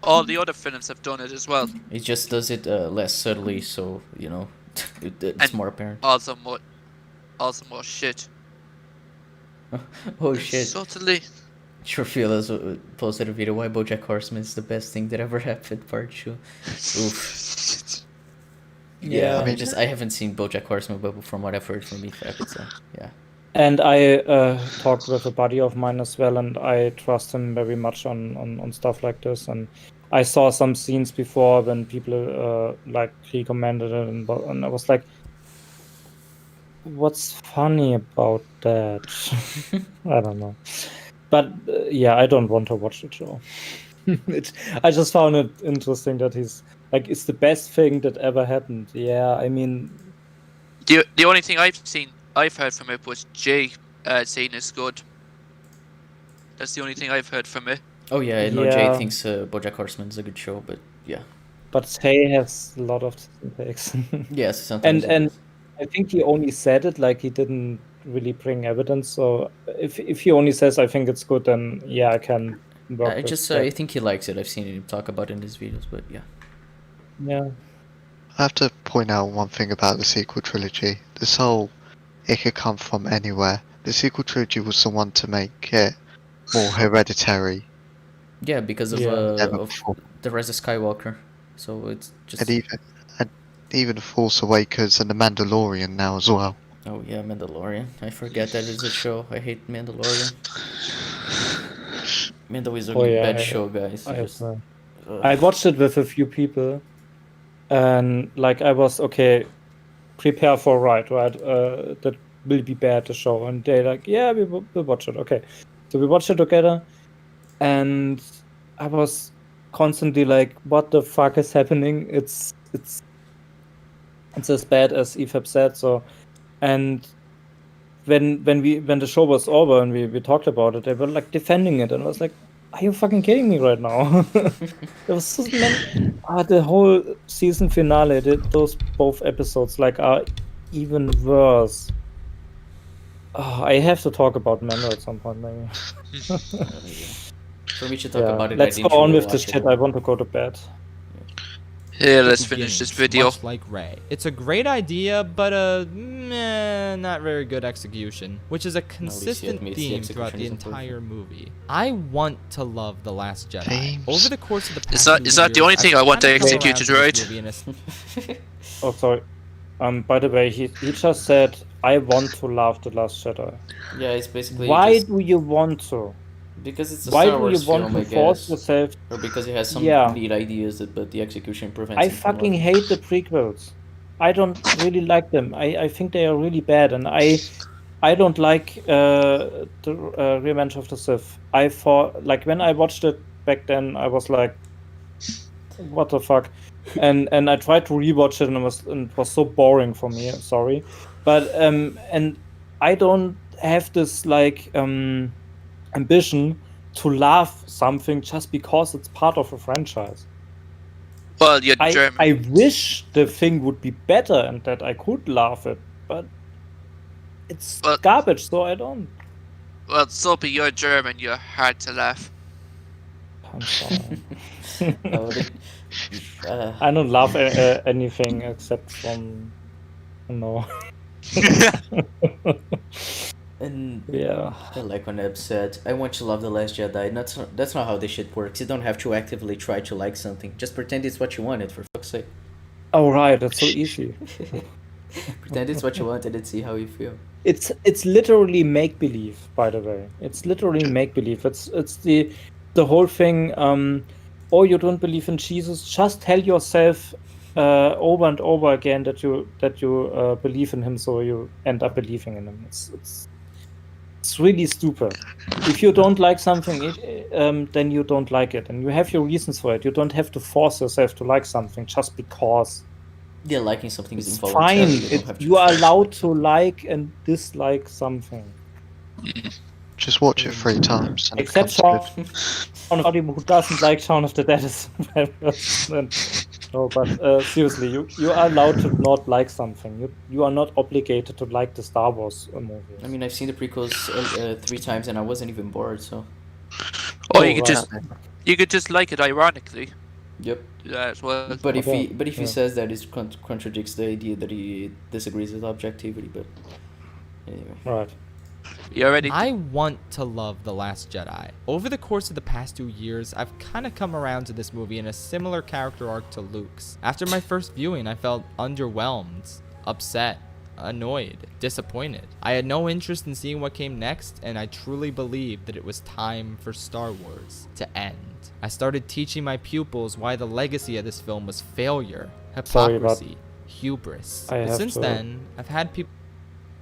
all the other films have done it as well. It just does it less subtly, so you know it's more apparent. Also more shit. Oh shit! Subtly. Schaffrillas posted a video why BoJack Horseman is the best thing that ever happened, part 2. Oof. Yeah, I haven't seen BoJack Horseman, but from what I've heard from Efab, so yeah. And I talked with a buddy of mine as well, and I trust him very much on stuff like this. And I saw some scenes before when people recommended it, and I was like, "What's funny about that?" I don't know. But yeah, I don't want to watch the show. I just found it interesting that he's like, it's the best thing that ever happened. Yeah, I mean, the only thing I've heard from it was Jay saying it's good. That's the only thing I've heard from it. Oh yeah, I know Jay thinks BoJack Horseman is a good show, but yeah. But Jay has a lot of takes. Yes, sometimes. And I think he only said it, like he didn't really bring evidence. So if he only says I think it's good, then yeah, I can work with that. I think he likes it. I've seen him talk about it in his videos, but yeah. Yeah. I have to point out one thing about the sequel trilogy. This whole it could come from anywhere. The sequel trilogy was the one to make it more hereditary. Yeah, because of the Rise of Skywalker. So it's just and even Force Awakens and the Mandalorian now as well. Oh yeah, Mandalorian. I forget that is a show. I hate Mandalorian. Mando is a bad show, guys. I watched it with a few people, and like I was prepare for right? That will be bad, the show, and they like, yeah, we'll watch it. Okay, so we watched it together, and I was constantly like, what the fuck is happening? It's as bad as Efab said. So, and when the show was over and we talked about it, they were like defending it, and I was like, are you fucking kidding me right now? There was so many. The whole season finale, those both episodes are even worse. I have to talk about Mando at some point, maybe. So we should talk about it. Let's go on with this shit. I want to go to bed. Yeah, It let's finish this begins video. much like Rey. It's a great idea, but a not very good execution, which is a consistent admits the theme throughout execution the isn't perfect. entire movie. I want to love The Last Jedi. Over the course of the past It's not the only thing I want to execute it, right? Oh, sorry. By the way, he just said, "I want to love The Last Jedi." Yeah, it's basically Why just do you want to? because it's a Why Star do you Wars want film, to I force guess, yourself? or because it has some Yeah. neat ideas, but the execution prevents. I him from fucking loving it. hate the prequels. I don't really like them. I think they are really bad, and I don't like the Revenge of the Sith. I thought, like, when I watched it back then, I was like, what the fuck? And I tried to rewatch it, and it was so boring for me. Sorry, but and I don't have this like ambition to love something just because it's part of a franchise. Well, you're German. I wish the thing would be better and that I could laugh it, but it's garbage, so I don't. Well, Soapy, you're German. You're hard to laugh. I'm sorry. No, I don't laugh anything except from no. And yeah, I like when Eb said, "I want to love The Last Jedi." That's not how this shit works. You don't have to actively try to like something. Just pretend it's what you wanted, for fuck's sake. Oh right, that's so easy. Pretend it's what you wanted and see how you feel. It's literally make believe. By the way, it's literally make believe. It's the whole thing. Oh, you don't believe in Jesus? Just tell yourself over and over again that you believe in him, so you end up believing in him. It's really stupid. If you don't like something, then you don't like it, and you have your reasons for it. You don't have to force yourself to like something just because. Yeah, liking something is It's involuntary. fine. You are allowed to like and dislike something. Just watch it 3 times and it Except becomes Shaun good. of the Dead, who doesn't like Shaun of the Dead. No, but seriously, you are allowed to not like something. You are not obligated to like the Star Wars movies. I mean, I've seen the prequels 3 times and I wasn't even bored, so. Or you could just like it ironically. Yep. Yeah, as well. But if he says that, it contradicts the idea that he disagrees with objectivity. But anyway. Right. You ready? I want to love The Last Jedi. Over the course of the past 2 years, I've kind of come around to this movie in a similar character arc to Luke's. After my first viewing, I felt underwhelmed, upset, annoyed, disappointed. I had no interest in seeing what came next, and I truly believed that it was time for Star Wars to end. I started teaching my pupils why the legacy of this film was failure, hypocrisy, hubris. But since then, I've had people...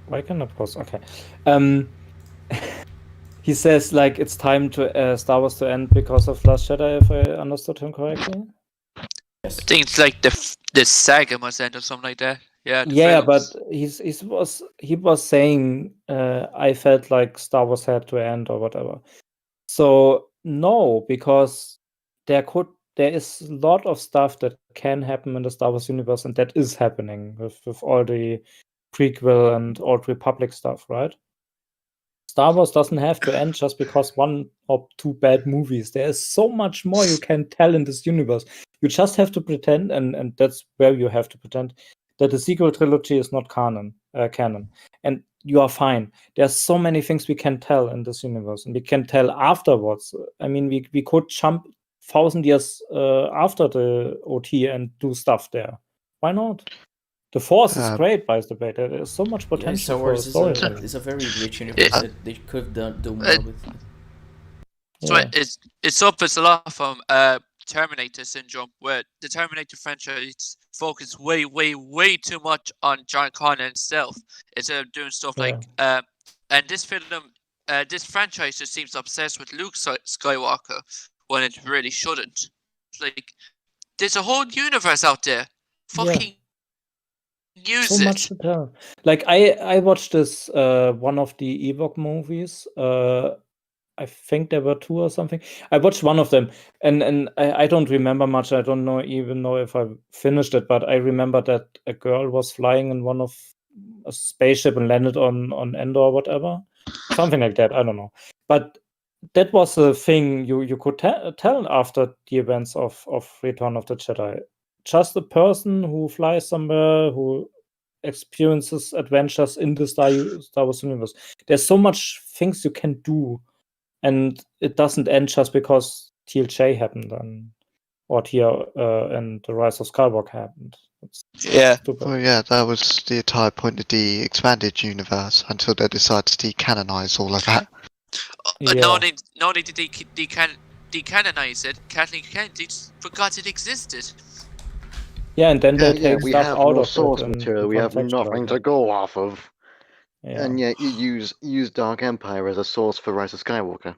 Why can I pause? Okay. He says, like, it's time to Star Wars to end because of Last Jedi, if I understood him correctly. I think it's like the saga must end or something like that. Yeah. Yeah, but he was saying I felt like Star Wars had to end or whatever. So no, because there is a lot of stuff that can happen in the Star Wars universe, and that is happening with all the prequel and Old Republic stuff, right? Star Wars doesn't have to end just because 1 or 2 bad movies. There is so much more you can tell in this universe. You just have to pretend, and that's where you have to pretend, that the sequel trilogy is not canon. And you are fine. There's so many things we can tell in this universe, and we can tell afterwards. I mean, we could jump 1,000 years after the OT and do stuff there. Why not? The Force is great, by the way. There is so much potential. Star Wars is a very rich universe that they could do more with. So it suffers a lot from Terminator syndrome, where the Terminator franchise focused way too much on John Connor himself instead of doing stuff like and this film, this franchise just seems obsessed with Luke Skywalker when it really shouldn't. Like, there's a whole universe out there. Fucking use so much to tell. Like I watched this one of the Ewok movies. I think there were 2 or something. I watched one of them, and I don't remember much. I don't even know if I finished it, but I remember that a girl was flying in one of a spaceship and landed on Endor or whatever, something like that. I don't know, but that was a thing you could tell after the events of Return of the Jedi. just a person who flies somewhere, who experiences adventures in the Star Wars universe. There's so much things you can do, and it doesn't end just because TLJ happened or and the Rise of Skywalker happened. It's stupid. Oh yeah, that was the entire point of the expanded universe until they decided to decanonize all of that. Not only did they decanonize it, Kathleen Kennedy just forgot it existed. Yeah, and then they take we stuff have out no of source it and material. We have nothing to go off of. Yeah. And yet you use Dark Empire as a source for Rise of Skywalker.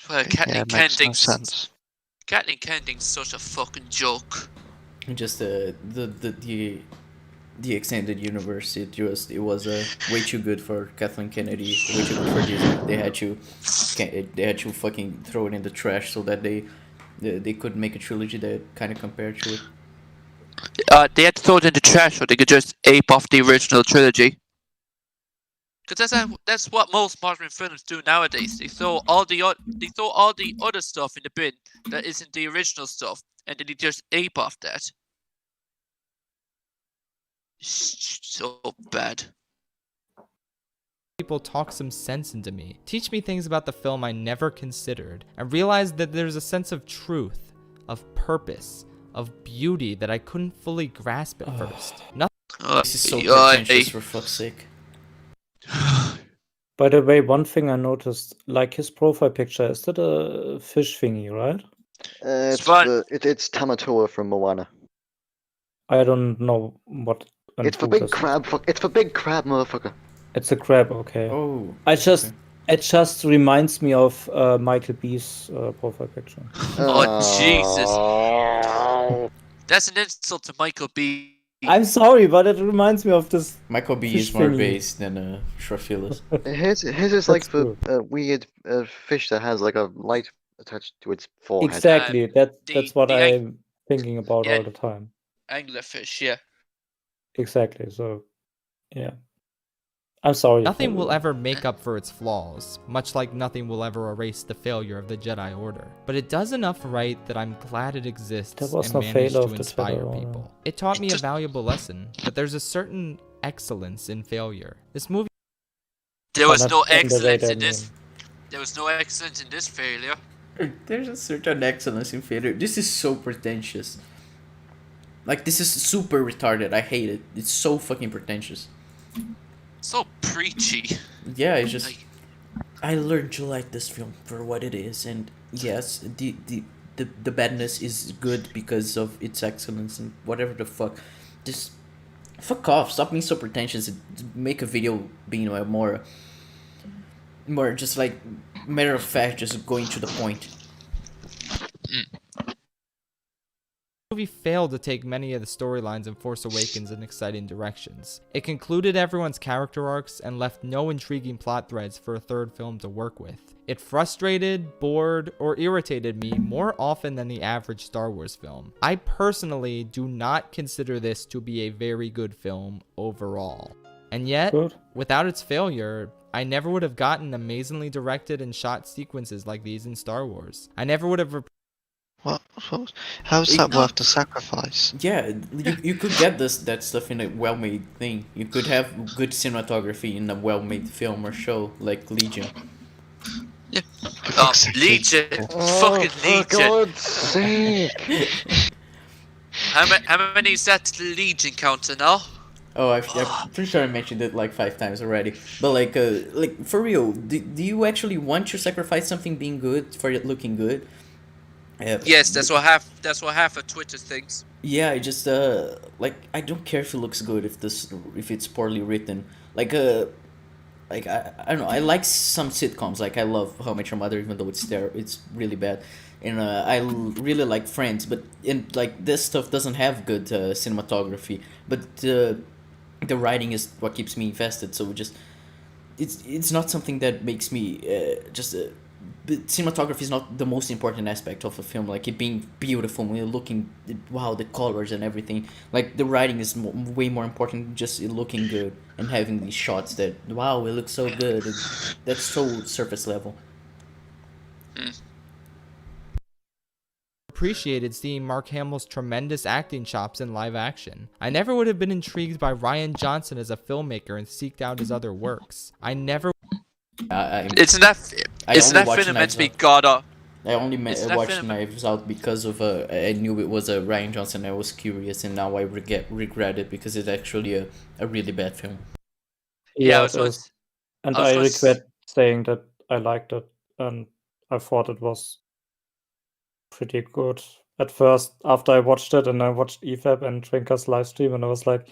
Well, Kathleen makes no sense. Kathleen Kennedy's such a fucking joke. Just the extended universe, it was way too good for Kathleen Kennedy, way too good for Disney. They had to fucking throw it in the trash so that they could make a trilogy that kind of compared to it. They had to throw it in the trash so they could just ape off the original trilogy. Because that's what most modern films do nowadays. They throw all the other stuff in the bin that isn't the original stuff, and then they just ape off that. So bad. People talk some sense into me, teach me things about the film I never considered, and realize that there's a sense of truth, of purpose, of beauty that I couldn't fully grasp at first. This is so pretentious, for fuck's sake. By the way, one thing I noticed, like his profile picture, is that a fish thingy, right? It's Tamatoa from Moana. I don't know what. It's for big crab. It's for big crab, motherfucker. It's a crab. Okay. Oh. It just reminds me of Michael B's profile picture. Oh Jesus! That's an insult to Michael B. I'm sorry, but it reminds me of this. Michael B is more based than Schaffrillas. His is like the weird fish that has like a light attached to its forehead. Exactly. That's what I'm thinking about all the time. Anglerfish, yeah. Exactly. So, yeah. I'm sorry. Nothing will ever make up for its flaws, much like nothing will ever erase the failure of the Jedi Order. But it does enough right that I'm glad it exists and managed to inspire people. It taught me a valuable lesson, that there's a certain excellence in failure. This movie... There was no excellence in this. There was no excellence in this failure. There's a certain excellence in failure. This is so pretentious. Like, this is super retarded. I hate it. It's so fucking pretentious. So preachy. Yeah, it's just... I learned to like this film for what it is, and yes, the badness is good because of its excellence and whatever the fuck. Just fuck off. Stop being so pretentious. Make a video being more just like matter of fact, just going to the point. The movie failed to take many of the storylines in Force Awakens in exciting directions. It concluded everyone's character arcs and left no intriguing plot threads for a third film to work with. It frustrated, bored, or irritated me more often than the average Star Wars film. I personally do not consider this to be a very good film overall. And yet, without its failure, I never would have gotten amazingly directed and shot sequences like these in Star Wars. I never would have... How is that worth the sacrifice? Yeah, you could get that stuff in a well-made thing. You could have good cinematography in a well-made film or show, like Legion. Yeah. Legion. Fucking Legion. For God's sake. How many is that to the Legion counter now? Oh, I'm pretty sure I mentioned it like 5 times already. But like for real, do you actually want to sacrifice something being good for it looking good? Yes, that's what half of Twitter thinks. Yeah, I just like I don't care if it looks good if it's poorly written. Like I don't know. I like some sitcoms. Like I love How I Met Your Mother, even though it's really bad. And I really like Friends, but like this stuff doesn't have good cinematography. But the writing is what keeps me invested. So it's not something that makes me but cinematography is not the most important aspect of a film. Like it being beautiful, looking, wow, the colors and everything. Like the writing is way more important than just it looking good and having these shots that, wow, it looks so good. That's so surface level. appreciated seeing Mark Hamill's tremendous acting chops in live action. I never would have been intrigued by Rian Johnson as a filmmaker and seeked out his other works. Isn't that film meant to be god of? I only watched Knives Out because of I knew it was a Rian Johnson. I was curious, and now I regret it because it's actually a really bad film. Yeah, it is. And I regret saying that I liked it, and I thought it was pretty good. At first, after I watched it, and I watched EFAB and Trinker's live stream, and I was like,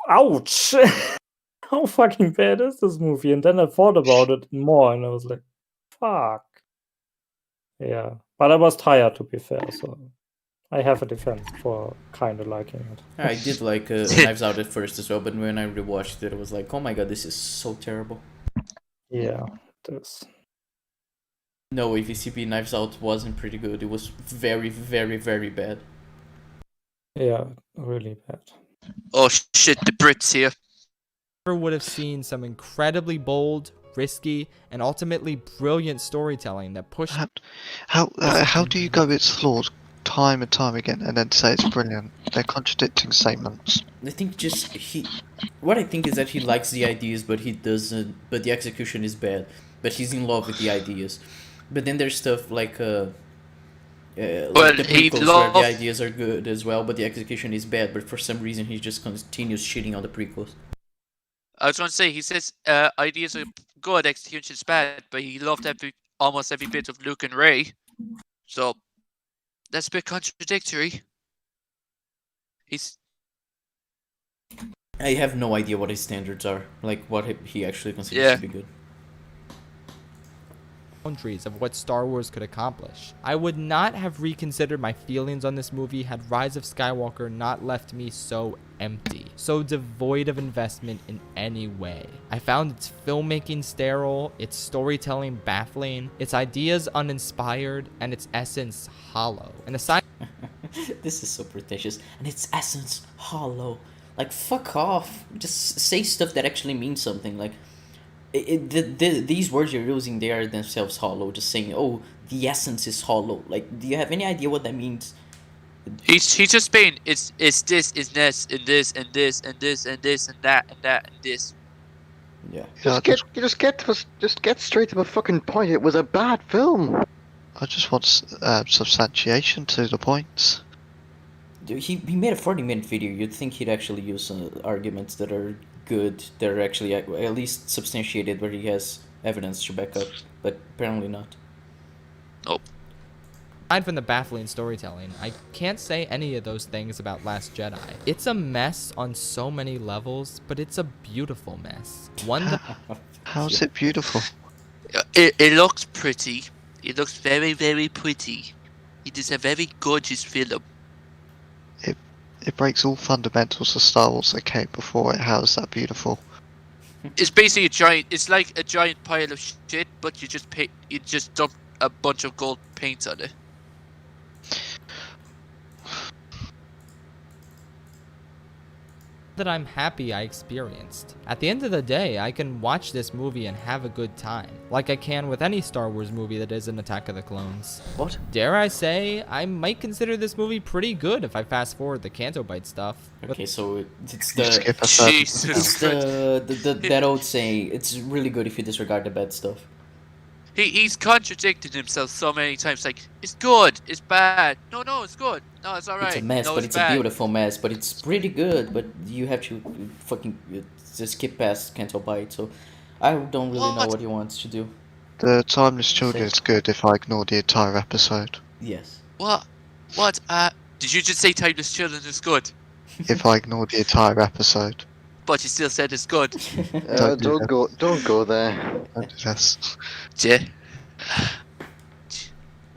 ouch! How fucking bad is this movie? And then I thought about it more, and I was like, fuck. Yeah. But I was tired, to be fair, so I have a defense for kind of liking it. I did like Knives Out at first as well, but when I rewatched it, I was like, oh my god, this is so terrible. Yeah, it is. No, AVCP Knives Out wasn't pretty good. It was very, very, very bad. Yeah, really bad. Oh shit, the Brits here. Would have seen some incredibly bold, risky, and ultimately brilliant storytelling that pushed. How do you go it's flawed time and time again and then say it's brilliant? They're contradicting statements. I think what I think is that he likes the ideas, but he doesn't. But the execution is bad. But he's in love with the ideas. But then there's stuff like the prequels where the ideas are good as well, but the execution is bad. But for some reason, he just continues shitting on the prequels. I was going to say, he says ideas are good, execution is bad, but he loved almost every bit of Luke and Rey. So that's a bit contradictory. I have no idea what his standards are, like what he actually considers to be good. Boundaries of what Star Wars could accomplish. I would not have reconsidered my feelings on this movie had Rise of Skywalker not left me so empty, so devoid of investment in any way. I found its filmmaking sterile, its storytelling baffling, its ideas uninspired, and its essence hollow. And aside this is so pretentious, and its essence hollow. Like, fuck off. Just say stuff that actually means something. Like, these words you're using, they are themselves hollow. Just saying, oh, the essence is hollow. Like, do you have any idea what that means? He's just saying it's this, is this, and this, and this, and this, and this, and that, and that, and this. Yeah. Just get straight to the fucking point. It was a bad film. I just want substantiation to the points. He made a 40-minute video. You'd think he'd actually use arguments that are good, that are actually at least substantiated, where he has evidence to back up, but apparently not. Nope. Aside from the baffling storytelling, I can't say any of those things about Last Jedi. It's a mess on so many levels, but it's a beautiful mess. One that... How's it beautiful? It looks pretty. It looks very, very pretty. It is a very gorgeous film. It breaks all fundamentals of Star Wars that came before it. How is that beautiful? It's basically it's like a giant pile of shit, but you just dump a bunch of gold paint on it. That I'm happy I experienced. At the end of the day, I can watch this movie and have a good time, like I can with any Star Wars movie that isn't Attack of the Clones. What? Dare I say, I might consider this movie pretty good if I fast forward the Canto Bight stuff. Okay, so it's that old saying, it's really good if you disregard the bad stuff. He's contradicted himself so many times, like, it's good, it's bad, no, it's good, no, it's alright. It's a mess, no, but it's bad. a beautiful mess, but it's pretty good, but you have to fucking just skip past Canto Bight, so I don't really know what he wants to do. The Timeless Children is good if I ignore the entire episode. Yes. What? Did you just say Timeless Children is good? If I ignore the entire episode. But you still said it's good. Don't go there. Yes. Yeah.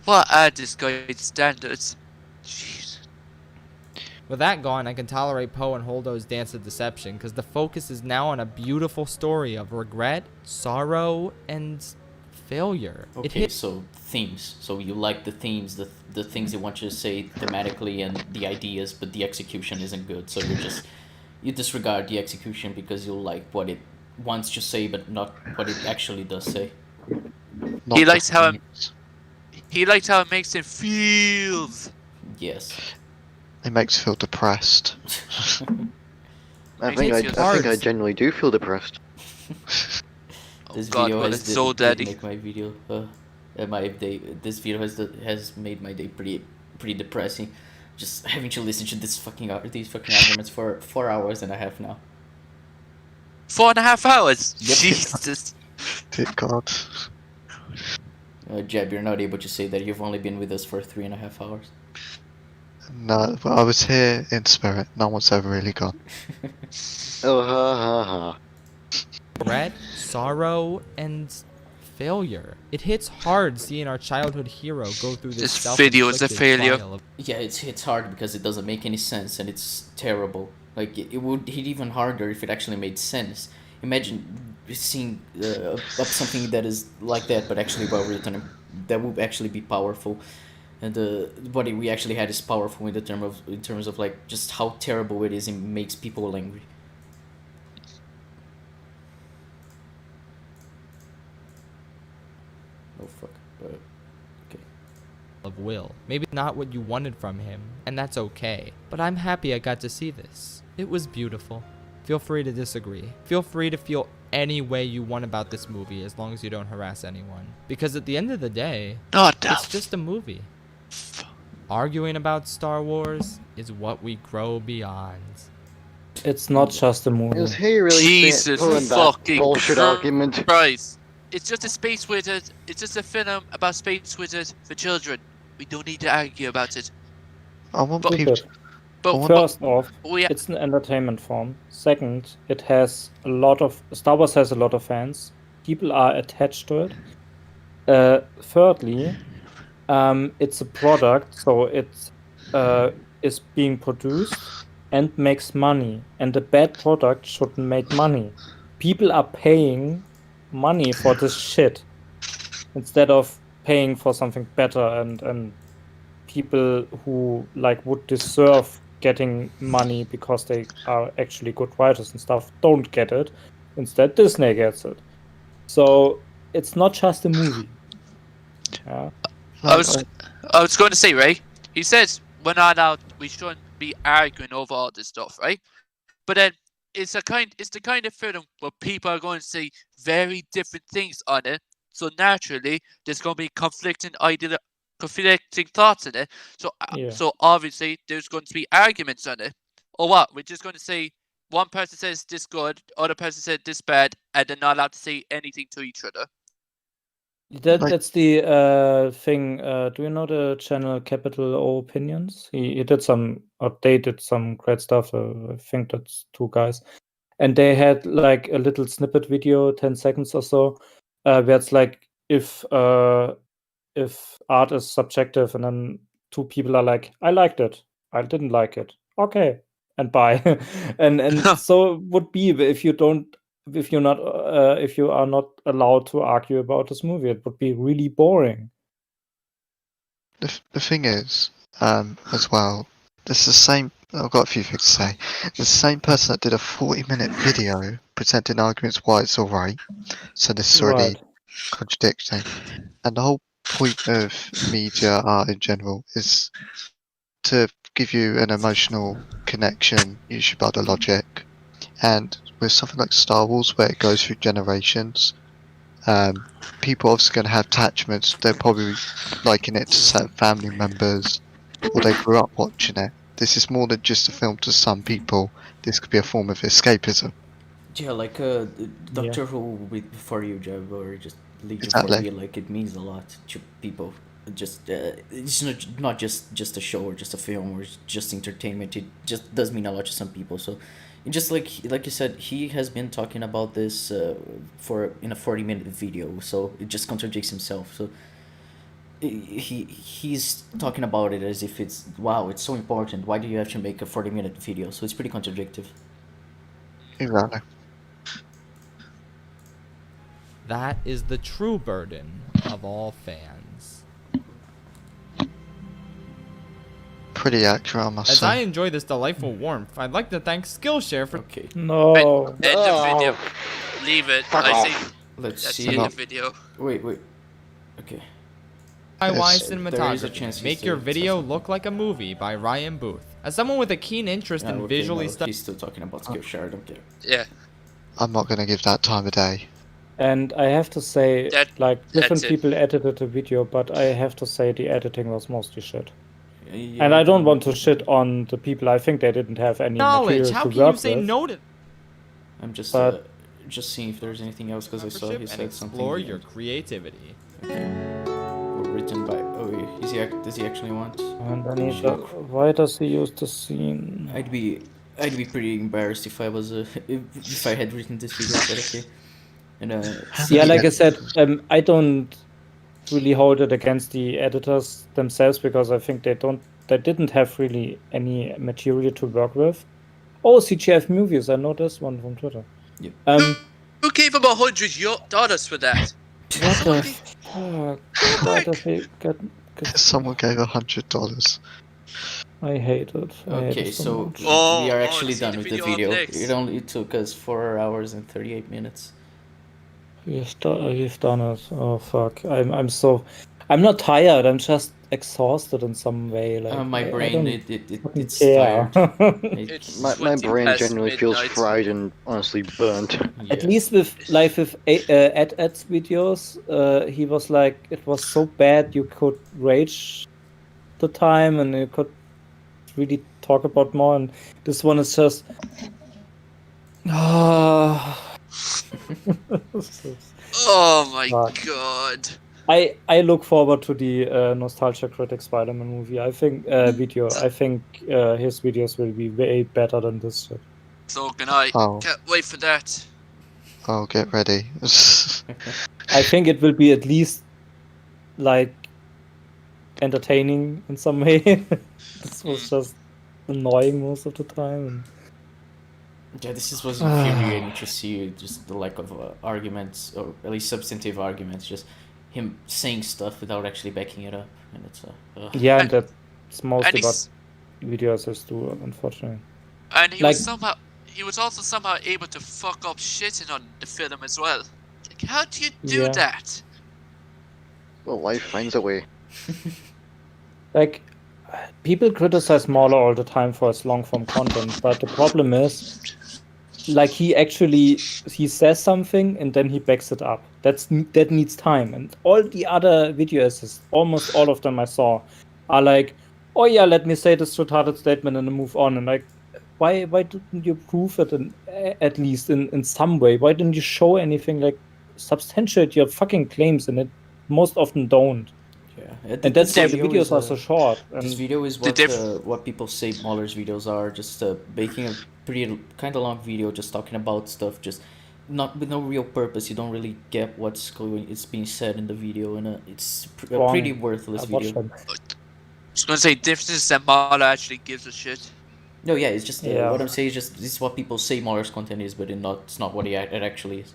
What are this guy's standards? Jeez. With that gone, I can tolerate Poe and Holdo's Dance of Deception, because the focus is now on a beautiful story of regret, sorrow, and failure. Okay, so themes. So you like the themes, the things they want you to say thematically and the ideas, but the execution isn't good, so you disregard the execution because you like what it wants to say, but not what it actually does say. He likes how He liked how it makes him feel. Yes. It makes you feel depressed. I Makes think me I, feel I think I hard. genuinely do feel depressed. This God, video well, has it's so dead. make my video my day. This video has made my day pretty depressing. Just having to listen to these fucking arguments for 4.5 hours now. 4.5 hours. Yep. Jesus. Dear God. Jeb, you're not able to say that you've only been with us for 3.5 hours. No, but I was here in spirit. No one's ever really gone. Oh, ha ha ha. Regret, sorrow, and failure. It hits hard seeing our childhood hero go through this This video is a failure. trial of Yeah, it's hard because it doesn't make any sense and it's terrible. Like it would hit even harder if it actually made sense. Imagine seeing up something that is like that, but actually well written. That would actually be powerful. And what we actually had is powerful in terms of like just how terrible it is and makes people angry. Oh fuck. Okay. of will. Maybe not what you wanted from him, and that's okay. But I'm happy I got to see this. It was beautiful. Feel free to disagree. Feel free to feel any way you want about this movie as long as you don't harass anyone. Because at the end of the day, it's just a movie. Arguing about Star Wars is what we grow beyond. It's not just a movie. Is he really Jesus pulling that fucking bullshit argument? Christ. It's just a space wizard. It's just a film about space wizards for children. We don't need to argue about it. I want But- people. But First off, we it's an entertainment form. Second, it has a lot of Star Wars has a lot of fans. People are attached to it. Thirdly, it's a product, so it is being produced and makes money. And a bad product shouldn't make money. People are paying money for this shit instead of paying for something better, and people who like would deserve getting money because they are actually good writers and stuff don't get it. Instead, Disney gets it. So it's not just a movie. Yeah. I was going to say, right? He says we're not out. We shouldn't be arguing over all this stuff, right? But then it's the kind of film where people are going to say very different things on it. So naturally, there's going to be conflicting thoughts in it. So obviously, there's going to be arguments on it. Or what? We're just going to say one person says this good, other person said this bad, and they're not allowed to say anything to each other. That's the thing. Do you know the channel Capital O Opinions? He did some, or they did some great stuff. I think that's two guys, and they had like a little snippet video, 10 seconds or so, where it's like if art is subjective, and then two people are like, I liked it, I didn't like it, okay, and bye, and so it would be if you are not allowed to argue about this movie. It would be really boring. The thing is, as well, it's the same. I've got a few things to say. The same person that did a 40-minute video presenting arguments why it's alright. So this is already contradicting. And the whole point of media art in general is to give you an emotional connection, usually by the logic. And with something like Star Wars, where it goes through generations, people obviously going to have attachments. They're probably liking it to certain family members, or they grew up watching it. This is more than just a film to some people. This could be a form of escapism. Yeah, like Doctor Who before you, Jeb, or just Legion Exactly. for me, like it means a lot to people. Just it's not just a show or just a film or just entertainment. It just does mean a lot to some people. So, and just like you said, he has been talking about this in a 40-minute video. So it just contradicts himself. So he's talking about it as if it's so important. Why do you have to make a 40-minute video? So it's pretty contradictive. Exactly. That is the true burden of all fans. Pretty accurate, I must As say. I enjoy this delightful warmth, I'd like to thank Skillshare for... Okay. No. End the video. Leave it. I say. Let's That's see. the end of the video. Wait. Okay. DIY There is a chance cinematography. he's Make still your video testing. look like a movie by Ryan Booth. As someone with a keen interest in visually He's still talking about Skillshare. I don't get it. Yeah. I'm not going to give that time of day. And I have to say, like, different that's it. people edited the video, but I have to say the editing was mostly shit. Yeah, And I don't want to shit on the people. I think they didn't have any knowledge. material How to can you work say with. no to I'm just But- just seeing if there's anything else because I saw he and said something. explore at the your end. creativity? Okay. Written by. Oh, does he actually want? And I need why does he use the scene? I'd be pretty embarrassed if I was if I had written this video, but okay. And Yeah, like I said, I don't really hold it against the editors themselves because I think they didn't have really any material to work with. Oh, CGF movies, I know this one from Twitter. Yeah. Who gave him $100 for that? What the fuck? Why does he get Someone gave $100. I hate it. I hate Okay, it so much. we are actually done with the video up video. next. It only took us 4 hours and 38 minutes. We've done it. Oh fuck! I'm not tired. I'm just exhausted in some way. Like My I brain, don't it's care. tired. My brain genuinely feels fried and honestly burnt. At least with Ed's videos, he was like, it was so bad you could rage the time and you could really talk about more. And this one is just. Oh my god. I look forward to the Nostalgia Critic Spider-Man movie. I think video. I think his videos will be way better than this shit. So can I. Oh. Can't wait for that. Oh, get ready. I think it will be at least like entertaining in some way. This was just annoying most of the time. Yeah, this was infuriating to see just the lack of arguments, or at least substantive arguments, just him saying stuff without actually backing it up, and it's Yeah, and that's mostly and what videos do, unfortunately. And he Like- was also somehow able to fuck up shitting on the film as well. Like, how do you do Yeah. that? Well, life finds a way. Like, people criticize Mauler all the time for its long form content, but the problem is, like, he says something and then he backs it up. That needs time. And all the other video essays, almost all of them I saw, are like, oh yeah, let me say this retarded statement and then move on. And like, why didn't you prove it at least in some way? Why didn't you show anything, like substantiate your fucking claims? And it most often don't. yeah. And that's why the videos are so short. This And video is what people say Mahler's videos are, just making a pretty kind of long video, just talking about stuff, just not with no real purpose. You don't really get it's being said in the video, and it's a pretty worthless I watched video. them. I was gonna say difference is that Mahler actually gives a shit. No, yeah, it's just Yeah. what I'm saying is just this is what people say Mahler's content is, but it's not what it actually is.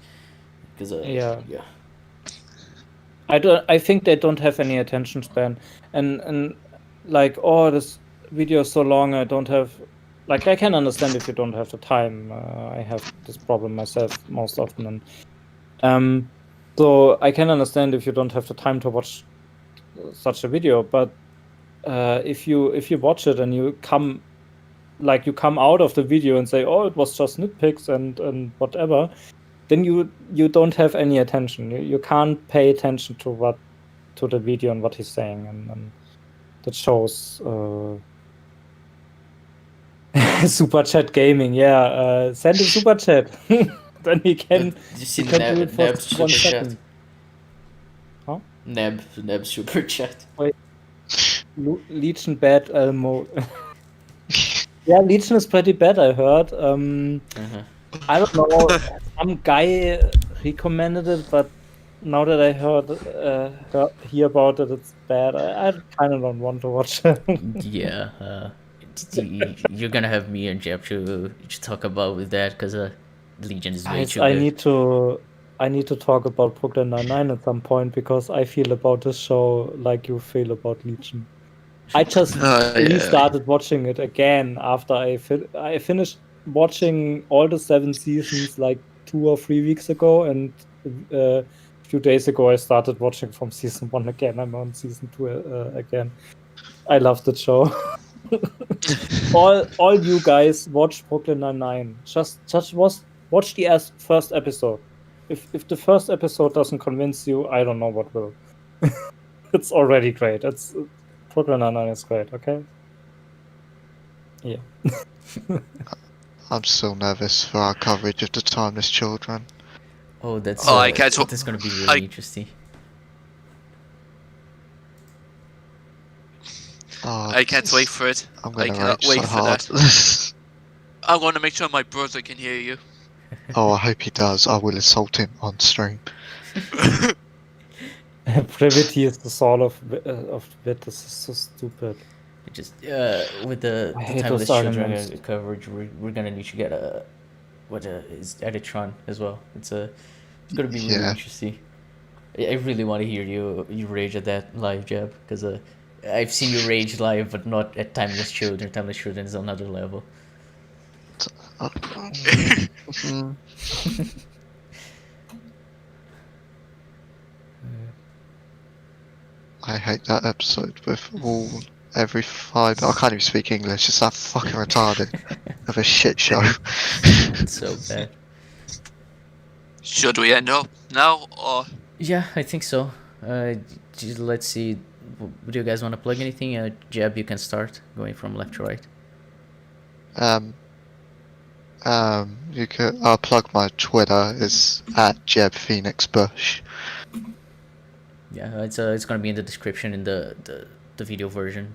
Because Yeah. yeah. I think they don't have any attention span, and like, oh, this video is so long. I don't have, like, I can understand if you don't have the time. I have this problem myself most often, and so I can understand if you don't have the time to watch such a video. But if you watch it and you come out of the video and say, oh, it was just nitpicks and whatever, then you don't have any attention. You can't pay attention to the video and what he's saying, and that shows. Super chat gaming, yeah. Send a super chat, then we can. Did you see we can do it for Neb's 1 super chat? second. Huh? Neb's super chat. Wait, Legion bad Elmo. Yeah, Legion is pretty bad. I heard. I don't know. Some guy recommended it, but now that I hear about it, it's bad. I kind of don't want to watch it. Yeah, you're gonna have me and Jeb to talk about with that because Legion is way too I good. need to talk about Brooklyn Nine-Nine at some point because I feel about this show like you feel about Legion. I just restarted watching it again after I finished watching all the 7 seasons like 2 or 3 weeks ago, and few days ago I started watching from season 1 again. I'm on season 2 again. I love the show. all you guys watch Brooklyn Nine-Nine. Just watch the first episode. If the first episode doesn't convince you, I don't know what will. It's already great. It's Brooklyn Nine-Nine is great. Okay. Yeah. I'm still nervous for our coverage of the Timeless Children. Oh, that's I can't that's gonna be really interesting. Oh, I can't wait for it. I'm I gonna cannot rage wait so for hard. that. I want to make sure my brother can hear you. Oh, I hope he does. I will assault him on stream. Brevity is the soul of wit. This is so stupid. Just with the hate Timeless those Children arguments. coverage, we're gonna need to get a is Editron as well. It's gonna be really Yeah. interesting. I really want to hear you rage at that live, Jeb, because I've seen you rage live, but not at Timeless Children. Timeless Children is another level. I hate that episode with every fibre. I can't even speak English. It's that fucking retarded of a shit show. It's so bad. Should we end up now, or? Yeah, I think so. Let's see. Do you guys want to plug anything? Jeb, you can start going from left to right. You could. I'll plug my Twitter. It's at Jeb Phoenix Bush. Yeah, it's gonna be in the description in the video version.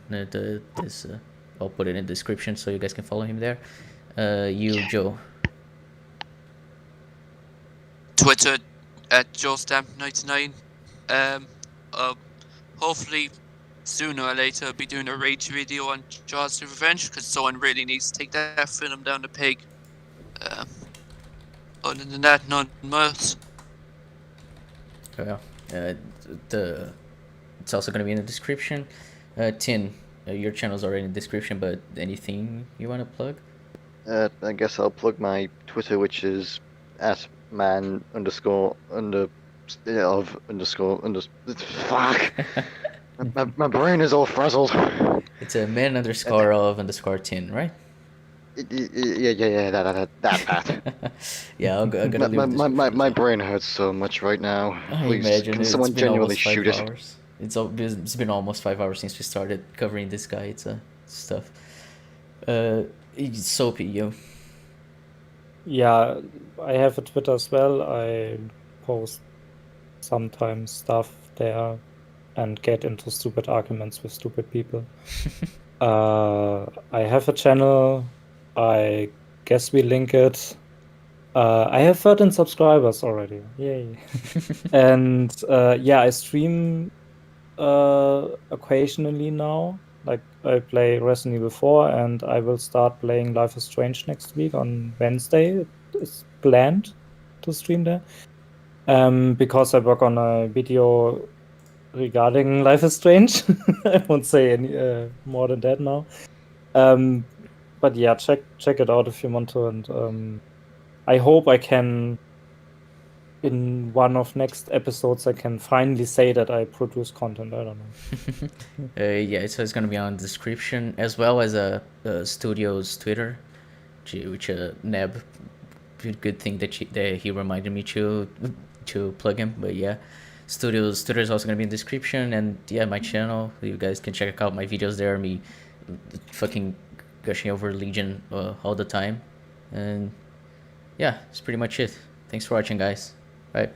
I'll put it in the description so you guys can follow him there. Joe. Twitter at JoeStamp99. Hopefully sooner or later I'll be doing a rage video on Jaws the Revenge, because someone really needs to take that film down the peg. Other than that, none else. Yeah. It's also gonna be in the description. Tin, your channel's already in the description, but anything you want to plug? I guess I'll plug my Twitter, which is at man underscore under of underscore under. Fuck. my brain is all frazzled. It's a man underscore of underscore tin, right? Yeah, that path. Yeah, I'm gonna leave my brain hurts so much right now. I Please, imagine can it's someone been genuinely almost 5 shoot it? hours. It's been almost 5 hours since we started covering this guy. It's stuff. Soapy, you. Yeah, I have a Twitter as well. I post sometimes stuff there and get into stupid arguments with stupid people. I have a channel. I guess we link it. I have 13 subscribers already. Yay. And yeah, I stream occasionally now. Like, I play Resident Evil 4, and I will start playing Life is Strange next week on Wednesday. It's planned to stream there. Because I work on a video regarding Life is Strange. I won't say any more than that now. But yeah, check it out if you want to, and I hope I can, in one of next episodes, I can finally say that I produce content. I don't know. Yeah, so it's gonna be on the description, as well as a studio's Twitter, which Neb. Good thing that he reminded me to plug him. But yeah, studio's Twitter is also gonna be in the description, and yeah, my channel. You guys can check out my videos there. Me fucking gushing over Legion all the time, and yeah, that's pretty much it. Thanks for watching, guys. Bye.